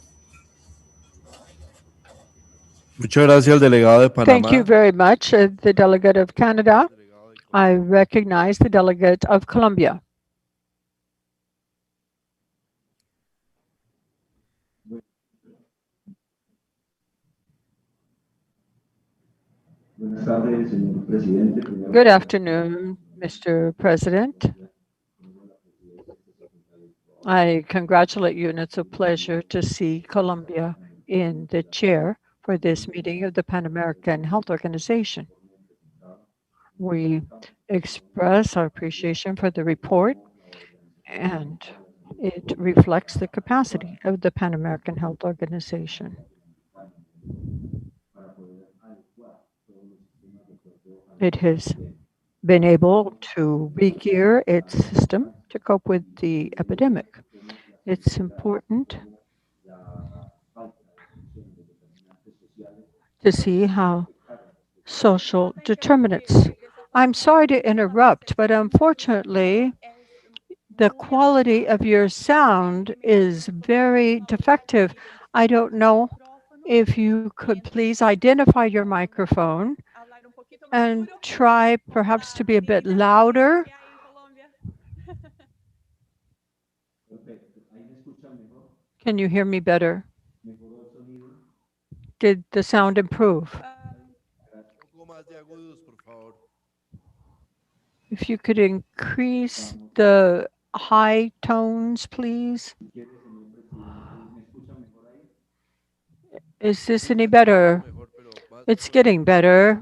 Muchas gracias al delegado de Panamá. Thank you very much, the delegate of Canada. I recognize the delegate of Colombia. Good afternoon, Mr. President. I congratulate you, and it's a pleasure to see Colombia in the chair for this meeting of the Pan American Health Organization. We express our appreciation for the report, and it reflects the capacity of the Pan American Health Organization. It has been able to re-gear its system to cope with the epidemic. It's important to see how social determinants. I'm sorry to interrupt, but unfortunately, the quality of your sound is very defective. I don't know if you could please identify your microphone and try perhaps to be a bit louder. Can you hear me better? Did the sound improve? If you could increase the high tones, please. Is this any better? It's getting better.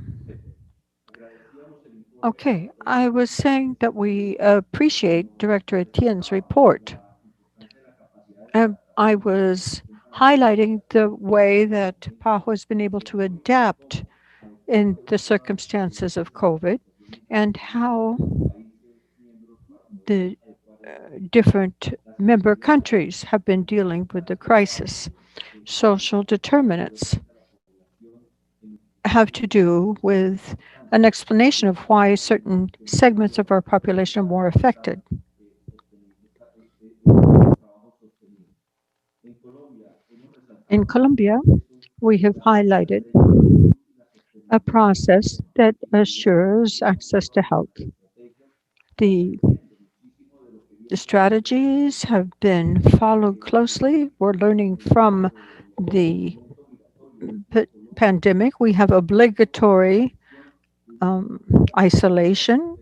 Okay, I was saying that we appreciate Director Etienne's report. I was highlighting the way that PAHO has been able to adapt in the circumstances of COVID and how the different member countries have been dealing with the crisis. Social determinants have to do with an explanation of why certain segments of our population are more affected. In Colombia, we have highlighted a process that assures access to health. The strategies have been followed closely. We're learning from the pandemic. We have obligatory isolation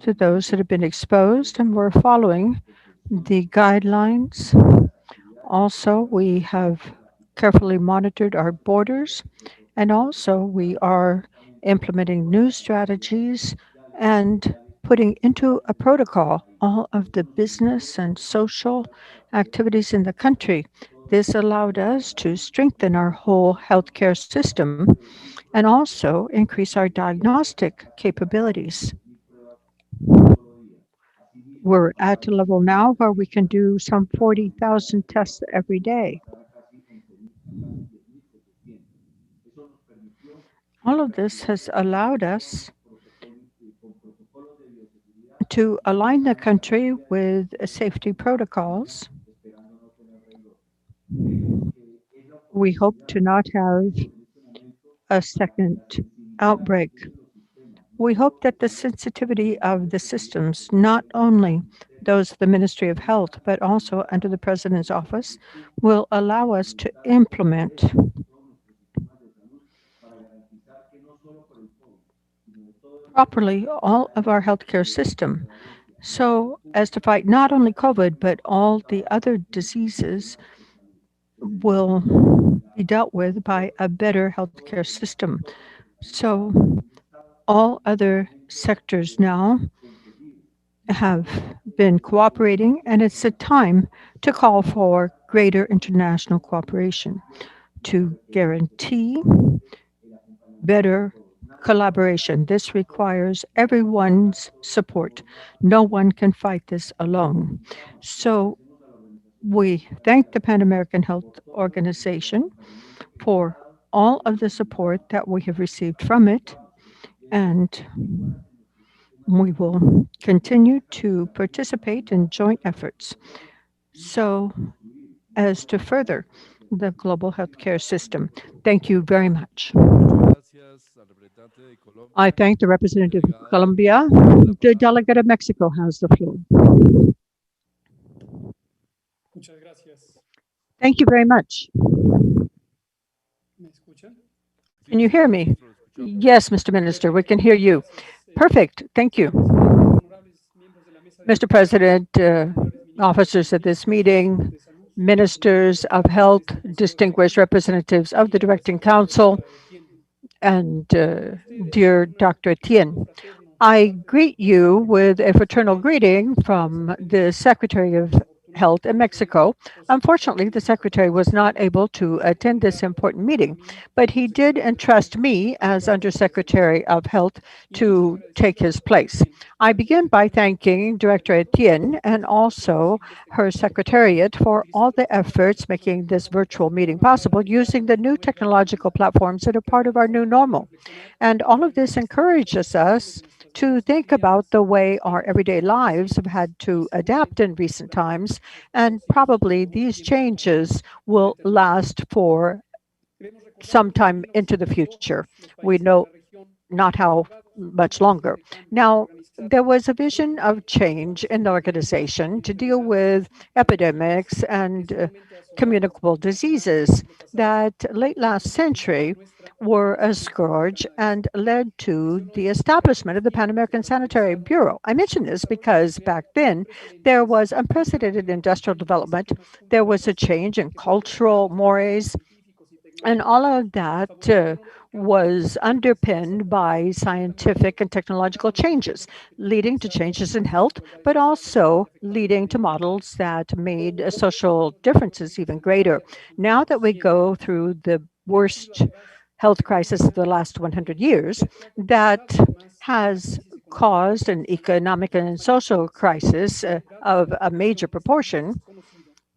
to those that have been exposed, and we're following the guidelines. Also, we have carefully monitored our borders, and also we are implementing new strategies and putting into a protocol all of the business and social activities in the country. This allowed us to strengthen our whole healthcare system and also increase our diagnostic capabilities. We're at a level now where we can do some 40,000 tests every day. All of this has allowed us to align the country with safety protocols. We hope to not have a second outbreak. We hope that the sensitivity of the systems, not only those of the Ministry of Health, but also under the President's office, will allow us to implement properly all of our healthcare system, so as to fight not only COVID, but all the other diseases will be dealt with by a better healthcare system. So all other sectors now have been cooperating, and it's a time to call for greater international cooperation to guarantee better collaboration. This requires everyone's support. No one can fight this alone. So we thank the Pan American Health Organization for all of the support that we have received from it, and we will continue to participate in joint efforts so as to further the global healthcare system. Thank you very much. I thank the representative of Colombia. The delegate of Mexico has the floor. Thank you very much. Can you hear me? Yes, Mr. Minister, we can hear you. Perfect. Thank you. Mr. President, officers of this meeting, ministers of health, distinguished representatives of the Directing Council, and dear Dr. Etienne, I greet you with a fraternal greeting from the Secretary of Health in Mexico. Unfortunately, the Secretary was not able to attend this important meeting, but he did entrust me as Undersecretary of Health to take his place. I begin by thanking Director Etienne and also her Secretariat for all the efforts making this virtual meeting possible using the new technological platforms that are part of our new normal. And all of this encourages us to think about the way our everyday lives have had to adapt in recent times, and probably these changes will last for some time into the future. We know not how much longer. Now, there was a vision of change in the organization to deal with epidemics and communicable diseases that late last century were a scourge and led to the establishment of the Pan American Sanitary Bureau. I mention this because back then there was unprecedented industrial development, there was a change in cultural mores, and all of that was underpinned by scientific and technological changes, leading to changes in health, but also leading to models that made social differences even greater. Now that we go through the worst health crisis of the last 100 years, that has caused an economic and social crisis of a major proportion,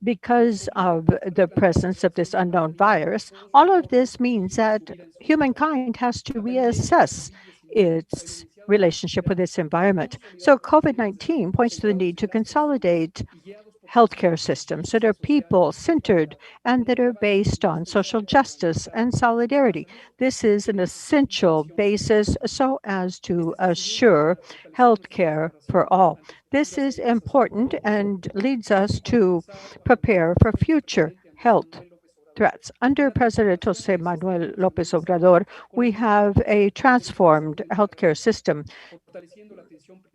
because of the presence of this unknown virus, all of this means that humankind has to reassess its relationship with its environment. So COVID-19 points to the need to consolidate healthcare systems that are people-centered and that are based on social justice and solidarity. This is an essential basis so as to assure healthcare for all. This is important and leads us to prepare for future health threats. Under President José Manuel López Obrador, we have a transformed healthcare system,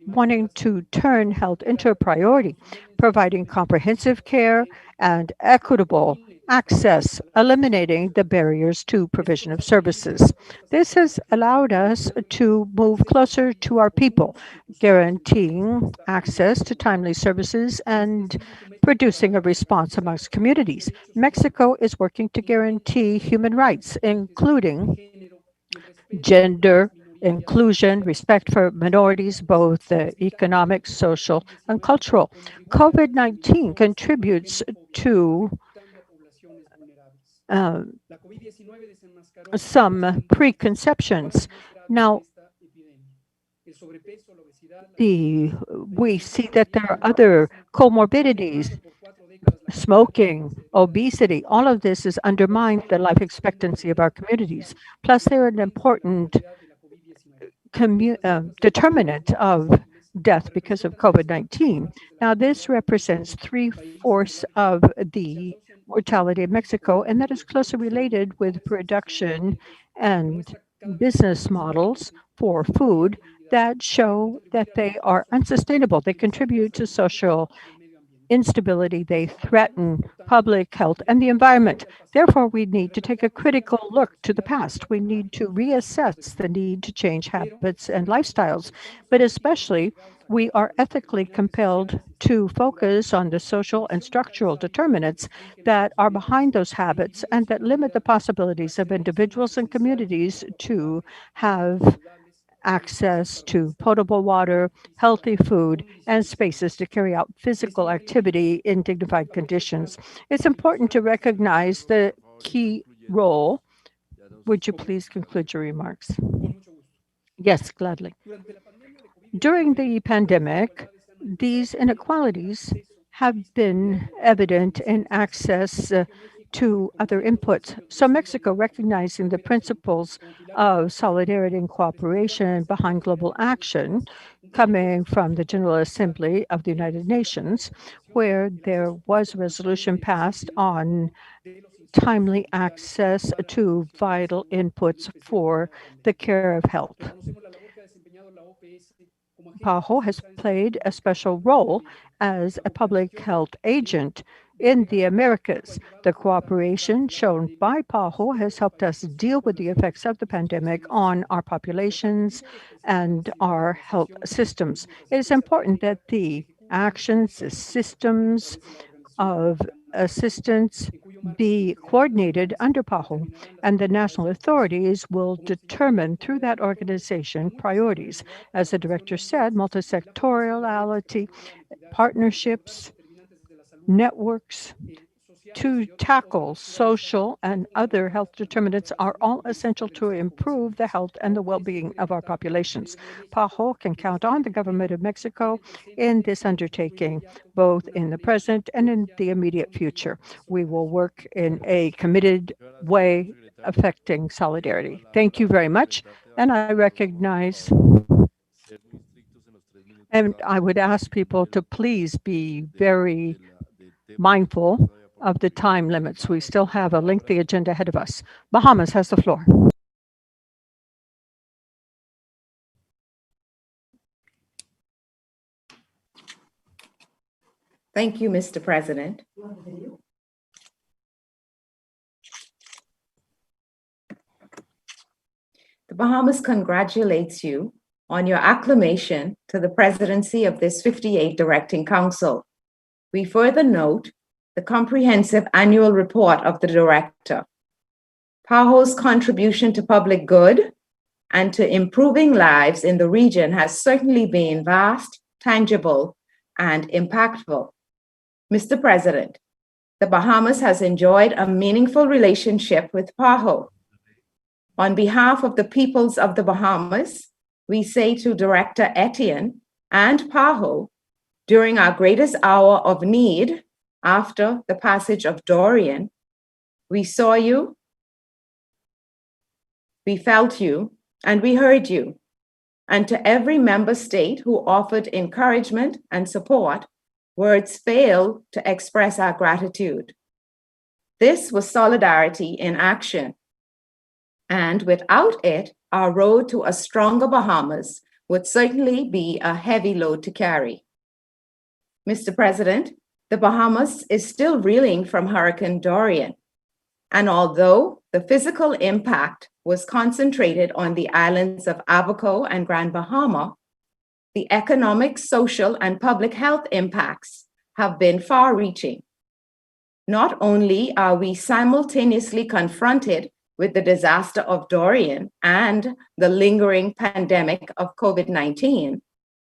wanting to turn health into a priority, providing comprehensive care and equitable access, eliminating the barriers to provision of services. This has allowed us to move closer to our people, guaranteeing access to timely services and producing a response amongst communities. Mexico is working to guarantee human rights, including gender inclusion, respect for minorities, both economic, social, and cultural. COVID-19 contributes to some preconceptions. Now, we see that there are other comorbidities, smoking, obesity, all of this has undermined the life expectancy of our communities. Plus, they're an important determinant of death because of COVID-19. Now, this represents 3/4 of the mortality in Mexico, and that is closely related with production and business models for food that show that they are unsustainable. They contribute to social instability, they threaten public health and the environment. Therefore, we need to take a critical look to the past. We need to reassess the need to change habits and lifestyles, but especially we are ethically compelled to focus on the social and structural determinants that are behind those habits and that limit the possibilities of individuals and communities to have access to potable water, healthy food, and spaces to carry out physical activity in dignified conditions. It's important to recognize the key role. Would you please conclude your remarks? Yes, gladly. During the pandemic, these inequalities have been evident in access to other inputs. So Mexico, recognizing the principles of solidarity and cooperation behind global action coming from the General Assembly of the United Nations, where there was a resolution passed on timely access to vital inputs for the care of health. PAHO has played a special role as a public health agent in the Americas. The cooperation shown by PAHO has helped us deal with the effects of the pandemic on our populations and our health systems. It is important that the actions, the systems of assistance be coordinated under PAHO, and the national authorities will determine through that organization priorities. As the director said, multisectoriality, partnerships, networks to tackle social and other health determinants are all essential to improve the health and the well-being of our populations. PAHO can count on the government of Mexico in this undertaking, both in the present and in the immediate future. We will work in a committed way affecting solidarity. Thank you very much, and I recognize and I would ask people to please be very mindful of the time limits. We still have a lengthy agenda ahead of us. Bahamas has the floor. Thank you, Mr. President. The Bahamas congratulates you on your acclamation to the presidency of this 58th Directing Council. We further note the comprehensive annual report of the director. PAHO's contribution to public good and to improving lives in the region has certainly been vast, tangible, and impactful. Mr. President, the Bahamas has enjoyed a meaningful relationship with PAHO. On behalf of the peoples of the Bahamas, we say to Director Etienne and PAHO, during our greatest hour of need after the passage of Dorian, we saw you, we felt you, and we heard you. And to every member state who offered encouragement and support, words fail to express our gratitude. This was solidarity in action. And without it, our road to a stronger Bahamas would certainly be a heavy load to carry. Mr. President, the Bahamas is still reeling from Hurricane Dorian. And although the physical impact was concentrated on the islands of Abaco and Grand Bahama, the economic, social, and public health impacts have been far-reaching. Not only are we simultaneously confronted with the disaster of Dorian and the lingering pandemic of COVID-19,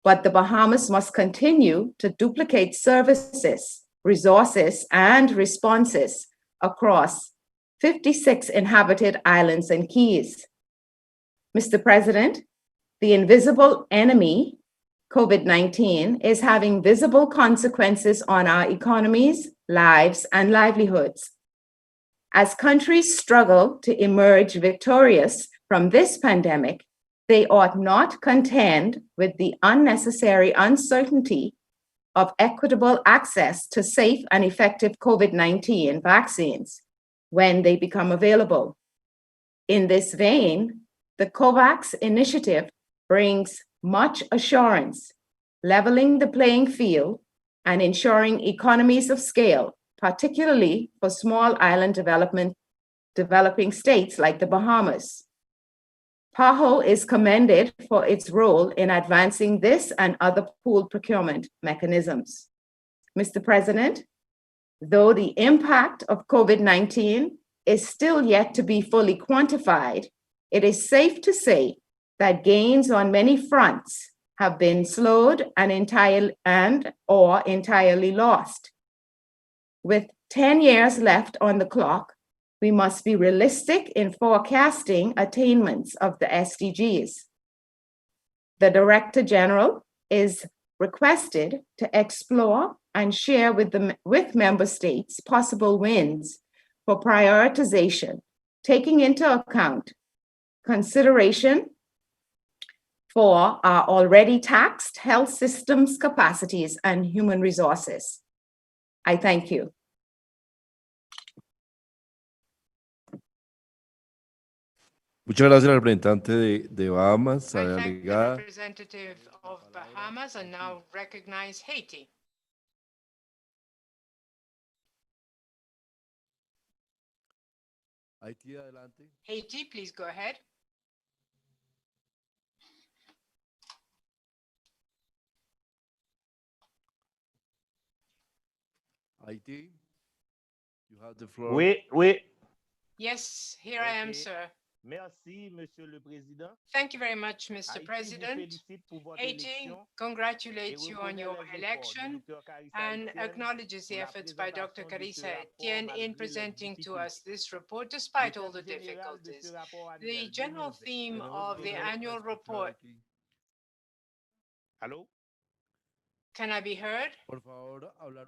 but the Bahamas must continue to duplicate services, resources, and responses across 56 inhabited islands and keys. Mr. President, the invisible enemy, COVID-19, is having visible consequences on our economies, lives, and livelihoods. As countries struggle to emerge victorious from this pandemic, they ought not contend with the unnecessary uncertainty of equitable access to safe and effective COVID-19 vaccines when they become available. In this vein, the COVAX initiative brings much assurance, leveling the playing field and ensuring economies of scale, particularly for small island developing states like the Bahamas. PAHO is commended for its role in advancing this and other pooled procurement mechanisms. Mr. President, though the impact of COVID-19 is still yet to be fully quantified, it is safe to say that gains on many fronts have been slowed and entirely lost. With 10 years left on the clock, we must be realistic in forecasting attainments of the SDGs. The Director General is requested to explore and share with member states possible wins for prioritization, taking into account consideration for our already taxed health systems capacities and human resources. I thank you. Muchas gracias al representante de Bahamas, a I la thank the delegada. representative of Bahamas and now recognize Haiti. Haití, adelante. Haiti, please go ahead. Haití, you have the floor. Oui, oui. Yes, here I am, sir. Merci, Monsieur le Président. Thank you very much, Mr. Haïti vous President. félicite pour votre Haiti élection et congratulates you on reconnaît your les efforts du election docteur Carissa and Etienne acknowledges the pour la efforts by Dr. présentation de ce Carissa rapport Etienne in malgré les presenting to difficultés. us this report Le despite all thème the général de ce difficulties. rapport The annuel general 2020. theme of the annual report, Allô? can I be heard? Por favor, hablar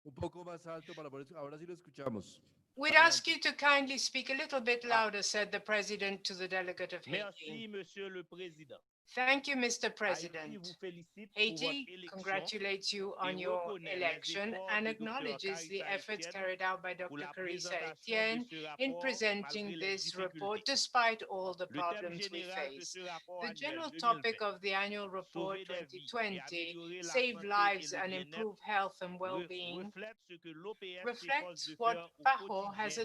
un poco más alto para poder. Ahora sí lo escuchamos. We'd ask you to kindly speak a little bit louder, said the president to the delegate of Haiti. Merci, Monsieur le Président. Thank you, Mr. Haïti President. vous félicite pour votre Haiti élection congratulates you et on your reconnaît les election efforts and du docteur acknowledges the Carissa efforts Etienne carried out by pour Dr. la Carissa présentation de Etienne ce rapport in malgré presenting les this report difficultés. despite all the Le thème problems we général de face. ce rapport The annuel general 2020, topic of the annual report sauver des vies et 2020, améliorer la Save santé et Lives le and bien-être, Improve Health and Well-Being, reflète ce que l'OPS s'efforce reflects de what faire au PAHO has quotidien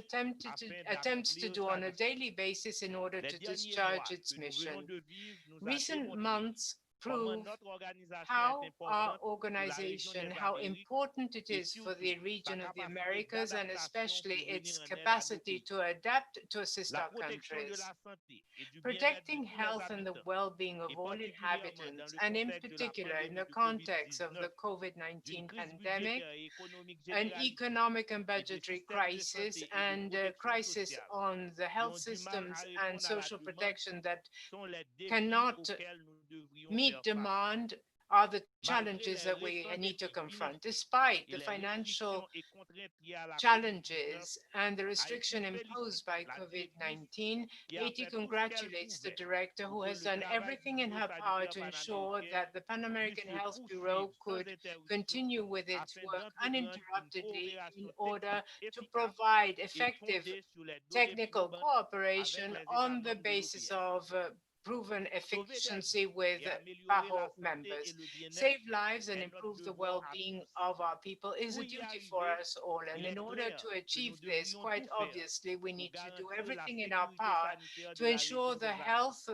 attempts to afin do on a d'accomplir sa daily basis in order Les to derniers discharge mois its que nous venons mission. de vivre nous a Recent démontré months comment prove notre organisation how est our importante pour la région organization, des how Amériques important it et is for the surtout sa region of the capacité Americas and d'adaptation especially pour venir its en aide à nos capacity pays. to adapt to assist La our protection de countries. la santé et du bien-être de Protecting tous les health and the habitants, well-being of et all particulièrement dans inhabitants, le and in contexte de la particular in pandémie the de context of the COVID-19, d'une COVID-19 crise pandemic, budgétaire et économique an généralisée economic and et de budgetary systèmes de crisis santé et de and a protection crisis sociale on the qui health ont du mal systems à and répondre à la social demande protection that sont les défis cannot auxquels nous devrions meet faire face. demand are the Malgré challenges les that we récents need to défis confront. financiers Despite et the les financial restrictions et contraintes liées à la COVID-19, challenges and the Haïti restriction imposed félicite by la directrice COVID-19, qui a Haiti fait tout ce qu'elle congratulates the pouvait director pour who que has le done travail du everything in Bureau her power sanitaire to ensure panaméricain that the Pan puisse American se Health poursuivre Bureau sans could interruption continue with its afin work d'entreprendre une uninterruptedly in coopération order technique to efficace provide et effective fondée sur les données technical probantes avec cooperation les États on the membres de basis l'OPS. of proven Sauver des efficiency vies with et améliorer la PAHO santé et members. le bien-être Save lives and est notre improve the devoir à well-being tous. of our people is a Pour y duty for arriver, us all. And il in est order clair to que achieve nous this, devrions quite tout faire obviously, we pour need to do garantir la everything in our sécurité power sanitaire to de la ensure région the des Amériques. health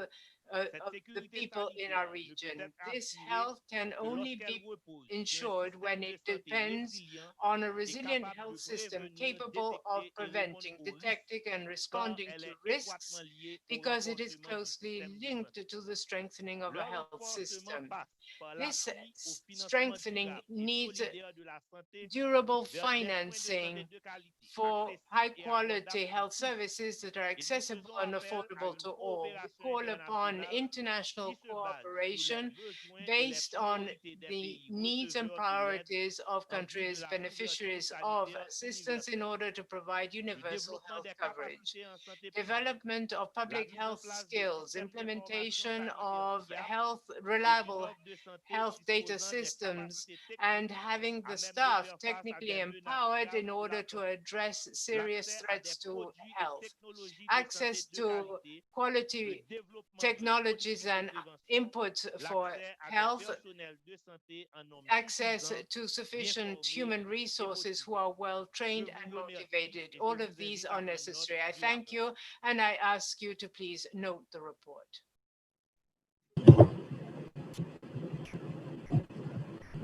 Cette of the sécurité people in our sanitaire ne peut region. être This assurée health can que only lorsqu'elle be repose sur un ensured when système it de santé depends résilient on a et resilient capable health de system prévenir, capable of détecter et répondre preventing, aux risques, detecting, and car responding elle to est risks étroitement liée au because it is renforcement du closely système de linked santé. to the strengthening of Le a health renforcement system. passe par This l'appui au financement strengthening durable et needs solidaire de la santé durable vers des soins de santé financing de qualité, for high accessibles et quality abordables pour health tous. services that are Et nous accessible faisons and appel à affordable une to all. We coopération call upon internationale international qui se base sur les cooperation besoins et les based on priorités des the pays needs and receveurs de l'aide priorities of en vue de countries la couverture beneficiaries of sanitaire assistance in universelle. order to provide Le universal développement health des coverage. capacités en santé publique, Development of la public mise en health place de skills, systèmes d'information implementation sanitaire of fiables health, et reliable d'une offre de santé health data disposant des systems, capacités techniques and having the à même de staff faire face à technically des menaces empowered graves in pour order la to santé. address serious L'accès à des threats to produits et health. technologies de santé Access de to qualité, le quality développement de technologies politiques de and prévention, input for l'accès à des health, personnels de santé en nombre access suffisant, to bien sufficient formés human et resources who motivés. are well Je trained vous and remercie motivated. et je All of vous these invite à are prendre note necessary. I du thank rapport. you, and I ask you to please note the report.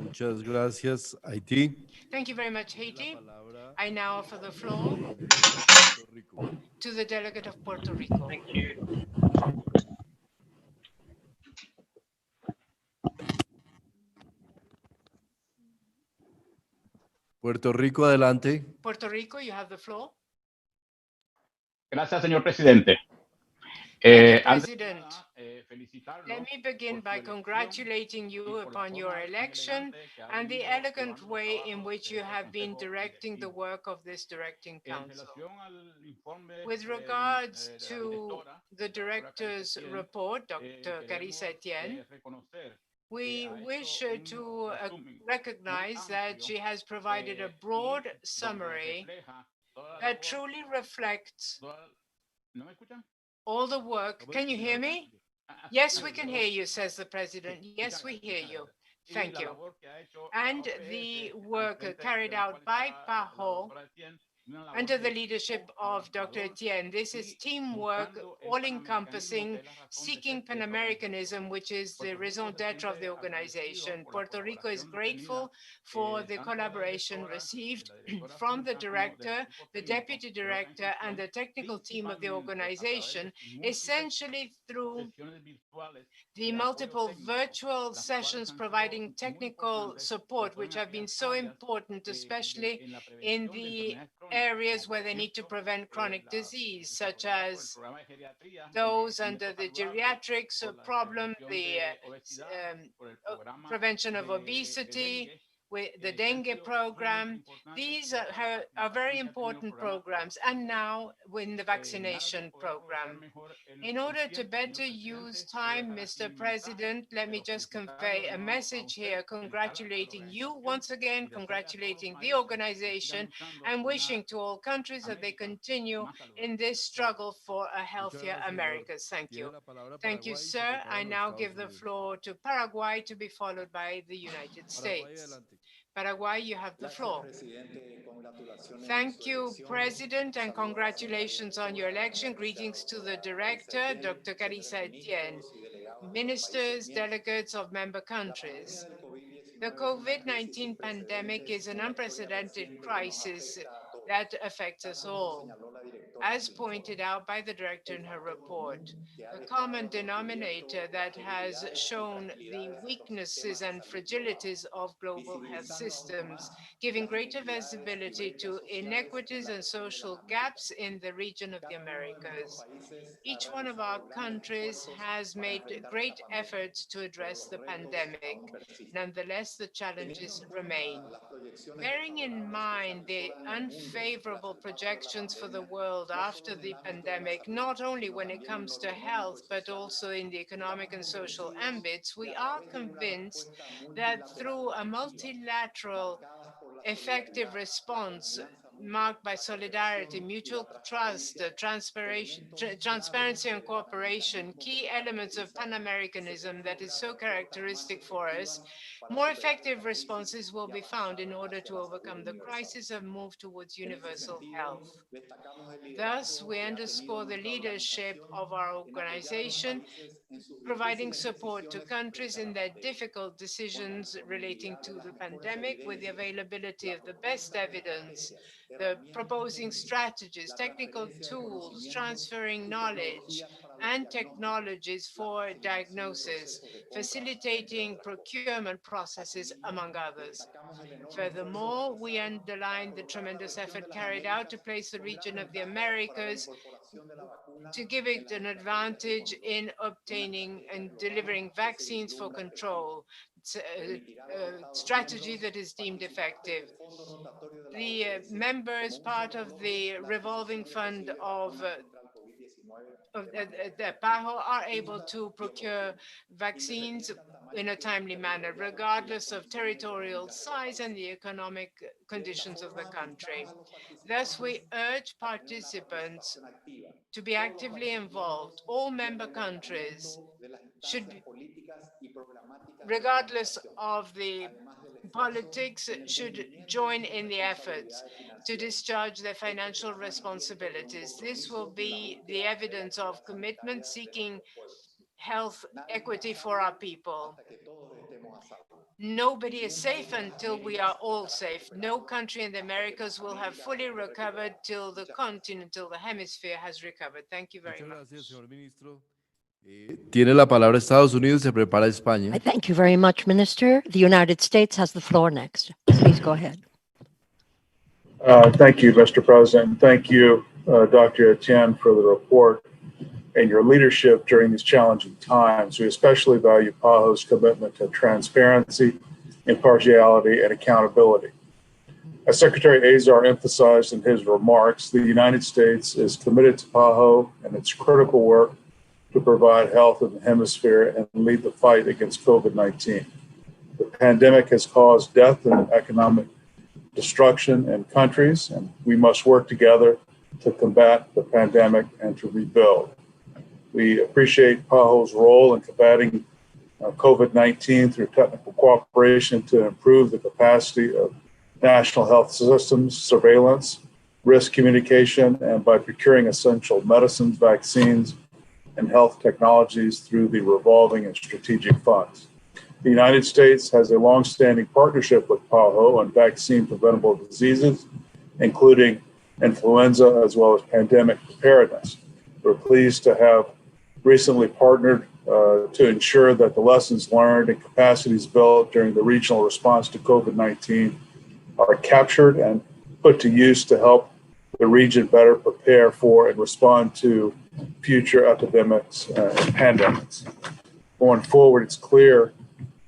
Muchas gracias, Haití. Thank you very much, Tiene la Haiti. palabra I now offer the floor al delegado de Puerto Rico. to the delegate of Puerto Rico. Thank you. Puerto Rico, adelante. Puerto Rico, you have the floor. Gracias, señor presidente. Thank you, Antes President. felicitarlo Let me begin por by su elección congratulating you y por la upon your forma tan election elegante que ha and the venido elegant llevando los way in trabajos which de you este have been consejo directing the directivo. work of this directing En council. relación al informe With de regards la to directora, the la doctora Carissa director's Etienne, report, Dr. queremos Carissa Etienne, reconocer we ha hecho wish un to resumen muy recognize that amplio she has provided a y broad donde summary refleja toda la that labor, truly reflects toda, ¿no me escuchan? all the work. Can you hear me? Yes, we can hear you, says the president. Yes, we hear you. Thank you. And the work carried out by PAHO under the leadership of Dr. Etienne. This is teamwork, all-encompassing, seeking Pan-Americanism, which is the raison d'etre of the organization. Puerto Rico is grateful for the collaboration received from the director, the deputy director, and the technical team of the organization, essentially through the multiple virtual sessions providing technical support, which have been so important, especially in the areas where they need to prevent chronic disease, such as those under the geriatrics problem, the prevention of obesity, with the dengue program. These are very important programs, and now in the vaccination program. In order to better use time, Mr. President, let me just convey a message here congratulating you once again, congratulating the organization, and wishing to all countries that they continue in this struggle for a healthier America. Thank you. Thank you, sir. I now give the floor to Paraguay to be followed by the United States. Paraguay, you have the floor. Thank you, President, and congratulations on your election. Greetings to the Director, Dr. Carissa Etienne, ministers, delegates of member countries. The COVID-19 pandemic is an unprecedented crisis that affects us all. As pointed out by the Director in her report, the common denominator that has shown the weaknesses and fragilities of global health systems, giving greater visibility to inequities and social gaps in the region of the Americas. Each one of our countries has made great efforts to address the pandemic. Nonetheless, the challenges remain. Bearing in mind the unfavorable projections for the world after the pandemic, not only when it comes to health, but also in the economic and social ambits, we are convinced that through a multilateral effective response marked by solidarity, mutual trust, transparency and cooperation, key elements of Pan-Americanism that is so characteristic for us, more effective responses will be found in order to overcome the crisis and move towards universal health. Thus, we underscore the leadership of our organization, providing support to countries in their difficult decisions relating to the pandemic with the availability of the best evidence, the proposing strategies, technical tools, transferring knowledge and technologies for diagnosis, facilitating procurement processes, among others. Furthermore, we underline the tremendous effort carried out to place the region of the Americas to give it an advantage in obtaining and delivering vaccines for control. It's a strategy that is deemed effective. The members, part of the revolving fund of the PAHO, are able to procure vaccines in a timely manner, regardless of territorial size and the economic conditions of the country. Thus, we urge participants to be actively involved. All member countries should be, regardless of the politics, should join in the efforts to discharge their financial responsibilities. This will be the evidence of commitment seeking health equity for our people. Nobody is safe until we are all safe. No country in the Americas will have fully recovered till the continent, till the hemisphere has recovered. Thank you very much. Tiene la palabra Estados Unidos, se prepara España. Thank you very much, Minister. The United States has the floor next. Please go ahead. Thank you, Mr. President. Thank you, Dr. Etienne, for the report and your leadership during these challenging times. We especially value PAHO's commitment to transparency, impartiality, and accountability. As Secretary Azar emphasized in his remarks, the United States is committed to PAHO and its critical work to provide health in the hemisphere and lead the fight against COVID-19. The pandemic has caused death and economic destruction in countries, and we must work together to combat the pandemic and to rebuild. We appreciate PAHO's role in combating COVID-19 through technical cooperation to improve the capacity of national health systems, surveillance, risk communication, and by procuring essential medicines, vaccines, and health technologies through the revolving and strategic funds. The United States has a long-standing partnership with PAHO on vaccine preventable diseases, including influenza as well as pandemic preparedness. We're pleased to have recently partnered to ensure that the lessons learned and capacities built during the regional response to COVID-19 are captured and put to use to help the region better prepare for and respond to future epidemics and pandemics. Going forward, it's clear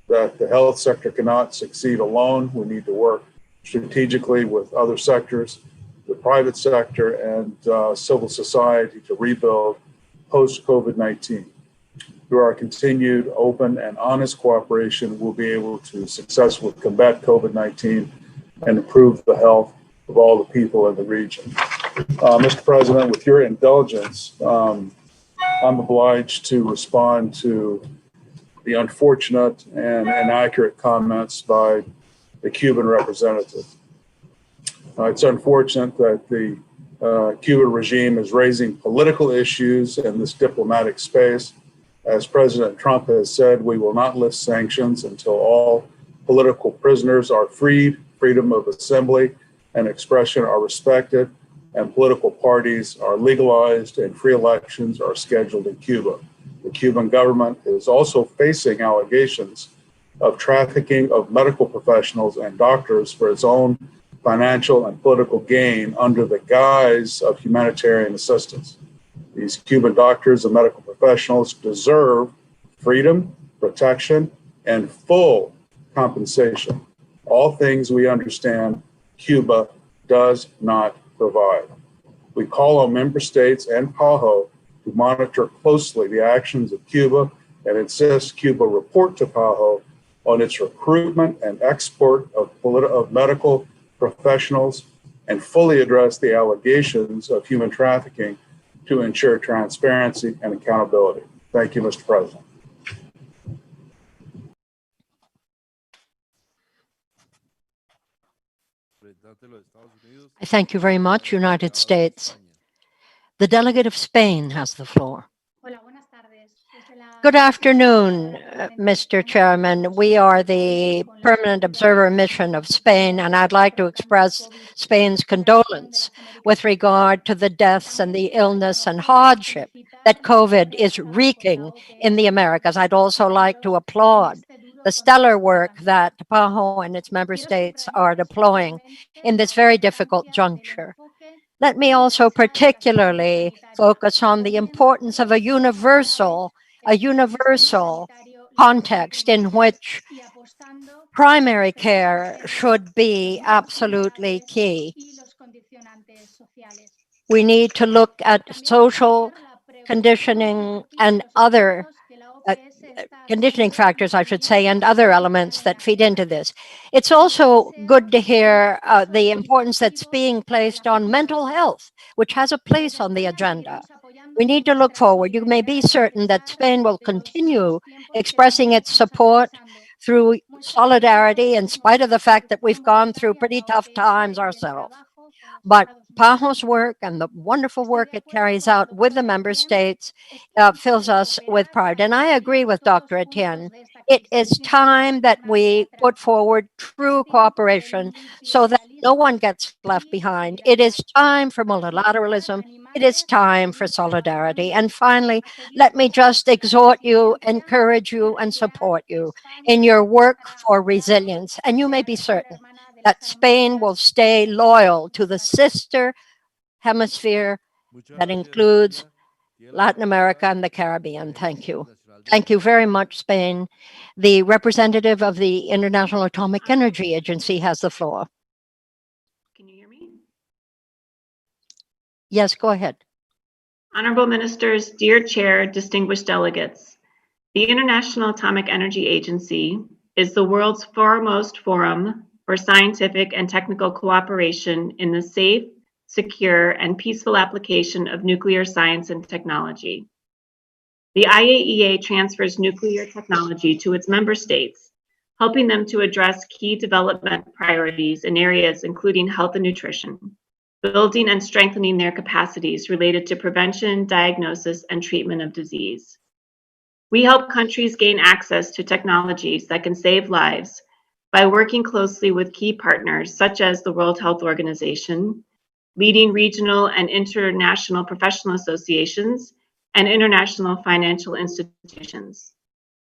that the health sector cannot succeed alone. We need to work strategically with other sectors, the private sector, and civil society to rebuild post-COVID-19. Through our continued open and honest cooperation, we'll be able to successfully combat COVID-19 and improve the health of all the people in the region. Mr. President, with your indulgence, I'm obliged to respond to the unfortunate and inaccurate comments by the Cuban representative. It's unfortunate that the Cuban regime is raising political issues in this diplomatic space. As President Trump has said, we will not lift sanctions until all political prisoners are freed, freedom of assembly and expression are respected, and political parties are legalized and free elections are scheduled in Cuba. The Cuban government is also facing allegations of trafficking of medical professionals and doctors for its own financial and political gain under the guise of humanitarian assistance. These Cuban doctors and medical professionals deserve freedom, protection, and full compensation. All things we understand Cuba does not provide. We call on member states and PAHO to monitor closely the actions of Cuba and insist Cuba report to PAHO on its recruitment and export of medical professionals and fully address the allegations of human trafficking to ensure transparency and accountability. Thank you, Mr. President. Thank you very much, United States. The delegate of Spain has the floor. Good afternoon, Mr. Chairman. We are the permanent observer mission of Spain, and I'd like to express Spain's condolence with regard to the deaths and the illness and hardship that COVID is wreaking in the Americas. I'd also like to applaud the stellar work that PAHO and its member states are deploying in this very difficult juncture. Let me also particularly focus on the importance of a universal context in which primary care should be absolutely key. We need to look at social conditioning and other conditioning factors, I should say, and other elements that feed into this. It's also good to hear the importance that's being placed on mental health, which has a place on the agenda. We need to look forward. You may be certain that Spain will continue expressing its support through solidarity in spite of the fact that we've gone through pretty tough times ourselves. But PAHO's work and the wonderful work it carries out with the member states fills us with pride. And I agree with Dr. Etienne. It is time that we put forward true cooperation so that no one gets left behind. It is time for multilateralism. It is time for solidarity. And finally, let me just exhort you, encourage you, and support you in your work for resilience. And you may be certain that Spain will stay loyal to the sister hemisphere that includes Latin America and the Caribbean. Thank you. Thank you very much, Spain. The representative of the International Atomic Energy Agency has the floor. Can you hear me? Yes, go ahead. Honorable Ministers, dear Chair, distinguished delegates, the International Atomic Energy Agency is the world's foremost forum for scientific and technical cooperation in the safe, secure, and peaceful application of nuclear science and technology. The IAEA transfers nuclear technology to its member states, helping them to address key development priorities in areas including health and nutrition, building and strengthening their capacities related to prevention, diagnosis, and treatment of disease. We help countries gain access to technologies that can save lives by working closely with key partners such as the World Health Organization, leading regional and international professional associations, and international financial institutions.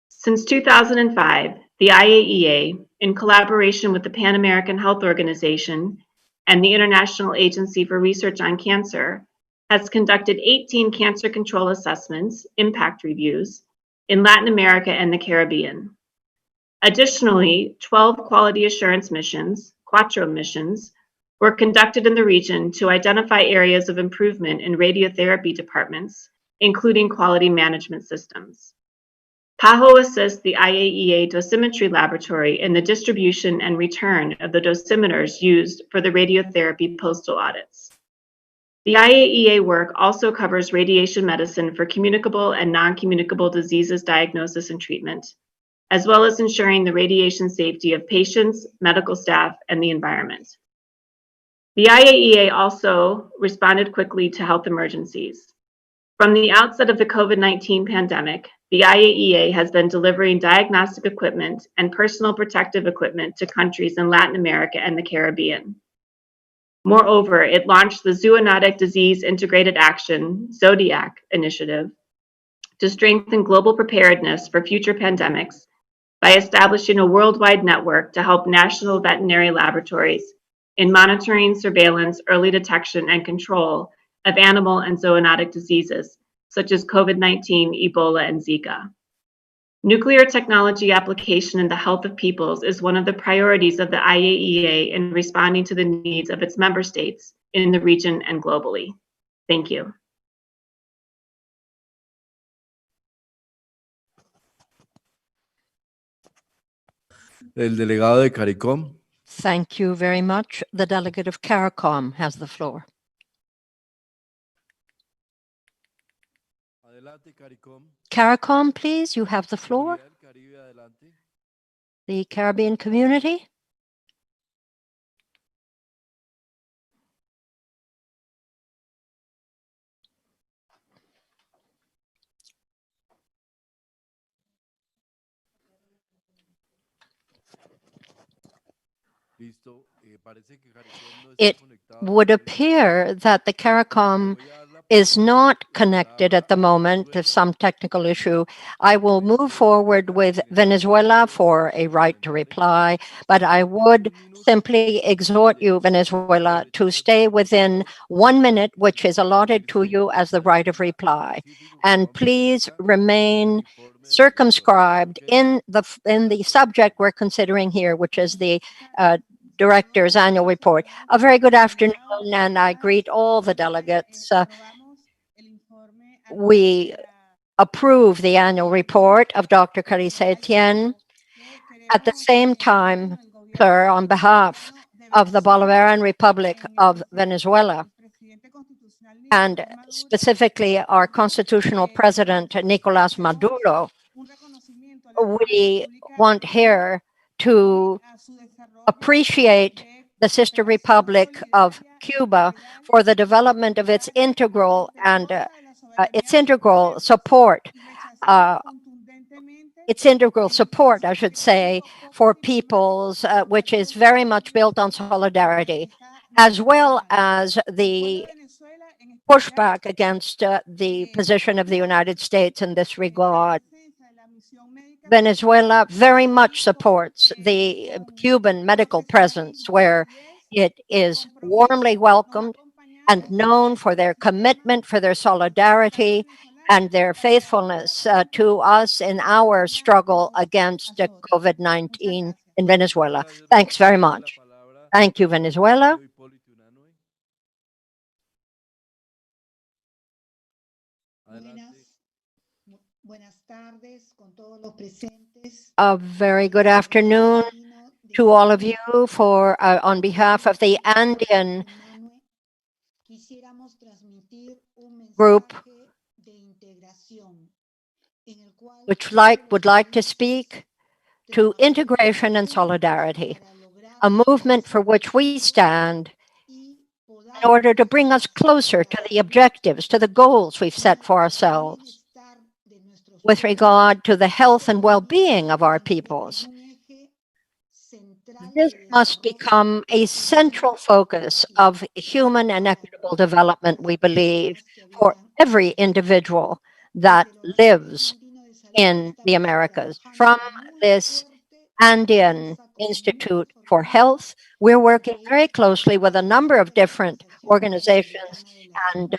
Since 2005, the IAEA, in collaboration with the Pan American Health Organization and the International Agency for Research on Cancer, has conducted 18 cancer control assessments, impact reviews, in Latin America and the Caribbean. Additionally, 12 quality assurance missions, Quattro missions, were conducted in the region to identify areas of improvement in radiotherapy departments, including quality management systems. PAHO assists the IAEA dosimetry laboratory in the distribution and return of the dosimeters used for the radiotherapy postal audits. The IAEA work also covers radiation medicine for communicable and non-communicable diseases diagnosis and treatment, as well as ensuring the radiation safety of patients, medical staff, and the environment. The IAEA also responded quickly to health emergencies. From the outset of the COVID-19 pandemic, the IAEA has been delivering diagnostic equipment and personal protective equipment to countries in Latin America and the Caribbean. Moreover, it launched the Zoonotic Disease Integrated Action, Zodiac initiative, to strengthen global preparedness for future pandemics by establishing a worldwide network to help national veterinary laboratories in monitoring, surveillance, early detection, and control of animal and zoonotic diseases, such as COVID-19, Ebola, and Zika. Nuclear technology application in the health of peoples is one of the priorities of the IAEA in responding to the needs of its member states in the region and globally. Thank you. El delegado de CARICOM. Thank you very much. The delegate of CARICOM has the floor. Adelante, CARICOM. CARICOM, please, you have the floor. The Caribbean community. It would appear that the CARICOM is not connected at the moment. There's some technical issue. I will move forward with Venezuela for a right to reply, but I would simply exhort you, Venezuela, to stay within 1 minute, which is allotted to you as the right of reply. And please remain circumscribed in the subject we're considering here, which is the Director's annual report. A very good afternoon, and I greet all the delegates. We approve the annual report of Dr. Carissa Etienne. At the same time, sir, on behalf of the Bolivarian Republic of Venezuela, and specifically our constitutional president, Nicolas Maduro, we want here to appreciate the sister republic of Cuba for the development of its integral support, I should say, for peoples, which is very much built on solidarity, as well as the pushback against the position of the United States in this regard. Venezuela very much supports the Cuban medical presence, where it is warmly welcomed and known for their commitment, for their solidarity, and their faithfulness to us in our struggle against COVID-19 in Venezuela. Thanks very much. Thank you, Venezuela. A very good afternoon to all of you on behalf of the Andean group. which would like to speak to integration and solidarity, a movement for which we stand in order to bring us closer to the objectives, to the goals we've set for ourselves with regard to the health and well-being of our peoples. This must become a central focus of human and equitable development, we believe, for every individual that lives in the Americas. From this Andean Institute for Health, we're working very closely with a number of different organizations and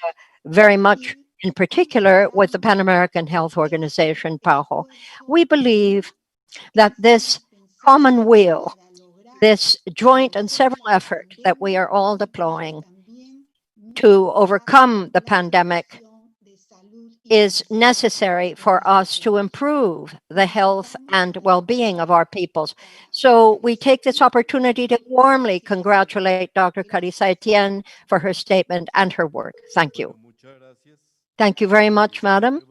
very much in particular with the Pan American Health Organization, PAHO. We believe that this common will, this joint and several effort that we are all deploying to overcome the pandemic is necessary for us to improve the health and well-being of our peoples. So we take this opportunity to warmly congratulate Dr. Carissa Etienne for her statement and her work. Thank you. Thank you very much, Madam.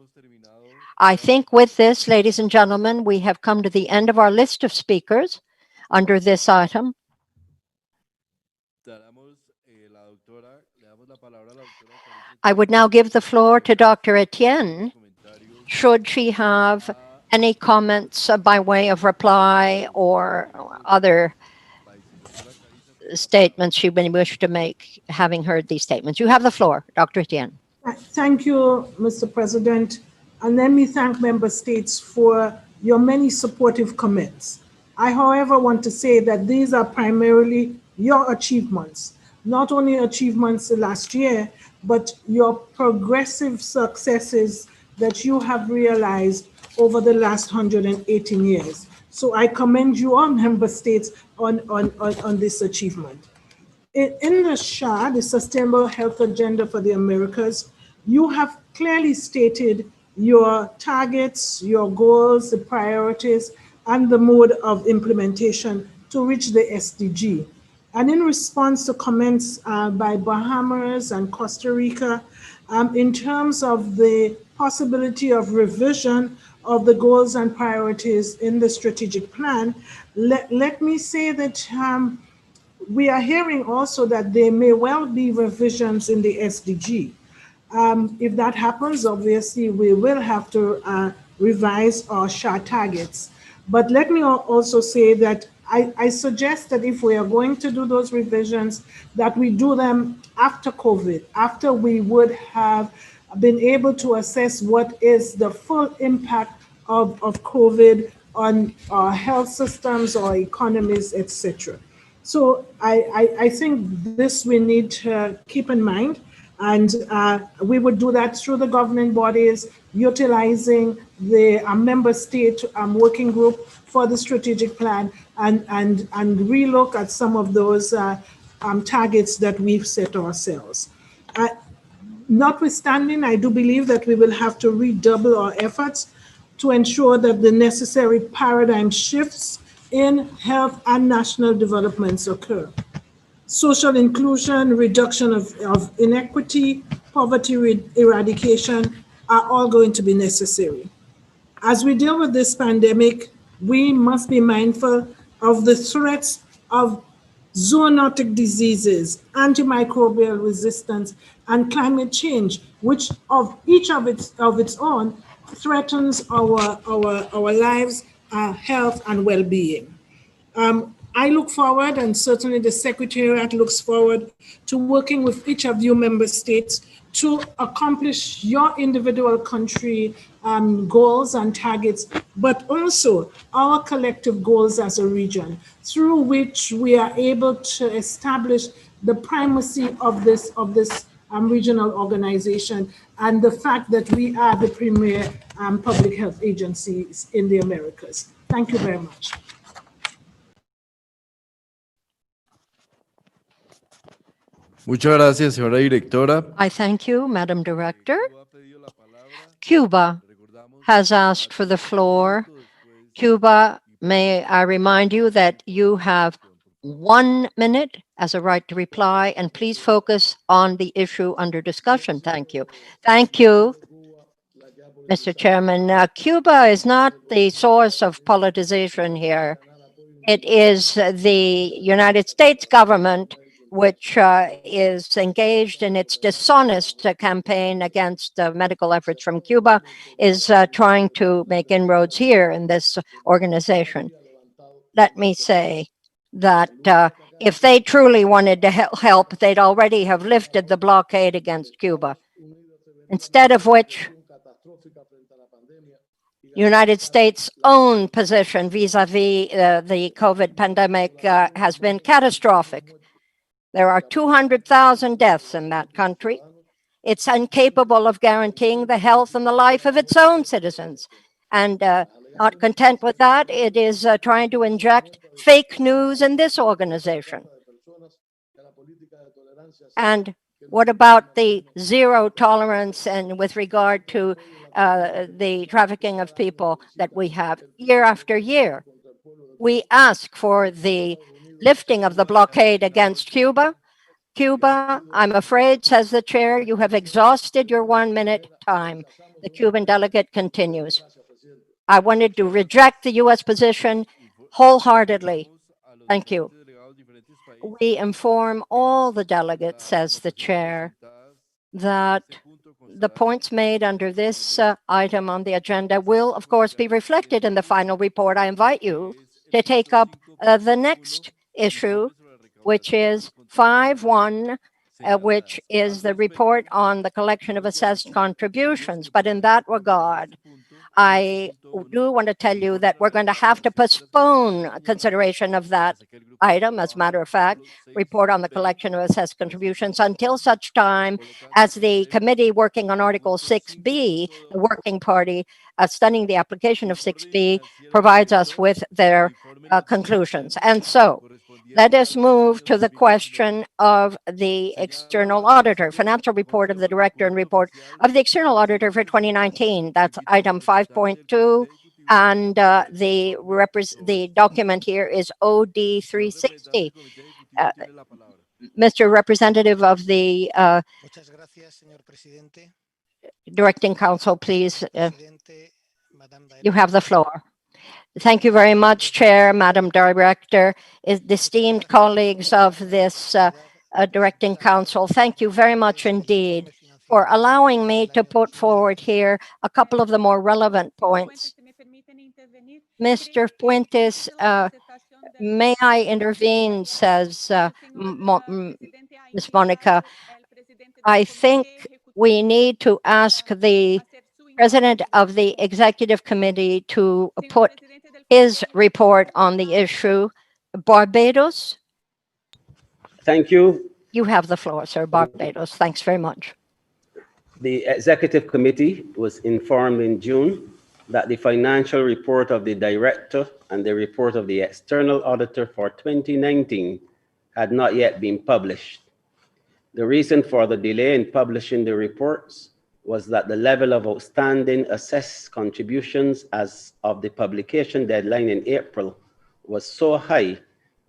I think with this, ladies and gentlemen, we have come to the end of our list of speakers under this item. I would now give the floor to Dr. Etienne, should she have any comments by way of reply or other statements she may wish to make, having heard these statements. You have the floor, Dr. Etienne. Thank you, Mr. President. And let me thank member states for your many supportive comments. I, however, want to say that these are primarily your achievements, not only achievements last year, but your progressive successes that you have realized over the last 118 years. So I commend you all member states on this achievement. In the SHA, the Sustainable Health Agenda for the Americas, you have clearly stated your targets, your goals, the priorities, and the mode of implementation to reach the SDG. And in response to comments by Bahamas and Costa Rica, in terms of the possibility of revision of the goals and priorities in the strategic plan, let me say that we are hearing also that there may well be revisions in the SDG. If that happens, obviously, we will have to revise our SHA targets. But let me also say that I suggest that if we are going to do those revisions, that we do them after COVID, after we would have been able to assess what is the full impact of COVID on our health systems, our economies, etc. So I think this we need to keep in mind, and we would do that through the governing bodies, utilizing the member state working group for the strategic plan, and relook at some of those targets that we've set ourselves. Notwithstanding, I do believe that we will have to redouble our efforts to ensure that the necessary paradigm shifts in health and national developments occur. Social inclusion, reduction of inequity, poverty eradication are all going to be necessary. As we deal with this pandemic, we must be mindful of the threats of zoonotic diseases, antimicrobial resistance, and climate change, which each of its own threatens our lives, our health, and well-being. I look forward, and certainly the Secretariat looks forward, to working with each of you member states to accomplish your individual country goals and targets, but also our collective goals as a region, through which we are able to establish the primacy of this regional organization and the fact that we are the premier public health agencies in the Americas. Thank you very much. Muchas gracias, señora directora. I thank you, Madam Director. Cuba has asked for the floor. Cuba, may I remind you that you have 1 minute as a right to reply, and please focus on the issue under discussion. Thank you. Thank you. Mr. Chairman. Cuba is not the source of politicization here. It is the United States government which is engaged in its dishonest campaign against medical efforts from Cuba, is trying to make inroads here in this organization. Let me say that if they truly wanted to help, they'd already have lifted the blockade against Cuba. Instead of which, United States' own position vis-a-vis the COVID pandemic has been catastrophic. There are 200,000 deaths in that country. It's incapable of guaranteeing the health and the life of its own citizens. And not content with that, it is trying to inject fake news in this organization. And what about the zero tolerance and with regard to the trafficking of people that we have year after year? We ask for the lifting of the blockade against Cuba. Cuba, I'm afraid, says the chair, you have exhausted your 1 minute time. The Cuban delegate continues. I wanted to reject the U.S. position wholeheartedly. Thank you. We inform all the delegates, says the chair, that the points made under this item on the agenda will, of course, be reflected in the final report. I invite you to take up the next issue, which is 5.1, which is the report on the collection of assessed contributions. But in that regard, I do want to tell you that we're going to have to postpone consideration of that item, as a matter of fact, report on the collection of assessed contributions, until such time as the committee working on Article 6B, the working party studying the application of 6B, provides us with their conclusions. And so, let us move to the question of the external auditor, financial report of the director and report of the external auditor for 2019. That's item 5.2. And the document here is OD 360. Mr. Representative of the Directing Council, please, you have the floor. Thank you very much, Chair, Madam Director, esteemed colleagues of this Directing Council. Thank you very much indeed for allowing me to put forward here a couple of the more relevant points. Mr. Puentes, may I intervene, says Ms. Monica. I think we need to ask the President of the Executive Committee to put his report on the issue. Barbados? Thank you. You have the floor, sir. Barbados. Thanks very much. The Executive Committee was informed in June that the financial report of the Director and the report of the External Auditor for 2019 had not yet been published. The reason for the delay in publishing the reports was that the level of outstanding assessed contributions as of the publication deadline in April was so high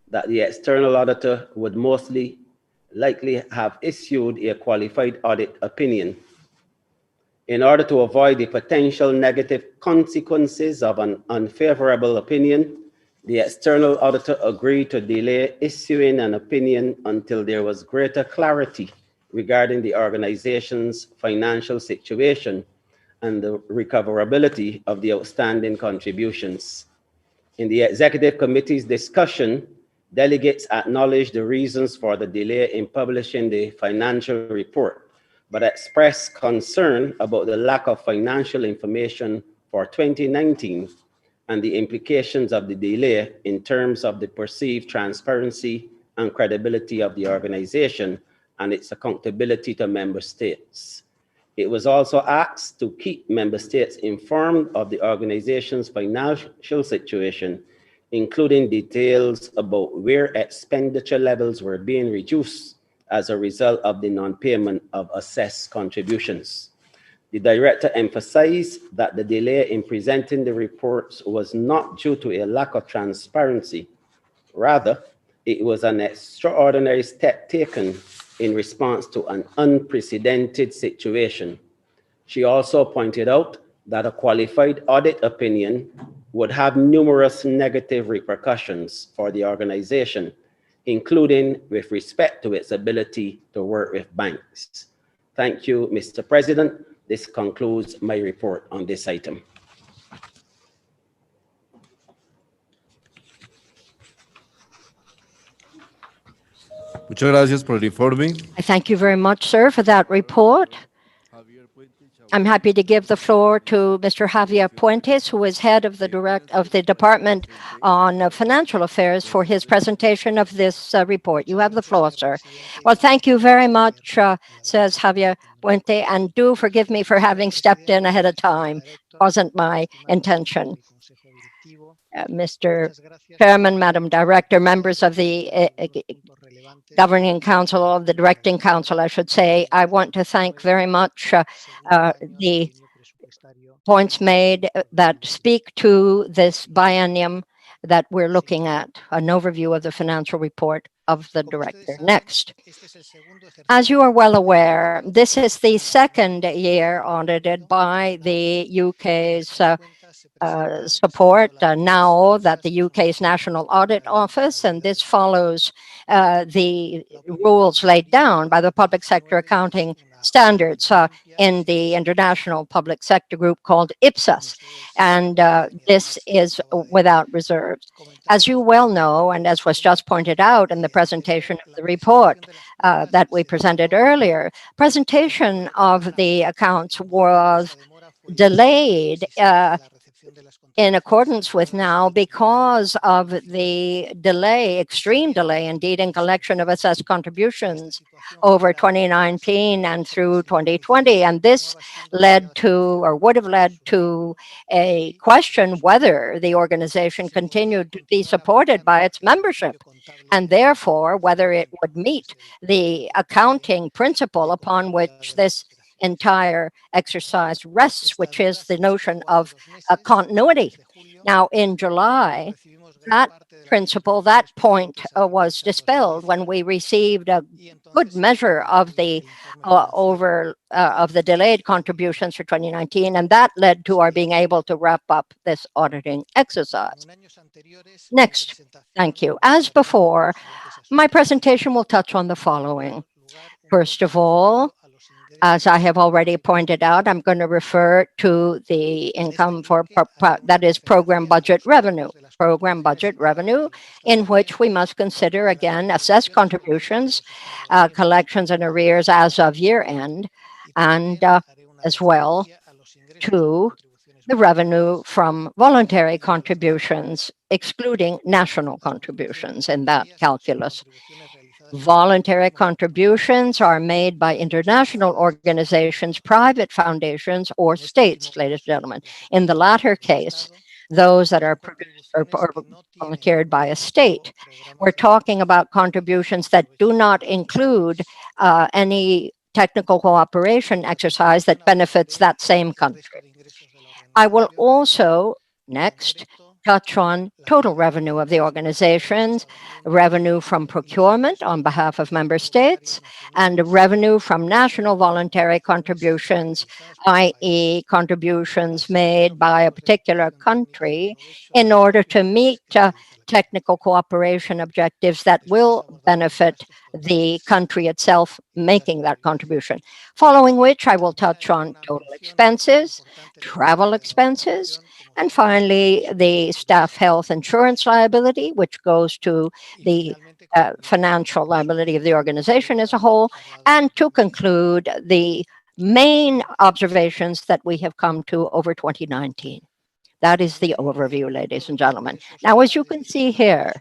that the external auditor would mostly likely have issued a qualified audit opinion. In order to avoid the potential negative consequences of an unfavorable opinion, the external auditor agreed to delay issuing an opinion until there was greater clarity regarding the organization's financial situation and the recoverability of the outstanding contributions. In the Executive Committee's discussion, delegates acknowledged the reasons for the delay in publishing the financial report, but expressed concern about the lack of financial information for 2019 and the implications of the delay in terms of the perceived transparency and credibility of the organization and its accountability to member states. It was also asked to keep member states informed of the organization's financial situation, including details about where expenditure levels were being reduced as a result of the non-payment of assessed contributions. The director emphasized that the delay in presenting the reports was not due to a lack of transparency. Rather, it was an extraordinary step taken in response to an unprecedented situation. She also pointed out that a qualified audit opinion would have numerous negative repercussions for the organization, including with respect to its ability to work with banks. Thank you, Mr. President. This concludes my report on this item. Muchas gracias por el informe. I thank you very much, sir, for that report. I'm happy to give the floor to Mr. Javier Puentes, who is head of the Department on Financial Affairs, for his presentation of this report. You have the floor, sir. Well, thank you very much, says Javier Puente, and do forgive me for having stepped in ahead of time. It wasn't my intention. Mr. Chairman, Madam Director, members of the Governing Council, of the Directing Council, I should say, I want to thank very much the points made that speak to this biennium that we're looking at, an overview of the financial report of the director. Next. As you are well aware, this is the second year audited by the UK's support now that the UK's National Audit Office, and this follows the rules laid down by the Public Sector Accounting Standards in the International Public Sector Group called IPSAS, and this is without reserves. As you well know, and as was just pointed out in the presentation of the report that we presented earlier, presentation of the accounts was delayed in accordance with now because of the delay, extreme delay indeed, in collection of assessed contributions over 2019 and through 2020. And this led to, or would have led to, a question whether the organization continued to be supported by its membership, and therefore whether it would meet the accounting principle upon which this entire exercise rests, which is the notion of continuity. Now, in July, that principle, that point was dispelled when we received a good measure of the of the delayed contributions for 2019, and that led to our being able to wrap up this auditing exercise. Next, thank you. As before, my presentation will touch on the following. First of all, as I have already pointed out, I'm going to refer to the income for, that is program budget revenue, in which we must consider, again, assessed contributions, collections and arrears as of year end, and as well to the revenue from voluntary contributions, excluding national contributions in that calculus. Voluntary contributions are made by international organizations, private foundations, or states, ladies and gentlemen. In the latter case, those that are produced or volunteered by a state, we're talking about contributions that do not include any technical cooperation exercise that benefits that same country. I will also, next, touch on total revenue of the organizations, revenue from procurement on behalf of member states, and revenue from national voluntary contributions, i.e. contributions made by a particular country in order to meet technical cooperation objectives that will benefit the country itself making that contribution. Following which, I will touch on total expenses, travel expenses, and finally, the staff health insurance liability, which goes to the financial liability of the organization as a whole, and to conclude, the main observations that we have come to over 2019. That is the overview, ladies and gentlemen. Now, as you can see here,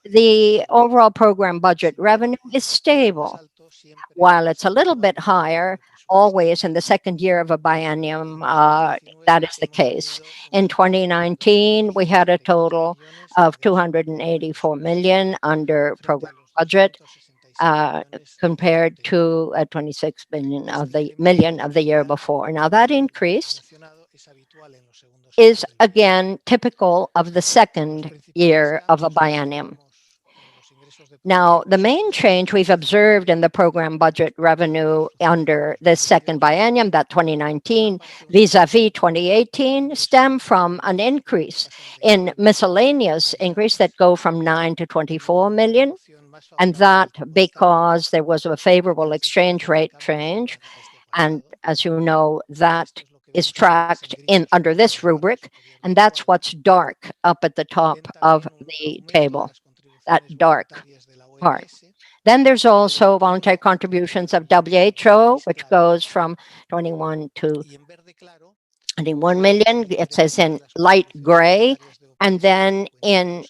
the overall program budget revenue is stable. While it's a little bit higher, always in the second year of a biennium, that is the case. In 2019, we had a total of 284 million under program budget, compared to 26 million of the year before. Now, that increase is again typical of the second year of a biennium. Now, the main change we've observed in the program budget revenue under this second biennium, that 2019 vis-a-vis 2018, stem from an increase in miscellaneous increase that go from 9 to 24 million, and that because there was a favorable exchange rate change, and as you know, that is tracked in under this rubric, and that's what's dark up at the top of the table, that dark part. Then there's also voluntary contributions of WHO, which goes from 21 to 21 million. It says in light gray, and then in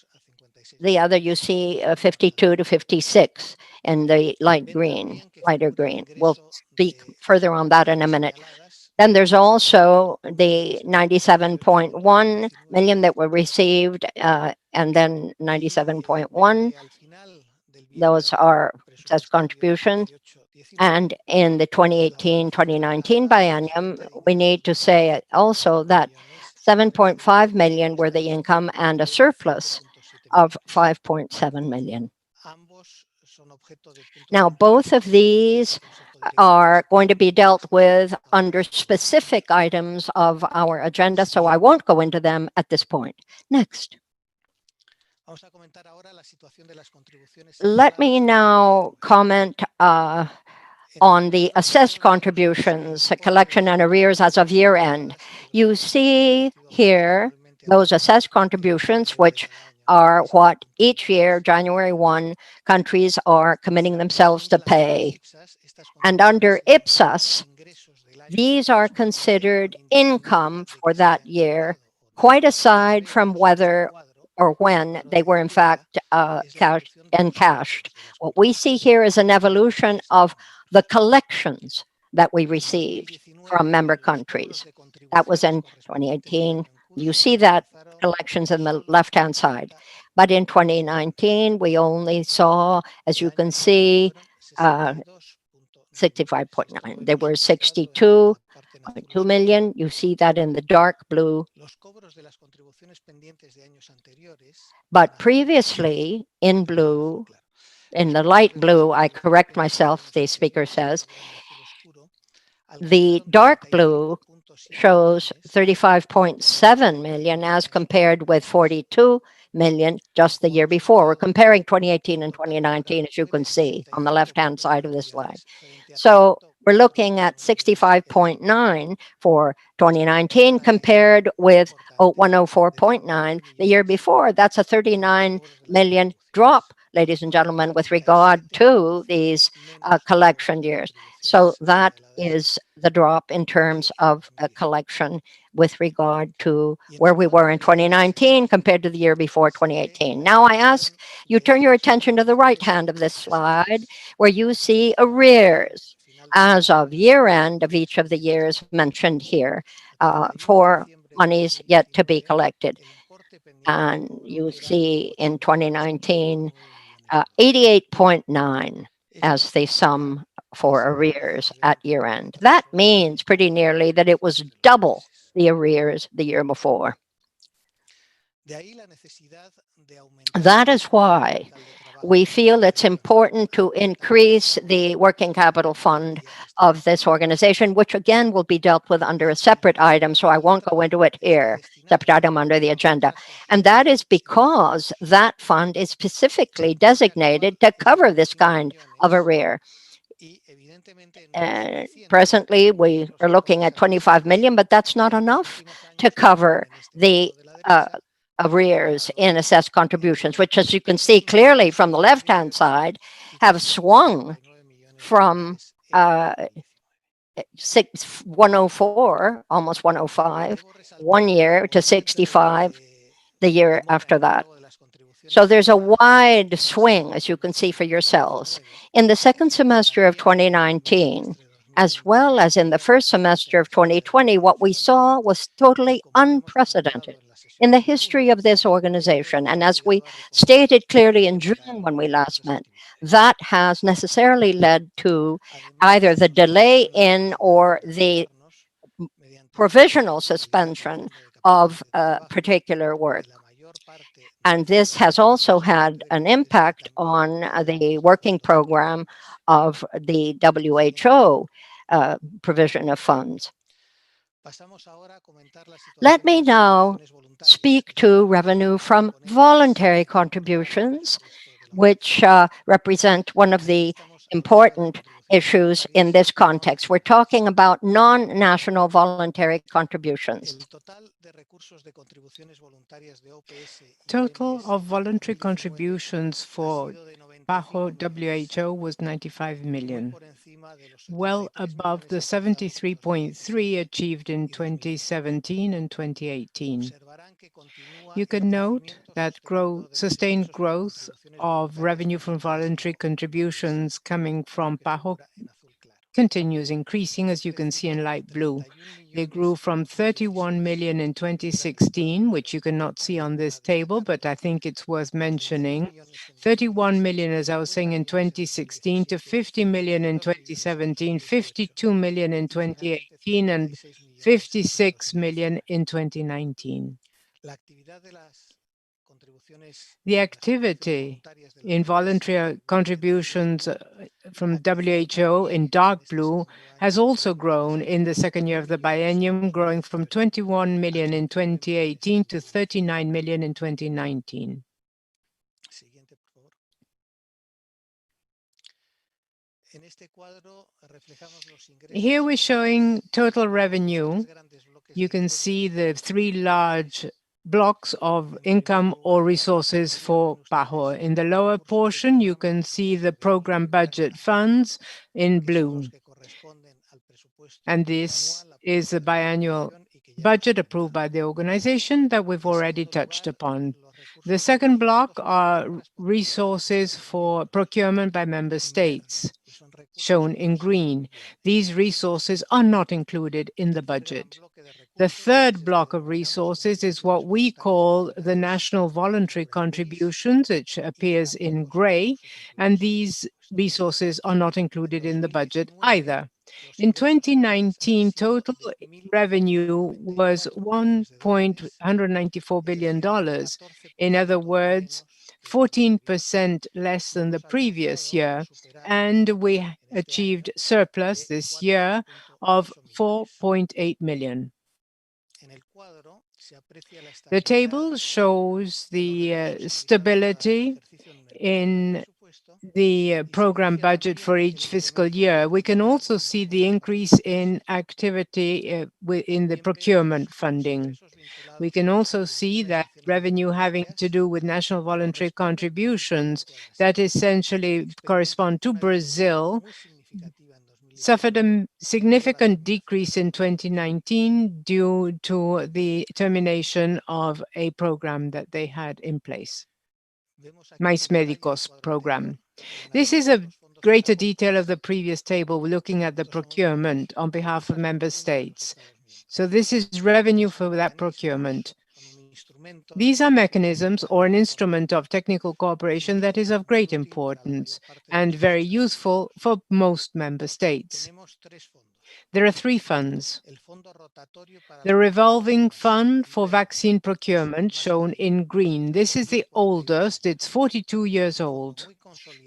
the other you see 52 to 56 in the light green, lighter green. We'll speak further on that in a minute. Then there's also the 97.1 million that were received, and then 97.1. Those are such contributions. And in the 2018-2019 biennium, we need to say also that 7.5 million were the income and a surplus of 5.7 million. Now, both of these are going to be dealt with under specific items of our agenda, so I won't go into them at this point. Next. Let me now comment on the assessed contributions, collection and arrears as of year end. You see here those assessed contributions, which are what each year, January 1, countries are committing themselves to pay. And under Ipsos, these are considered income for that year, quite aside from whether or when they were in fact encashed. What we see here is an evolution of the collections that we received from member countries. That was in 2018. You see that collections in the left-hand side. But in 2019, we only saw, as you can see, 65.9. There were 62.2 million. You see that in the dark blue. But previously, in blue, in the light blue, I correct myself, the speaker says, the dark blue shows 35.7 million as compared with 42 million just the year before. We're comparing 2018 and 2019, as you can see on the left-hand side of this slide. So we're looking at 65.9 for 2019 compared with 104.9 the year before. That's a 39 million drop, ladies and gentlemen, with regard to these collection years. So that is the drop in terms of a collection with regard to where we were in 2019 compared to the year before, 2018. Now I ask you turn your attention to the right hand of this slide where you see arrears as of year end of each of the years mentioned here for monies yet to be collected. And you see in 2019, 88.9 as the sum for arrears at year end. That means pretty nearly that it was double the arrears the year before. That is why we feel it's important to increase the working capital fund of this organization, which again will be dealt with under a separate item, so I won't go into it here, separate item under the agenda. And that is because that fund is specifically designated to cover this kind of arrear. Presently, we are looking at 25 million, but that's not enough to cover the arrears in assessed contributions, which, as you can see clearly from the left-hand side, have swung from 104, almost 105, 1 year to 65 the year after that. So there's a wide swing, as you can see for yourselves. In the second semester of 2019, as well as in the first semester of 2020, what we saw was totally unprecedented in the history of this organization. And as we stated clearly in June when we last met, that has necessarily led to either the delay in or the provisional suspension of particular work. And this has also had an impact on the working program of the WHO provision of funds. Let me now speak to revenue from voluntary contributions, which represent one of the important issues in this context. We're talking about non-national voluntary contributions. Total of voluntary contributions for PAHO WHO was 95 million, well above the 73.3 achieved in 2017 and 2018. You can note that sustained growth of revenue from voluntary contributions coming from PAHO continues increasing, as you can see in light blue. They grew from 31 million in 2016, which you cannot see on this table, but I think it's worth mentioning. 31 million, as I was saying, in 2016 to 50 million in 2017, 52 million in 2018, and 56 million in 2019. The activity in voluntary contributions from WHO in dark blue has also grown in the second year of the biennium, growing from 21 million in 2018 to 39 million in 2019. Here we're showing total revenue. You can see the three large blocks of income or resources for PAHO. In the lower portion, you can see the program budget funds in blue. And this is the biannual budget approved by the organization that we've already touched upon. The second block are resources for procurement by member states, shown in green. These resources are not included in the budget. The third block of resources is what we call the national voluntary contributions, which appears in gray, and these resources are not included in the budget either. In 2019, total revenue was $1.194 billion. In other words, 14% less than the previous year, and we achieved surplus this year of 4.8 million. The table shows the stability in the program budget for each fiscal year. We can also see the increase in activity in the procurement funding. We can also see that revenue having to do with national voluntary contributions that essentially correspond to Brazil suffered a significant decrease in 2019 due to the termination of a program that they had in place, Mais Médicos program. This is a greater detail of the previous table, looking at the procurement on behalf of member states. So this is revenue for that procurement. These are mechanisms or an instrument of technical cooperation that is of great importance and very useful for most member states. There are three funds. The revolving fund for vaccine procurement, shown in green. This is the oldest, it's 42 years old.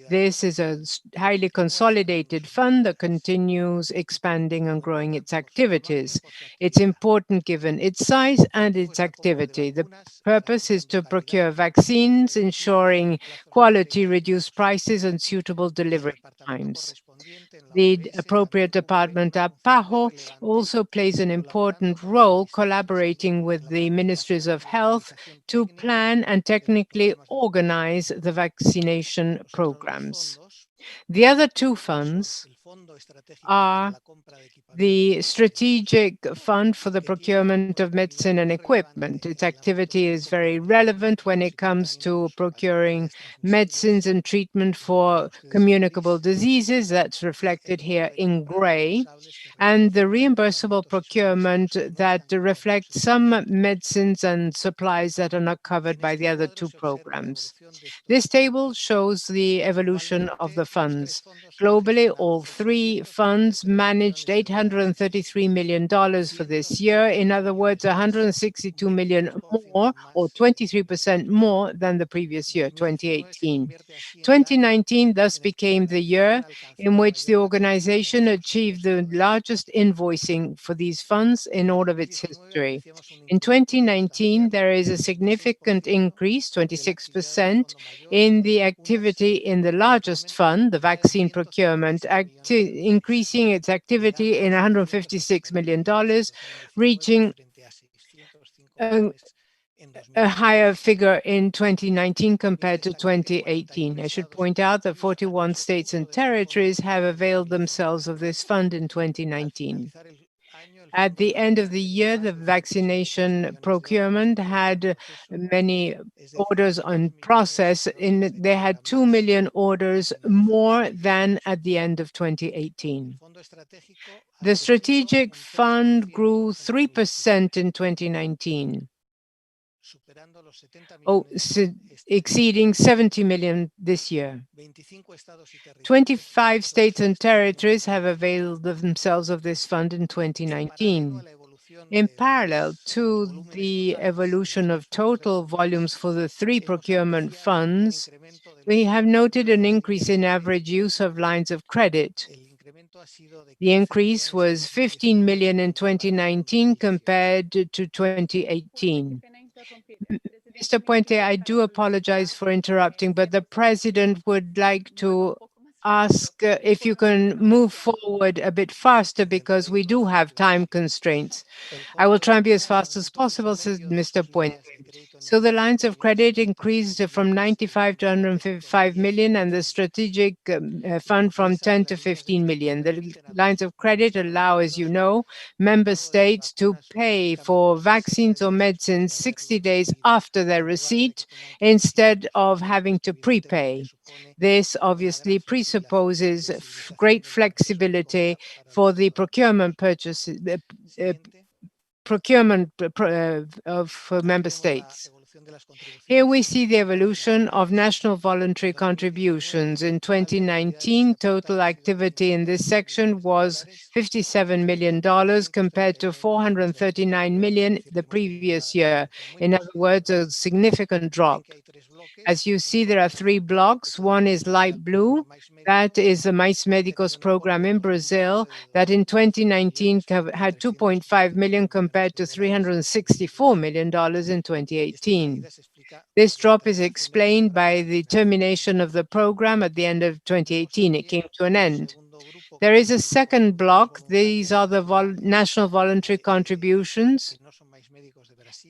This is a highly consolidated fund that continues expanding and growing its activities. It's important given its size and its activity. The purpose is to procure vaccines, ensuring quality, reduced prices, and suitable delivery times. The appropriate department at PAHO also plays an important role collaborating with the Ministries of Health to plan and technically organize the vaccination programs. The other two funds are the Strategic Fund for the Procurement of Medicine and Equipment. Its activity is very relevant when it comes to procuring medicines and treatment for communicable diseases. That's reflected here in gray. And the reimbursable procurement that reflects some medicines and supplies that are not covered by the other two programs. This table shows the evolution of the funds. Globally, all three funds managed $833 million for this year. In other words, $162 million more, or 23% more than the previous year, 2018. 2019 thus became the year in which the organization achieved the largest invoicing for these funds in all of its history. In 2019, there is a significant increase, 26%, in the activity in the largest fund, the vaccine procurement, increasing its activity in $156 million, reaching a higher figure in 2019 compared to 2018. I should point out that 41 states and territories have availed themselves of this fund in 2019. At the end of the year, the vaccination procurement had many orders on process. They had 2 million orders more than at the end of 2018. The strategic fund grew 3% in 2019. Exceeding 70 million this year. 25 states and territories have availed themselves of this fund in 2019. In parallel to the evolution of total volumes for the three procurement funds, we have noted an increase in average use of lines of credit. The increase was 15 million in 2019 compared to 2018. Mr. Puente, I do apologize for interrupting, but the president would like to ask if you can move forward a bit faster because we do have time constraints. I will try and be as fast as possible, says Mr. Puente. So the lines of credit increased from 95 to 155 million and the strategic fund from 10 to 15 million. The lines of credit allow, as you know, member states to pay for vaccines or medicines 60 days after their receipt instead of having to prepay. This obviously presupposes great flexibility for the procurement purchases, procurement of member states. Here we see the evolution of national voluntary contributions. In 2019, total activity in this section was $57 million compared to $439 million the previous year. In other words, a significant drop. As you see, there are three blocks. One is light blue. That is the Mais Médicos program in Brazil that in 2019 had 2.5 million compared to $364 million in 2018. This drop is explained by the termination of the program at the end of 2018. It came to an end. There is a second block. These are the national voluntary contributions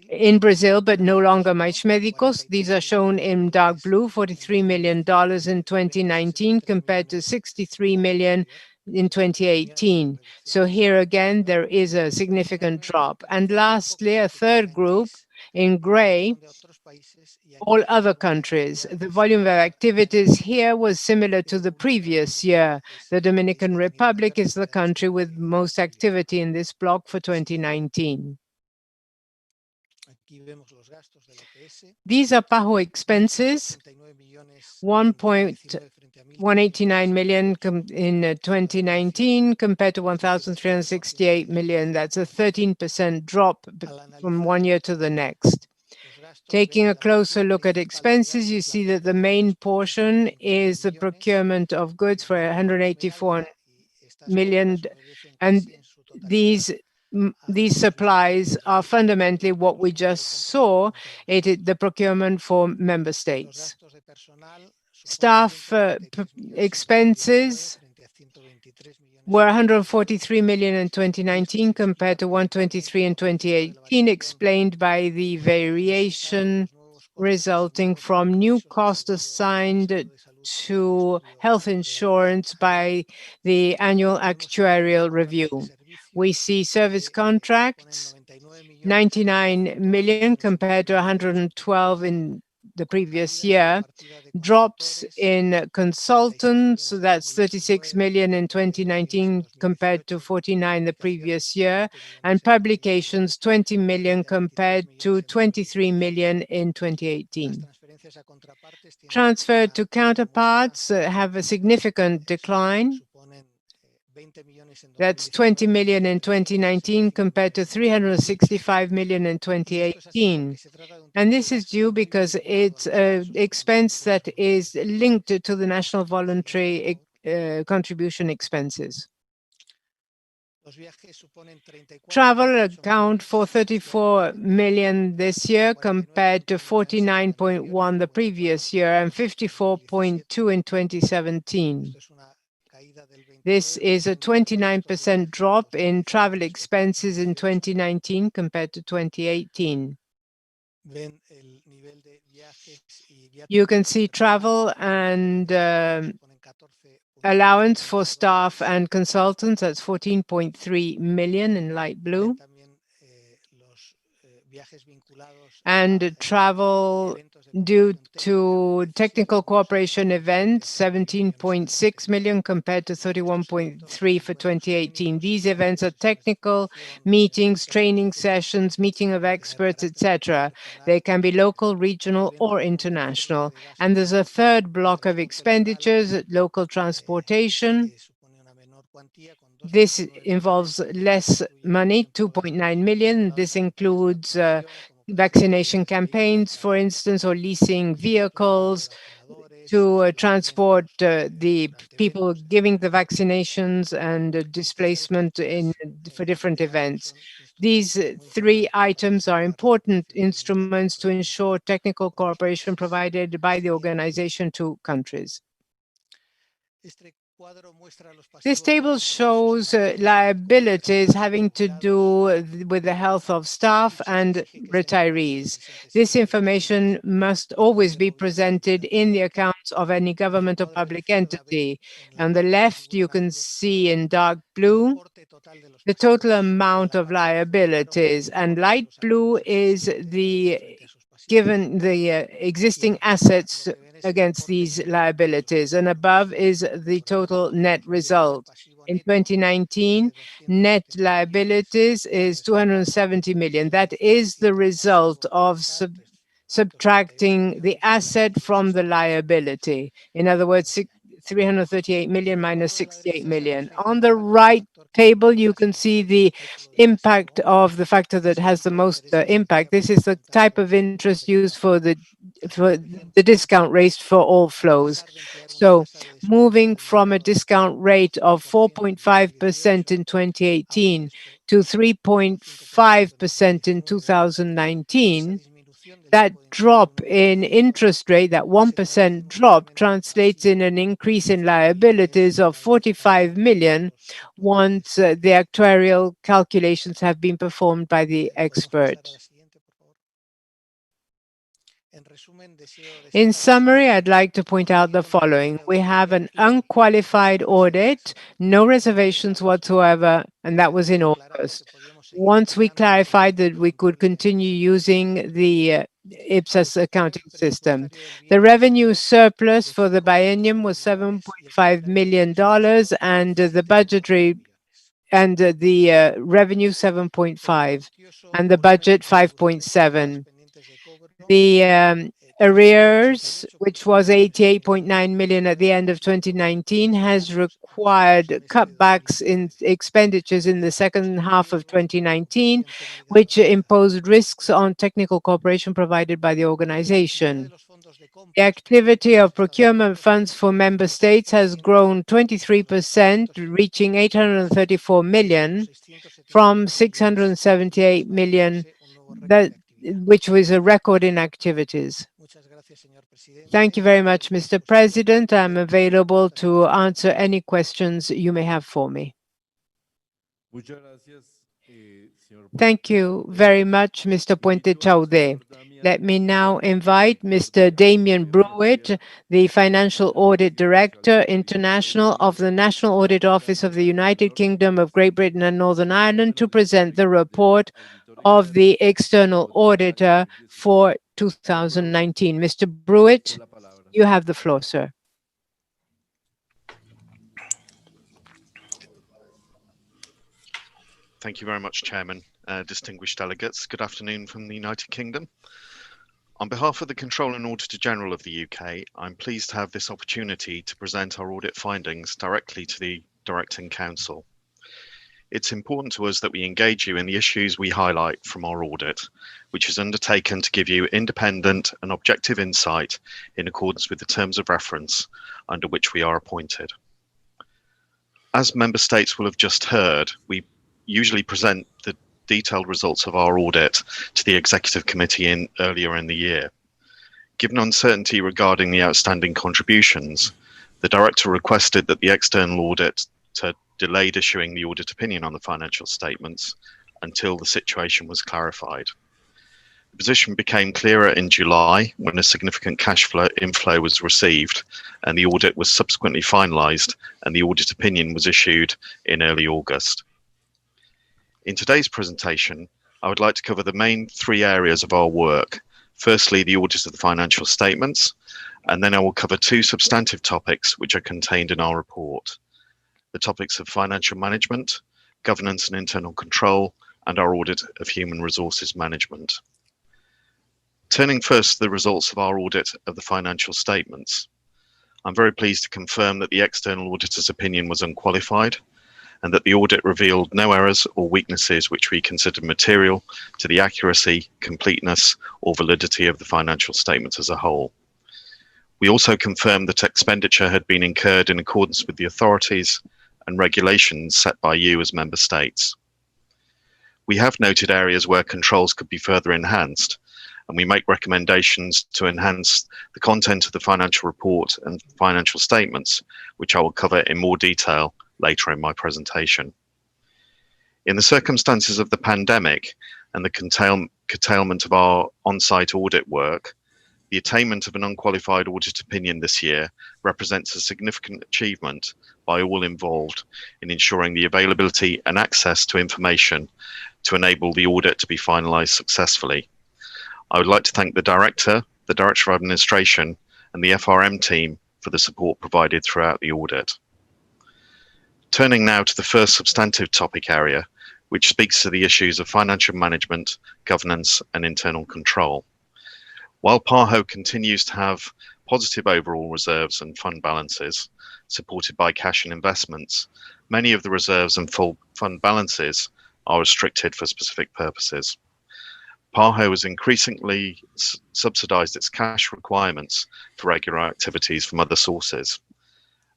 in Brazil, but no longer Mais Médicos. These are shown in dark blue, $43 million in 2019 compared to $63 million in 2018. So here again, there is a significant drop. And lastly, a third group in gray, all other countries. The volume of activities here was similar to the previous year. The Dominican Republic is the country with most activity in this block for 2019. These are PAHO expenses, 1.189 million in 2019 compared to 1,368 million. That's a 13% drop from one year to the next. Taking a closer look at expenses, you see that the main portion is the procurement of goods for 184 million, and these supplies are fundamentally what we just saw, the procurement for member states. Staff expenses were 143 million in 2019 compared to 123 in 2018, explained by the variation resulting from new costs assigned to health insurance by the annual actuarial review. We see service contracts, 99 million compared to 112 in the previous year. Drops in consultants, so that's 36 million in 2019 compared to 49 the previous year. And publications, 20 million compared to 23 million in 2018. Transfer to counterparts have a significant decline. That's 20 million in 2019 compared to 365 million in 2018. And this is due because it's an expense that is linked to the national voluntary contribution expenses. Travel account for 34 million this year compared to 49.1 the previous year and 54.2 in 2017. This is a 29% drop in travel expenses in 2019 compared to 2018. You can see travel and allowance for staff and consultants, that's 14.3 million in light blue. And travel due to technical cooperation events, 17.6 million compared to 31.3 for 2018. These events are technical meetings, training sessions, meeting of experts, etc. They can be local, regional, or international. And there's a third block of expenditures, local transportation. This involves less money, 2.9 million. This includes vaccination campaigns, for instance, or leasing vehicles to transport the people giving the vaccinations and displacement for different events. These three items are important instruments to ensure technical cooperation provided by the organization to countries. This table shows liabilities having to do with the health of staff and retirees. This information must always be presented in the accounts of any government or public entity. On the left, you can see in dark blue the total amount of liabilities, and light blue is the existing assets against these liabilities, and above is the total net result. In 2019, net liabilities is 270 million. That is the result of subtracting the asset from the liability. In other words, 338 million minus 68 million. On the right table, you can see the impact of the factor that has the most impact. This is the type of interest used for the discount rate for all flows. So moving from a discount rate of 4.5% in 2018 to 3.5% in 2019, that drop in interest rate, that 1% drop, translates in an increase in liabilities of 45 million once the actuarial calculations have been performed by the expert. In summary, I'd like to point out the following. We have an unqualified audit, no reservations whatsoever, and that was in August. Once we clarified that we could continue using the IPSAS accounting system. The revenue surplus for the biennium was $7.5 million, and the budgetary and the revenue 7.5, and the budget 5.7. The arrears, which was 88.9 million at the end of 2019, has required cutbacks in expenditures in the second half of 2019, which imposed risks on technical cooperation provided by the organization. The activity of procurement funds for member states has grown 23%, reaching 834 million from 678 million, which was a record in activities. Thank you very much, Mr. President. I'm available to answer any questions you may have for me. Thank you very much, Mr. Puente Chaude. Let me now invite Mr. Damien Brewitt, the Financial Audit Director International of the National Audit Office of the United Kingdom of Great Britain and Northern Ireland, to present the report of the external auditor for 2019. Mr. Brewitt, you have the floor, sir. Thank you very much, Chairman. Distinguished delegates, good afternoon from the United Kingdom. On behalf of the Controller and Auditor General of the UK, I'm pleased to have this opportunity to present our audit findings directly to the Directing Council. It's important to us that we engage you in the issues we highlight from our audit, which is undertaken to give you independent and objective insight in accordance with the terms of reference under which we are appointed. As member states will have just heard, we usually present the detailed results of our audit to the Executive Committee earlier in the year. Given uncertainty regarding the outstanding contributions, the Director requested that the external auditor delayed issuing the audit opinion on the financial statements until the situation was clarified. The position became clearer in July when a significant cash flow inflow was received and the audit was subsequently finalised and the audit opinion was issued in early August. In today's presentation, I would like to cover the main three areas of our work. Firstly, the audit of the financial statements, and then I will cover two substantive topics which are contained in our report. The topics of financial management, governance and internal control, and our audit of human resources management. Turning first to the results of our audit of the financial statements. I'm very pleased to confirm that the external auditor's opinion was unqualified and that the audit revealed no errors or weaknesses which we considered material to the accuracy, completeness, or validity of the financial statements as a whole. We also confirmed that expenditure had been incurred in accordance with the authorities and regulations set by you as member states. We have noted areas where controls could be further enhanced, and we make recommendations to enhance the content of the financial report and financial statements, which I will cover in more detail later in my presentation. In the circumstances of the pandemic and the curtailment of our on-site audit work, the attainment of an unqualified audit opinion this year represents a significant achievement by all involved in ensuring the availability and access to information to enable the audit to be finalised successfully. I would like to thank the Director, the Director of Administration, and the FRM team for the support provided throughout the audit. Turning now to the first substantive topic area, which speaks to the issues of financial management, governance, and internal control. While PAHO continues to have positive overall reserves and fund balances, supported by cash and investments, many of the reserves and full fund balances are restricted for specific purposes. PAHO has increasingly subsidised its cash requirements for regular activities from other sources.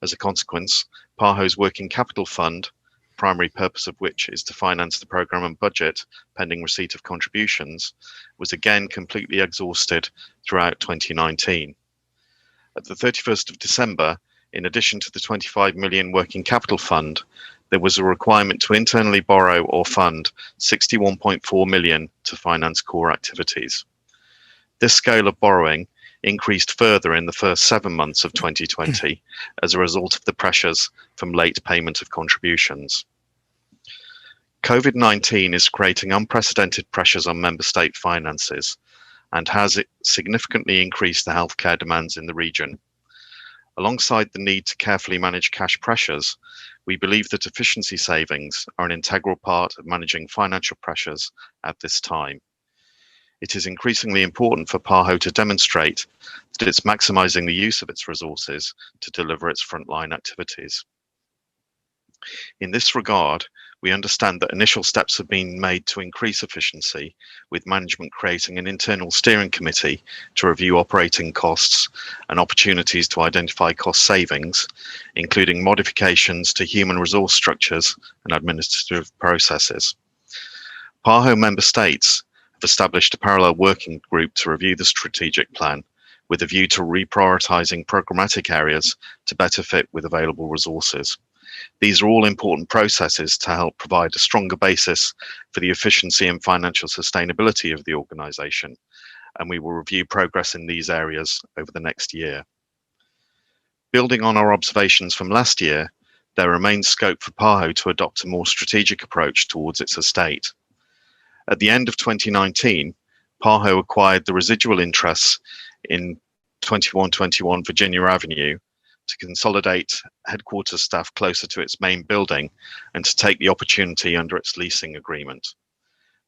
As a consequence, PAHO's working capital fund, primary purpose of which is to finance the programme and budget pending receipt of contributions, was again completely exhausted throughout 2019. At the 31st of December, in addition to the 25 million working capital fund, there was a requirement to internally borrow or fund 61.4 million to finance core activities. This scale of borrowing increased further in the first 7 months of 2020 as a result of the pressures from late payment of contributions. COVID-19 is creating unprecedented pressures on member state finances and has significantly increased the healthcare demands in the region. Alongside the need to carefully manage cash pressures, we believe that efficiency savings are an integral part of managing financial pressures at this time. It is increasingly important for PAHO to demonstrate that it's maximising the use of its resources to deliver its frontline activities. In this regard, we understand that initial steps have been made to increase efficiency, with management creating an internal steering committee to review operating costs and opportunities to identify cost savings, including modifications to human resource structures and administrative processes. PAHO member states have established a parallel working group to review the strategic plan with a view to reprioritising programmatic areas to better fit with available resources. These are all important processes to help provide a stronger basis for the efficiency and financial sustainability of the organisation, and we will review progress in these areas over the next year. Building on our observations from last year, there remains scope for PAHO to adopt a more strategic approach towards its estate. At the end of 2019, PAHO acquired the residual interests in 2121 Virginia Avenue to consolidate headquarters staff closer to its main building and to take the opportunity under its leasing agreement.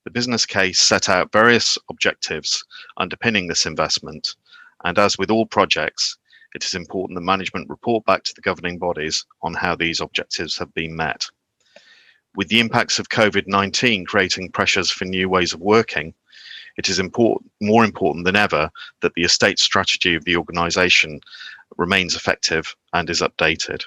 The business case set out various objectives underpinning this investment, and as with all projects, It is important that management report back to the governing bodies on how these objectives have been met. With the impacts of COVID-19 creating pressures for new ways of working, it is more important than ever that the estate strategy of the organisation remains effective and is updated.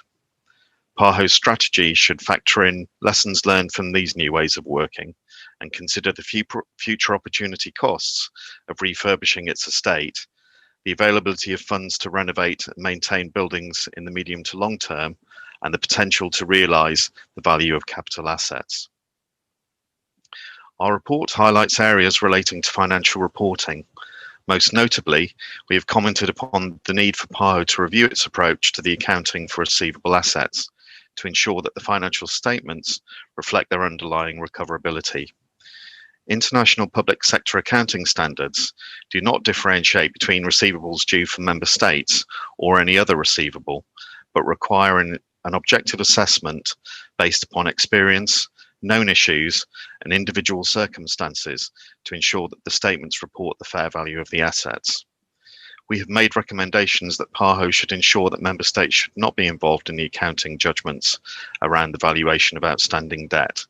PAHO's strategy should factor in lessons learned from these new ways of working and consider the future opportunity costs of refurbishing its estate, the availability of funds to renovate and maintain buildings in the medium to long term, and the potential to realise the value of capital assets. Our report highlights areas relating to financial reporting. Most notably, we have commented upon the need for PAHO to review its approach to the accounting for receivable assets to ensure that the financial statements reflect their underlying recoverability. International public sector accounting standards do not differentiate between receivables due from member states or any other receivable, but require an objective assessment based upon experience, known issues, and individual circumstances to ensure that the statements report the fair value of the assets. We have made recommendations that PAHO should ensure that member states should not be involved in the accounting judgments around the valuation of outstanding debt.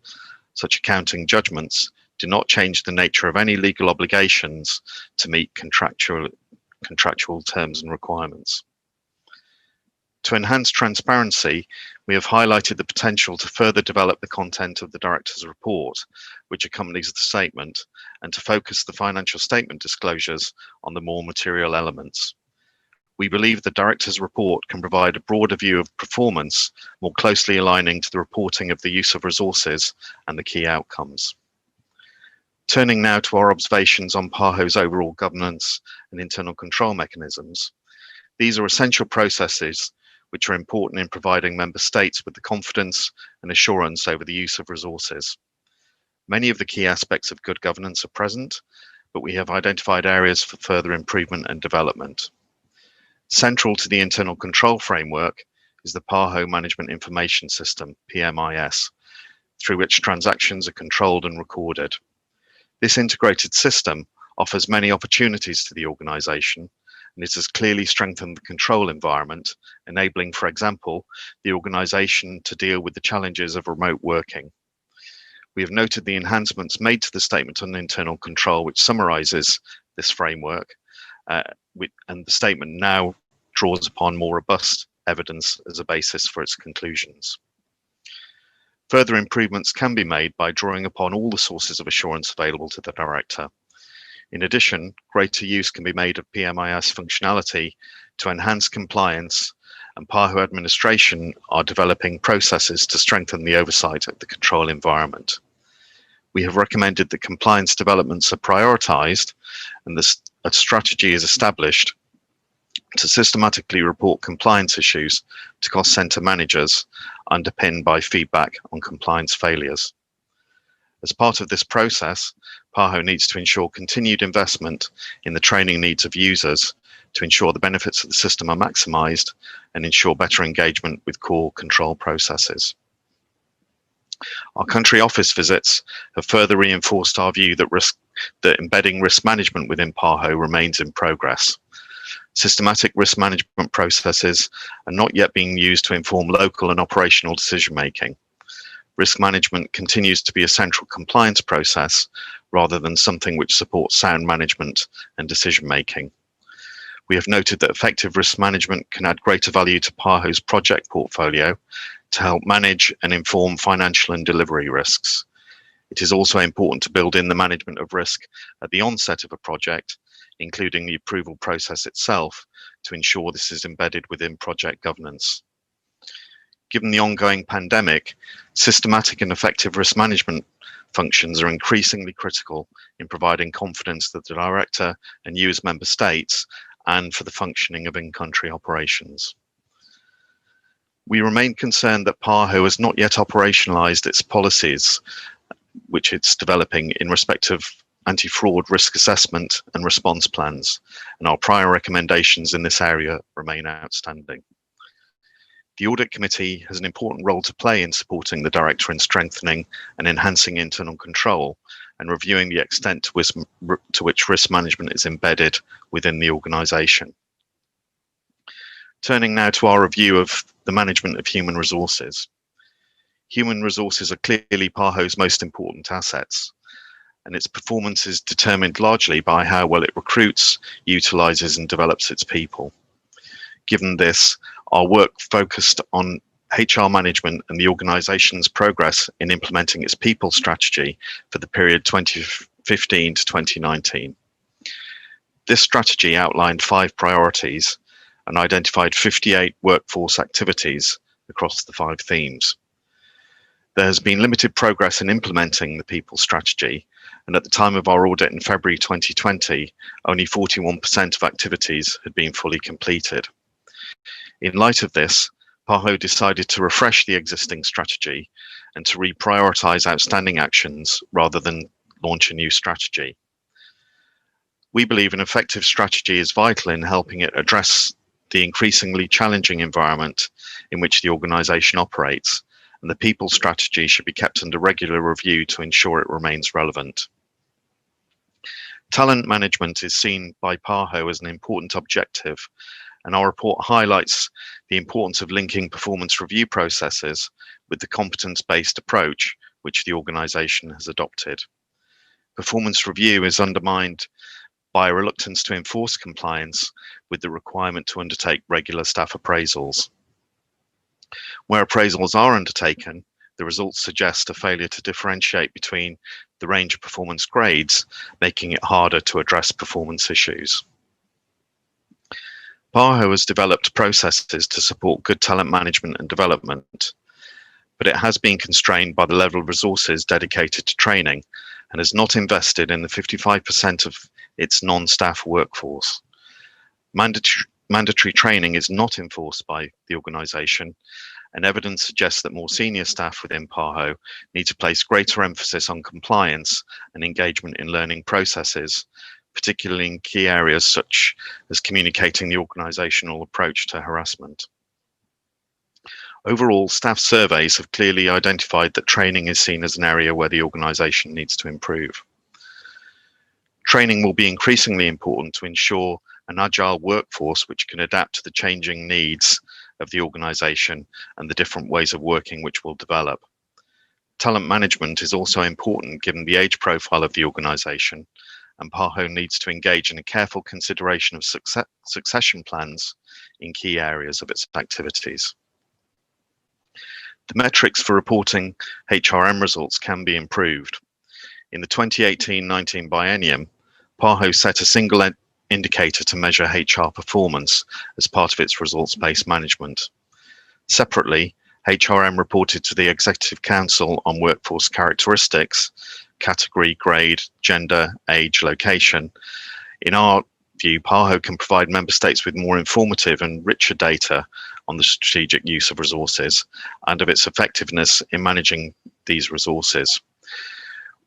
Such accounting judgments do not change the nature of any legal obligations to meet contractual terms and requirements. To enhance transparency, we have highlighted the potential to further develop the content of the Director's report, which accompanies the statement, and to focus the financial statement disclosures on the more material elements. We believe the Director's report can provide a broader view of performance, more closely aligning to the reporting of the use of resources and the key outcomes. Turning now to our observations on PAHO's overall governance and internal control mechanisms. These are essential processes which are important in providing member states with the confidence and assurance over the use of resources. Many of the key aspects of good governance are present, but we have identified areas for further improvement and development. Central to the internal control framework is the PAHO Management Information System, PMIS, through which transactions are controlled and recorded. This integrated system offers many opportunities to the organisation, and it has clearly strengthened the control environment, enabling, for example, the organisation to deal with the challenges of remote working. We have noted the enhancements made to the Statement on Internal Control, which summarises this framework, and the statement now draws upon more robust evidence as a basis for its conclusions. Further improvements can be made by drawing upon all the sources of assurance available to the Director. In addition, greater use can be made of PMIS functionality to enhance compliance, and PAHO administration are developing processes to strengthen the oversight of the control environment. We have recommended that compliance developments are prioritised and a strategy is established to systematically report compliance issues to cost centre managers, underpinned by feedback on compliance failures. As part of this process, PAHO needs to ensure continued investment in the training needs of users to ensure the benefits of the system are maximised and ensure better engagement with core control processes. Our country office visits have further reinforced our view that embedding risk management within PAHO remains in progress. Systematic risk management processes are not yet being used to inform local and operational decision-making. Risk management continues to be a central compliance process rather than something which supports sound management and decision-making. We have noted that effective risk management can add greater value to PAHO's project portfolio to help manage and inform financial and delivery risks. It is also important to build in the management of risk at the onset of a project, including the approval process itself, to ensure this is embedded within project governance. Given the ongoing pandemic, systematic and effective risk management functions are increasingly critical in providing confidence that the Director and you as member states and for the functioning of in-country operations. We remain concerned that PAHO has not yet operationalised its policies, which it's developing in respect of anti-fraud risk assessment and response plans, and our prior recommendations in this area remain outstanding. The Audit Committee has an important role to play in supporting the Director in strengthening and enhancing internal control and reviewing the extent to which risk management is embedded within the organisation. Turning now to our review of the management of human resources. Human resources are clearly PAHO's most important assets, and its performance is determined largely by how well it recruits, utilizes, and develops its people. Given this, our work focused on HR management and the organization's progress in implementing its people strategy for the period 2015 to 2019. This strategy outlined 5 priorities and identified 58 workforce activities across the 5 themes. There has been limited progress in implementing the people strategy, and at the time of our audit in February 2020, only 41% of activities had been fully completed. In light of this, PAHO decided to refresh the existing strategy and to reprioritize outstanding actions rather than launch a new strategy. We believe an effective strategy is vital in helping it address the increasingly challenging environment in which the organization operates, and the people strategy should be kept under regular review to ensure it remains relevant. Talent management is seen by PAHO as an important objective, and our report highlights the importance of linking performance review processes with the competence-based approach which the organization has adopted. Performance review is undermined by a reluctance to enforce compliance with the requirement to undertake regular staff appraisals. Where appraisals are undertaken, the results suggest a failure to differentiate between the range of performance grades, making it harder to address performance issues. PAHO has developed processes to support good talent management and development, but it has been constrained by the level of resources dedicated to training and has not invested in the 55% of its non-staff workforce. Mandatory training is not enforced by the organization, and evidence suggests that more senior staff within PAHO need to place greater emphasis on compliance and engagement in learning processes, particularly in key areas such as communicating the organizational approach to harassment. Overall, staff surveys have clearly identified that training is seen as an area where the organization needs to improve. Training will be increasingly important to ensure an agile workforce which can adapt to the changing needs of the organization and the different ways of working which will develop. Talent management is also important given the age profile of the organization, and PAHO needs to engage in a careful consideration of succession plans in key areas of its activities. The metrics for reporting HRM results can be improved. In the 2018-19 biennium, PAHO set a single indicator to measure HR performance as part of its results-based management. Separately, HRM reported to the Executive Council on workforce characteristics, category, grade, gender, age, location. In our view, PAHO can provide member states with more informative and richer data on the strategic use of resources and of its effectiveness in managing these resources.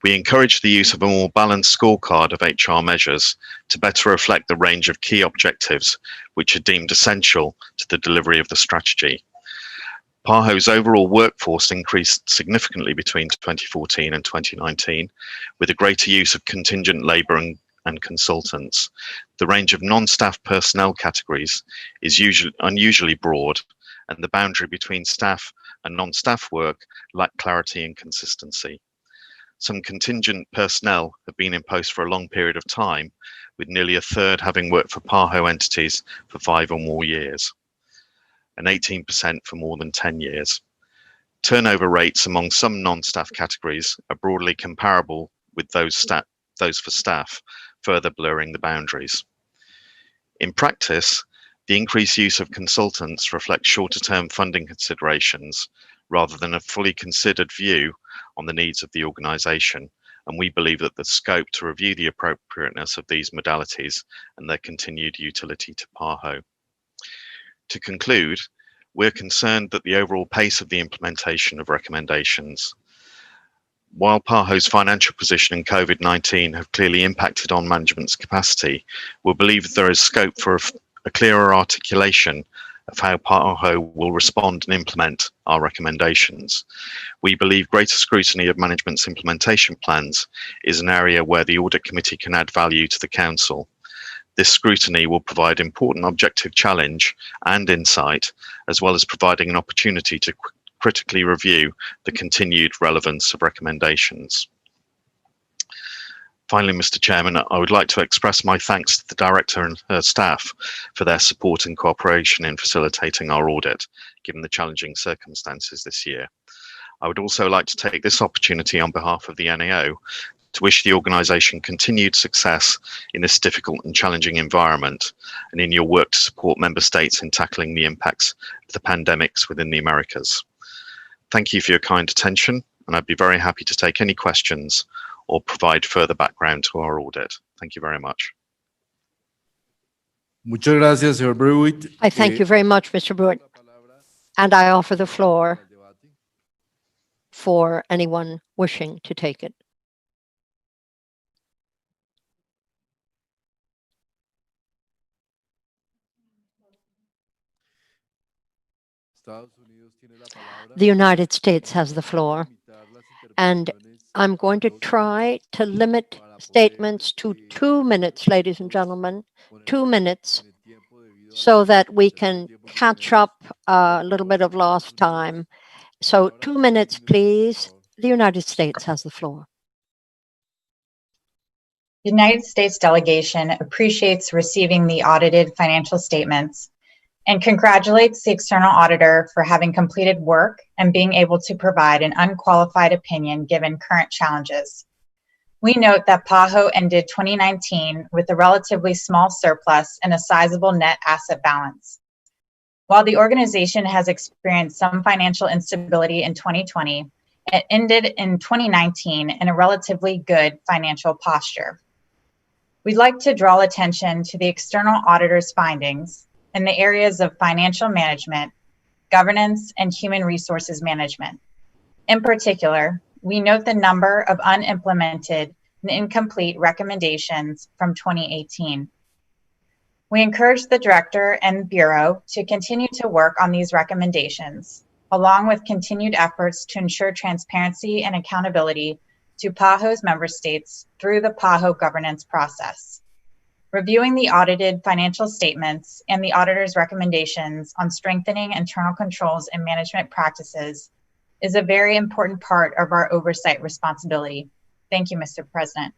We encourage the use of a more balanced scorecard of HR measures to better reflect the range of key objectives which are deemed essential to the delivery of the strategy. PAHO's overall workforce increased significantly between 2014 and 2019, with a greater use of contingent labour and consultants. The range of non-staff personnel categories is unusually broad, and the boundary between staff and non-staff work lack clarity and consistency. Some contingent personnel have been in post for a long period of time, with nearly a third having worked for PAHO entities for 5 or more years, and 18% for more than 10 years. Turnover rates among some non-staff categories are broadly comparable with those for staff, further blurring the boundaries. In practice, the increased use of consultants reflects shorter-term funding considerations rather than a fully considered view on the needs of the organisation, and we believe that the scope to review the appropriateness of these modalities and their continued utility to PAHO. To conclude, we're concerned that the overall pace of the implementation of recommendations, while PAHO's financial position and COVID-19 have clearly impacted on management's capacity, we believe there is scope for a clearer articulation of how PAHO will respond and implement our recommendations. We believe greater scrutiny of management's implementation plans is an area where the Audit Committee can add value to the Council. This scrutiny will provide important objective challenge and insight, as well as providing an opportunity to critically review the continued relevance of recommendations. Finally, Mr. Chairman, I would like to express my thanks to the Director and her staff for their support and cooperation in facilitating our audit, given the challenging circumstances this year. I would also like to take this opportunity on behalf of the NAO to wish the organisation continued success in this difficult and challenging environment and in your work to support Member States in tackling the impacts of the pandemics within the Americas. Thank you for your kind attention, and I'd be very happy to take any questions or provide further background to our audit. Thank you very much. Muchas gracias, señor Brewitt. I thank you very much, Mr. Brewitt. And I offer the floor for anyone wishing to take it. The United States has the floor, and I'm going to try to limit statements to 2 minutes, ladies and gentlemen, 2 minutes, so that we can catch up a little bit of lost time. So 2 minutes, please. The United States has the floor. The United States delegation appreciates receiving the audited financial statements and congratulates the external auditor for having completed work and being able to provide an unqualified opinion given current challenges. We note that PAHO ended 2019 with a relatively small surplus and a sizable net asset balance. While the organization has experienced some financial instability in 2020, it ended in 2019 in a relatively good financial posture. We'd like to draw attention to the external auditor's findings in the areas of financial management, governance, and human resources management. In particular, we note the number of unimplemented and incomplete recommendations from 2018. We encourage the Director and Bureau to continue to work on these recommendations, along with continued efforts to ensure transparency and accountability to PAHO's member states through the PAHO governance process. Reviewing the audited financial statements and the auditor's recommendations on strengthening internal controls and management practices is a very important part of our oversight responsibility. Thank you, Mr. President.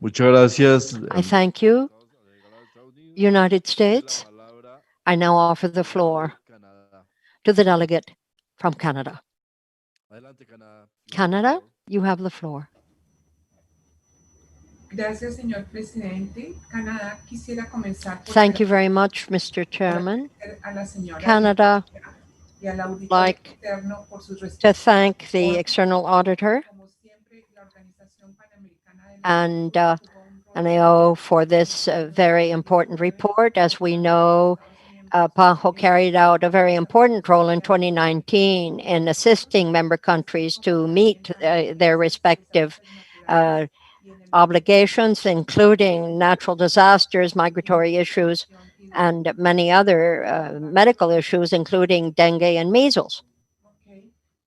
Muchas gracias. I thank you. United States, I now offer the floor to the delegate from Canada. Canada, you have the floor. Gracias, señor presidente. Canadá quisiera comenzar por Thank you very much, Mr. Chairman. Canada would like to thank the external auditor and NAO for this very important report. As we know, PAHO carried out a very important role in 2019 in assisting member countries to meet their respective obligations, including natural disasters, migratory issues, and many other medical issues, including dengue and measles.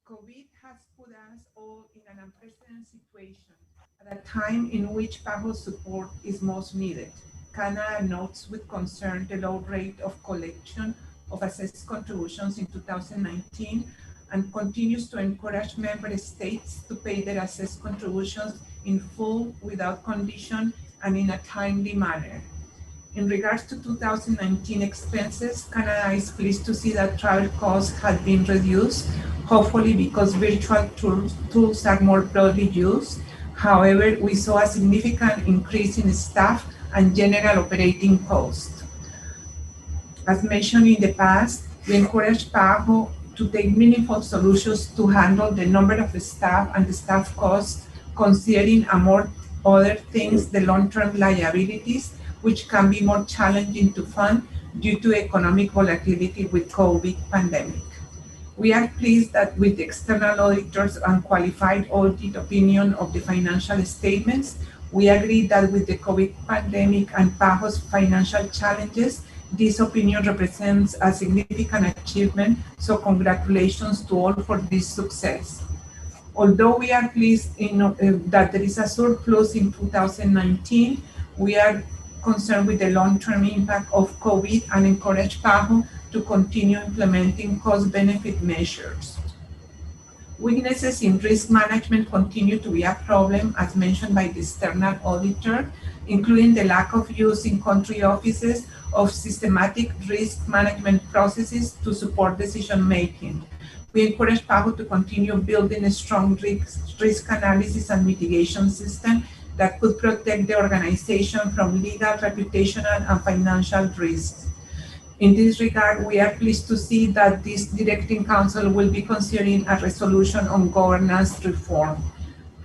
COVID has put us all in an unprecedented situation at a time in which PAHO support is most needed. Canada notes with concern the low rate of collection of assessed contributions in 2019 and continues to encourage member states to pay their assessed contributions in full, without condition, and in a timely manner. In regards to 2019 expenses, Canada is pleased to see that travel costs have been reduced, hopefully because virtual tools are more broadly used. However, we saw a significant increase in staff and general operating costs. As mentioned in the past, we encourage PAHO to take meaningful solutions to handle the number of staff and the staff costs, considering, among other things, the long-term liabilities, which can be more challenging to fund due to economic volatility with COVID pandemic. We are pleased that with the external auditors' unqualified audit opinion of the financial statements, we agree that with the COVID pandemic and PAHO's financial challenges, this opinion represents a significant achievement, so congratulations to all for this success. Although we are pleased that there is a surplus in 2019, we are concerned with the long-term impact of COVID and encourage PAHO to continue implementing cost-benefit measures. Weaknesses in risk management continue to be a problem, as mentioned by the external auditor, including the lack of use in country offices of systematic risk management processes to support decision-making. We encourage PAHO to continue building a strong risk analysis and mitigation system that could protect the organization from legal, reputational, and financial risks. In this regard, we are pleased to see that this directing council will be considering a resolution on governance reform.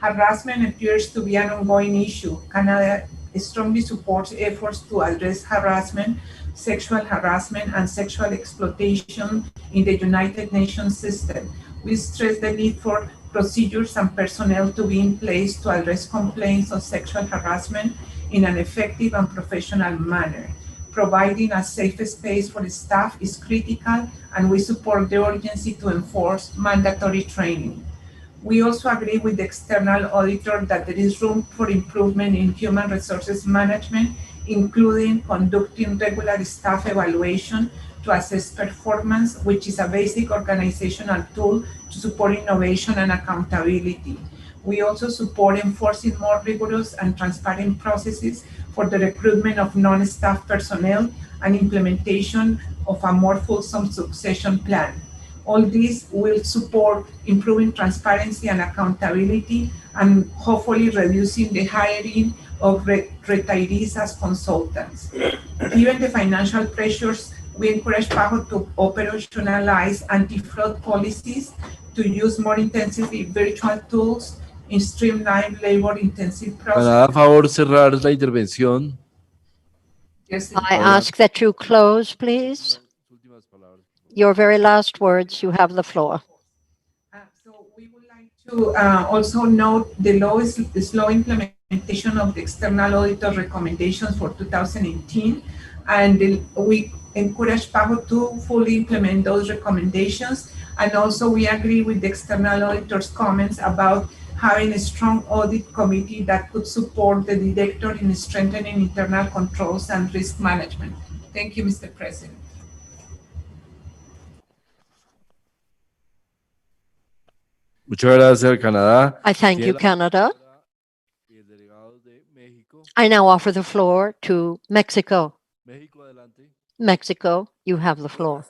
Harassment appears to be an ongoing issue. Canada strongly supports efforts to address harassment, sexual harassment, and sexual exploitation in the United Nations system. We stress the need for procedures and personnel to be in place to address complaints of sexual harassment in an effective and professional manner. Providing a safe space for staff is critical, and we support the urgency to enforce mandatory training. We also agree with the external auditor that there is room for improvement in human resources management, including conducting regular staff evaluation to assess performance, which is a basic organizational tool to support innovation and accountability. We also support enforcing more rigorous and transparent processes for the recruitment of non-staff personnel and implementation of a more fulsome succession plan. All this will support improving transparency and accountability and hopefully reducing the hiring of retirees as consultants. Given the financial pressures, we encourage PAHO to operationalize anti-fraud policies, to use more intensively virtual tools, in streamlined labor-intensive processes. Canadá, a favor, cerrar la intervención. Yes, I ask that you close, please. Your very last words, you have the floor. To also note the slow implementation of the external auditor recommendations for 2018, and we encourage PAHO to fully implement those recommendations. And also we agree with the external auditor's comments about having a strong audit committee that could support the director in strengthening internal controls and risk management. Thank you, Mr. President. Muchas gracias, Canadá. I thank you, Canada. I now offer the floor to Mexico. Mexico, you have the floor.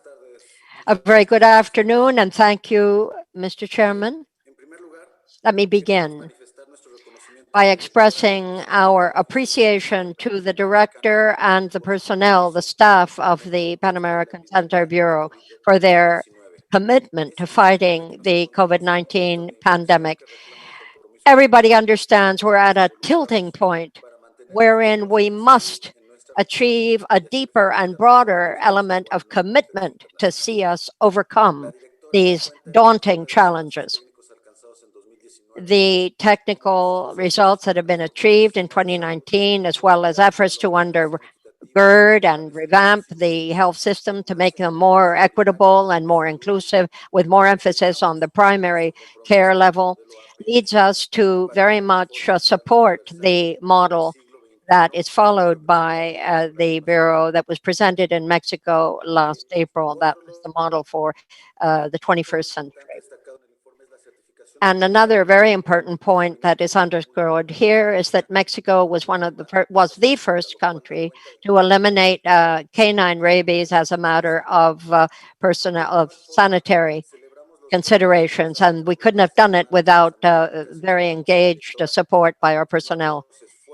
A very good afternoon, and thank you, Mr. Chairman. Let me begin by expressing our appreciation to the director and the personnel, the staff of the Pan American Sanitary Bureau, for their commitment to fighting the COVID-19 pandemic. Everybody understands we're at a tilting point wherein we must achieve a deeper and broader element of commitment to see us overcome these daunting challenges. The technical results that have been achieved in 2019, as well as efforts to undergird and revamp the health system to make them more equitable and more inclusive, with more emphasis on the primary care level, leads us to very much support the model that is followed by the Bureau that was presented in Mexico last April. That was the model for the 21st century. And another very important point that is underscored here is that Mexico was the first country to eliminate canine rabies as a matter of sanitary considerations, and we couldn't have done it without very engaged support by our personnel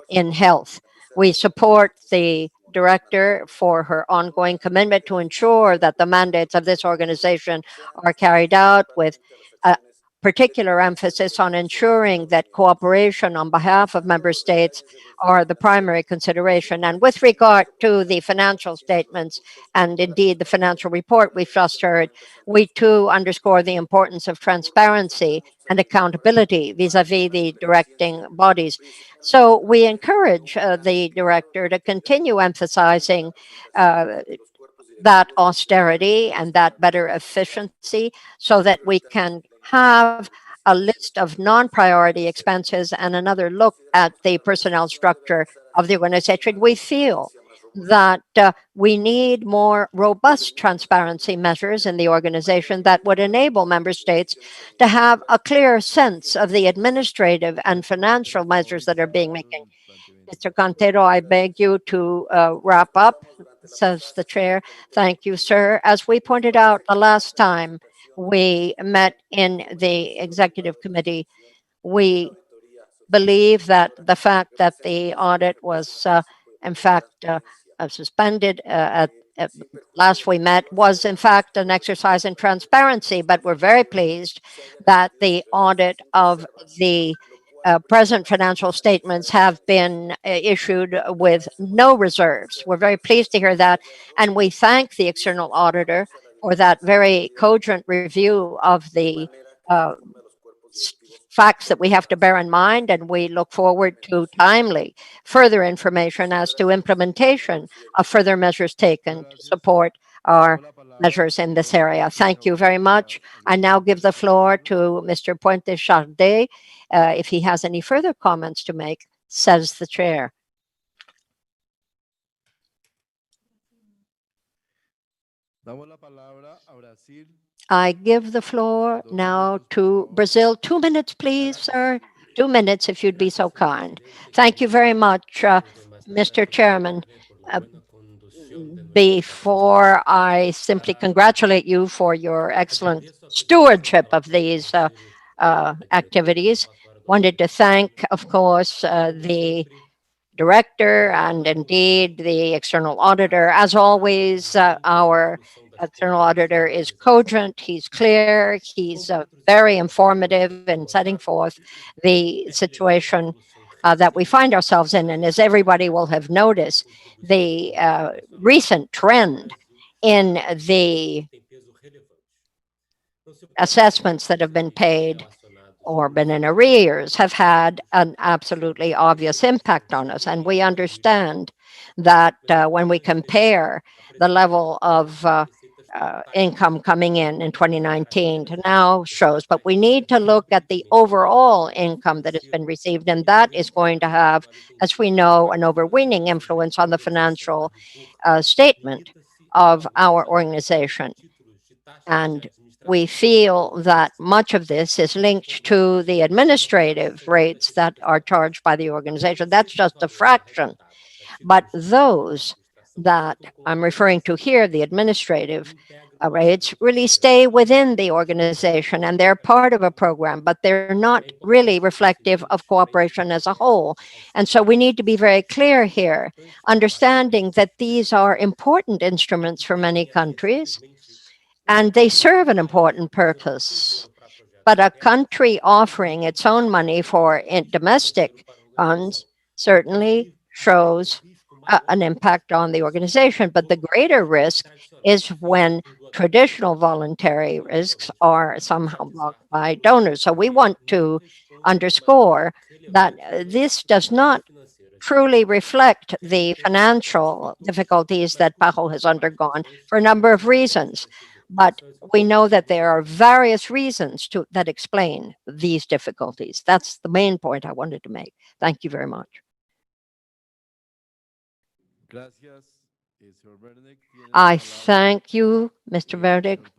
in health. We support the director for her ongoing commitment to ensure that the mandates of this organization are carried out, with particular emphasis on ensuring that cooperation on behalf of member states are the primary consideration. And with regard to the financial statements and indeed the financial report we've just heard, we too underscore the importance of transparency and accountability vis-a-vis the directing bodies. So we encourage the director to continue emphasizing that austerity and that better efficiency, so that we can have a list of non-priority expenses and another look at the personnel structure of the organization, we feel that we need more robust transparency measures in the organization that would enable member states to have a clear sense of the administrative and financial measures that are being taken. Mr. Cantero, I beg you to wrap up, says the chair. Thank you, sir. As we pointed out the last time we met in the executive committee, we believe that the fact that the audit was, in fact, suspended at last we met was, in fact, an exercise in transparency. But we're very pleased that the audit of the present financial statements have been issued with no reserves. We're very pleased to hear that, and we thank the external auditor for that very cogent review of the facts that we have to bear in mind, and we look forward to timely further information as to implementation of further measures taken to support our measures in this area. Thank you very much. I now give the floor to Mr. Puente Chardet if he has any further comments to make, says the chair. I give the floor now to Brazil. 2 minutes, please, sir. 2 minutes, if you'd be so kind. Thank you very much, Mr. Chairman. Before I simply congratulate you for your excellent stewardship of these activities, wanted to thank, of course, the director and indeed the external auditor. As always, our external auditor is cogent, he's clear, he's very informative in setting forth the situation that we find ourselves in. And as everybody will have noticed, the recent trend in the assessments that have been paid or been in arrears have had an absolutely obvious impact on us. And we understand that when we compare the level of income coming in 2019 to now shows, but we need to look at the overall income that has been received, and that is going to have, as we know, an overweening influence on the financial statement of our organization. And we feel that much of this is linked to the administrative rates that are charged by the organization. That's just a fraction. But those that I'm referring to here, the administrative rates, really stay within the organization and they're part of a program, but they're not really reflective of cooperation as a whole. And so we need to be very clear here, understanding that these are important instruments for many countries, and they serve an important purpose. But a country offering its own money for domestic funds certainly shows an impact on the organization. But the greater risk is when traditional voluntary risks are somehow blocked by donors. So we want to underscore that this does not truly reflect the financial difficulties that PAHO has undergone for a number of reasons. But we know that there are various reasons that explain these difficulties. That's the main point I wanted to make. Thank you very much. I thank you, Mr. Verdict.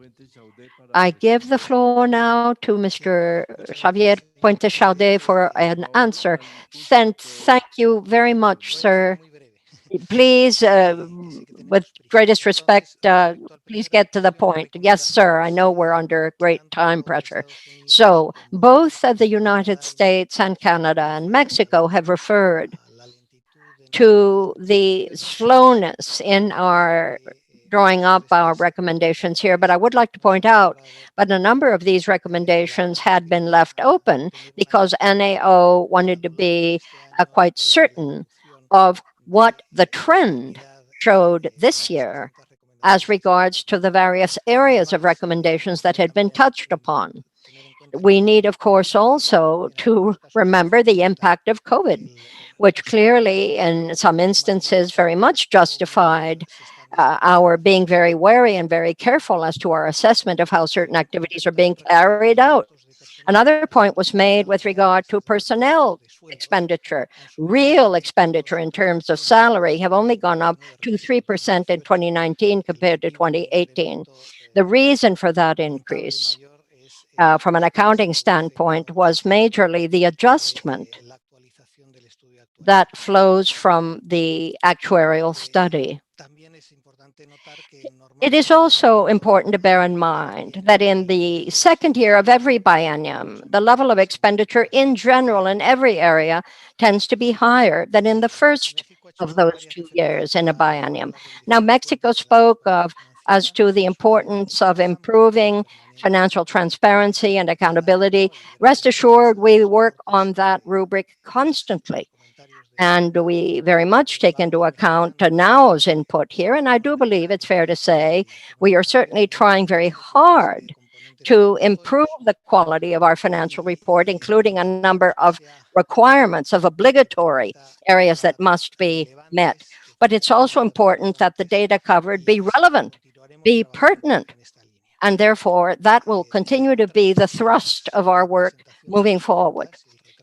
I give the floor now to Mr. Xavier Puente Chardet for an answer. Thank you very much, sir. Please, with greatest respect, please get to the point. Yes, sir, I know we're under great time pressure. So both the United States and Canada and Mexico have referred to the slowness in our drawing up our recommendations here, but I would like to point out that a number of these recommendations had been left open because NAO wanted to be quite certain of what the trend showed this year as regards to the various areas of recommendations that had been touched upon. We need, of course, also to remember the impact of COVID, which clearly, in some instances, very much justified our being very wary and very careful as to our assessment of how certain activities are being carried out. Another point was made with regard to personnel expenditure. Real expenditure in terms of salary have only gone up to 3% in 2019 compared to 2018. The reason for that increase from an accounting standpoint was majorly the adjustment that flows from the actuarial study. It is also important to bear in mind that in the second year of every biennium, the level of expenditure in general in every area tends to be higher than in the first of those 2 years in a biennium. Now, Mexico spoke of as to the importance of improving financial transparency and accountability. Rest assured, we work on that rubric constantly. And we very much take into account NOW's input here. And I do believe it's fair to say we are certainly trying very hard to improve the quality of our financial report, including a number of requirements of obligatory areas that must be met. But it's also important that the data covered be relevant, be pertinent. And therefore, that will continue to be the thrust of our work moving forward.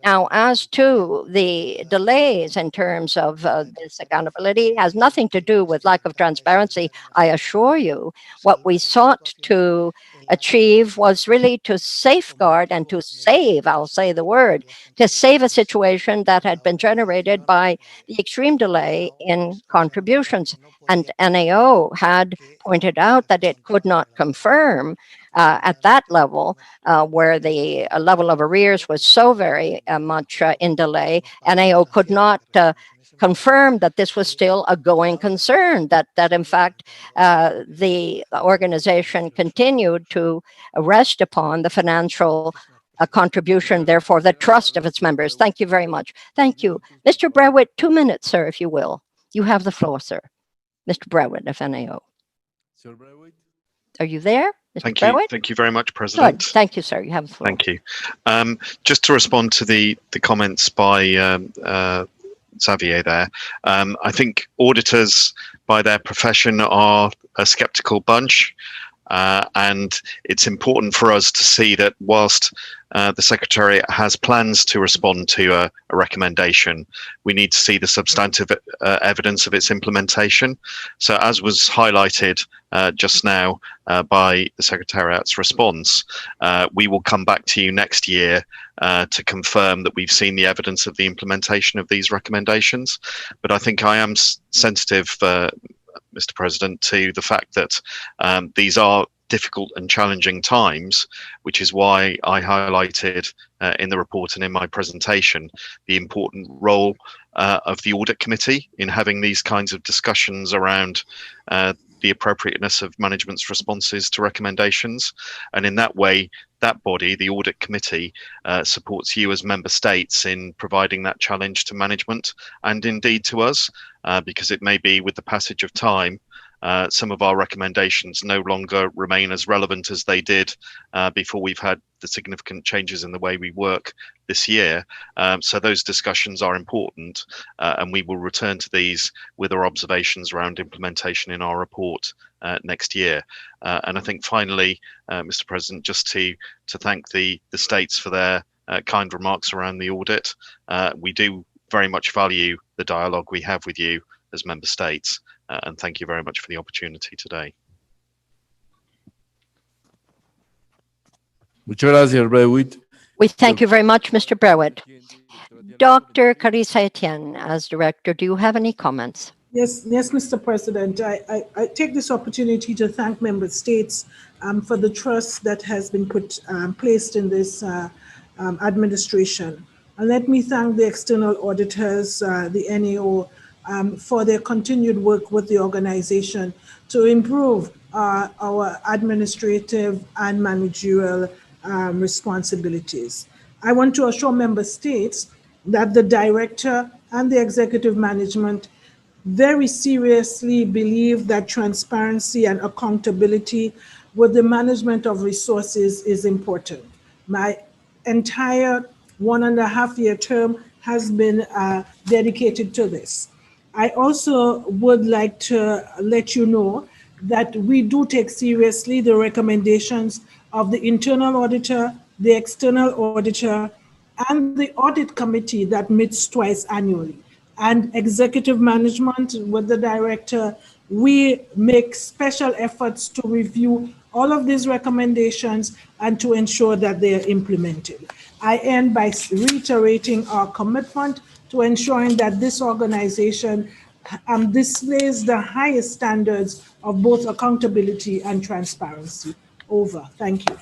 Now, as to the delays in terms of this accountability, has nothing to do with lack of transparency. I assure you, what we sought to achieve was really to safeguard and to save, I'll say the word, to save a situation that had been generated by the extreme delay in contributions. And NAO had pointed out that it could not confirm at that level where the level of arrears was so very much in delay. NAO could not confirm that this was still a going concern, that in fact the organization continued to rest upon the financial contribution, therefore the trust of its members. Thank you very much. Thank you. Mr. Brewitt, 2 minutes, sir, if you will. You have the floor, sir. Mr. Brewitt of NAO. Are you there? Mr. Thank Brewitt? you. Thank you very much, President. Good. Thank you, sir. You have the floor. Thank you. Just to respond to the comments by Xavier there, I think auditors by their profession are a skeptical bunch. And it's important for us to see that whilst the Secretariat has plans to respond to a recommendation, we need to see the substantive evidence of its implementation. So as was highlighted just now by the Secretariat's response, we will come back to you next year to confirm that we've seen the evidence of the implementation of these recommendations. But I think I am sensitive, Mr. President, to the fact that these are difficult and challenging times, which is why I highlighted in the report and in my presentation the important role of the Audit Committee in having these kinds of discussions around the appropriateness of management's responses to recommendations. And in that way, that body, the Audit Committee, supports you as member states in providing that challenge to management and indeed to us, because it may be with the passage of time, some of our recommendations no longer remain as relevant as they did before we've had the significant changes in the way we work this year. So those discussions are important, and we will return to these with our observations around implementation in our report next year. And I think finally, Mr. President, just to thank the states for their kind remarks around the audit. We do very much value the dialogue we have with you as member states. And thank you very much for the opportunity today. Muchas gracias, Brewitt. We thank you very much, Mr. Brewitt. Dr. Carissa Etienne, as director, do you have any comments? Yes, Mr. President. I take this opportunity to thank member states for the trust that has been placed in this administration. And let me thank the external auditors, the NAO, for their continued work with the organization to improve our administrative and managerial responsibilities. I want to assure member states that the director and the executive management very seriously believe that transparency and accountability with the management of resources is important. My entire 1.5-year term has been dedicated to this. I also would like to let you know that we do take seriously the recommendations of the internal auditor the external auditor, and the audit committee that meets twice annually. And executive management with the director, we make special efforts to review all of these recommendations and to ensure that they are implemented. I end by reiterating our commitment to ensuring that this organization displays the highest standards of both accountability and transparency. Over. Thank you.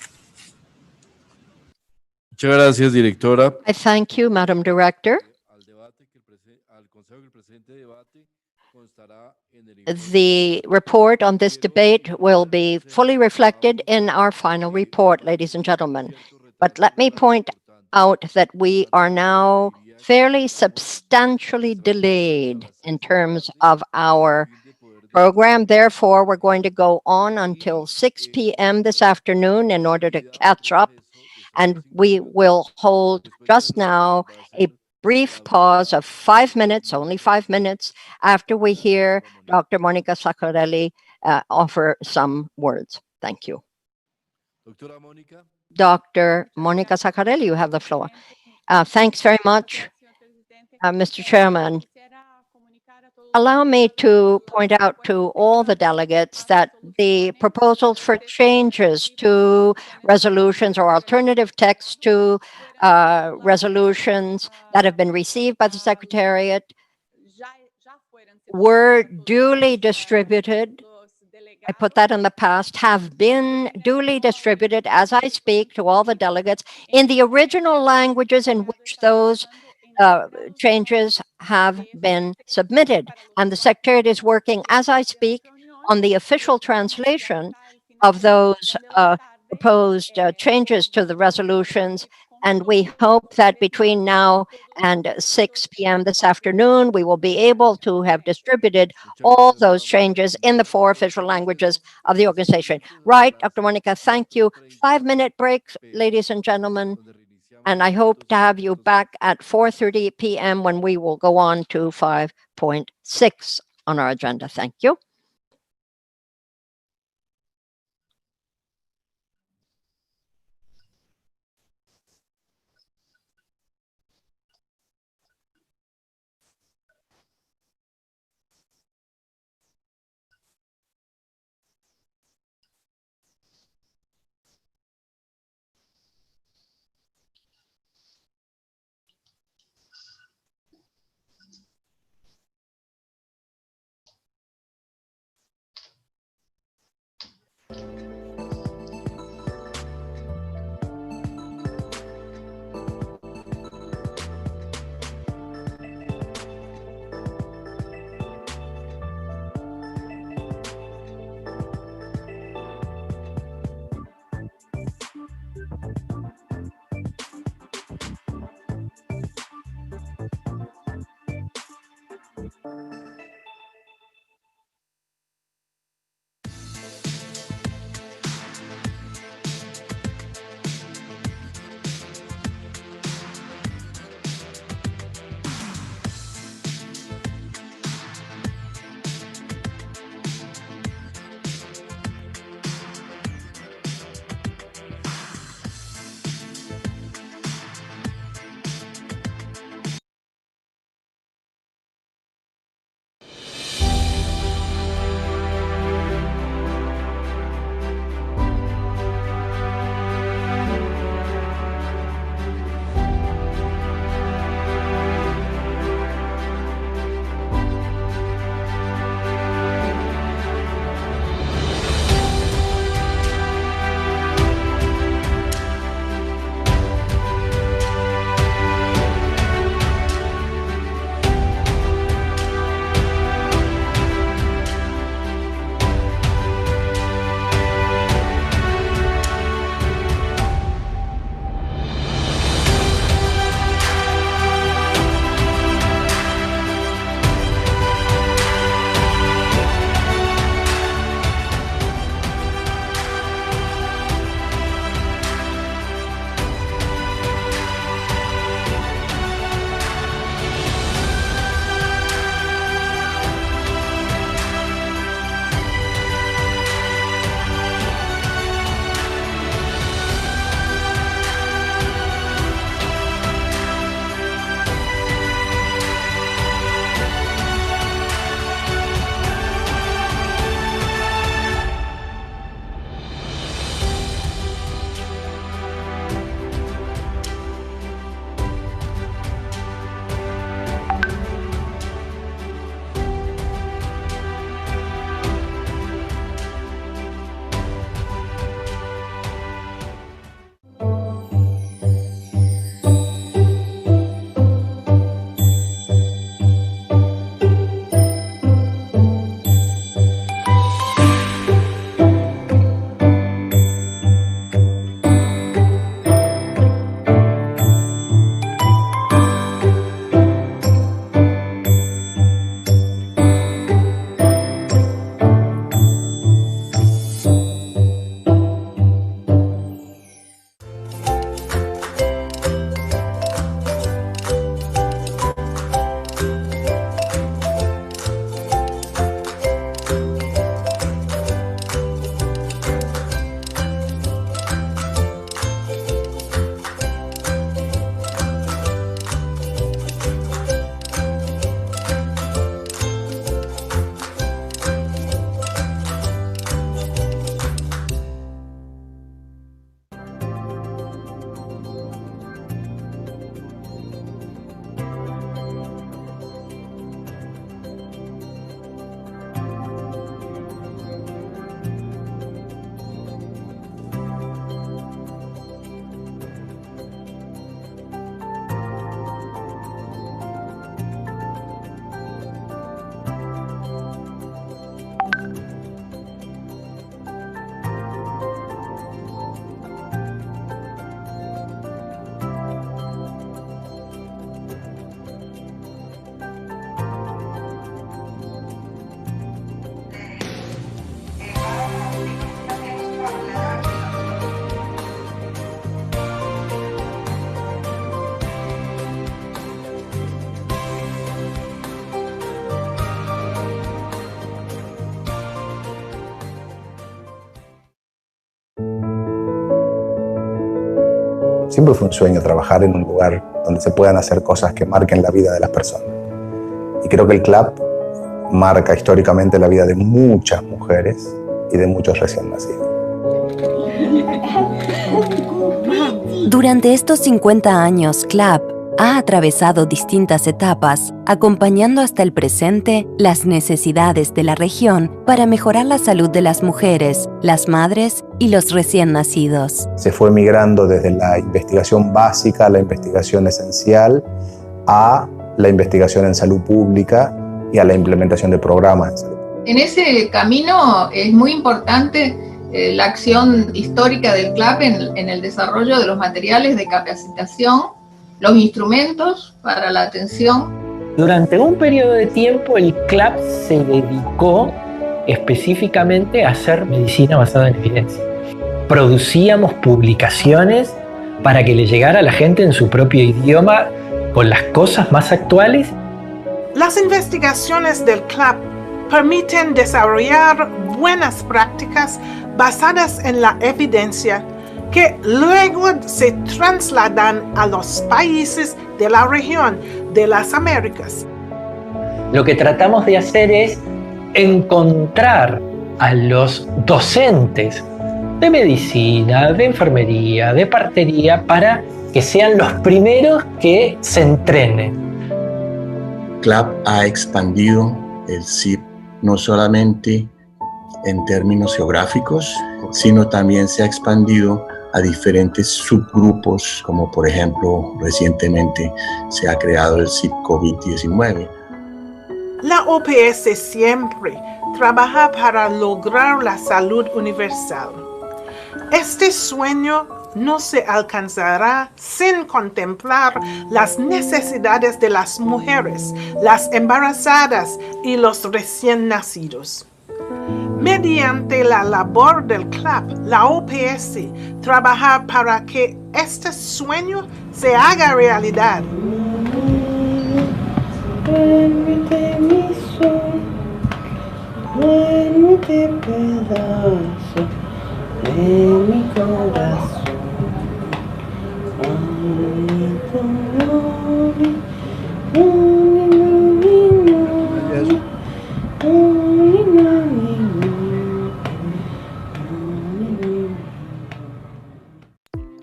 Muchas gracias, directora. I thank you, Madam Director. The report on this debate will be fully reflected in our final report, ladies and gentlemen. But let me point out that we are now fairly substantially delayed in terms of our program. Therefore, we're going to go on until 6 p.m. this afternoon in order to catch up. And we will hold just now a brief pause of 5 minutes, only 5 minutes, after we hear Dr. Monica Saccarelli offer some words. Thank you. Dr. Monica Saccarelli, you have the floor. Thanks very much, Mr. Chairman. Allow me to point out to all the delegates that the proposals for changes to resolutions or alternative texts to resolutions that have been received by the Secretariat were duly distributed. I put that in the past, have been duly distributed as I speak to all the delegates in the original languages in which those changes have been submitted. And the Secretariat is working as I speak on the official translation of those proposed changes to the resolutions. And we hope that between now and 6 p.m. this afternoon, we will be able to have distributed all those changes in the 4 official languages of the organization. Right, Dr. Monica, thank you. 5-minute break, ladies and gentlemen. And I hope to have you back at 4:30 p.m. when we will go on to 5.6 on our agenda. Thank you. siempre fue un sueño trabajar en un lugar donde se puedan hacer cosas que marquen la vida de las personas. Y creo que el CLAP marca históricamente la vida de muchas mujeres y de muchos recién nacidos. Durante estos 50 años, CLAP ha atravesado distintas etapas, acompañando hasta el presente las necesidades de la región para mejorar la salud de las mujeres, las madres y los recién nacidos. Se fue migrando desde la investigación básica, la investigación esencial, a la investigación en salud pública y a la implementación de programas en salud pública. En ese camino es muy importante la acción histórica del CLAP en el desarrollo de los materiales de capacitación, los instrumentos para la atención. Durante un periodo de tiempo el CLAP se dedicó específicamente a hacer medicina basada en evidencia. Producíamos publicaciones para que le llegara a la gente en su propio idioma con las cosas más actuales. Las investigaciones del CLAP permiten desarrollar buenas prácticas basadas en la evidencia que luego se trasladan a los países de la región de las Américas. Lo que tratamos de hacer es encontrar a los docentes de medicina, de enfermería, de partería, para que sean los primeros que se entrenen. CLAP ha expandido el CIP no solamente en términos geográficos, sino también se ha expandido a diferentes subgrupos, como por ejemplo recientemente se ha creado el CIP COVID-19. La OPS siempre trabaja para lograr la salud universal. Este sueño no se alcanzará sin contemplar las necesidades de las mujeres, las embarazadas y los recién nacidos. Mediante la labor del CLAP, la OPS trabaja para que este sueño se haga realidad. Duérmete mi sol, duérmete pedazo de mi corazón.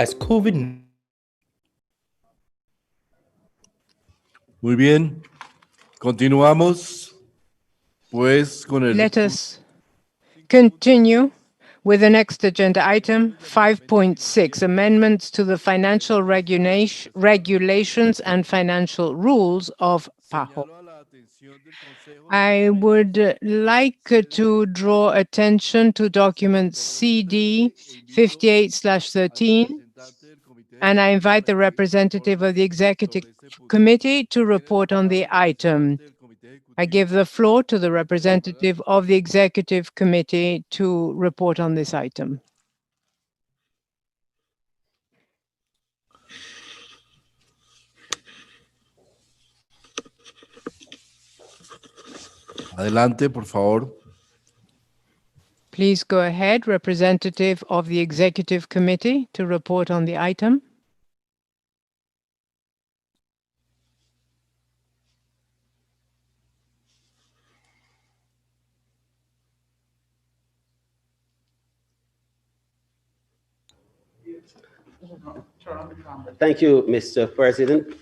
As COVID. Muy bien. Continuamos pues con el. Let us continue with the next agenda item, 5.6, amendments to the financial regulations and financial rules of PAHO. I would like to draw attention to document CD 58/13, and I invite the representative of the Executive Committee to report on the item. I give the floor to the representative of the Executive Committee to report on this item. Adelante, por favor. Please go ahead, representative of the Executive Committee, to report on the item. Thank you, Mr. President.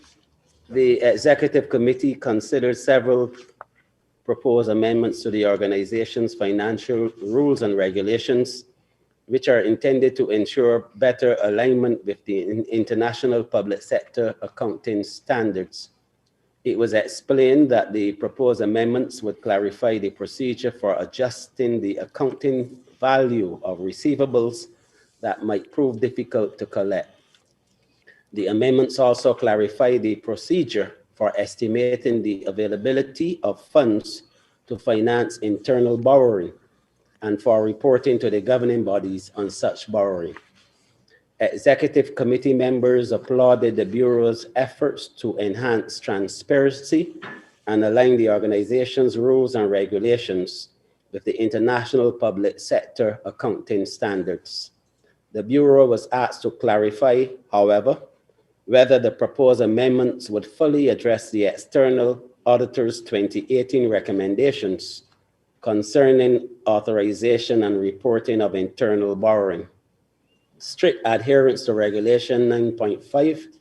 The Executive Committee considered several proposed amendments to the organization's financial rules and regulations, which are intended to ensure better alignment with the international public sector accounting standards. It was explained that the proposed amendments would clarify the procedure for adjusting the accounting value of receivables that might prove difficult to collect. The amendments also clarify the procedure for estimating the availability of funds to finance internal borrowing and for reporting to the governing bodies on such borrowing. Executive Committee members applauded the Bureau's efforts to enhance transparency and align the organization's rules and regulations with the international public sector accounting standards. The Bureau was asked to clarify, however, whether the proposed amendments would fully address the external auditor's 2018 recommendations concerning authorization and reporting of internal borrowing. Strict adherence to Regulation 9.5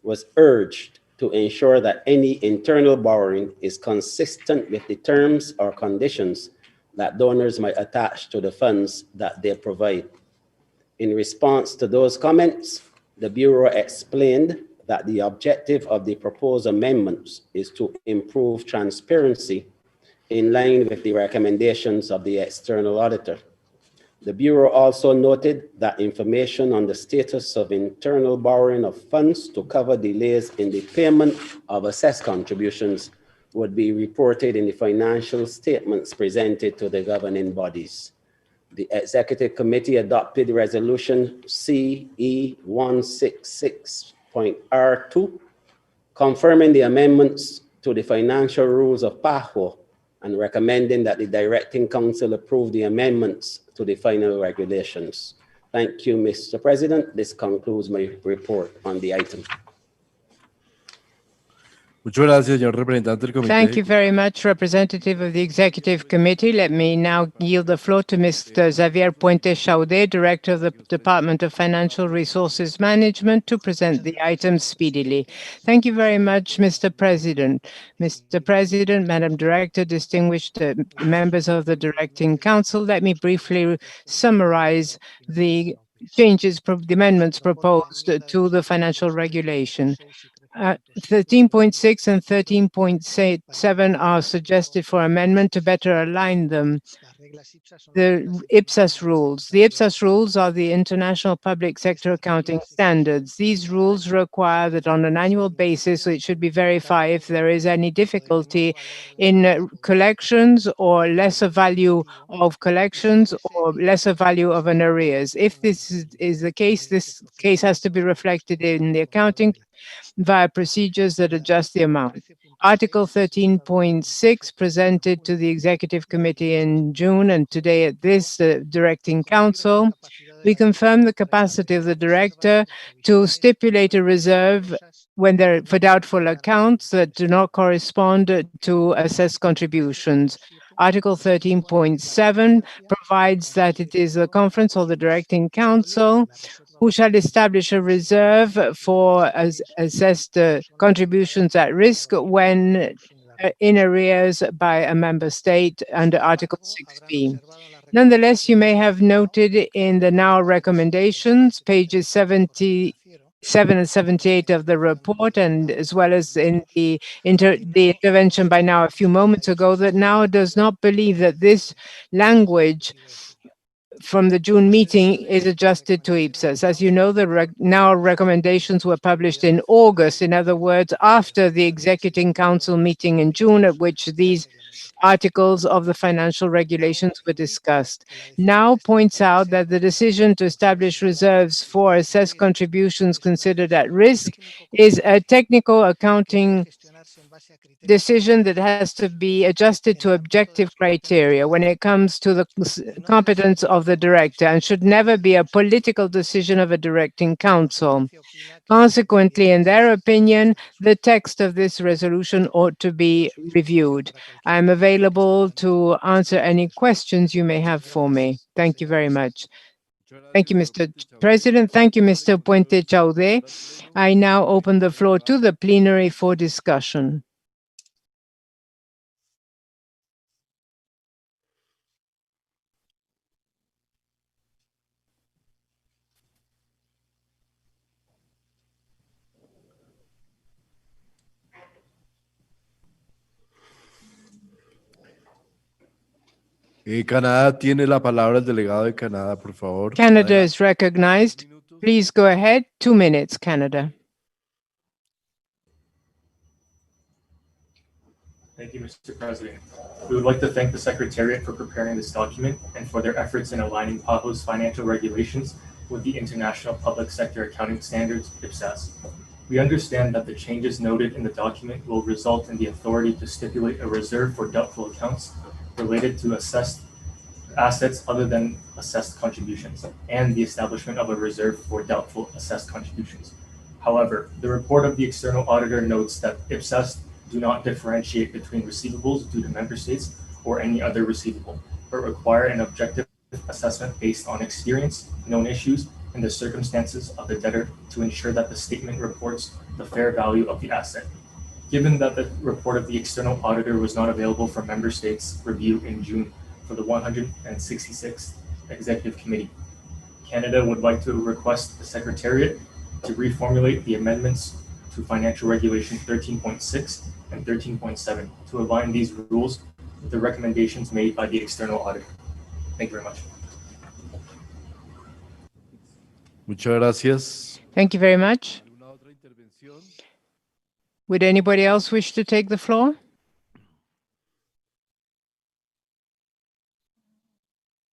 was urged to ensure that any internal borrowing is consistent with the terms or conditions that donors might attach to the funds that they provide. In response to those comments, the Bureau explained that the objective of the proposed amendments is to improve transparency in line with the recommendations of the external auditor. The Bureau also noted that information on the status of internal borrowing of funds to cover delays in the payment of assessed contributions would be reported in the financial statements presented to the governing bodies. The Executive Committee adopted Resolution CE166.R2, confirming the amendments to the financial rules of PAHO and recommending that the Directing Council approve the amendments to the final regulations. Thank you, Mr. President. This concludes my report on the item. Muchas gracias, señor representante del comité. Thank you very much, representative of the Executive Committee. Let me now yield the floor to Mr. Xavier Puente Chaudet, Director of the Department of Financial Resources Management, to present the item speedily. Thank you very much, Mr. President. Mr. President, Madam Director, distinguished members of the Directing Council, let me briefly summarize the changes, the amendments proposed to the financial regulation. 13.6 and 13.7 are suggested for amendment to better align them. The IPSAS rules. The IPSAS rules are the International Public Sector Accounting Standards. These rules require that on an annual basis, it should be verified if there is any difficulty in collections or lesser value of collections or lesser value of an arrears. If this is the case, this case has to be reflected in the accounting via procedures that adjust the amount. Article 13.6 presented to the Executive Committee in June and today at this Directing Council, we confirm the capacity of the Director to stipulate a reserve when for doubtful accounts that do not correspond to assessed contributions. Article 13.7 provides that it is the conference or the Directing Council who shall establish a reserve for assessed contributions at risk when in arrears by a member state under Article 6b. Nonetheless, you may have noted in the now recommendations, pages 77 and 78 of the report, and as well as in the intervention by now a few moments ago, that now does not believe that this language from the June meeting is adjusted to IPSAS. As you know, the now recommendations were published in August, in other words, after the Executive Council meeting in June, at which these articles of the financial regulations were discussed. Now points out that the decision to establish reserves for assessed contributions considered at risk is a technical accounting decision that has to be adjusted to objective criteria when it comes to the competence of the director and should never be a political decision of a Directing Council. Consequently, in their opinion, the text of this resolution ought to be reviewed. I am available to answer any questions you may have for me. Thank you very much. Thank you, Mr. President. Thank you, Mr. Puente Chaudet. I now open the floor to the plenary for discussion. Canadá tiene la palabra el delegado de Canadá, por favor. Canada is recognized. Please go ahead. 2 minutes, Canada. Thank you, Mr. President. We would like to thank the Secretariat for preparing this document and for their efforts in aligning PAHO's financial regulations with the International Public Sector Accounting Standards, IPSAS. We understand that the changes noted in the document will result in the authority to stipulate a reserve for doubtful accounts related to assessed assets other than assessed contributions, and the establishment of a reserve for doubtful assessed contributions. However, the report of the external auditor notes that IPSAS do not differentiate between receivables due to member states or any other receivable, but require an objective assessment based on experience, known issues, and the circumstances of the debtor to ensure that the statement reports the fair value of the asset. Given that the report of the external auditor was not available for member states' review in June for the 166th Executive Committee, Canada would like to request the Secretariat to reformulate the amendments to Financial Regulation 13.6 and 13.7 to align these rules with the recommendations made by the external auditor. Thank you very much. Muchas gracias. Thank you very much. ¿Alguna otra intervención? Would anybody else wish to take the floor?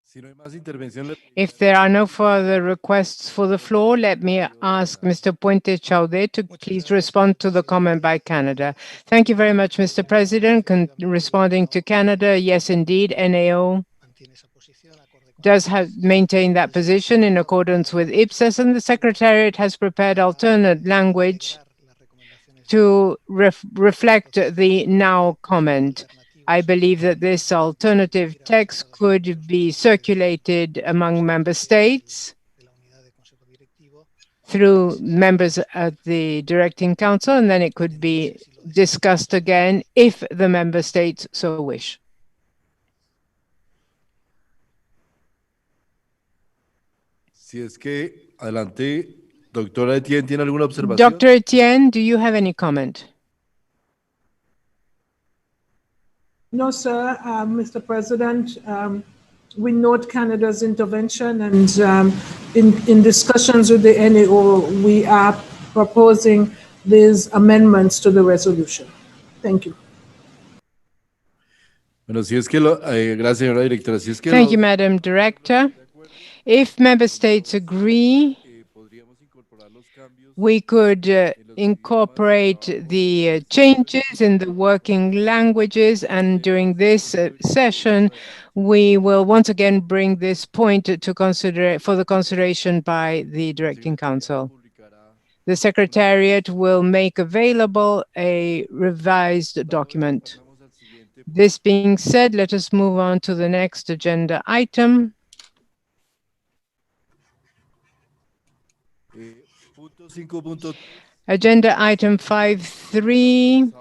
Si no hay más intervención, If there are no further requests for the floor, let me ask Mr. Puente Chaudet to please respond to the comment by Canada. Thank you very much, Mr. President. Responding to Canada, yes, indeed, NAO does maintain that position in accordance with IPSAS, and the Secretariat has prepared alternate language to reflect the now comment. I believe that this alternative text could be circulated among member states through members of the Directing Council, and then it could be discussed again if the member states so wish. si es que, adelante, doctora Etienne, ¿tiene alguna observación? Dr. Etienne, do you have any comment? No, sir, Mr. President. We note Canada's intervention, and in discussions with the NAO, we are proposing these amendments to the resolution. Thank you. Bueno, si es que gracias, señora directora. Si es que Thank you, Madam Director. If member states agree, we could incorporate the changes in the working languages, and during this session, we will once again bring this point for the consideration by the Directing Council. The Secretariat will make available a revised document. This being said, let us move on to the next agenda item. Agenda item 5.3,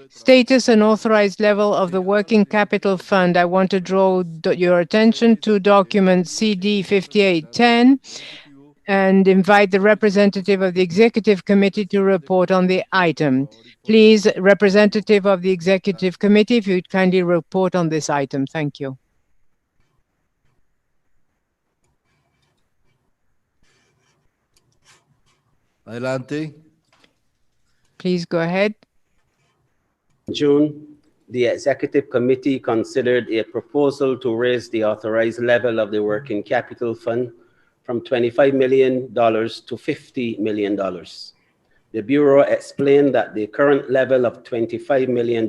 status and authorized level of the working capital fund. I want to draw your attention to document CD 5810 and invite the representative of the Executive Committee to report on the item. Please, representative of the Executive Committee, if you'd kindly report on this item. Thank you. Adelante. Please go ahead. In June, the Executive Committee considered a proposal to raise the authorized level of the working capital fund from $25 million to $50 million. The Bureau explained that the current level of $25 million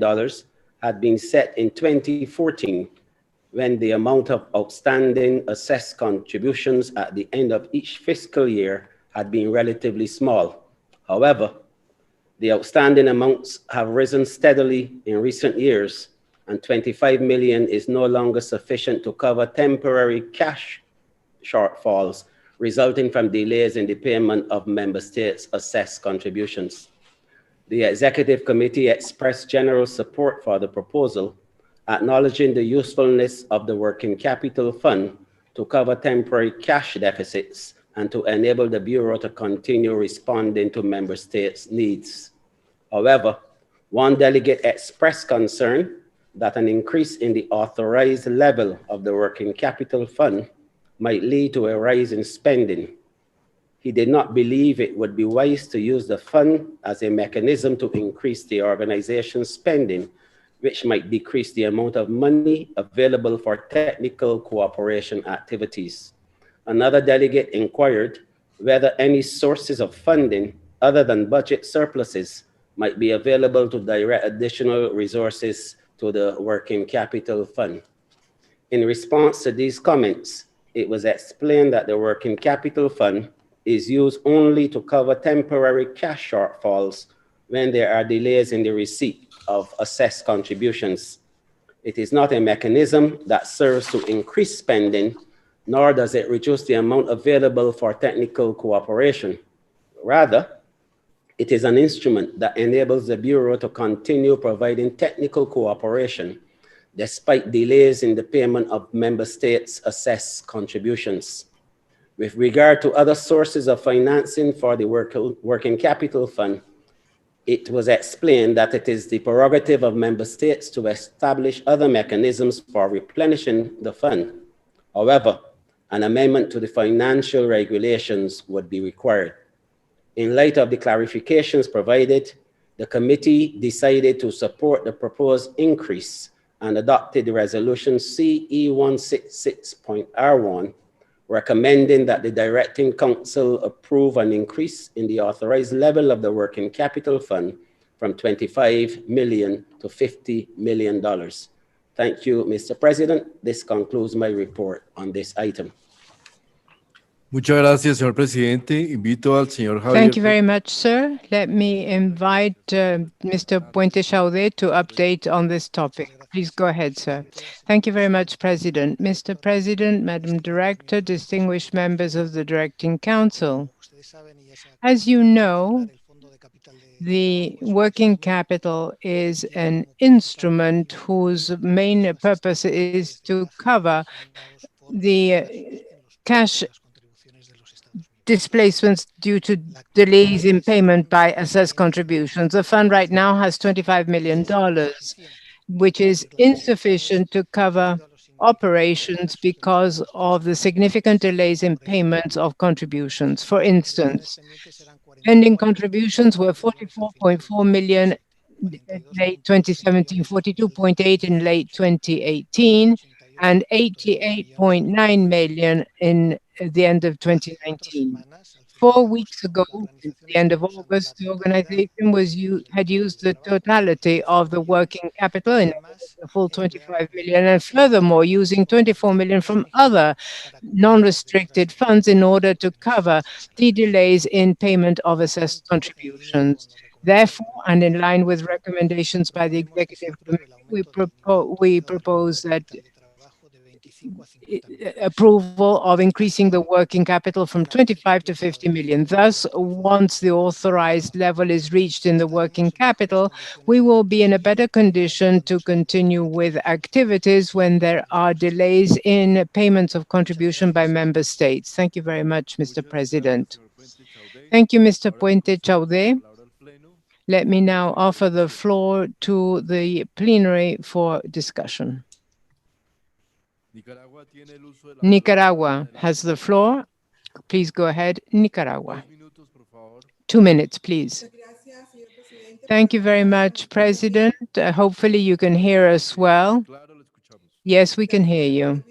had been set in 2014 when the amount of outstanding assessed contributions at the end of each fiscal year had been relatively small. However, the outstanding amounts have risen steadily in recent years, and $25 million is no longer sufficient to cover temporary cash shortfalls resulting from delays in the payment of member states' assessed contributions. The Executive Committee expressed general support for the proposal, acknowledging the usefulness of the working capital fund to cover temporary cash deficits and to enable the Bureau to continue responding to member states' needs. However, one delegate expressed concern that an increase in the authorized level of the working capital fund might lead to a rise in spending. He did not believe it would be wise to use the fund as a mechanism to increase the organization's spending, which might decrease the amount of money available for technical cooperation activities. Another delegate inquired whether any sources of funding other than budget surpluses might be available to direct additional resources to the working capital fund. In response to these comments, it was explained that the working capital fund is used only to cover temporary cash shortfalls when there are delays in the receipt of assessed contributions. It is not a mechanism that serves to increase spending, nor does it reduce the amount available for technical cooperation. Rather, it is an instrument that enables the Bureau to continue providing technical cooperation despite delays in the payment of member states' assessed contributions. With regard to other sources of financing for the working capital fund, it was explained that it is the prerogative of member states to establish other mechanisms for replenishing the fund. However, an amendment to the financial regulations would be required. In light of the clarifications provided, the committee decided to support the proposed increase and adopted the resolution CE166.R1, recommending that the Directing Council approve an increase in the authorized level of the working capital fund from $25 million to $50 million. Thank you, Mr. President. This concludes my report on this item. Muchas gracias, señor presidente. Invito al señor Javier. Thank you very much, sir. Let me invite Mr. Puente Chaudet to update on this topic. Please go ahead, sir. Thank you very much, President. Mr. President, Madam Director, distinguished members of the Directing Council. As you know, the working capital is an instrument whose main purpose is to cover the cash displacements due to delays in payment by assessed contributions. The fund right now has $25 million, which is insufficient to cover operations because of the significant delays in payments of contributions. For instance, pending contributions were 44.4 million in late 2017, 42.8 in late 2018, and 88.9 million in the end of 2019. 4 weeks ago, at the end of August, the organization had used the totality of the working capital in the full 25 million, and furthermore, using 24 million from other non-restricted funds in order to cover the delays in payment of assessed contributions. Therefore, and in line with recommendations by the Executive Committee, we propose that approval of increasing the working capital from 25 to 50 million. Thus, once the authorized level is reached in the working capital, we will be in a better condition to continue with activities when there are delays in payments of contribution by member states. Thank you very much, Mr. President. Thank you, Mr. Puente Chaudet. Let me now offer the floor to the plenary for discussion. Nicaragua has the floor. Please go ahead, Nicaragua. 2 minutes, please. Thank you very much, President. Hopefully you can hear us well. Yes, we can hear you.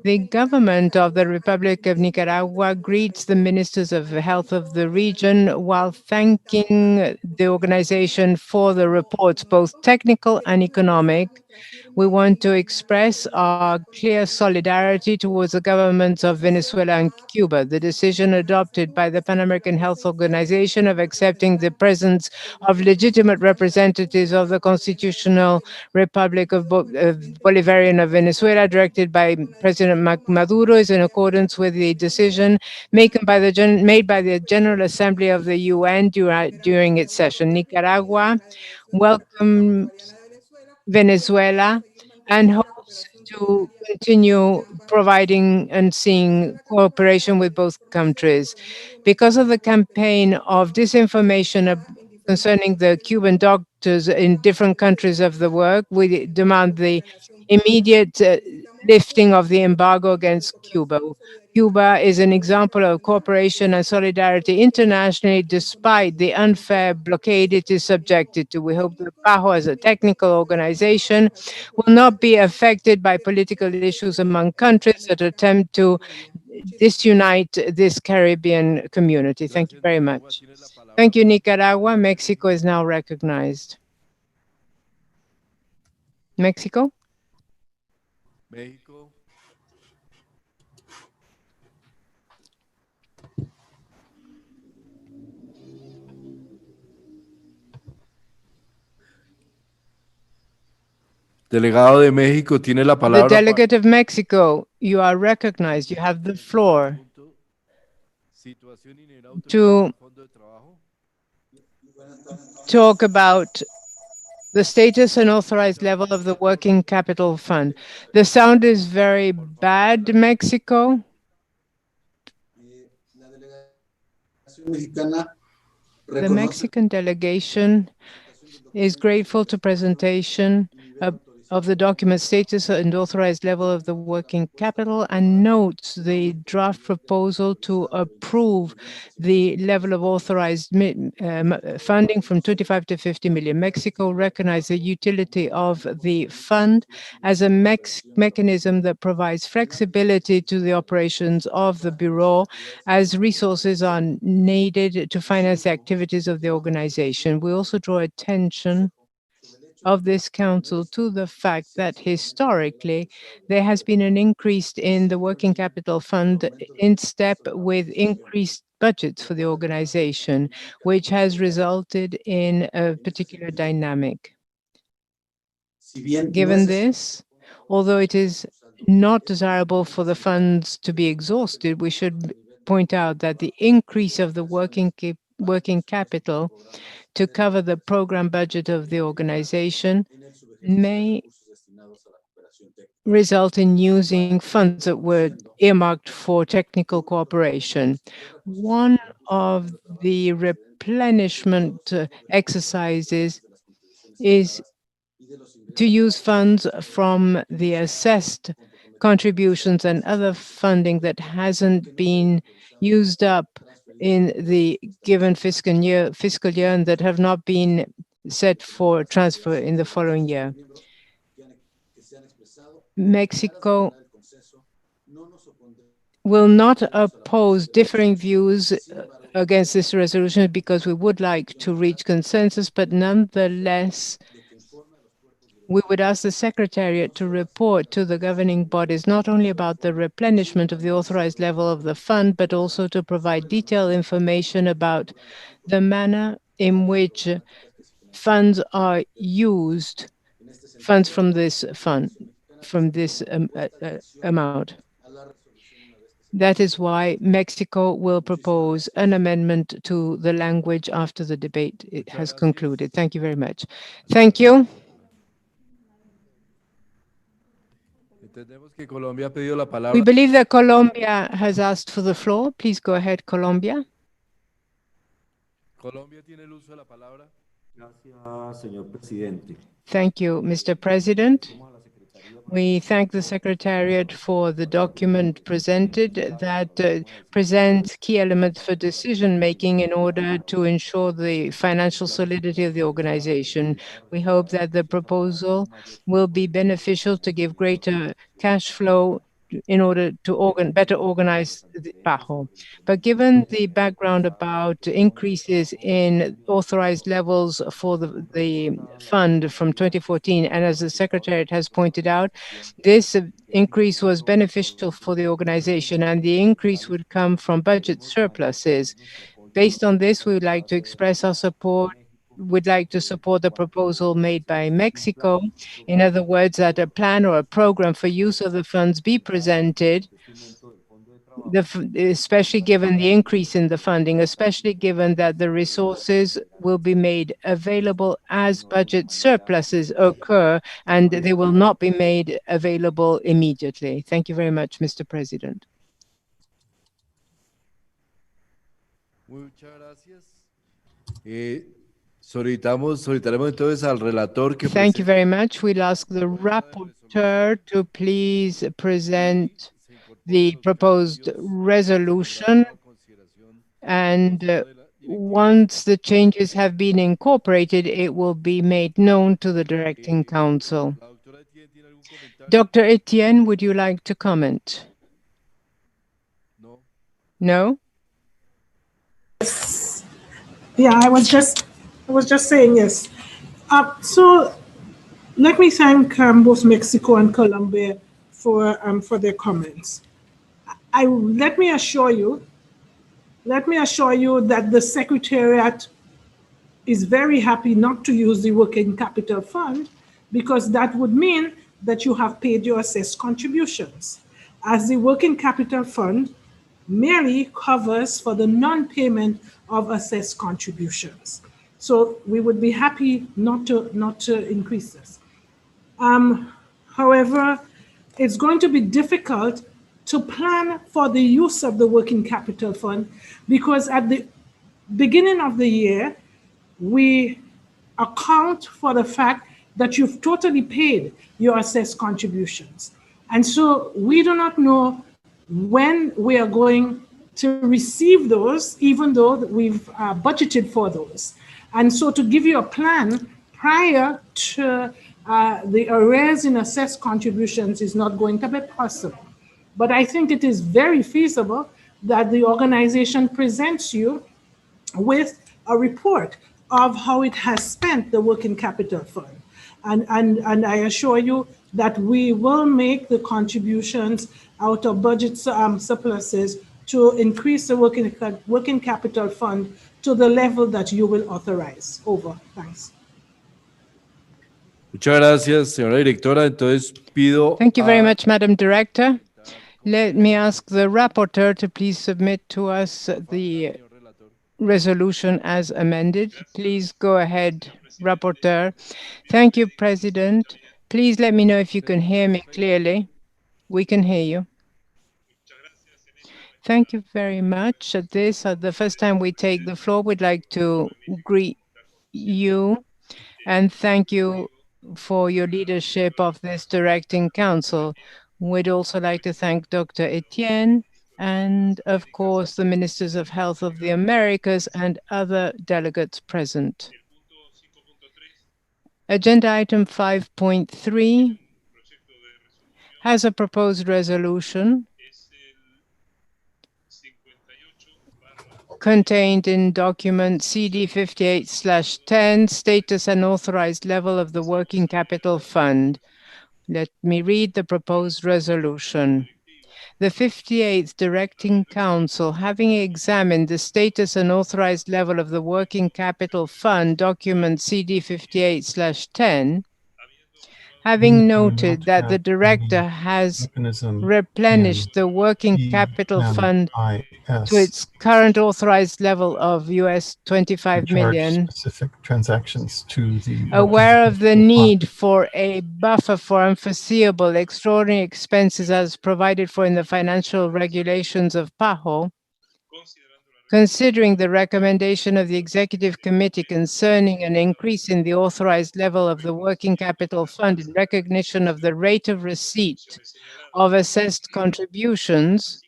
The government of the Republic of Nicaragua greets the ministers of health of the region while thanking the organization for the reports, both technical and economic. We want to express our clear solidarity towards the governments of Venezuela and Cuba. The decision adopted by the Pan American Health Organization of accepting the presence of legitimate representatives of the Constitutional Republic of Bolivarian of Venezuela, directed by President Maduro, is in accordance with the decision made by the General Assembly of the UN during its session. Nicaragua welcomes Venezuela and hopes to continue providing and seeing cooperation with both countries. Because of the campaign of disinformation concerning the Cuban doctors in different countries of the world, we demand the immediate lifting of the embargo against Cuba. Cuba is an example of cooperation and solidarity internationally, despite the unfair blockade it is subjected to. We hope that PAHO, as a technical organization, will not be affected by political issues among countries that attempt to disunite this Caribbean community. Thank you very much. Thank you, Nicaragua. Mexico is now recognized. Mexico? México. Delegado de México tiene la The palabra. delegate of Mexico, you are recognized. You have the floor to talk about the status and authorized level of the working capital fund. The sound is very bad, Mexico. The Mexican delegation is grateful to presentation of the document status and authorized level of the working capital and notes the draft proposal to approve the level of authorized funding from 25 to 50 million. Mexico recognized the utility of the fund as a mechanism that provides flexibility to the operations of the Bureau as resources are needed to finance the activities of the organization. We also draw attention of this council to the fact that historically there has been an increase in the working capital fund in step with increased budgets for the organization, which has resulted in a particular dynamic. Given this, although it is not desirable for the funds to be exhausted, we should point out that the increase of the working capital to cover the program budget of the organization may result in using funds that were earmarked for technical cooperation. One of the replenishment exercises is to use funds from the assessed contributions and other funding that hasn't been used up in the given fiscal year and that have not been set for transfer in the following year. Mexico will not oppose differing views against this resolution because we would like to reach consensus, but nonetheless, we would ask the Secretariat to report to the governing bodies not only about the replenishment of the authorized level of the fund, but also to provide detailed information about the manner in which funds are used, funds from this fund, from this amount. That is why Mexico will propose an amendment to the language after the debate has concluded. Thank you very much. Thank you. We believe that Colombia has asked for the floor. Please go ahead, Colombia. Thank you, Mr. President. We thank the Secretariat for the document presented that presents key elements for decision-making in order to ensure the financial solidity of the organization. We hope that the proposal will be beneficial to give greater cash flow in order to better organize the PAHO. But given the background about increases in authorized levels for the fund from 2014, and as the Secretariat has pointed out, this increase was beneficial for the organization, and the increase would come from budget surpluses. Based on this, we would like to express our support. We'd like to support the proposal made by Mexico. In other words, that a plan or a program for use of the funds be presented, especially given the increase in the funding, especially given that the resources will be made available as budget surpluses occur, and they will not be made available immediately. Thank you very much, Mr. President. Muchas gracias. Solicitaremos entonces al relator que Thank you very much. We'll ask the rapporteur to please present the proposed resolution, and once the changes have been incorporated, it will be made known to the Directing Council. Dr. Etienne, would you like to comment? No? Yeah, I was just saying yes. So let me thank both Mexico and Colombia for their comments. Let me assure you that the Secretariat is very happy not to use the working capital fund, because that would mean that you have paid your assessed contributions, as the working capital fund merely covers for the non-payment of assessed contributions. So we would be happy not to increase this. However, it's going to be difficult to plan for the use of the working capital fund, because at the beginning of the year, we account for the fact that you've totally paid your assessed contributions. And so we do not know when we are going to receive those, even though we've budgeted for those. And so to give you a plan prior to the arrears in assessed contributions is not going to be possible. But I think it is very feasible that the organization presents you with a report of how it has spent the working capital fund. And I assure you that we will make the contributions out of budget surpluses to increase the working capital fund to the level that you will authorize. Over. Thanks. Muchas gracias, señora directora. Entonces pido. Thank you very much, Madam Director. Let me ask the rapporteur to please submit to us the resolution as amended. Please go ahead, rapporteur. Thank you, President. Please let me know if you can hear me clearly. We can hear you. Thank you very much. At this, the first time we take the floor, we'd like to greet you and thank you for your leadership of this directing council. We'd also like to thank Dr. Etienne and, of course, the Ministers of Health of the Americas and other delegates present. Agenda item 5.3 has a proposed resolution contained in document CD 58/10, status and authorized level of the working capital fund. Let me read the proposed resolution. The 58th Directing Council, having examined the status and authorized level of the working capital fund, document CD 58/10, having noted that the Director has replenished the working capital fund to its current authorized level of US $25 million, specific transactions to the aware of the need for a buffer for unforeseeable extraordinary expenses as provided for in the financial regulations of PAHO, considering the recommendation of the Executive Committee concerning an increase in the authorized level of the working capital fund in recognition of the rate of receipt of assessed contributions,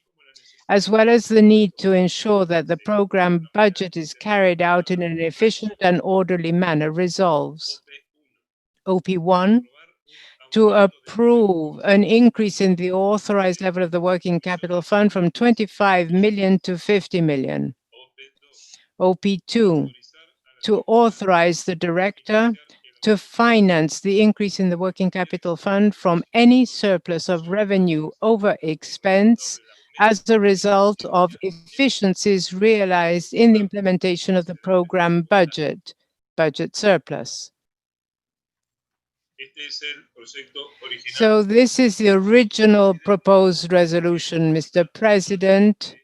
as well as the need to ensure that the program budget is carried out in an efficient and orderly manner, resolves OP1 to approve an increase in the authorized level of the working capital fund from 25 million to 50 million. OP2 to authorize the Director to finance the increase in the working capital fund from any surplus of revenue over expense as a result of efficiencies realized in the implementation of the program budget surplus. So this is the original proposed resolution, Mr. President.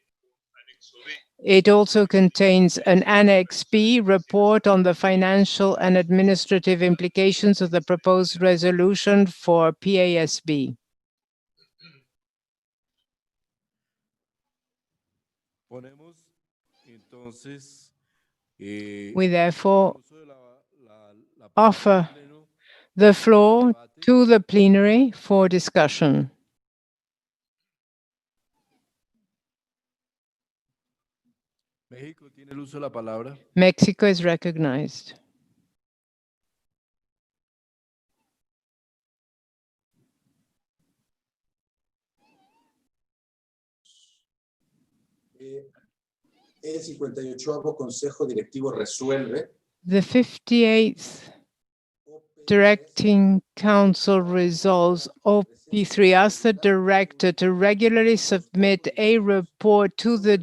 It also contains an Annex B report on the financial and administrative implications of the proposed resolution for PASB. We therefore offer the floor to the plenary for discussion. Mexico is recognized. The 58th Directing Council resolves OP OP3 asks the director to regularly submit a report to the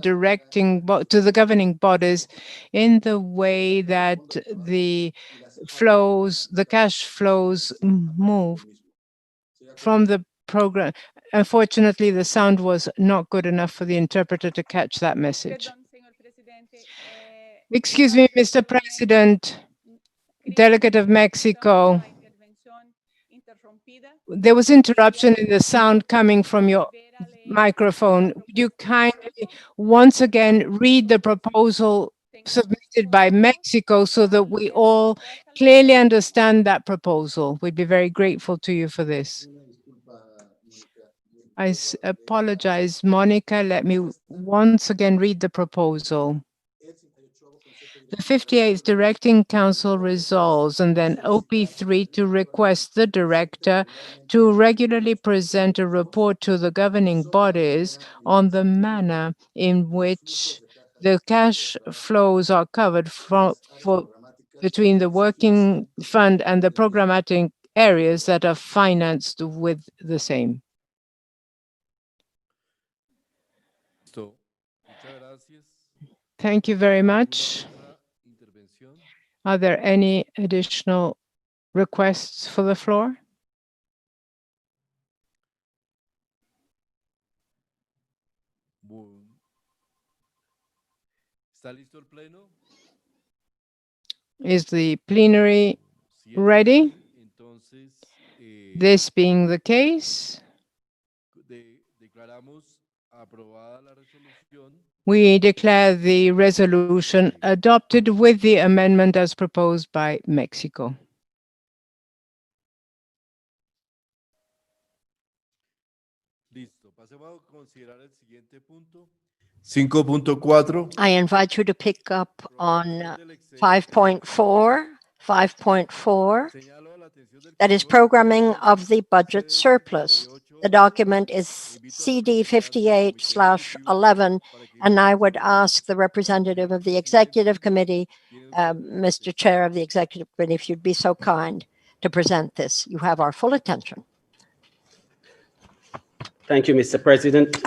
governing bodies in the way that the cash flows move from the program. Unfortunately, the sound was not good enough for the interpreter to catch that message. Excuse me, Mr. President, Delegate of Mexico. There was interruption in the sound coming from your microphone. Would you kindly once again read the proposal submitted by Mexico so that we all clearly understand that proposal? We'd be very grateful to you for this. I apologize, Monica. Let me once again read the proposal. The 58th Directing Council resolves, and then OP3 to request the director to regularly present a report to the governing bodies on the manner in which the cash flows are covered between the working fund and the programmatic areas that are financed with the same. Thank you very much. Are there any additional requests for the floor? Is the plenary ready? This being the case, we declare the resolution adopted with the amendment as proposed by Mexico. I invite you to pick up on 5.4, 5.4, that is programming of the budget surplus. The document is CD 58/11, and I would ask the representative of the Executive Committee, Mr. Chair of the Executive Committee, if you'd be so kind to present this. You have our full attention. Thank you, Mr. President.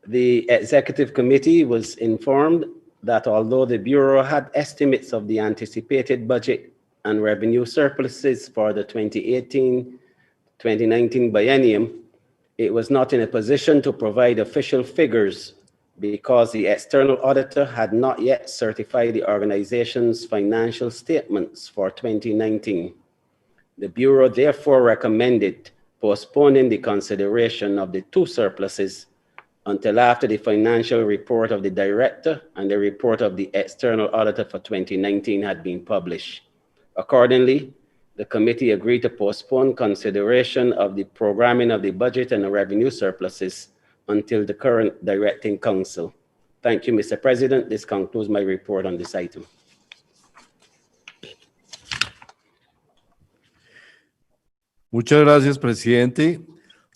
The Executive Committee was informed that although the Bureau had estimates of the anticipated budget and revenue surpluses for the 2018-2019 biennium, it was not in a position to provide official figures because the external auditor had not yet certified the organization's financial statements for 2019. The Bureau therefore recommended postponing the consideration of the two surpluses until after the financial report of the director and the report of the external auditor for 2019 had been published. Accordingly, the committee agreed to postpone consideration of the programming of the budget and the revenue surpluses until the current directing council. Thank you, Mr. President. This concludes my report on this item. Muchas gracias, presidente.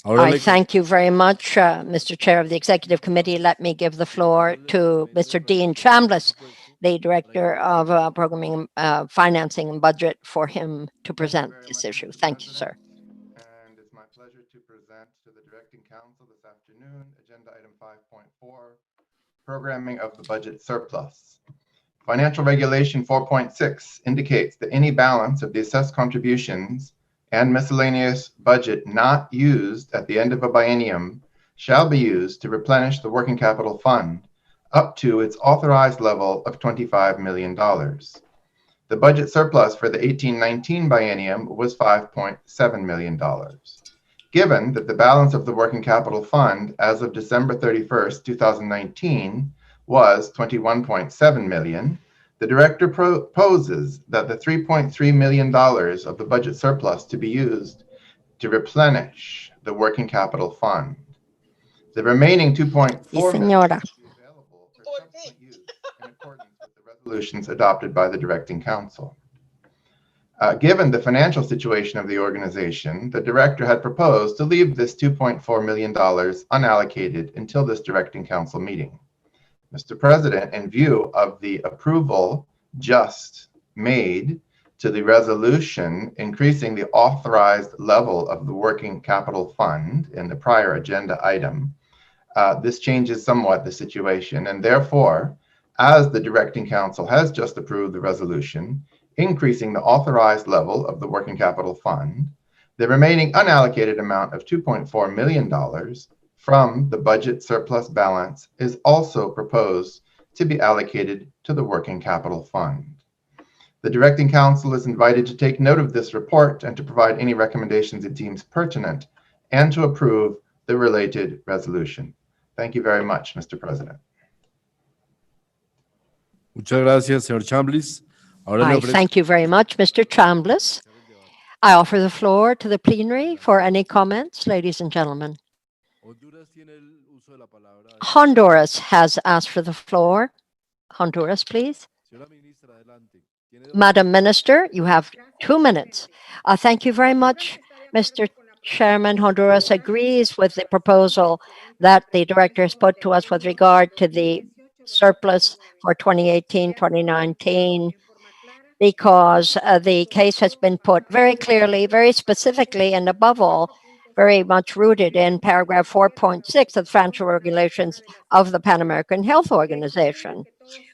I thank you very much, Mr. Chair of the Executive Committee. Let me give the floor to Mr. Dean Chambliss, the Director of Programming, Financing and Budget, for him to present this issue. Thank you, sir. And it's my pleasure to present to the Directing Council this afternoon, Agenda Item 5.4, Programming of the Budget Surplus. Financial Regulation 4.6 indicates that any balance of the assessed contributions and miscellaneous budget not used at the end of a biennium shall be used to replenish the working capital fund up to its authorized level of $25 million. The budget surplus for the 18-19 biennium was $5.7 million. Given that the balance of the working capital fund as of December 31st, 2019 was $21.7 million, the director proposes that the $3.3 million of the budget surplus to be used to replenish the working capital fund. The remaining $2.4 million will be available for subsequent use in accordance with the resolutions adopted by the Directing Council. Given the financial situation of the organization, the director had proposed to leave this $2.4 million unallocated until this Directing Council meeting. Mr. President, in view of the approval just made to the resolution increasing the authorized level of the working capital fund in the prior agenda item. This changes somewhat the situation, and therefore, as the directing council has just approved the resolution increasing the authorized level of the working capital fund, the remaining unallocated amount of $2.4 million from the budget surplus balance is also proposed to be allocated to the working capital fund. The directing council is invited to take note of this report and to provide any recommendations it deems pertinent and to approve the related resolution. Thank you very much, Mr. President. Muchas gracias, señor Chambliss. Ahora le I ofrezco thank you very much, Mr. Chambliss. I offer the floor to the plenary for any comments, ladies and gentlemen. Honduras has asked for the floor. Honduras, please. Madam Minister, you have 2 minutes. Thank you very much, Mr. Chairman. Honduras agrees with the proposal that the director has put to us with regard to the surplus for 2018-2019, because the case has been put very clearly, very specifically, and above all, very much rooted in paragraph 4.6 of the financial regulations of the Pan American Health Organization,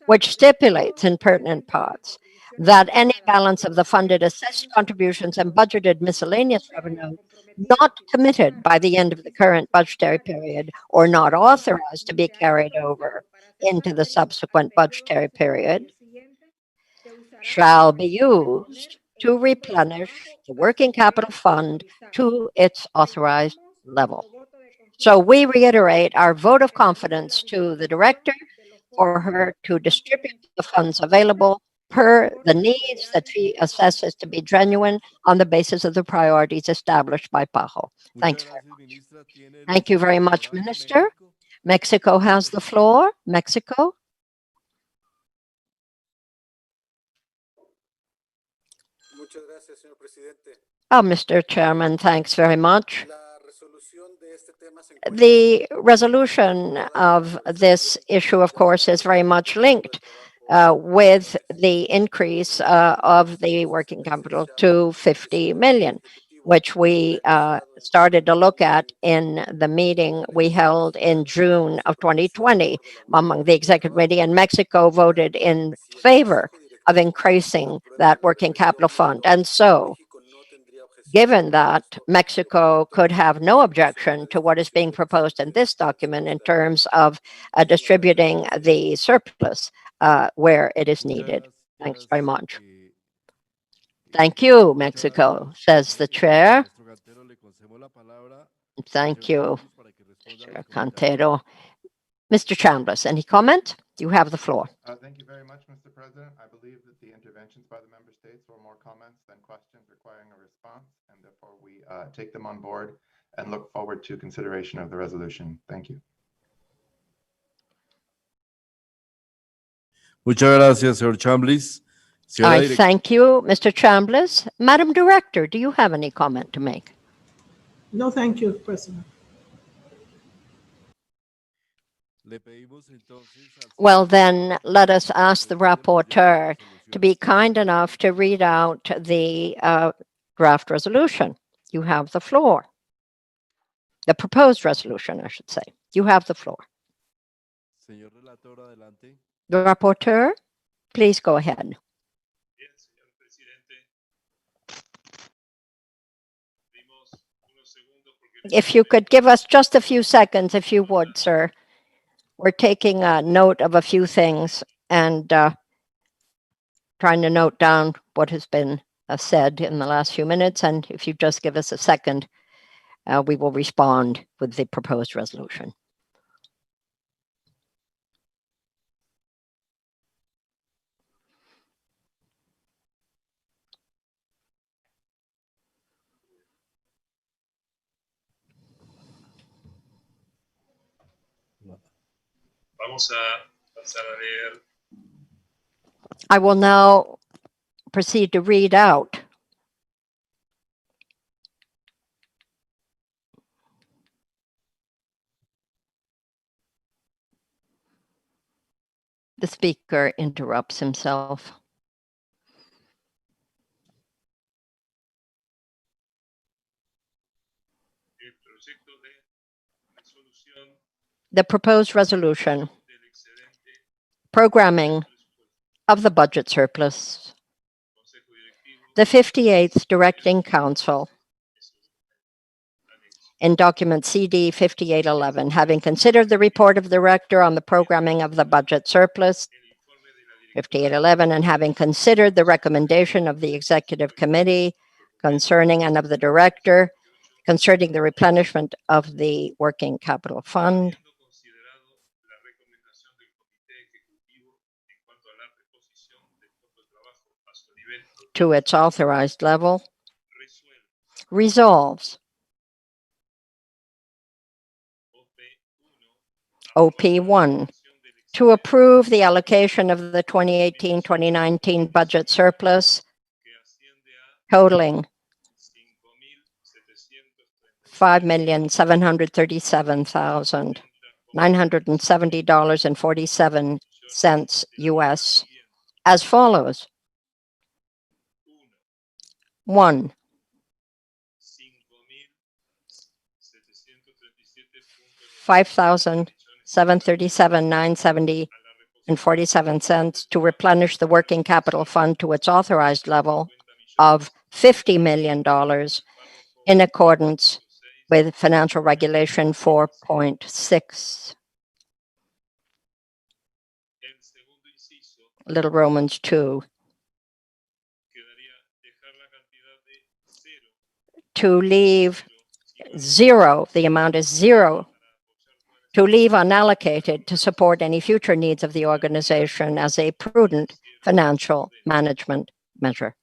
which stipulates in pertinent parts that any balance of the funded assessed contributions and budgeted miscellaneous revenue not committed by the end of the current budgetary period or not authorized to be carried over into the subsequent budgetary period shall be used to replenish the working capital fund to its authorized level. So we reiterate our vote of confidence to the director for her to distribute the funds available per the needs that she assesses to be genuine on the basis of the priorities established by PAHO. Thanks very much. Thank you very much, Minister. Mexico has the floor. Mexico. Mr. Chairman, thanks very much. The resolution of this issue, of course, is very much linked with the increase of the working capital to 50 million, which we started to look at in the meeting we held in June of 2020 among the executive committee, and Mexico voted in favor of increasing that working capital fund. And so, given that Mexico could have no objection to what is being proposed in this document in terms of distributing the surplus where it is needed. Thanks very much. Thank you, Mexico, says the chair. Thank you, Chair Cantero. Mr. Chambliss, any comment? You have the floor. Thank you very much, Mr. President. I believe that the interventions by the member states were more comments than questions requiring a response, and therefore we take them on board and look forward to consideration of the resolution. Thank you. Muchas gracias, señor Chambliss. I thank you, Mr. Chambliss. Madam Director, do you have any comment to make? No, thank you, President. Well, then, let us ask the rapporteur to be kind enough to read out the draft resolution. You have the floor. The proposed resolution, I should say. You have the floor. The rapporteur, please go ahead. If you could give us just a few seconds, if you would, sir. We're taking a note of a few things and trying to note down what has been said in the last few minutes. And if you just give us a second, we will respond with the proposed resolution. I will now proceed to read out the speaker interrupts himself. the proposed resolution, programming of the budget surplus. The 58th Directing Council, in document CD 5811, having considered the report of the director on the programming of the budget surplus, 5811, and having considered the recommendation of the executive committee concerning and of the director concerning the replenishment of the working capital fund, to its authorized level, resolves OP1 to approve the allocation of the 2018-2019 budget surplus totaling $5,737,970.47 US as follows. 1. $5,737,970.47 to replenish the working capital fund to its authorized level of $50 million in accordance with Financial Regulation 4.6. Little Romans 2. To leave zero, the amount is zero, to leave unallocated to support any future needs of the organization as a prudent financial management measure.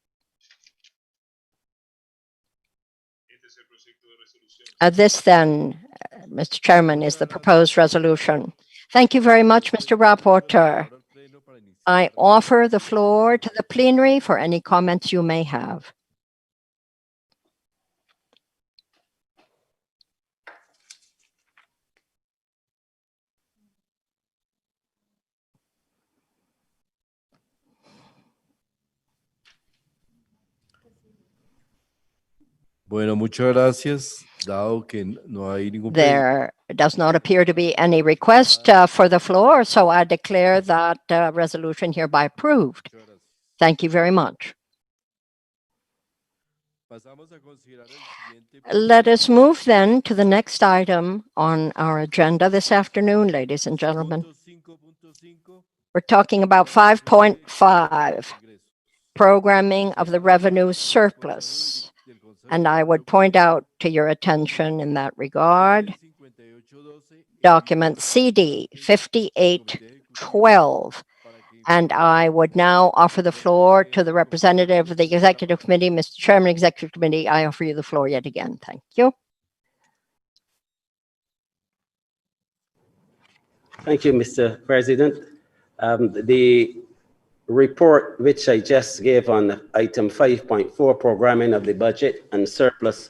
This then, Mr. Chairman, is the proposed resolution. Thank you very much, Mr. Rapporteur. I offer the floor to the plenary for any comments you may have. Bueno, muchas gracias. Dado que no hay ningún There does not appear to be any request for the floor, so I declare that resolution hereby approved. Thank you very much. Let us move then to the next item on our agenda this afternoon, ladies and gentlemen. We're talking about 5.5, programming of the revenue surplus. And I would point out to your attention in that regard, document CD 5812. And I would now offer the floor to the representative of the Executive Committee. Mr. Chairman, Executive Committee, I offer you the floor yet again. Thank you. Thank you, Mr. President. The report which I just gave on item 5.4, programming of the budget and surplus,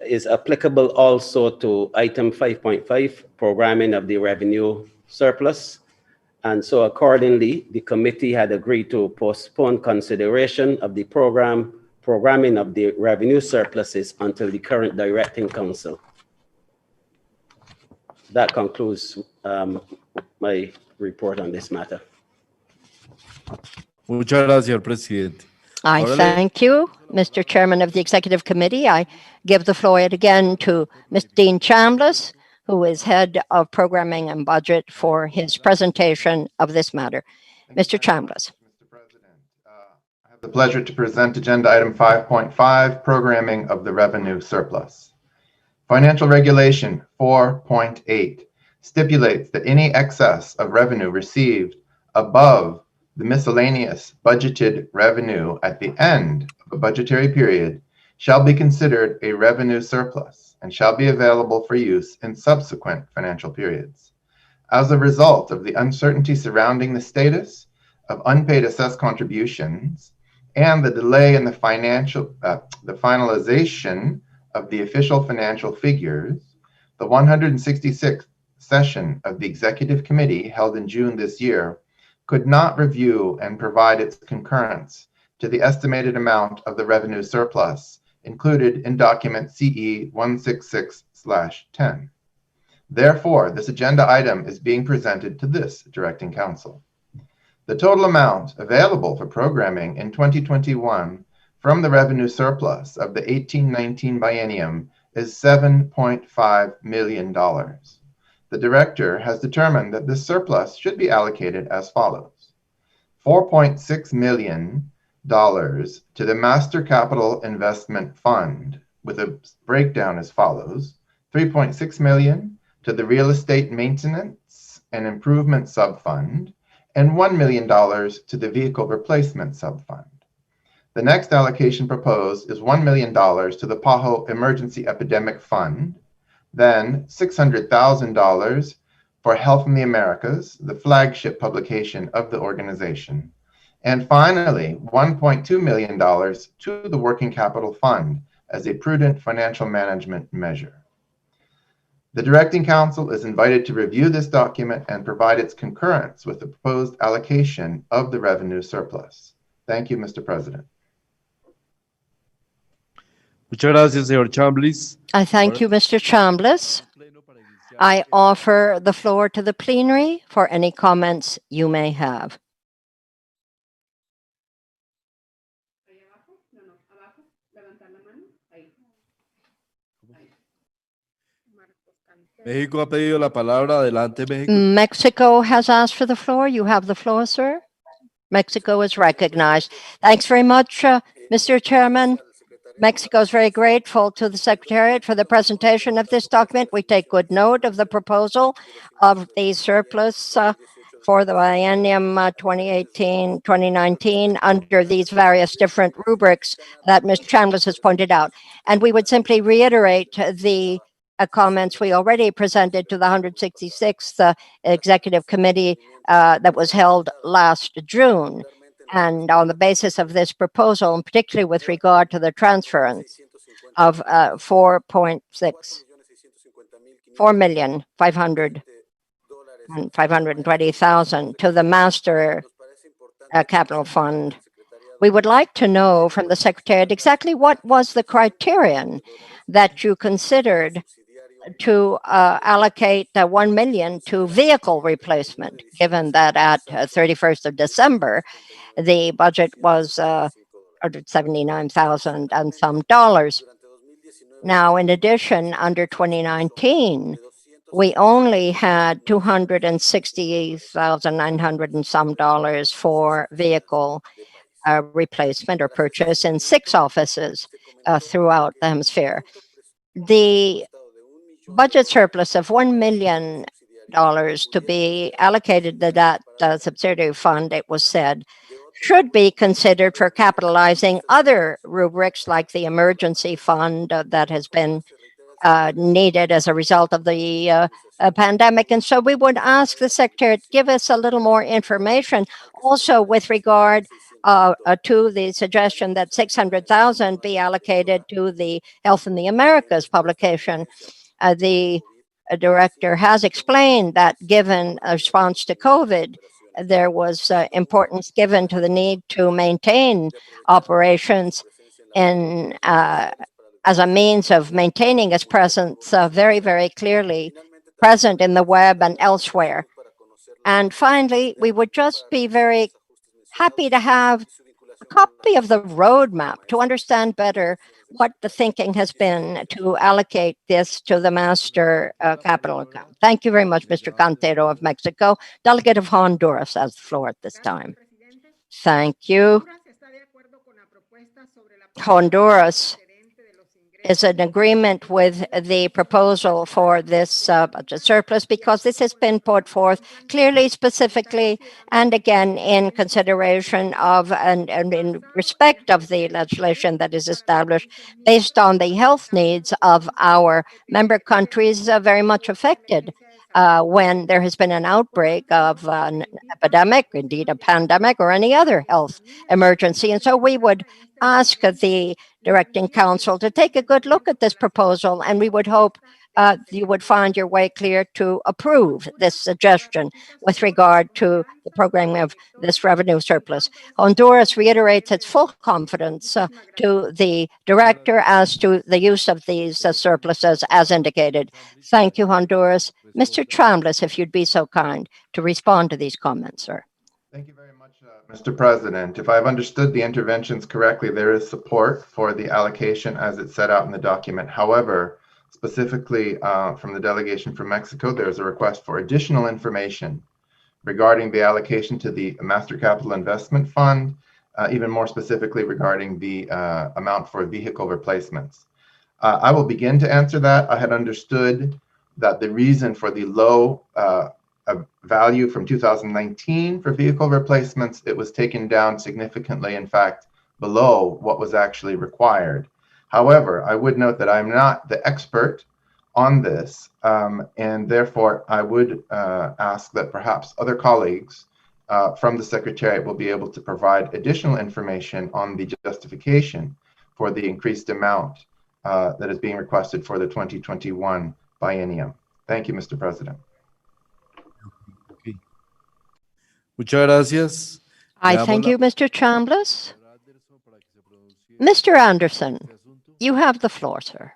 is applicable also to item 5.5, programming of the revenue surplus. And so accordingly, the committee had agreed to postpone consideration of the programming of the revenue surpluses until the current directing council. That concludes my report on this matter. Muchas gracias, presidente. I thank you, Mr. Chairman of the Executive Committee. I give the floor yet again to Ms. Dean Chambliss, who is head of programming and budget, for his presentation of this matter. Mr. Chambliss. Mr. President, I have the pleasure to present agenda item 5.5, programming of the revenue surplus. Financial Regulation 4.8 stipulates that any excess of revenue received above the miscellaneous budgeted revenue at the end of a budgetary period shall be considered a revenue surplus and shall be available for use in subsequent financial periods. As a result of the uncertainty surrounding the status of unpaid assessed contributions and the delay in the finalization of the official financial figures, the 166th session of the Executive Committee held in June this year could not review and provide its concurrence to the estimated amount of the revenue surplus included in document CE 166/10. Therefore, this agenda item is being presented to this directing council. The total amount available for programming in 2021 from the revenue surplus of the 18-19 biennium is $7.5 million. The director has determined that this surplus should be allocated as follows: $4.6 million to the Master Capital Investment Fund, with a breakdown as follows: $3.6 million to the Real Estate Maintenance and Improvement Subfund, and $1 million to the Vehicle Replacement Subfund. The next allocation proposed is $1 million to the PAHO Emergency Epidemic Fund, then $600,000 for Health in the Americas, the flagship publication of the organization, and finally, $1.2 million to the Working Capital Fund as a prudent financial management measure. The Directing Council is invited to review this document and provide its concurrence with the proposed allocation of the revenue surplus. Thank you, Mr. President. Muchas gracias, señor Chambliss. I thank you, Mr. Chambliss. I offer the floor to the plenary for any comments you may have. México ha pedido la palabra. Adelante, México. Mexico has asked for the floor. You have the floor, sir. Mexico is recognized. Thanks very much, Mr. Chairman. Mexico is very grateful to the Secretariat for the presentation of this document. We take good note of the proposal of the surplus for the biennium 2018-2019 under these various different rubrics that Ms. Chambliss has pointed out. And we would simply reiterate the comments we already presented to the 166th Executive Committee that was held last June. And on the basis of this proposal, and particularly with regard to the transference of 4,520,000 to the Master Capital Fund, we would like to know from the Secretariat exactly what was the criterion that you considered to allocate 1 million to vehicle replacement, given that at 31st of December, the budget was $179,000 and some dollars. Now, in addition, under 2019, we only had $260,900 and some dollars for vehicle replacement or purchase in 6 offices throughout the hemisphere. The budget surplus of $1 million to be allocated to that subsidiary fund, it was said, should be considered for capitalizing other rubrics like the emergency fund that has been needed as a result of the pandemic. And so we would ask the Secretary to give us a little more information also with regard to the suggestion that $600,000 be allocated to the Health in the Americas publication. The director has explained that given a response to COVID, there was importance given to the need to maintain operations in as a means of maintaining its presence very, very clearly present in the web and elsewhere. And finally, we would just be very happy to have a copy of the roadmap to understand better what the thinking has been to allocate this to the Master Capital account. Thank you very much, Mr. Cantero of Mexico. Delegate of Honduras has the floor at this time. Thank you. Honduras is in agreement with the proposal for this budget surplus because this has been put forth clearly, specifically, and again in consideration of and in respect of the legislation that is established based on the health needs of our member countries very much affected when there has been an outbreak of an epidemic, indeed a pandemic, or any other health emergency. And so we would ask the Directing Council to take a good look at this proposal, and we would hope you would find your way clear to approve this suggestion with regard to the programming of this revenue surplus. Honduras reiterates its full confidence to the director as to the use of these surpluses as indicated. Thank you, Honduras. Mr. Chambliss, if you'd be so kind to respond to these comments, sir. Thank you very much, Mr. President. If I've understood the interventions correctly, there is support for the allocation as it's set out in the document. However, specifically from the delegation from Mexico, there's a request for additional information regarding the allocation to the Master Capital Investment Fund, even more specifically regarding the amount for vehicle replacements. I will begin to answer that. I had understood that the reason for the low value from 2019 for vehicle replacements, it was taken down significantly, in fact, below what was actually required. However, I would note that I'm not the expert on this, and therefore I would ask that perhaps other colleagues from the Secretariat will be able to provide additional information on the justification for the increased amount that is being requested for the 2021 biennium. Thank you, Mr. President. Muchas gracias. I thank you, Mr. Chambliss. Mr. Anderson, you have the floor, sir.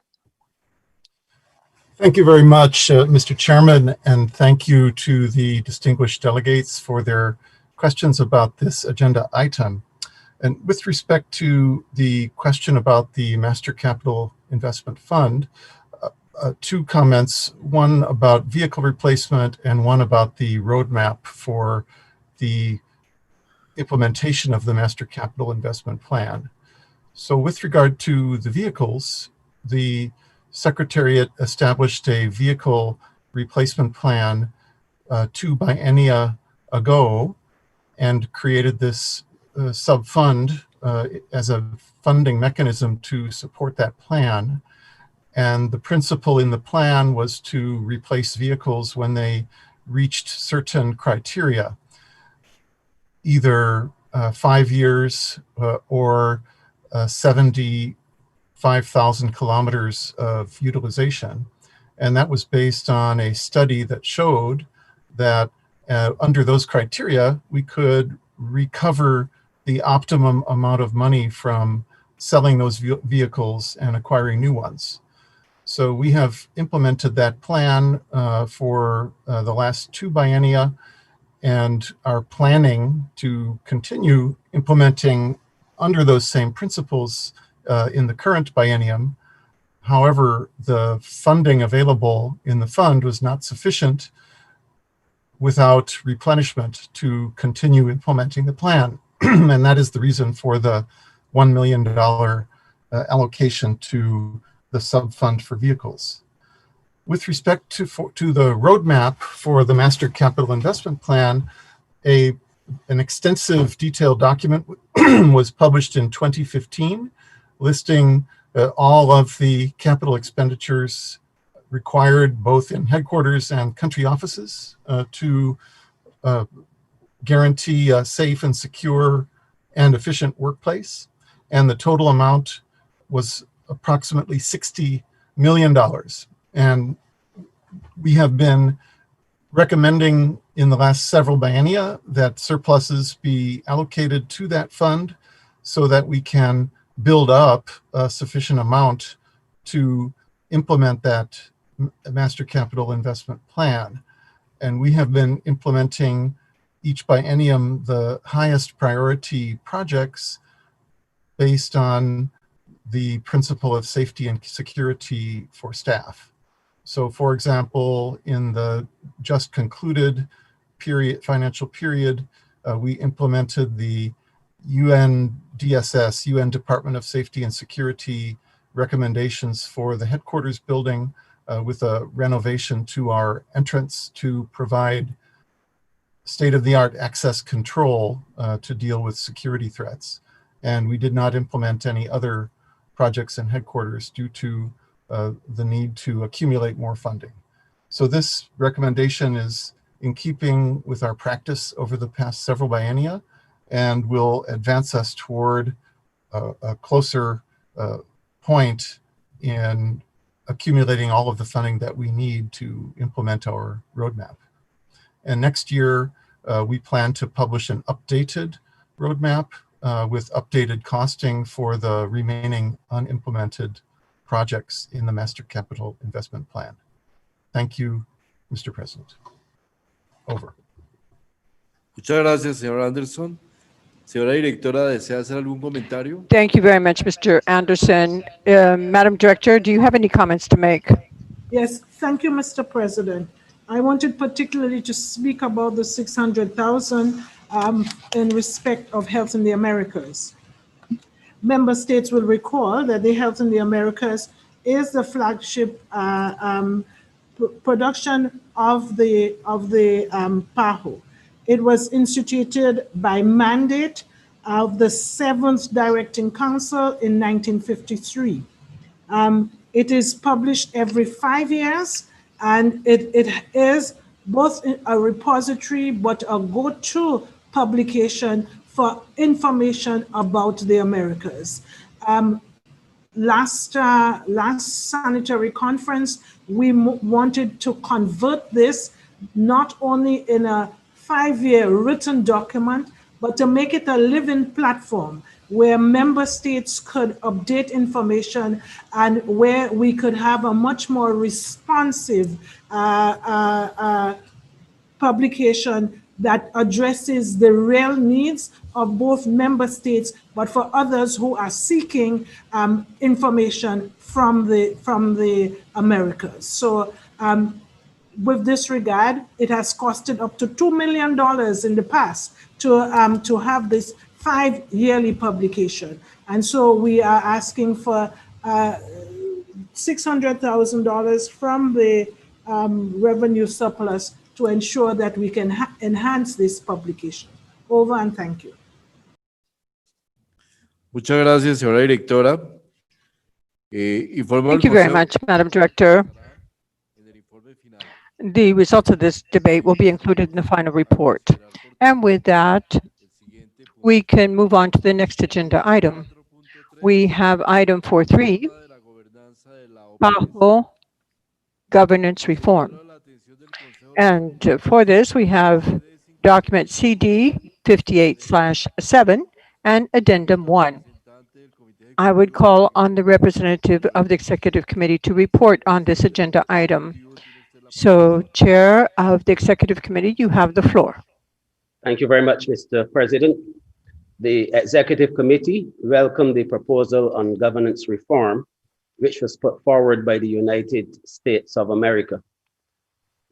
Thank you very much, Mr. Chairman, and thank you to the distinguished delegates for their questions about this agenda item. And with respect to the question about the Master Capital Investment Fund, two comments, one about vehicle replacement and one about the roadmap for the implementation of the Master Capital Investment Plan. So with regard to the vehicles, the Secretariat established a vehicle replacement plan 2 biennia ago and created this sub-fund as a funding mechanism to support that plan. And the principle in the plan was to replace vehicles when they reached certain criteria, either 5 years or 75,000 kilometers of utilization. And that was based on a study that showed that under those criteria, we could recover the optimum amount of money from selling those vehicles and acquiring new ones. So we have implemented that plan for the last 2 biennia and are planning to continue implementing under those same principles in the current biennium. However, the funding available in the fund was not sufficient without replenishment to continue implementing the plan. And that is the reason for the $1 million allocation to the sub-fund for vehicles. With respect to the roadmap for the Master Capital Investment Plan, an extensive detailed document was published in 2015, listing all of the capital expenditures required both in headquarters and country offices to guarantee a safe and secure and efficient workplace. And the total amount was approximately $60 million. And we have been recommending in the last several biennia that surpluses be allocated to that fund so that we can build up a sufficient amount to implement that Master Capital Investment Plan. And we have been implementing each biennium the highest priority projects based on the principle of safety and security for staff. So for example, in the just concluded financial period, we implemented the UNDSS, UN Department of Safety and Security recommendations for the headquarters building with a renovation to our entrance to provide state-of-the-art access control to deal with security threats. And we did not implement any other projects in headquarters due to the need to accumulate more funding. So this recommendation is in keeping with our practice over the past several biennia and will advance us toward a closer point in accumulating all of the funding that we need to implement our roadmap. And next year, we plan to publish an updated roadmap with updated costing for the remaining unimplemented projects in the Master Capital Investment Plan. Thank you, Mr. President. Over. Muchas gracias, señor Anderson. Señora directora, ¿desea hacer algún comentario? Thank you very much, Mr. Anderson. Madam Director, do you have any comments to make? Yes, thank you, Mr. President. I wanted particularly to speak about the 600,000 in respect of Health in the Americas. Member states will recall that the Health in the Americas is the flagship production of the PAHO. It was instituted by mandate of the 7th Directing Council in 1953. It is published every 5 years, and it is both a repository but a go-to publication for information about the Americas. Last sanitary conference, we wanted to convert this not only in a 5-year written document, but to make it a living platform where member states could update information and where we could have a much more responsive publication that addresses the real needs of both member states, but for others who are seeking information from the Americas. So with this regard, it has costed up to $2 million in the past to have this 5-yearly publication. And so we are asking for $600,000 from the revenue surplus to ensure that we can enhance this publication. Over and thank you. Muchas gracias, señora directora. Thank you very much, Madam Director. The results of this debate will be included in the final report. And with that, we can move on to the next agenda item. We have item 4.3, PAHO governance reform. And for this, we have document CD 58/7 and addendum 1. I would call on the representative of the Executive Committee to report on this agenda item. So, Chair of the Executive Committee, you have the floor. Thank you very much, Mr. President. The Executive Committee welcomed the proposal on governance reform, which was put forward by the United States of America.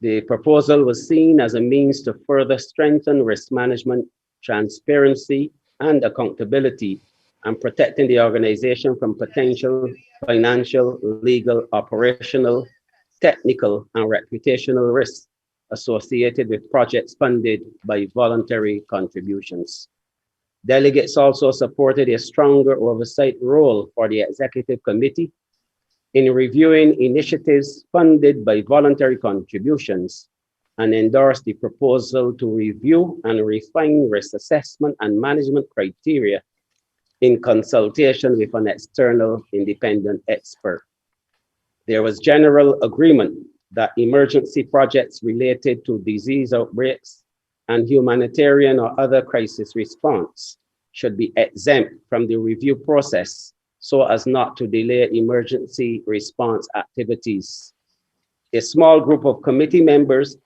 The proposal was seen as a means to further strengthen risk management, transparency, and accountability, and protecting the organization from potential financial, legal, operational, technical, and reputational risks associated with projects funded by voluntary contributions. Delegates also supported a stronger oversight role for the Executive Committee in reviewing initiatives funded by voluntary contributions and endorsed the proposal to review and refine risk assessment and management criteria in consultation with an external independent expert. There was general agreement that emergency projects related to disease outbreaks and humanitarian or other crisis response should be exempt from the review process so as not to delay emergency response activities. A small group of committee members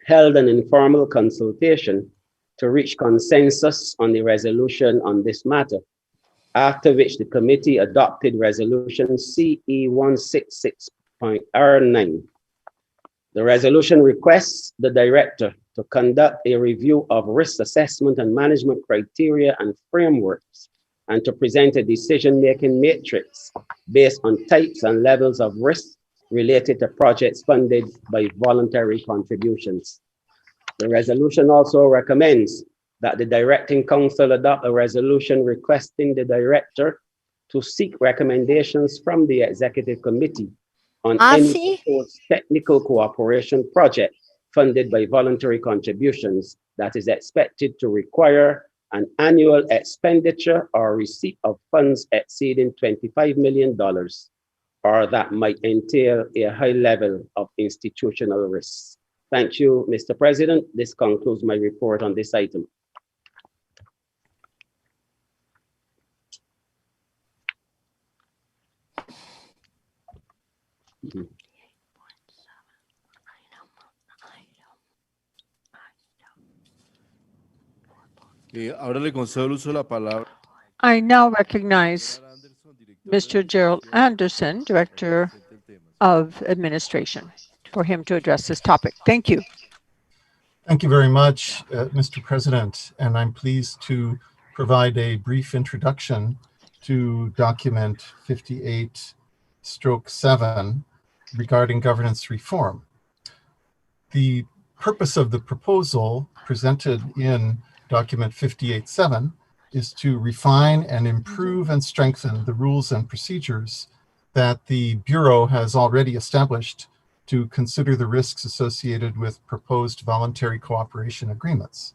held an informal consultation to reach consensus on the resolution on this matter, after which the committee adopted resolution CE 166.R9. The resolution requests the director to conduct a review of risk assessment and management criteria and frameworks, and to present a decision-making matrix based on types and levels of risk related to projects funded by voluntary contributions. The resolution also recommends that the Directing Council adopt a resolution requesting the director to seek recommendations from the Executive Committee on any proposed technical cooperation project funded by voluntary contributions that is expected to require an annual expenditure or receipt of funds exceeding $25 million, or that might entail a high level of institutional risk. Thank you, Mr. President. This concludes my report on this item. Ahora le concedo el uso de la palabra. I now recognize Mr. Gerald Anderson, Director of Administration, for him to address this topic. Thank you. Thank you very much, Mr. President, and I'm pleased to provide a brief introduction to document 58/7 regarding governance reform. The purpose of the proposal presented in document 58/7 is to refine and improve and strengthen the rules and procedures that the Bureau has already established to consider the risks associated with proposed voluntary cooperation agreements.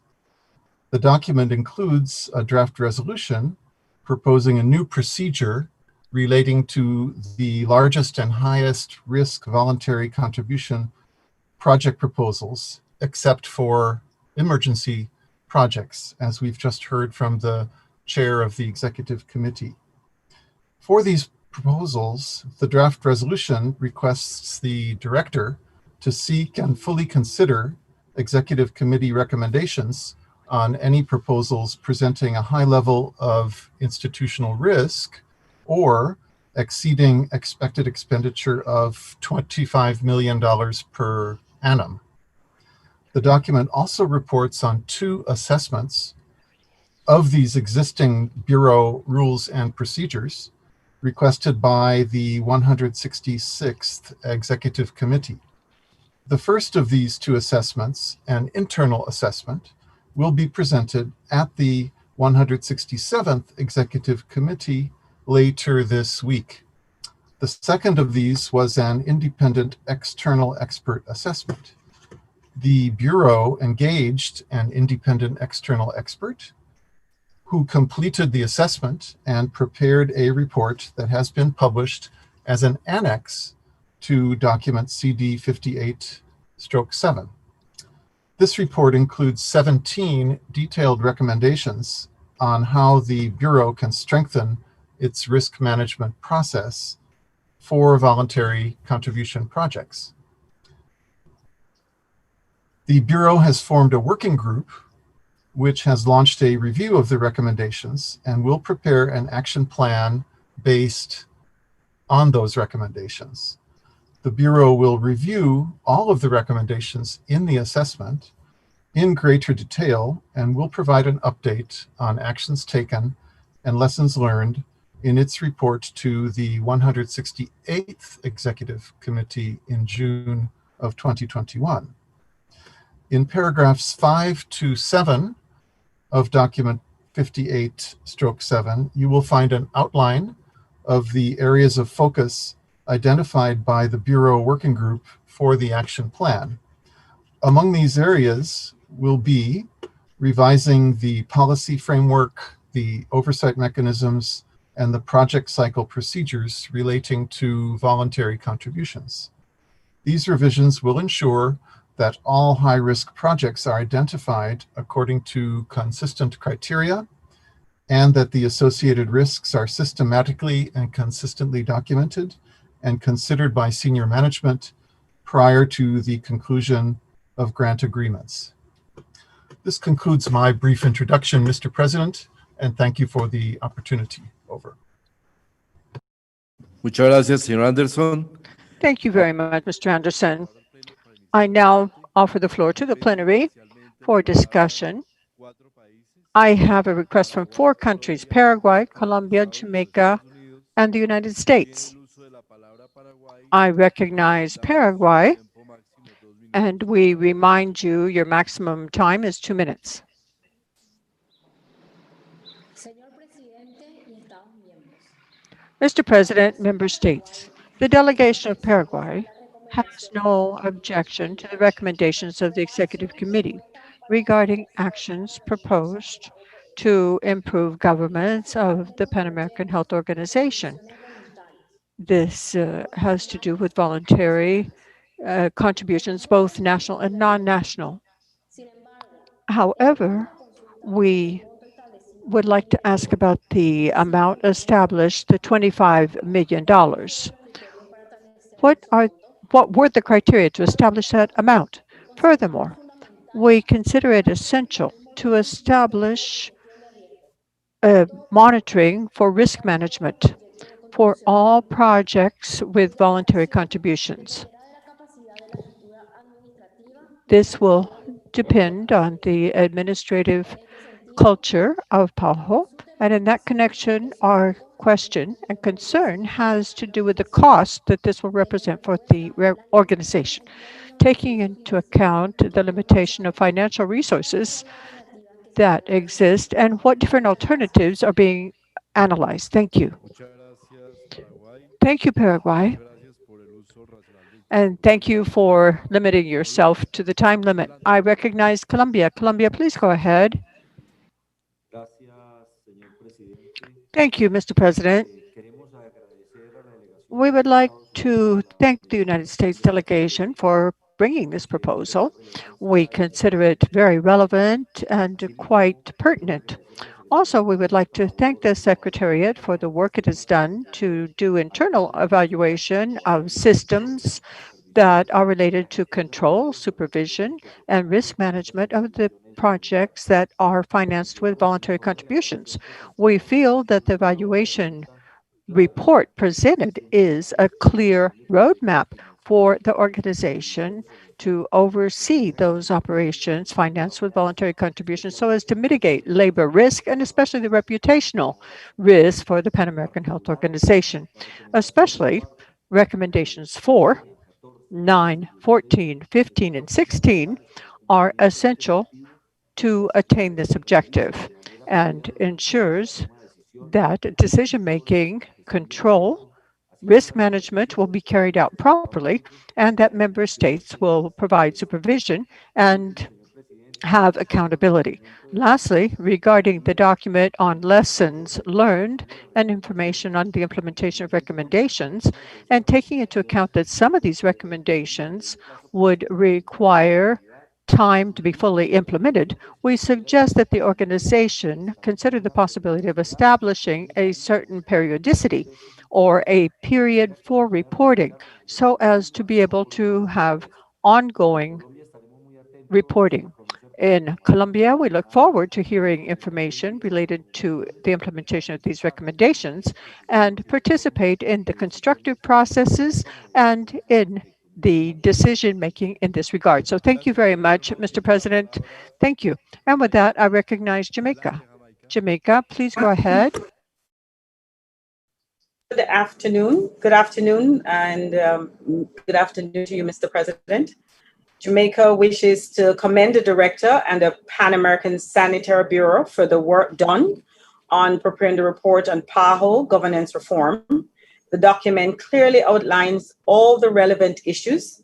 The document includes a draft resolution proposing a new procedure relating to the largest and highest risk voluntary contribution project proposals, except for emergency projects, as we've just heard from the chair of the executive committee. For these proposals, the draft resolution requests the director to seek and fully consider executive committee recommendations on any proposals presenting a high level of institutional risk or exceeding expected expenditure of $25 million per annum. The document also reports on 2 assessments of these existing Bureau rules and procedures requested by the 166th Executive Committee. The first of these 2 assessments, an internal assessment, will be presented at the 167th Executive Committee later this week. The second of these was an independent external expert assessment. The Bureau engaged an independent external expert who completed the assessment and prepared a report that has been published as an annex to document CD 58/7. This report includes 17 detailed recommendations on how the Bureau can strengthen its risk management process for voluntary contribution projects. The Bureau has formed a working group which has launched a review of the recommendations and will prepare an action plan based on those recommendations. The Bureau will review all of the recommendations in the assessment in greater detail and will provide an update on actions taken and lessons learned in its report to the 168th Executive Committee in June of 2021. In paragraphs 5 to 7 of document 58/7, you will find an outline of the areas of focus identified by the Bureau Working Group for the action plan. Among these areas will be revising the policy framework, the oversight mechanisms, and the project cycle procedures relating to voluntary contributions. These revisions will ensure that all high-risk projects are identified according to consistent criteria and that the associated risks are systematically and consistently documented and considered by senior management prior to the conclusion of grant agreements. This concludes my brief introduction, Mr. President, and thank you for the opportunity. Over. Muchas gracias, señor Anderson. Thank you very much, Mr. Anderson. I now offer the floor to the plenary for discussion. I have a request from 4 countries, Paraguay, Colombia, Jamaica, and the United States. I recognize Paraguay, and we remind you your maximum time is 2 minutes. Mr. President, member states, the delegation of Paraguay has no objection to the recommendations of the Executive Committee regarding actions proposed to improve governance of the Pan American Health Organization. This has to do with voluntary contributions, both national and non-national. However, we would like to ask about the amount established, the $25 million. What were the criteria to establish that amount? Furthermore, we consider it essential to establish monitoring for risk management for all projects with voluntary contributions. This will depend on the administrative culture of PAHO, and in that connection, our question and concern has to do with the cost that this will represent for the organization, taking into account the limitation of financial resources that exist and what different alternatives are being analyzed. Thank you. Thank you, Paraguay. And thank you for limiting yourself to the time limit. I recognize Colombia. Colombia, please go ahead. Thank you, Mr. President. We would like to thank the United States delegation for bringing this proposal. We consider it very relevant and quite pertinent. Also, we would like to thank the Secretariat for the work it has done to do internal evaluation of systems that are related to control, supervision, and risk management of the projects that are financed with voluntary contributions. We feel that the evaluation report presented is a clear roadmap for the organization to oversee those operations financed with voluntary contributions so as to mitigate labor risk and especially the reputational risk for the Pan American Health Organization, especially recommendations 4, 9, 14, 15, and 16 are essential to attain this objective and ensures that decision-making, control, risk management will be carried out properly, and that member states will provide supervision and have accountability. Lastly, regarding the document on lessons learned and information on the implementation of recommendations, and taking into account that some of these recommendations would require time to be fully implemented, we suggest that the organization consider the possibility of establishing a certain periodicity or a period for reporting so as to be able to have ongoing reporting. In Colombia, we look forward to hearing information related to the implementation of these recommendations and participate in the constructive processes and in the decision-making in this regard. So thank you very much, Mr. President. Thank you. And with that, I recognize Jamaica. Jamaica, please go ahead. Good afternoon. Good afternoon, and good afternoon to you, Mr. President. Jamaica wishes to commend the Director and the Pan American Sanitary Bureau for the work done on preparing the report on PAHO governance reform. The document clearly outlines all the relevant issues.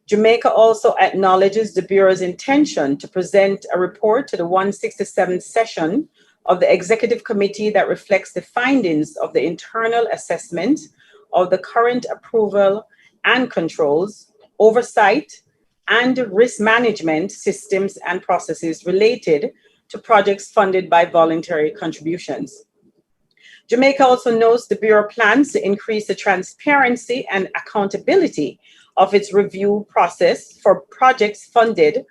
Jamaica also acknowledges the Bureau's intention to present a report to the 167th session of the Executive Committee that reflects the findings of the internal assessment of the current approval and controls, oversight, and risk management systems and processes related to projects funded by voluntary contributions. Jamaica also notes the Bureau plans to increase the transparency and accountability of its review process for projects funded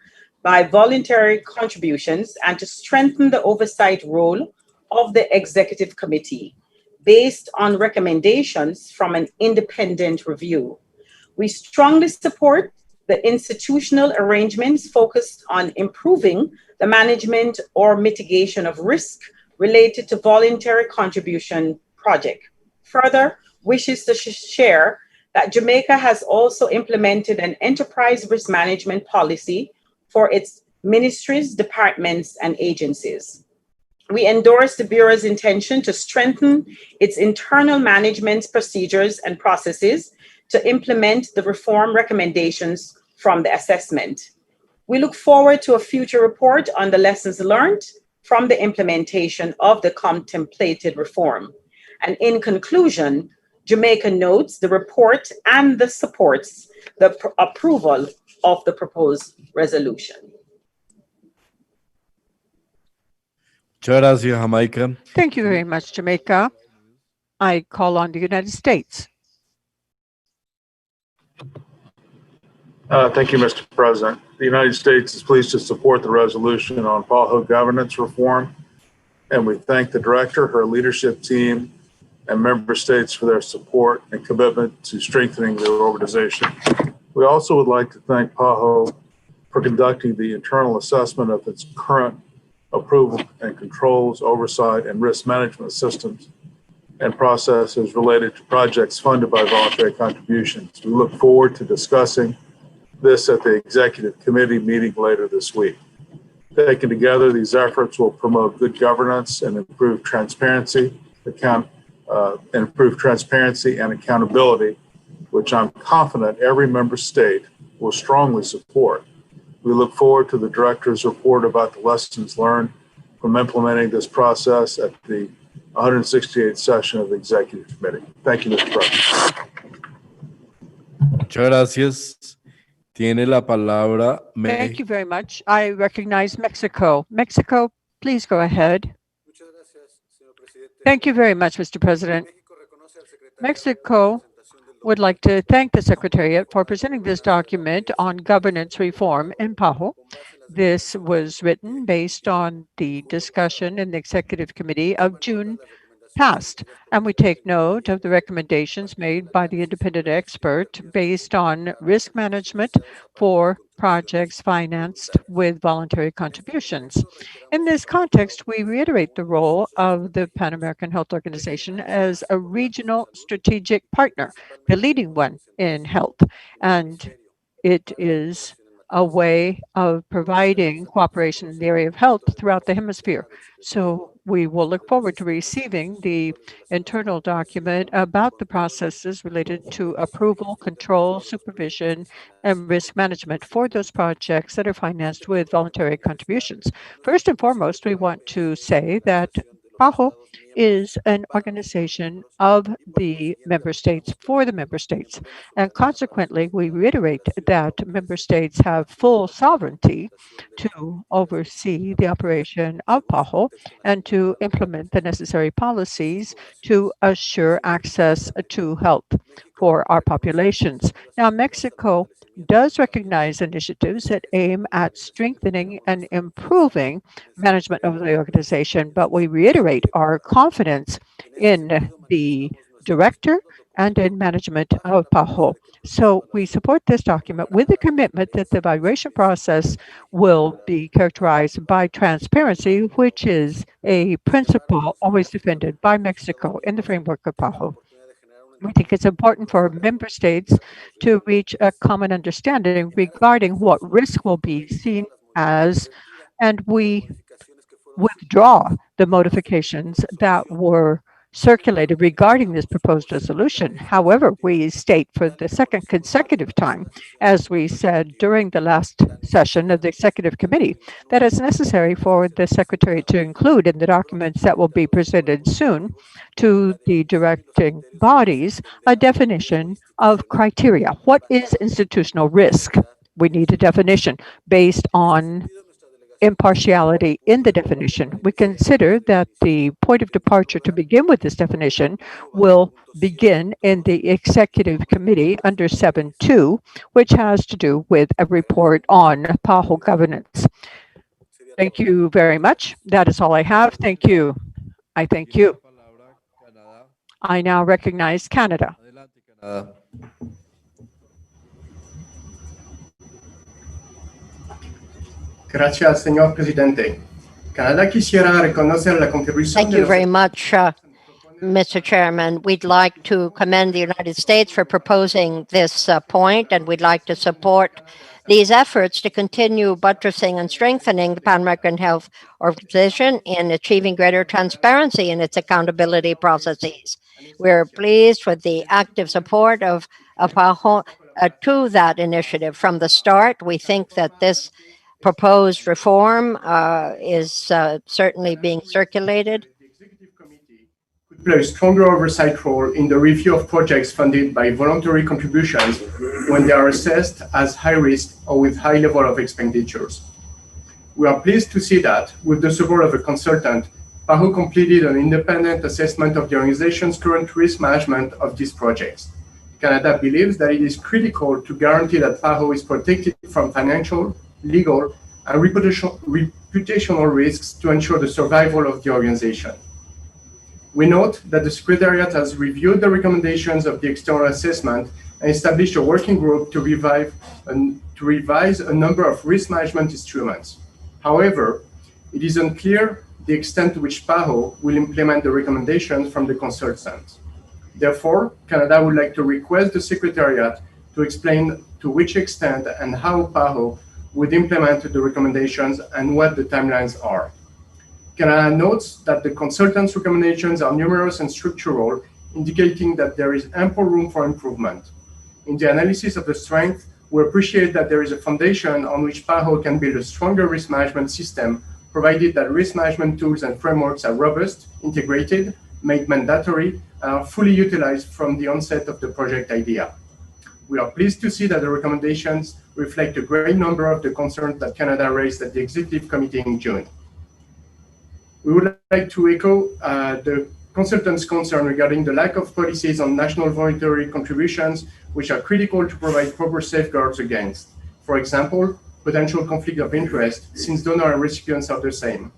by voluntary contributions and to strengthen the oversight role of the Executive Committee based on recommendations from an independent review. We strongly support the institutional arrangements focused on improving the management or mitigation of risk related to voluntary contribution project. Further, wishes to share that Jamaica has also implemented an enterprise risk management policy for its ministries, departments, and agencies. We endorse the Bureau's intention to strengthen its internal management procedures and processes to implement the reform recommendations from the assessment. We look forward to a future report on the lessons learned from the implementation of the contemplated reform. And in conclusion, Jamaica notes the report and supports the approval of the proposed resolution. Muchas gracias, Jamaica. Thank you very much, Jamaica. I call on the United States. Thank you, Mr. President. The United States is pleased to support the resolution on PAHO governance reform, and we thank the director, her leadership team, and member states for their support and commitment to strengthening their organization. We also would like to thank PAHO for conducting the internal assessment of its current approval and controls, oversight, and risk management systems and processes related to projects funded by voluntary contributions. We look forward to discussing this at the executive committee meeting later this week. Taken together, these efforts will promote good governance and improve transparency, and accountability, which I'm confident every member state will strongly support. We look forward to the director's report about the lessons learned from implementing this process at the 168th session of the executive committee. Thank you, Mr. President. Muchas gracias. Tiene la palabra. Thank you very much. I recognize Mexico. Mexico, please go ahead. Thank you very much, Mr. President. Mexico would like to thank the Secretariat for presenting this document on governance reform in PAHO. This was written based on the discussion in the Executive Committee of June past, and we take note of the recommendations made by the independent expert based on risk management for projects financed with voluntary contributions. In this context, we reiterate the role of the Pan American Health Organization as a regional strategic partner, the leading one in health, and it is a way of providing cooperation in the area of health throughout the hemisphere. So we will look forward to receiving the internal document about the processes related to approval, control, supervision, and risk management for those projects that are financed with voluntary contributions. First and foremost, we want to say that PAHO is an organization of the member states for the member states. And consequently, we reiterate that member states have full sovereignty to oversee the operation of PAHO and to implement the necessary policies to assure access to health for our populations. Now, Mexico does recognize initiatives that aim at strengthening and improving management of the organization, but we reiterate our confidence in the director and in management of PAHO. So we support this document with the commitment that the evaluation process will be characterized by transparency, which is a principle always defended by Mexico in the framework of PAHO. We think it's important for member states to reach a common understanding regarding what risk will be seen as, and we withdraw the modifications that were circulated regarding this proposed resolution. However, we state for the second consecutive time, as we said during the last session of the Executive Committee, that it's necessary for the Secretary to include in the documents that will be presented soon to the directing bodies a definition of criteria. What is institutional risk? We need a definition based on impartiality in the definition. We consider that the point of departure to begin with this definition will begin in the Executive Committee under 7.2, which has to do with a report on PAHO governance. Thank you very much. That is all I have. Thank you. I thank you. I now recognize Canada. Gracias, señor presidente. Canadá quisiera reconocer la contribución Thank you very much, Mr. Chairman. We'd like to commend the United States for proposing this point, and we'd like to support these efforts to continue buttressing and strengthening the Pan American Health Organization in achieving greater transparency in its accountability processes. We're pleased with the active support of PAHO to that initiative. From the start, we think that this proposed reform is certainly being circulated. play a stronger oversight role in the review of projects funded by voluntary contributions when they are assessed as high risk or with high level of expenditures. We are pleased to see that, with the support of a consultant, PAHO completed an independent assessment of the organization's current risk management of these projects. Canada believes that it is critical to guarantee that PAHO is protected from financial, legal, and reputational risks to ensure the survival of the organization. We note that the Secretariat has reviewed the recommendations of the external assessment and established a working group to revise a number of risk management instruments. However, it is unclear the extent to which PAHO will implement the recommendations from the consultants. Therefore, Canada would like to request the Secretariat to explain to which extent and how PAHO would implement the recommendations and what the timelines are. Canada notes that the consultants' recommendations are numerous and structural, indicating that there is ample room for improvement. In the analysis of the strength, we appreciate that there is a foundation on which PAHO can build a stronger risk management system, provided that risk management tools and frameworks are robust, integrated, made mandatory, and are fully utilized from the onset of the project idea. We are pleased to see that the recommendations reflect a great number of the concerns that Canada raised at the Executive Committee in June. We would like to echo the consultants' concern regarding the lack of policies on national voluntary contributions, which are critical to provide proper safeguards against, for example, potential conflict of interest, since donor and recipients are the same.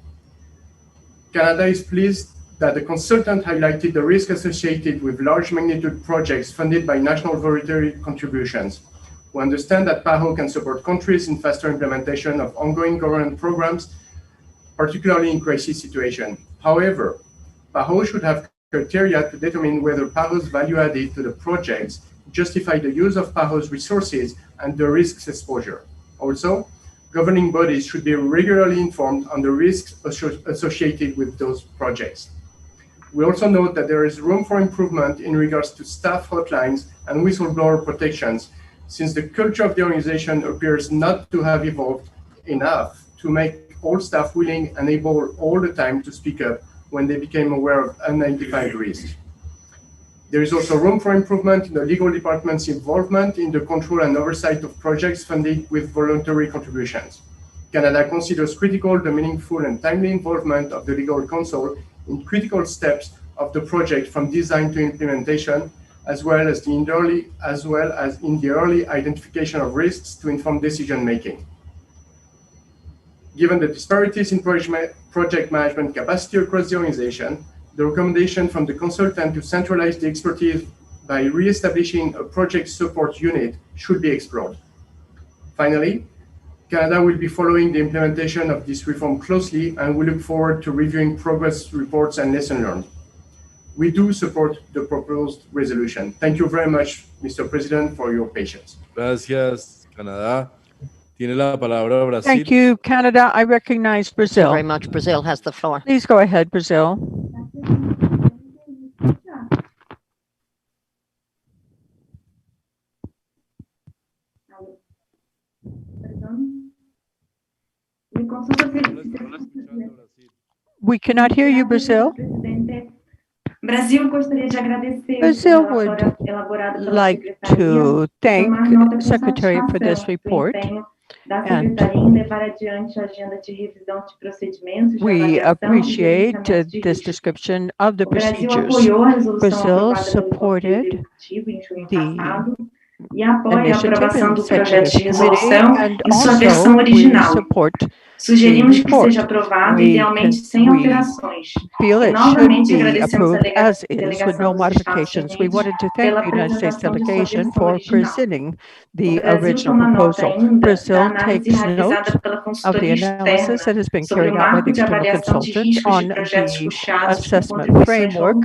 Canada is pleased that the consultant highlighted the risk associated with large magnitude projects funded by national voluntary contributions. We understand that PAHO can support countries in faster implementation of ongoing government programs, particularly in crisis situations. However, PAHO should have criteria to determine whether PAHO's value added to the projects justify the use of PAHO's resources and the risks exposure. Also, governing bodies should be regularly informed on the risks associated with those projects. We also note that there is room for improvement in regards to staff hotlines and whistleblower protections, since the culture of the organization appears not to have evolved enough to make all staff willing and able all the time to speak up when they became aware of unidentified risks. There is also room for improvement in the legal department's involvement in the control and oversight of projects funded with voluntary contributions. Canada considers critical the meaningful and timely involvement of the legal counsel in critical steps of the project from design to implementation, as well as in the early identification of risks to inform decision making. Given the disparities in project management capacity across the organization, the recommendation from the consultant to centralize the expertise by re-establishing a project support unit should be explored. Finally, Canada will be following the implementation of this reform closely, and we look forward to reviewing progress reports and lessons learned. We do support the proposed resolution. Thank you very much, Mr. President, for your patience. Gracias, Canadá. Tiene la palabra Brasil. Thank you, Canada. I recognize Brazil. Thank you very much. Brazil has the floor. Please go ahead, Brazil. We cannot hear you, Brazil. Brazil would like to thank the Secretary for this report, and we appreciate this description of the procedures. Brazil supported the initiative in the Executive Committee, and also we support the report. We feel it should be approved as is with no modifications. We wanted to thank the United States delegation for presenting the original proposal. Brazil takes note of the analysis that has been carried out by the external consultant on the assessment framework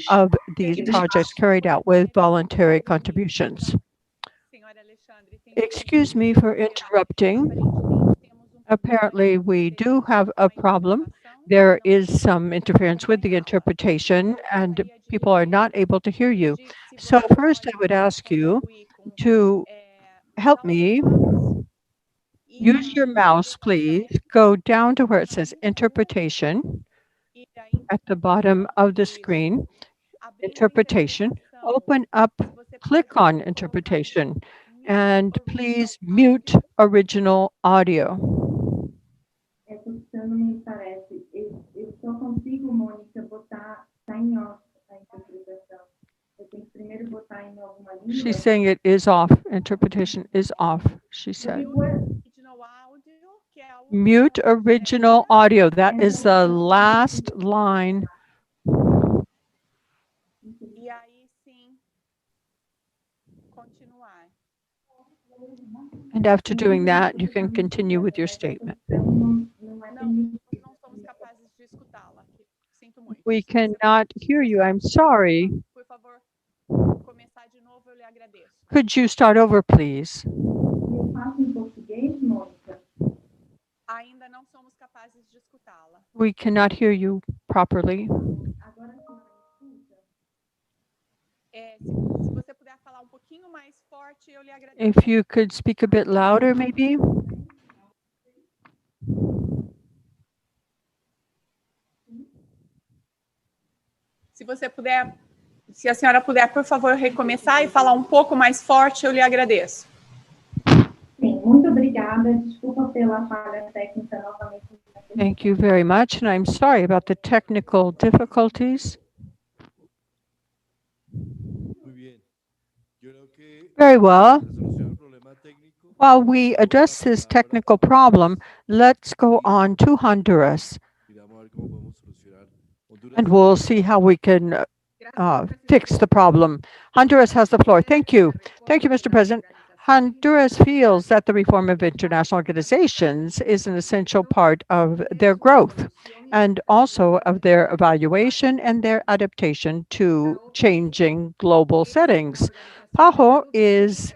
of these projects carried out with voluntary contributions. Excuse me for interrupting. Apparently, we do have a problem. There is some interference with the interpretation, and people are not able to hear you. So first, I would ask you to help me. Use your mouse, please. Go down to where it says interpretation at the bottom of the screen. interpretation, open up, click on interpretation, and please mute original audio. She's saying it is off. Interpretation is off, she said. Mute original audio. That is the last line. And after doing that, you can continue with your statement. We cannot hear you. I'm sorry. Could you start over, please? We cannot hear you properly. If you could speak a bit louder, maybe. Se a senhora puder, por favor, recomeçar e falar pouco mais forte, eu lhe agradeço. Sim, muito obrigada. Desculpa pela falha técnica novamente. Thank you very much, and I'm sorry about the technical difficulties. Very well. While we address this technical problem, let's go on to Honduras. And we'll see how we can fix the problem. Honduras has the floor. Thank you. Thank you, Mr. President. Honduras feels that the reform of international organizations is an essential part of their growth and also of their evaluation and their adaptation to changing global settings. PAHO is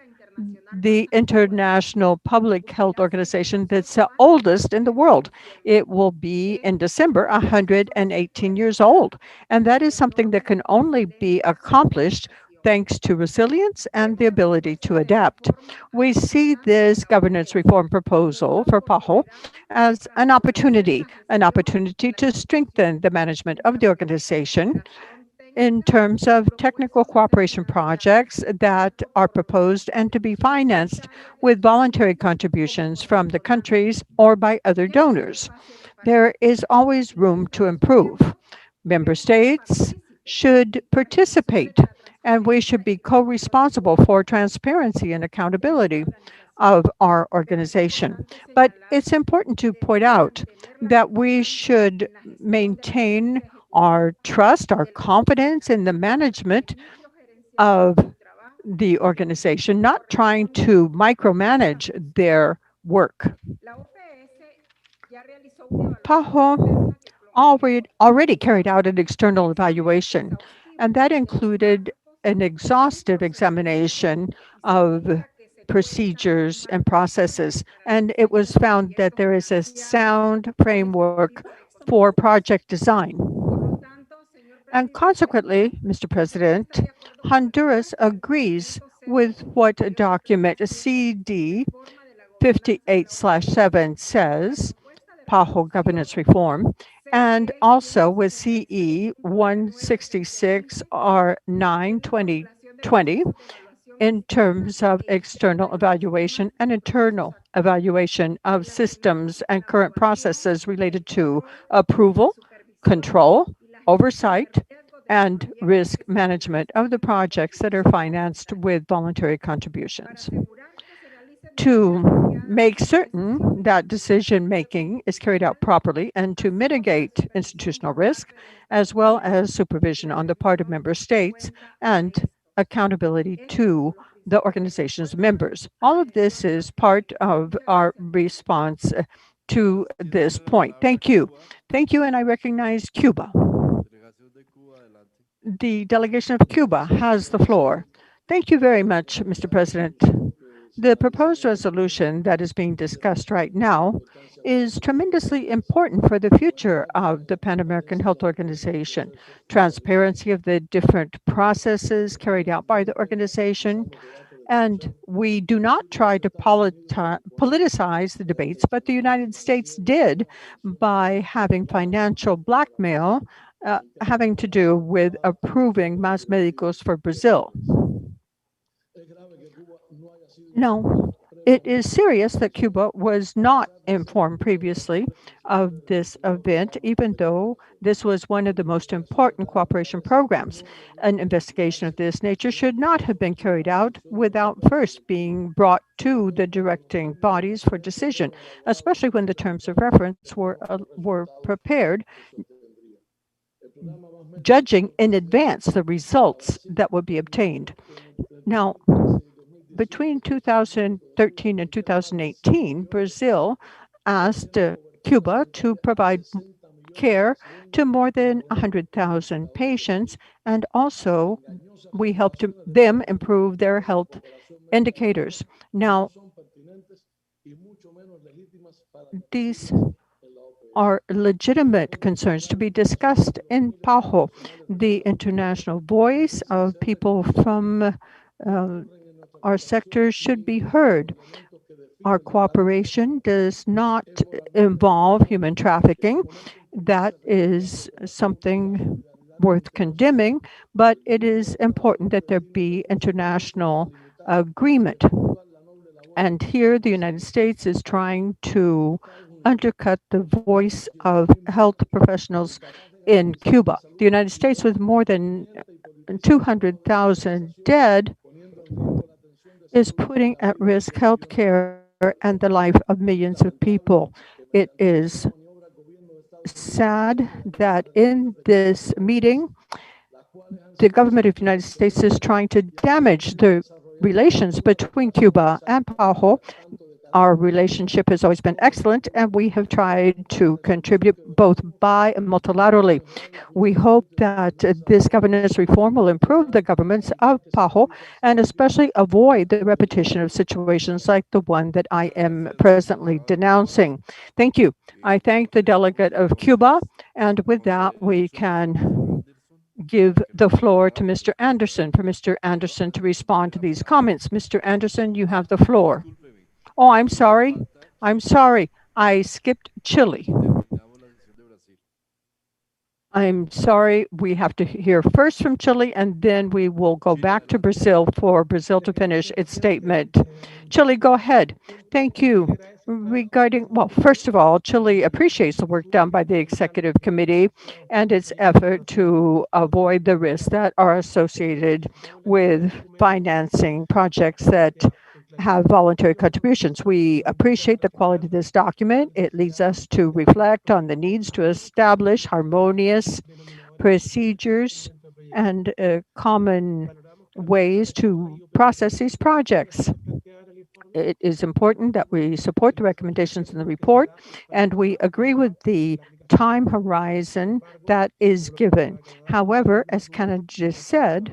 the international public health organization that's the oldest in the world. It will be in December 118 years old. And that is something that can only be accomplished thanks to resilience and the ability to adapt. We see this governance reform proposal for PAHO as an opportunity to strengthen the management of the organization in terms of technical cooperation projects that are proposed and to be financed with voluntary contributions from the countries or by other donors. There is always room to improve. Member states should participate, and we should be co-responsible for transparency and accountability of our organization. But it's important to point out that we should maintain our trust, our confidence in the management of the organization, not trying to micromanage their work. PAHO already carried out an external evaluation, and that included an exhaustive examination of procedures and processes, and it was found that there is a sound framework for project design. And consequently, Mr. President, Honduras agrees with what document CD 58/7 says, PAHO governance reform, and also with CE 166R9/2020 in terms of external evaluation and internal evaluation of systems and current processes related to approval, control, oversight, and risk management of the projects that are financed with voluntary contributions. To make certain that decision-making is carried out properly and to mitigate institutional risk, as well as supervision on the part of member states and accountability to the organization's members. All of this is part of our response to this point. Thank you. Thank you, and I recognize Cuba. The delegation of Cuba has the floor. Thank you very much, Mr. President. The proposed resolution that is being discussed right now is tremendously important for the future of the Pan American Health Organization. Transparency of the different processes carried out by the organization, and we do not try to politicize the debates, but the United States did by having financial blackmail having to do with approving más médicos for Brazil. Now, it is serious that Cuba was not informed previously of this event, even though this was one of the most important cooperation programs. An investigation of this nature should not have been carried out without first being brought to the directing bodies for decision, especially when the terms of reference were prepared, judging in advance the results that would be obtained. Now, between 2013 and 2018, Brazil asked Cuba to provide care to more than 100,000 patients, and also we helped them improve their health indicators. Now, these are legitimate concerns to be discussed in PAHO. The international voice of people from our sector should be heard. Our cooperation does not involve human trafficking. That is something worth condemning, but it is important that there be international agreement. And here the United States is trying to undercut the voice of health professionals in Cuba. The United States, with more than 200,000 dead, is putting at risk healthcare and the life of millions of people. It is sad that in this meeting, the government of the United States is trying to damage the relations between Cuba and PAHO. Our relationship has always been excellent, and we have tried to contribute both bi and multilaterally. We hope that this governance reform will improve the governments of PAHO and especially avoid the repetition of situations like the one that I am presently denouncing. Thank you. I thank the delegate of Cuba, and with that, we can give the floor to Mr. Anderson for Mr. Anderson to respond to these comments. Mr. Anderson, you have the floor. Oh, I'm sorry. I'm sorry. I skipped Chile. I'm sorry. We have to hear first from Chile, and then we will go back to Brazil for Brazil to finish its statement. Chile, go ahead. Thank you. Regarding, well, first of all, Chile appreciates the work done by the Executive Committee and its effort to avoid the risks that are associated with financing projects that have voluntary contributions. We appreciate the quality of this document. It leads us to reflect on the needs to establish harmonious procedures and common ways to process these projects. It is important that we support the recommendations in the report, and we agree with the time horizon that is given. However, as Kenneth just said,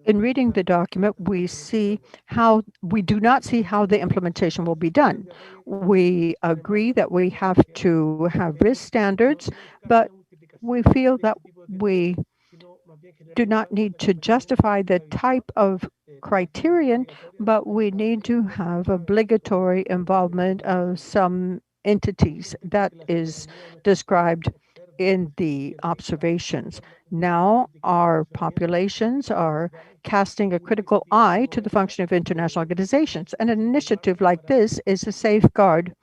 in reading the document, we do not see how the implementation will be done. We agree that we have to have risk standards, but we feel that we do not need to justify the type of criterion, but we need to have obligatory involvement of some entities that is described in the observations. Now, our populations are casting a critical eye to the function of international organizations, and an initiative like this is a safeguard,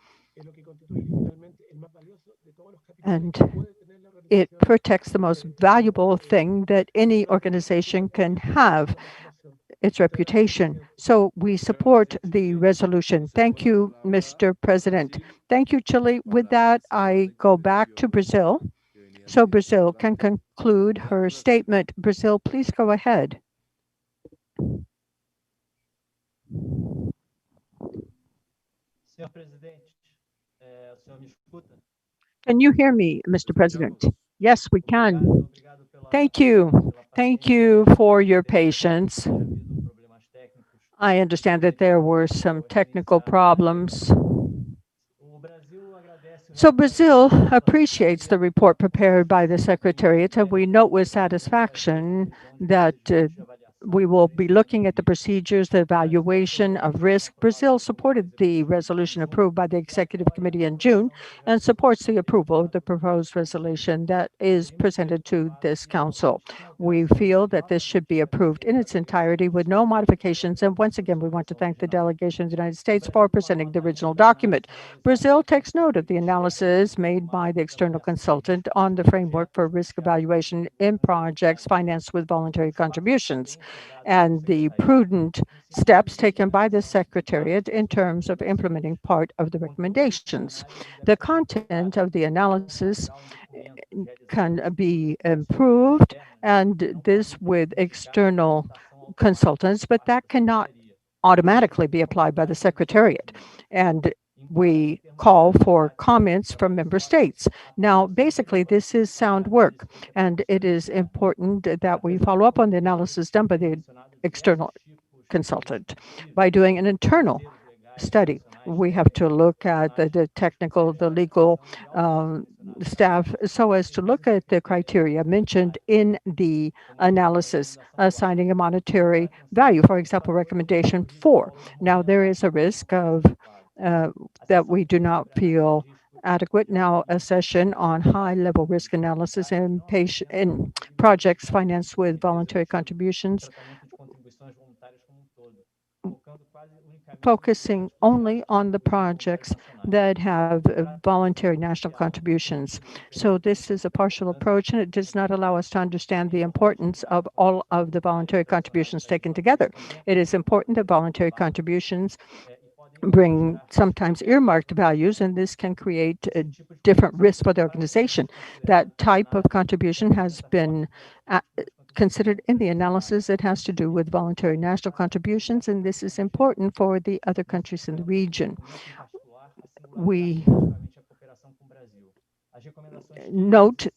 and it protects the most valuable thing that any organization can have, its reputation. So we support the resolution. Thank you, Mr. President. Thank you, Chile. With that, I go back to Brazil, so Brazil can conclude her statement. Brazil, please go ahead. Can you hear me, Mr. President? Yes, we can. Thank you. Thank you for your patience. I understand that there were some technical problems. So Brazil appreciates the report prepared by the Secretariat, and we note with satisfaction that we will be looking at the procedures, the evaluation of risk. Brazil supported the resolution approved by the Executive Committee in June and supports the approval of the proposed resolution that is presented to this Council. We feel that this should be approved in its entirety with no modifications. And once again, we want to thank the delegation of the United States for presenting the original document. Brazil takes note of the analysis made by the external consultant on the framework for risk evaluation in projects financed with voluntary contributions and the prudent steps taken by the Secretariat in terms of implementing part of the recommendations. The content of the analysis can be improved, and this with external consultants, but that cannot automatically be applied by the Secretariat. And we call for comments from member states. Now, basically, this is sound work, and it is important that we follow up on the analysis done by the external consultant by doing an internal study. We have to look at the technical, the legal staff, so as to look at the criteria mentioned in the analysis, assigning a monetary value, for example, recommendation 4. Now, there is a risk of that we do not feel adequate. Now, a session on high-level risk analysis in projects financed with voluntary contributions, focusing only on the projects that have voluntary national contributions. So this is a partial approach, and it does not allow us to understand the importance of all of the voluntary contributions taken together. It is important that voluntary contributions bring sometimes earmarked values, and this can create a different risk for the organization. That type of contribution has been considered in the analysis. It has to do with voluntary national contributions, and this is important for the other countries in the region. We note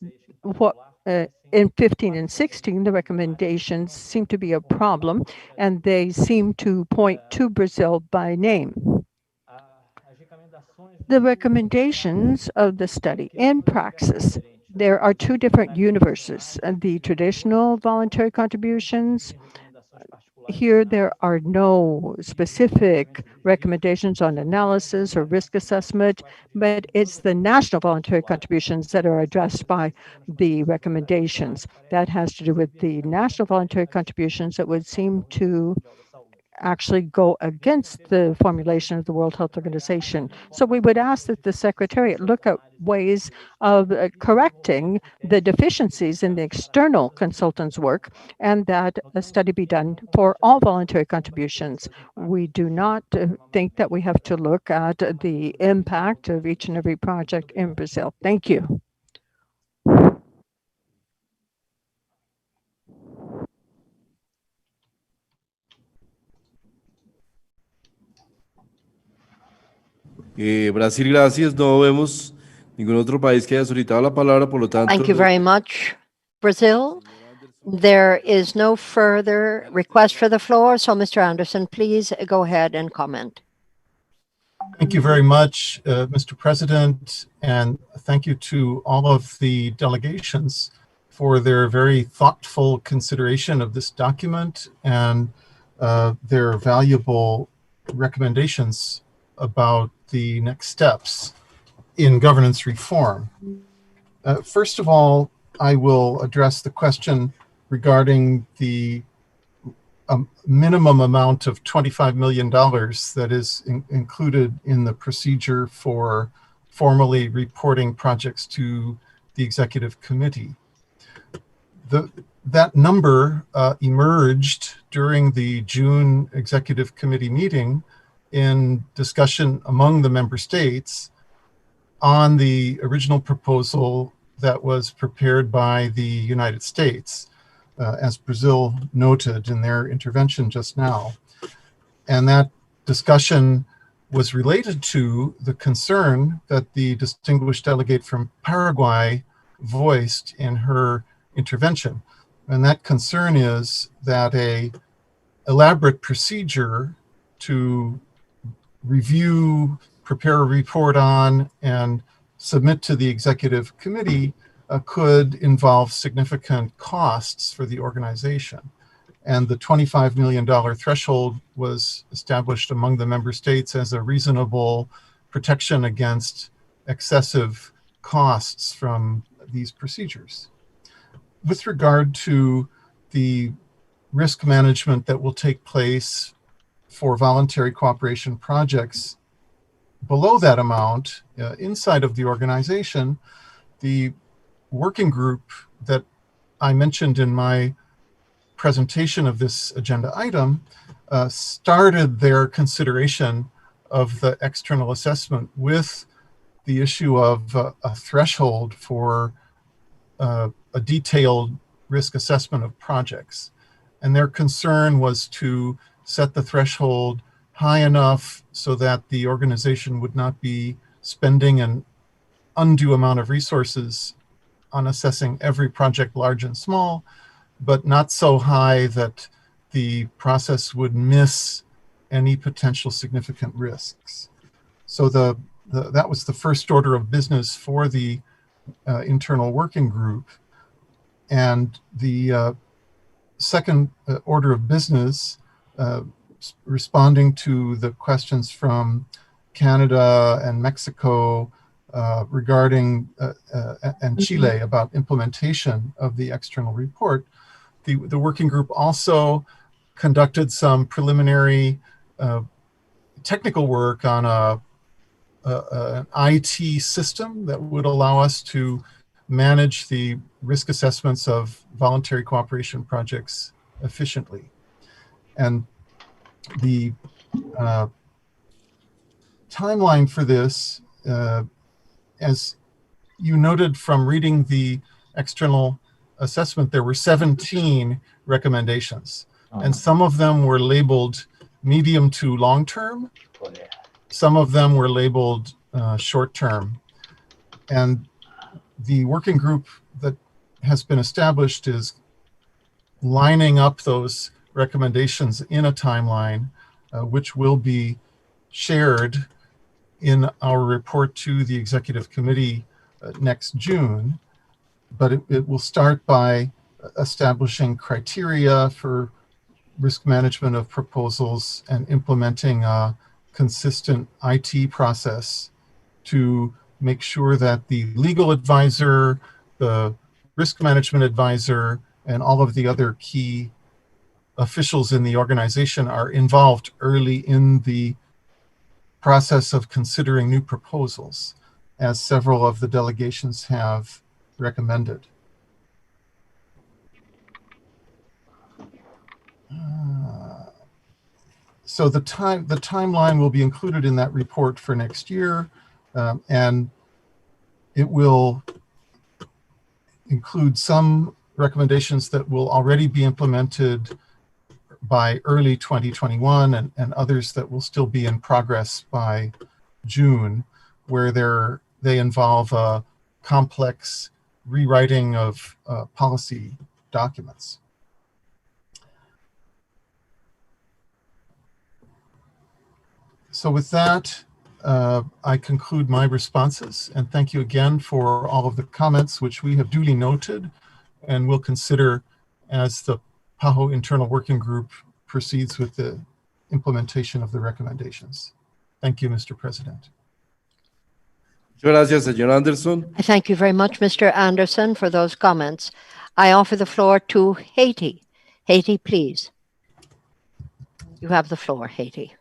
what in 15 and 16, the recommendations seem to be a problem, and they seem to point to Brazil by name. The recommendations of the study in praxis, there are two different universes, and the traditional voluntary contributions. Here, there are no specific recommendations on analysis or risk assessment, but it's the national voluntary contributions that are addressed by the recommendations. That has to do with the national voluntary contributions that would seem to actually go against the formulation of the World Health Organization. So we would ask that the Secretariat look at ways of correcting the deficiencies in the external consultants' work, and that a study be done for all voluntary contributions. We do not think that we have to look at the impact of each and every project in Brazil. Thank you. Brasil, gracias. No vemos ningún otro país que haya solicitado la palabra, por lo tanto. Thank you very much, Brazil. There is no further request for the floor, so Mr. Anderson, please go ahead and comment. Thank you very much, Mr. President, and thank you to all of the delegations for their very thoughtful consideration of this document and their valuable recommendations about the next steps in governance reform. First of all, I will address the question regarding the minimum amount of $25 million that is included in the procedure for formally reporting projects to the Executive Committee. That number emerged during the June Executive Committee meeting in discussion among the member states on the original proposal that was prepared by the United States, as Brazil noted in their intervention just now. And that discussion was related to the concern that the distinguished delegate from Paraguay voiced in her intervention. And that concern is that an elaborate procedure to review, prepare a report on, and submit to the Executive Committee could involve significant costs for the organization. and the $25 million threshold was established among the member states as a reasonable protection against excessive costs from these procedures. With regard to the risk management that will take place for voluntary cooperation projects below that amount, inside of the organization, the working group that I mentioned in my presentation of this agenda item started their consideration of the external assessment with the issue of a threshold for a detailed risk assessment of projects. And their concern was to set the threshold high enough so that the organization would not be spending an undue amount of resources on assessing every project, large and small, but not so high that the process would miss any potential significant risks. So that was the first order of business for the internal working group. And the second order of business, responding to the questions from Canada and Mexico regarding and Chile about implementation of the external report, the working group also conducted some preliminary technical work on an IT system that would allow us to manage the risk assessments of voluntary cooperation projects efficiently. And the timeline for this, as you noted from reading the external assessment, there were 17 recommendations, and some of them were labeled medium to long term. Some of them were labeled short term. And the working group that has been established is lining up those recommendations in a timeline, which will be shared in our report to the executive committee next June. But it will start by establishing criteria for risk management of proposals and implementing a consistent IT process to make sure that the legal advisor, the risk management advisor, and all of the other key officials in the organization are involved early in the process of considering new proposals, as several of the delegations have recommended. So the timeline will be included in that report for next year, and it will include some recommendations that will already be implemented by early 2021 and others that will still be in progress by June, where they involve a complex rewriting of policy documents. So with that, I conclude my responses, and thank you again for all of the comments, which we have duly noted and will consider as the PAHO Internal Working Group proceeds with the implementation of the recommendations. Thank you, Mr. President. Gracias, señor Anderson. Thank you very much, Mr. Anderson, for those comments. I offer the floor to Haiti. Haiti, please. You have the floor, Haiti.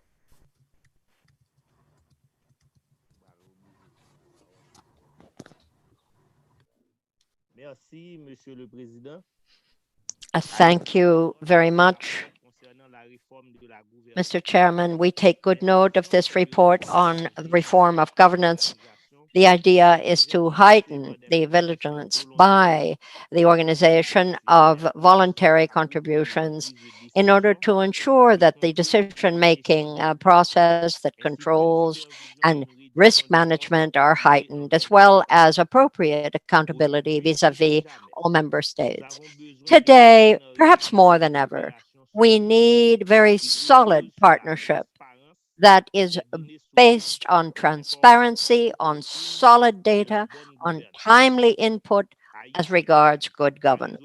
Merci, Monsieur le Président. Thank you very much, Mr. Chairman. We take good note of this report on the reform of governance. The idea is to heighten the vigilance by the organization of voluntary contributions in order to ensure that the decision-making process that controls and risk management are heightened, as well as appropriate accountability vis-à-vis all member states. Today, perhaps more than ever, we need very solid partnership that is based on transparency, on solid data, on timely input as regards good governance.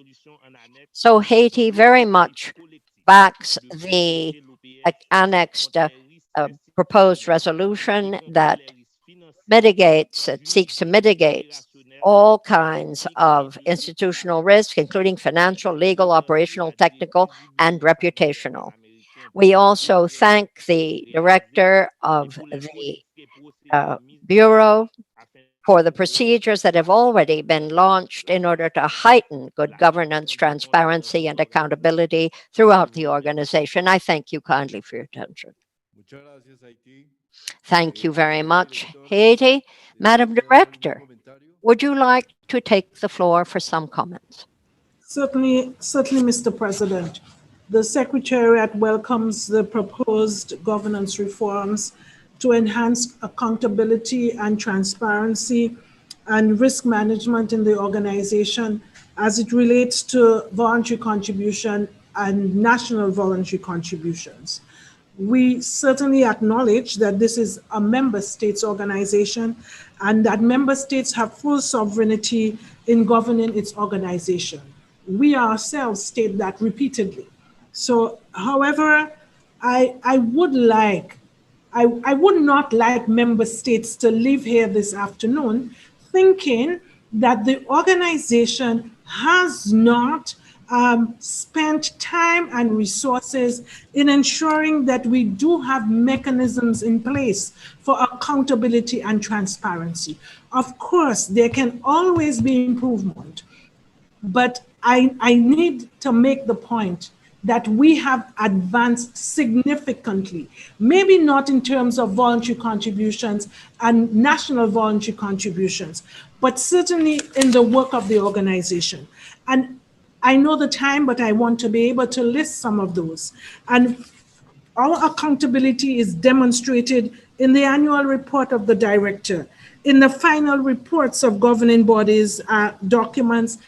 So Haiti very much backs the annexed proposed resolution that seeks to mitigate all kinds of institutional risk, including financial, legal, operational, technical, and reputational. We also thank the director of the Bureau for the procedures that have already been launched in order to heighten good governance, transparency, and accountability throughout the organization. I thank you kindly for your attention. Thank you very much, Haiti. Madam Director, would you like to take the floor for some comments? Certainly, Mr. President. The Secretariat welcomes the proposed governance reforms to enhance accountability and transparency and risk management in the organization as it relates to voluntary contribution and national voluntary contributions. We certainly acknowledge that this is a member states organization and that member states have full sovereignty in governing its organization. We ourselves state that repeatedly. So, however, I would not like member states to leave here this afternoon thinking that the organization has not spent time and resources in ensuring that we do have mechanisms in place for accountability and transparency. Of course, there can always be improvement, but I need to make the point that we have advanced significantly, maybe not in terms of voluntary contributions and national voluntary contributions, but certainly in the work of the organization. And I know the time, but I want to be able to list some of those. And our accountability is demonstrated in the annual report of the director, in the final reports of governing bodies, documents,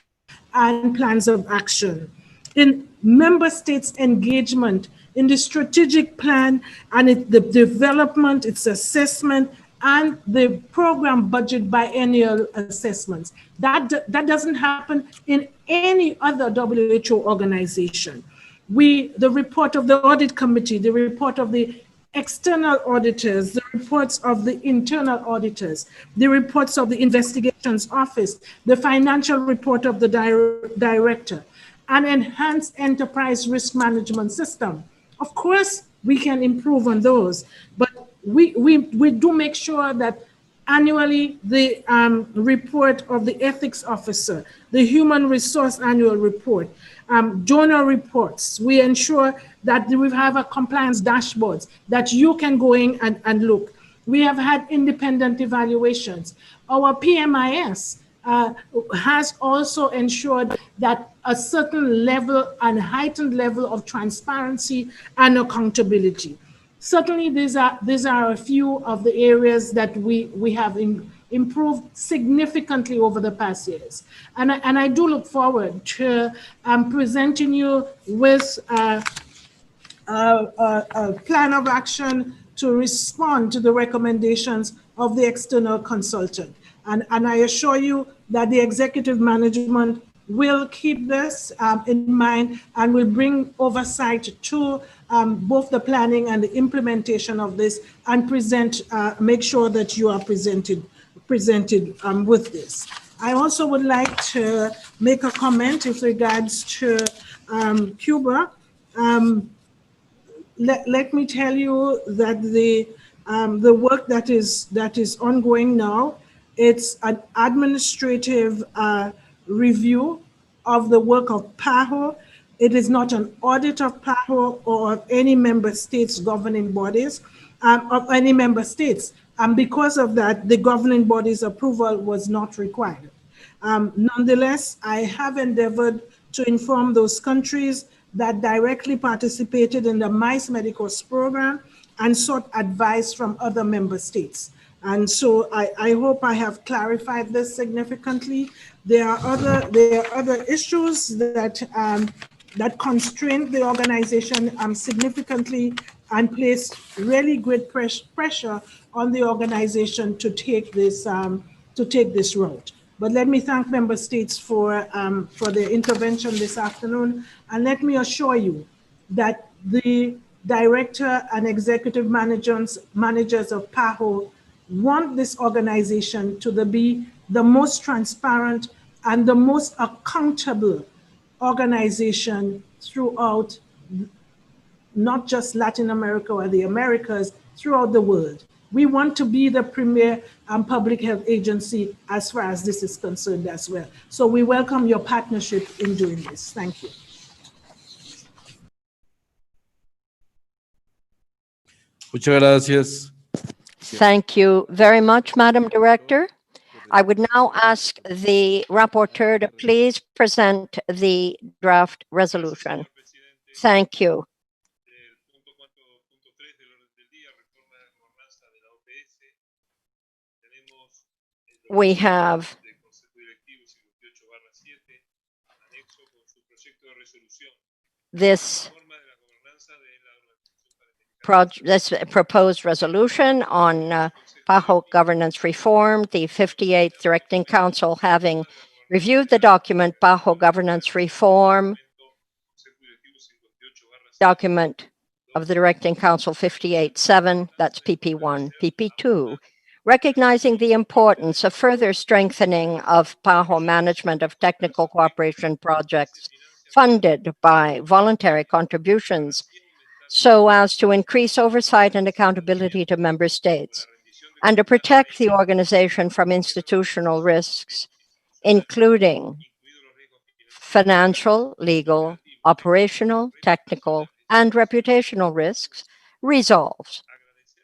and plans of action, in member states' engagement in the strategic plan and the development, its assessment, and the program budget biennial assessments. That doesn't happen in any other WHO organization. The report of the audit committee, the report of the external auditors, the reports of the internal auditors, the reports of the investigations office, the financial report of the director, an enhanced enterprise risk management system. Of course, we can improve on those, but we do make sure that annually the report of the ethics officer, the human resource annual report, donor reports, we ensure that we have a compliance dashboards that you can go in and look. We have had independent evaluations. Our PMIS has also ensured that a certain level and heightened level of transparency and accountability. Certainly, these are a few of the areas that we have improved significantly over the past years. And I do look forward to presenting you with a plan of action to respond to the recommendations of the external consultant. And I assure you that the executive management will keep this in mind and will bring oversight to both the planning and the implementation of this and make sure that you are presented with this. I also would like to make a comment with regards to Cuba. Let me tell you that the work that is ongoing now, it's an administrative review of the work of PAHO. It is not an audit of PAHO or of any member states governing bodies, of any member states. And because of that, the governing body's approval was not required. Nonetheless, I have endeavored to inform those countries that directly participated in the MICE Medicos program and sought advice from other member states. And so I hope I have clarified this significantly. There are other issues that constrain the organization significantly and place really great pressure on the organization to take this route. But let me thank member states for their intervention this afternoon, and let me assure you that the director and executive managers of PAHO want this organization to be the most transparent and the most accountable organization throughout not just Latin America or the Americas, throughout the world. We want to be the premier public health agency as far as this is concerned as well. So we welcome your partnership in doing this. Thank you. Muchas gracias. Thank you very much, Madam Director. I would now ask the rapporteur to please present the draft resolution. Thank you. We have this proposed resolution on PAHO governance reform, the 58th Directing Council having reviewed the document PAHO governance reform, document of the Directing Council 58.7, that's PP1, PP2, recognizing the importance of further strengthening of PAHO management of technical cooperation projects funded by voluntary contributions so as to increase oversight and accountability to member states, and to protect the organization from institutional risks, including financial, legal, operational, technical, and reputational risks, resolves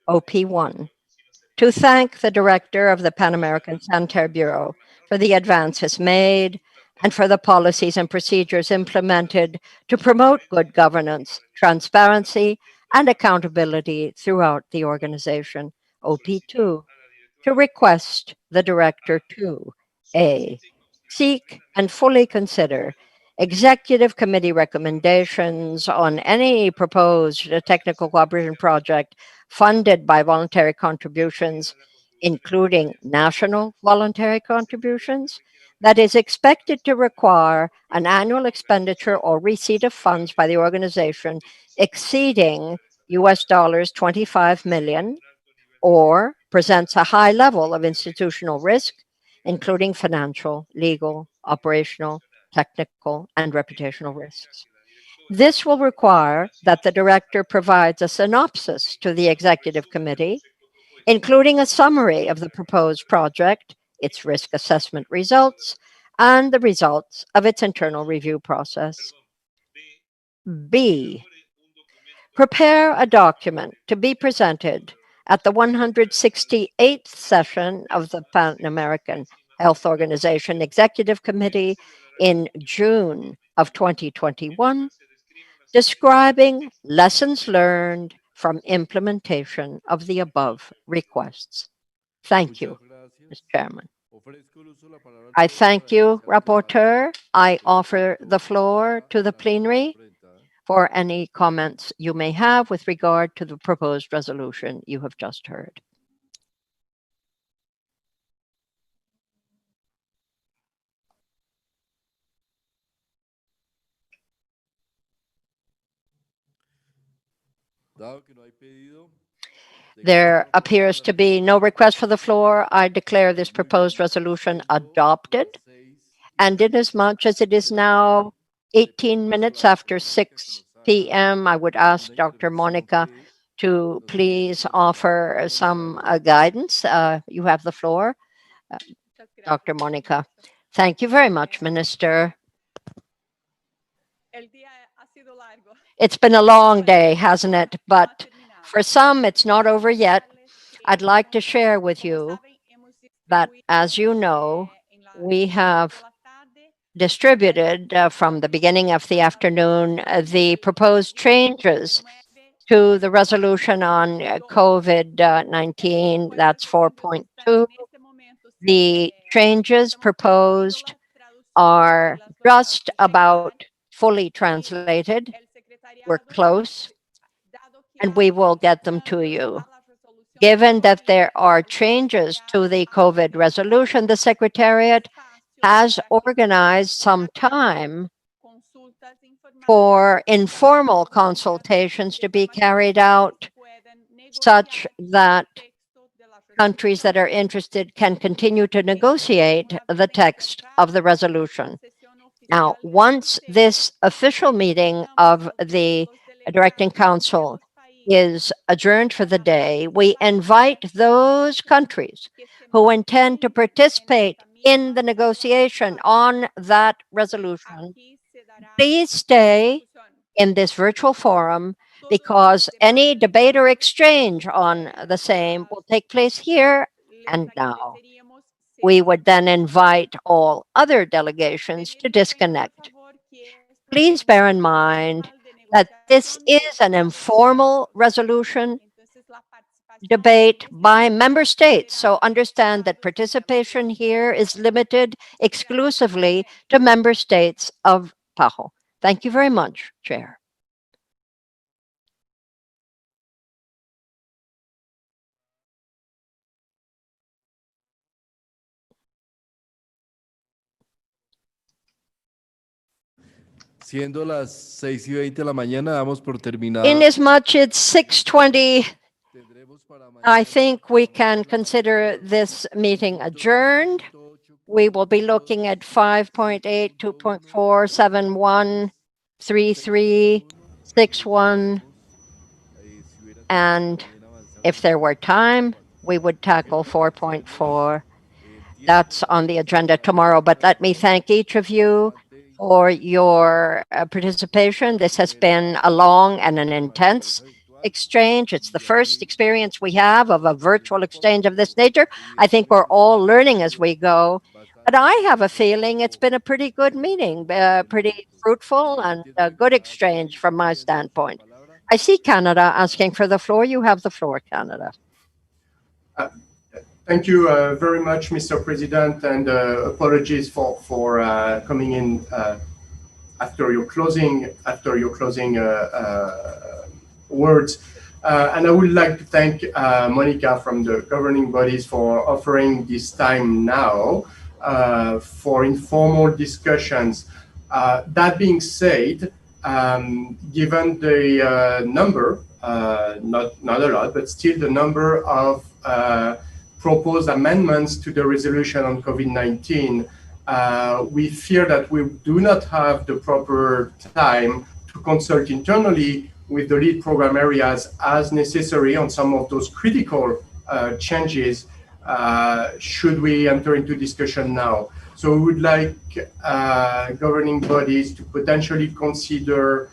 OP1 to thank the director of the Pan American Sanitary Bureau for the advances made and for the policies and procedures implemented to promote good governance, transparency, and accountability throughout the organization. OP2, to request the director to A, seek and fully consider executive committee recommendations on any proposed technical cooperation project funded by voluntary contributions, including national voluntary contributions, that is expected to require an annual expenditure or receipt of funds by the organization exceeding US dollars 25 million, or presents a high level of institutional risk, including financial, legal, operational, technical, and reputational risks. This will require that the director provides a synopsis to the executive committee, including a summary of the proposed project, its risk assessment results, and the results of its internal review process. B, prepare a document to be presented at the 168th session of the Pan American Health Organization Executive Committee in June of 2021, describing lessons learned from implementation of the above requests. Thank you, Mr. Chairman. I thank you, Rapporteur. I offer the floor to the plenary for any comments you may have with regard to the proposed resolution you have just heard. There appears to be no request for the floor. I declare this proposed resolution adopted. And inasmuch as it is now 18 minutes after 6 p.m., I would ask Dr. Monica to please offer some guidance. You have the floor, Dr. Monica. Thank you very much, Minister. It's been a long day, hasn't it? But for some, it's not over yet. I'd like to share with you that, as you know, we have distributed from the beginning of the afternoon the proposed changes to the resolution on COVID-19, that's 4.2. The changes proposed are just about fully translated. We're close, and we will get them to you. Given that there are changes to the COVID resolution, the Secretariat has organized some time for informal consultations to be carried out such that countries that are interested can continue to negotiate the text of the resolution. Now, once this official meeting of the Directing Council is adjourned for the day, we invite those countries who intend to participate in the negotiation on that resolution, please stay in this virtual forum because any debate or exchange on the same will take place here and now. We would then invite all other delegations to disconnect. Please bear in mind that this is an informal resolution debate by member states. So understand that participation here is limited exclusively to member states of PAHO. Thank you very much, Chair. Siendo las 6:20 de la mañana, damos por terminada. Inasmuch it's 6:20, I think we can consider this meeting adjourned. We will be looking at 5.8, 2.4, 7.1, 3.3, 6.1, and if there were time, we would tackle 4.4. That's on the agenda tomorrow, but let me thank each of you for your participation. This has been a long and an intense exchange. It's the first experience we have of a virtual exchange of this nature. I think we're all learning as we go, but I have a feeling it's been a pretty good meeting, pretty fruitful and a good exchange from my standpoint. I see Canada asking for the floor. You have the floor, Canada. Thank you very much, Mr. President, and apologies for coming in after your closing words. And I would like to thank Monica from the governing bodies for offering this time now for informal discussions. That being said, given the number, not a lot, but still the number of proposed amendments to the resolution on COVID-19, we fear that we do not have the proper time to consult internally with the lead program areas as necessary on some of those critical changes should we enter into discussion now. So we would like governing bodies to potentially consider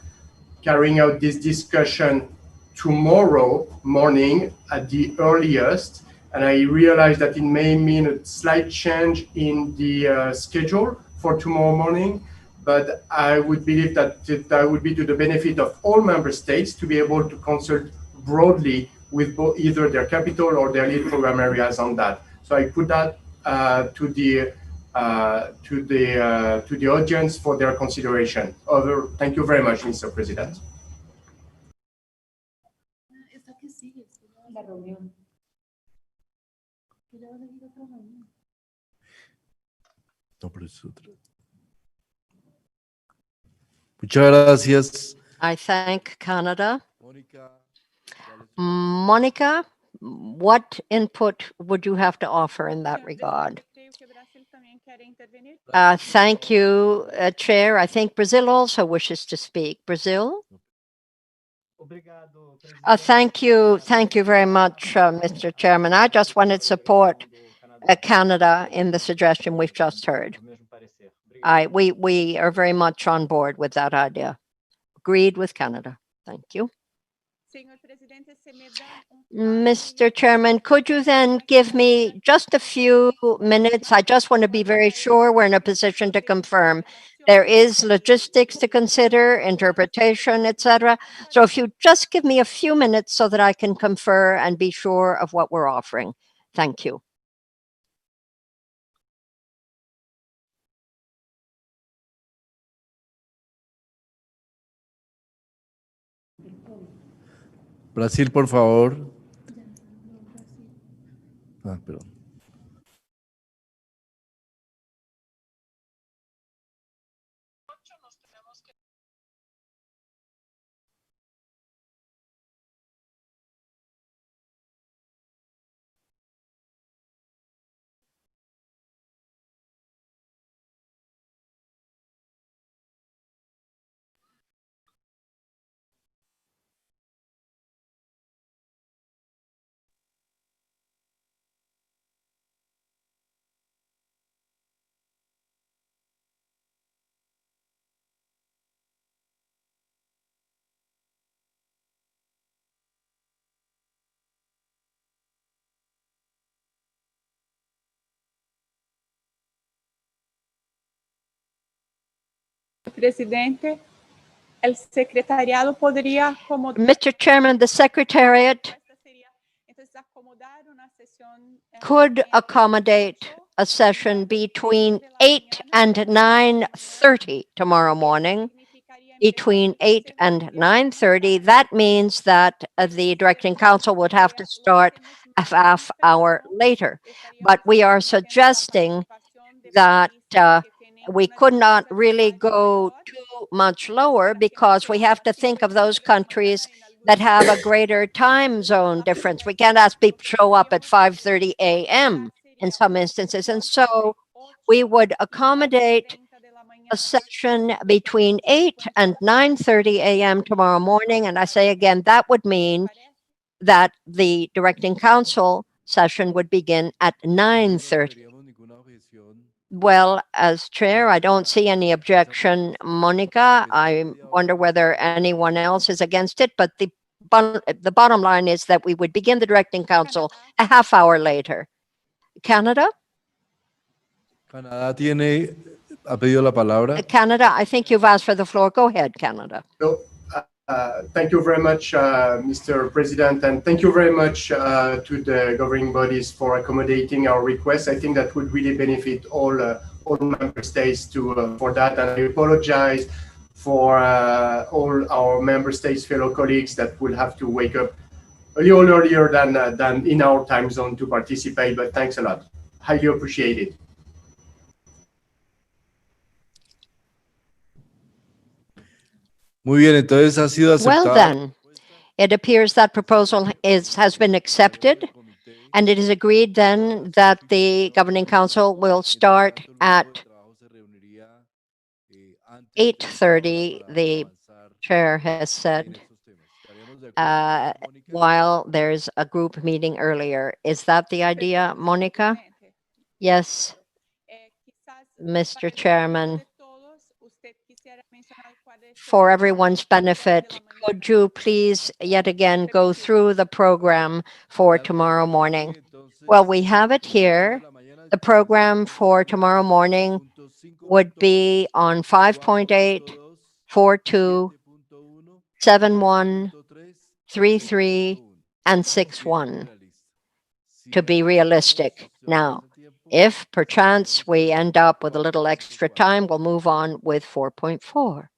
carrying out this discussion tomorrow morning at the earliest. And I realize that it may mean a slight change in the schedule for tomorrow morning, but I would believe that that would be to the benefit of all member states to be able to consult broadly with either their capital or their lead program areas on that. So I put that to the audience for their consideration. Thank you very much, Mr. President. Muchas gracias. I thank Canada. Monica, what input would you have to offer in that regard? Thank you, Chair. I think Brazil also wishes to speak. Brazil? Thank you very much, Mr. Chairman. I just wanted to support Canada in the suggestion we've just heard. We are very much on board with that idea. Agreed with Canada. Thank you. Mr. Chairman, could you then give me just a few minutes? I just want to be very sure we're in a position to confirm. There is logistics to consider, interpretation, etc. So if you just give me a few minutes so that I can confer and be sure of what we're offering. Thank you. Brasil, por favor. Perdón. Presidente, el secretariado podría acomodar. Mr. Chairman, the Secretariat could accommodate a session between 8 and 9:30 tomorrow morning. Between 8 and 9:30, that means that the Directing Council would have to start a half hour later. But we are suggesting that we could not really go too much lower because we have to think of those countries that have a greater time zone difference. We can't ask people to show up at 5:30 a.m. in some instances. And so we would accommodate a session between 8 and 9:30 a.m. tomorrow morning. And I say again, that would mean that the Directing Council session would begin at 9:30. Well, as chair, I don't see any objection, Monica. I wonder whether anyone else is against it, but the bottom line is that we would begin the Directing Council a half hour later. Canada? Canadá ha pedido la palabra. Canada, I think you've asked for the floor. Go ahead, Canada. Thank you very much, Mr. President, and thank you very much to the governing bodies for accommodating our request. I think that would really benefit all member states for that, and I apologize for all our member states fellow colleagues that will have to wake up a little earlier than in our time zone to participate, but thanks a lot. Highly appreciated. Muy bien, entonces ha sido aceptado. Well then, it appears that proposal has been accepted, and it is agreed then that the Governing Council will start at 8:30, the chair has said, while there's a group meeting earlier. Is that the idea, Monica? Yes, Mr. Chairman. For everyone's benefit, could you please yet again go through the program for tomorrow morning? Well, we have it here. The program for tomorrow morning would be on 5.8, 4.2, 7.1, 3.3, and 6.1, to be realistic. Now, if perchance we end up with a little extra time, we'll move on with 4.4.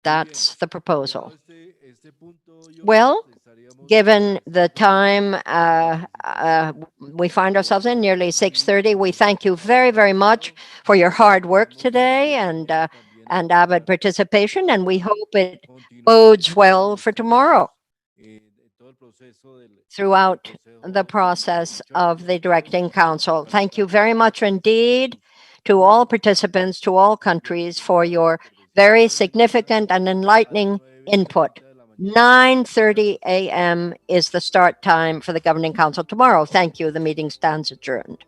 That's the proposal. Well, given the time we find ourselves in, nearly 6:30, we thank you very, very much for your hard work today and avid participation, and we hope it bodes well for tomorrow throughout the process of the Directing Council. Thank you very much indeed to all participants, to all countries, for your very significant and enlightening input. 9:30 a.m. is the start time for the Governing Council tomorrow. Thank you. The meeting stands adjourned.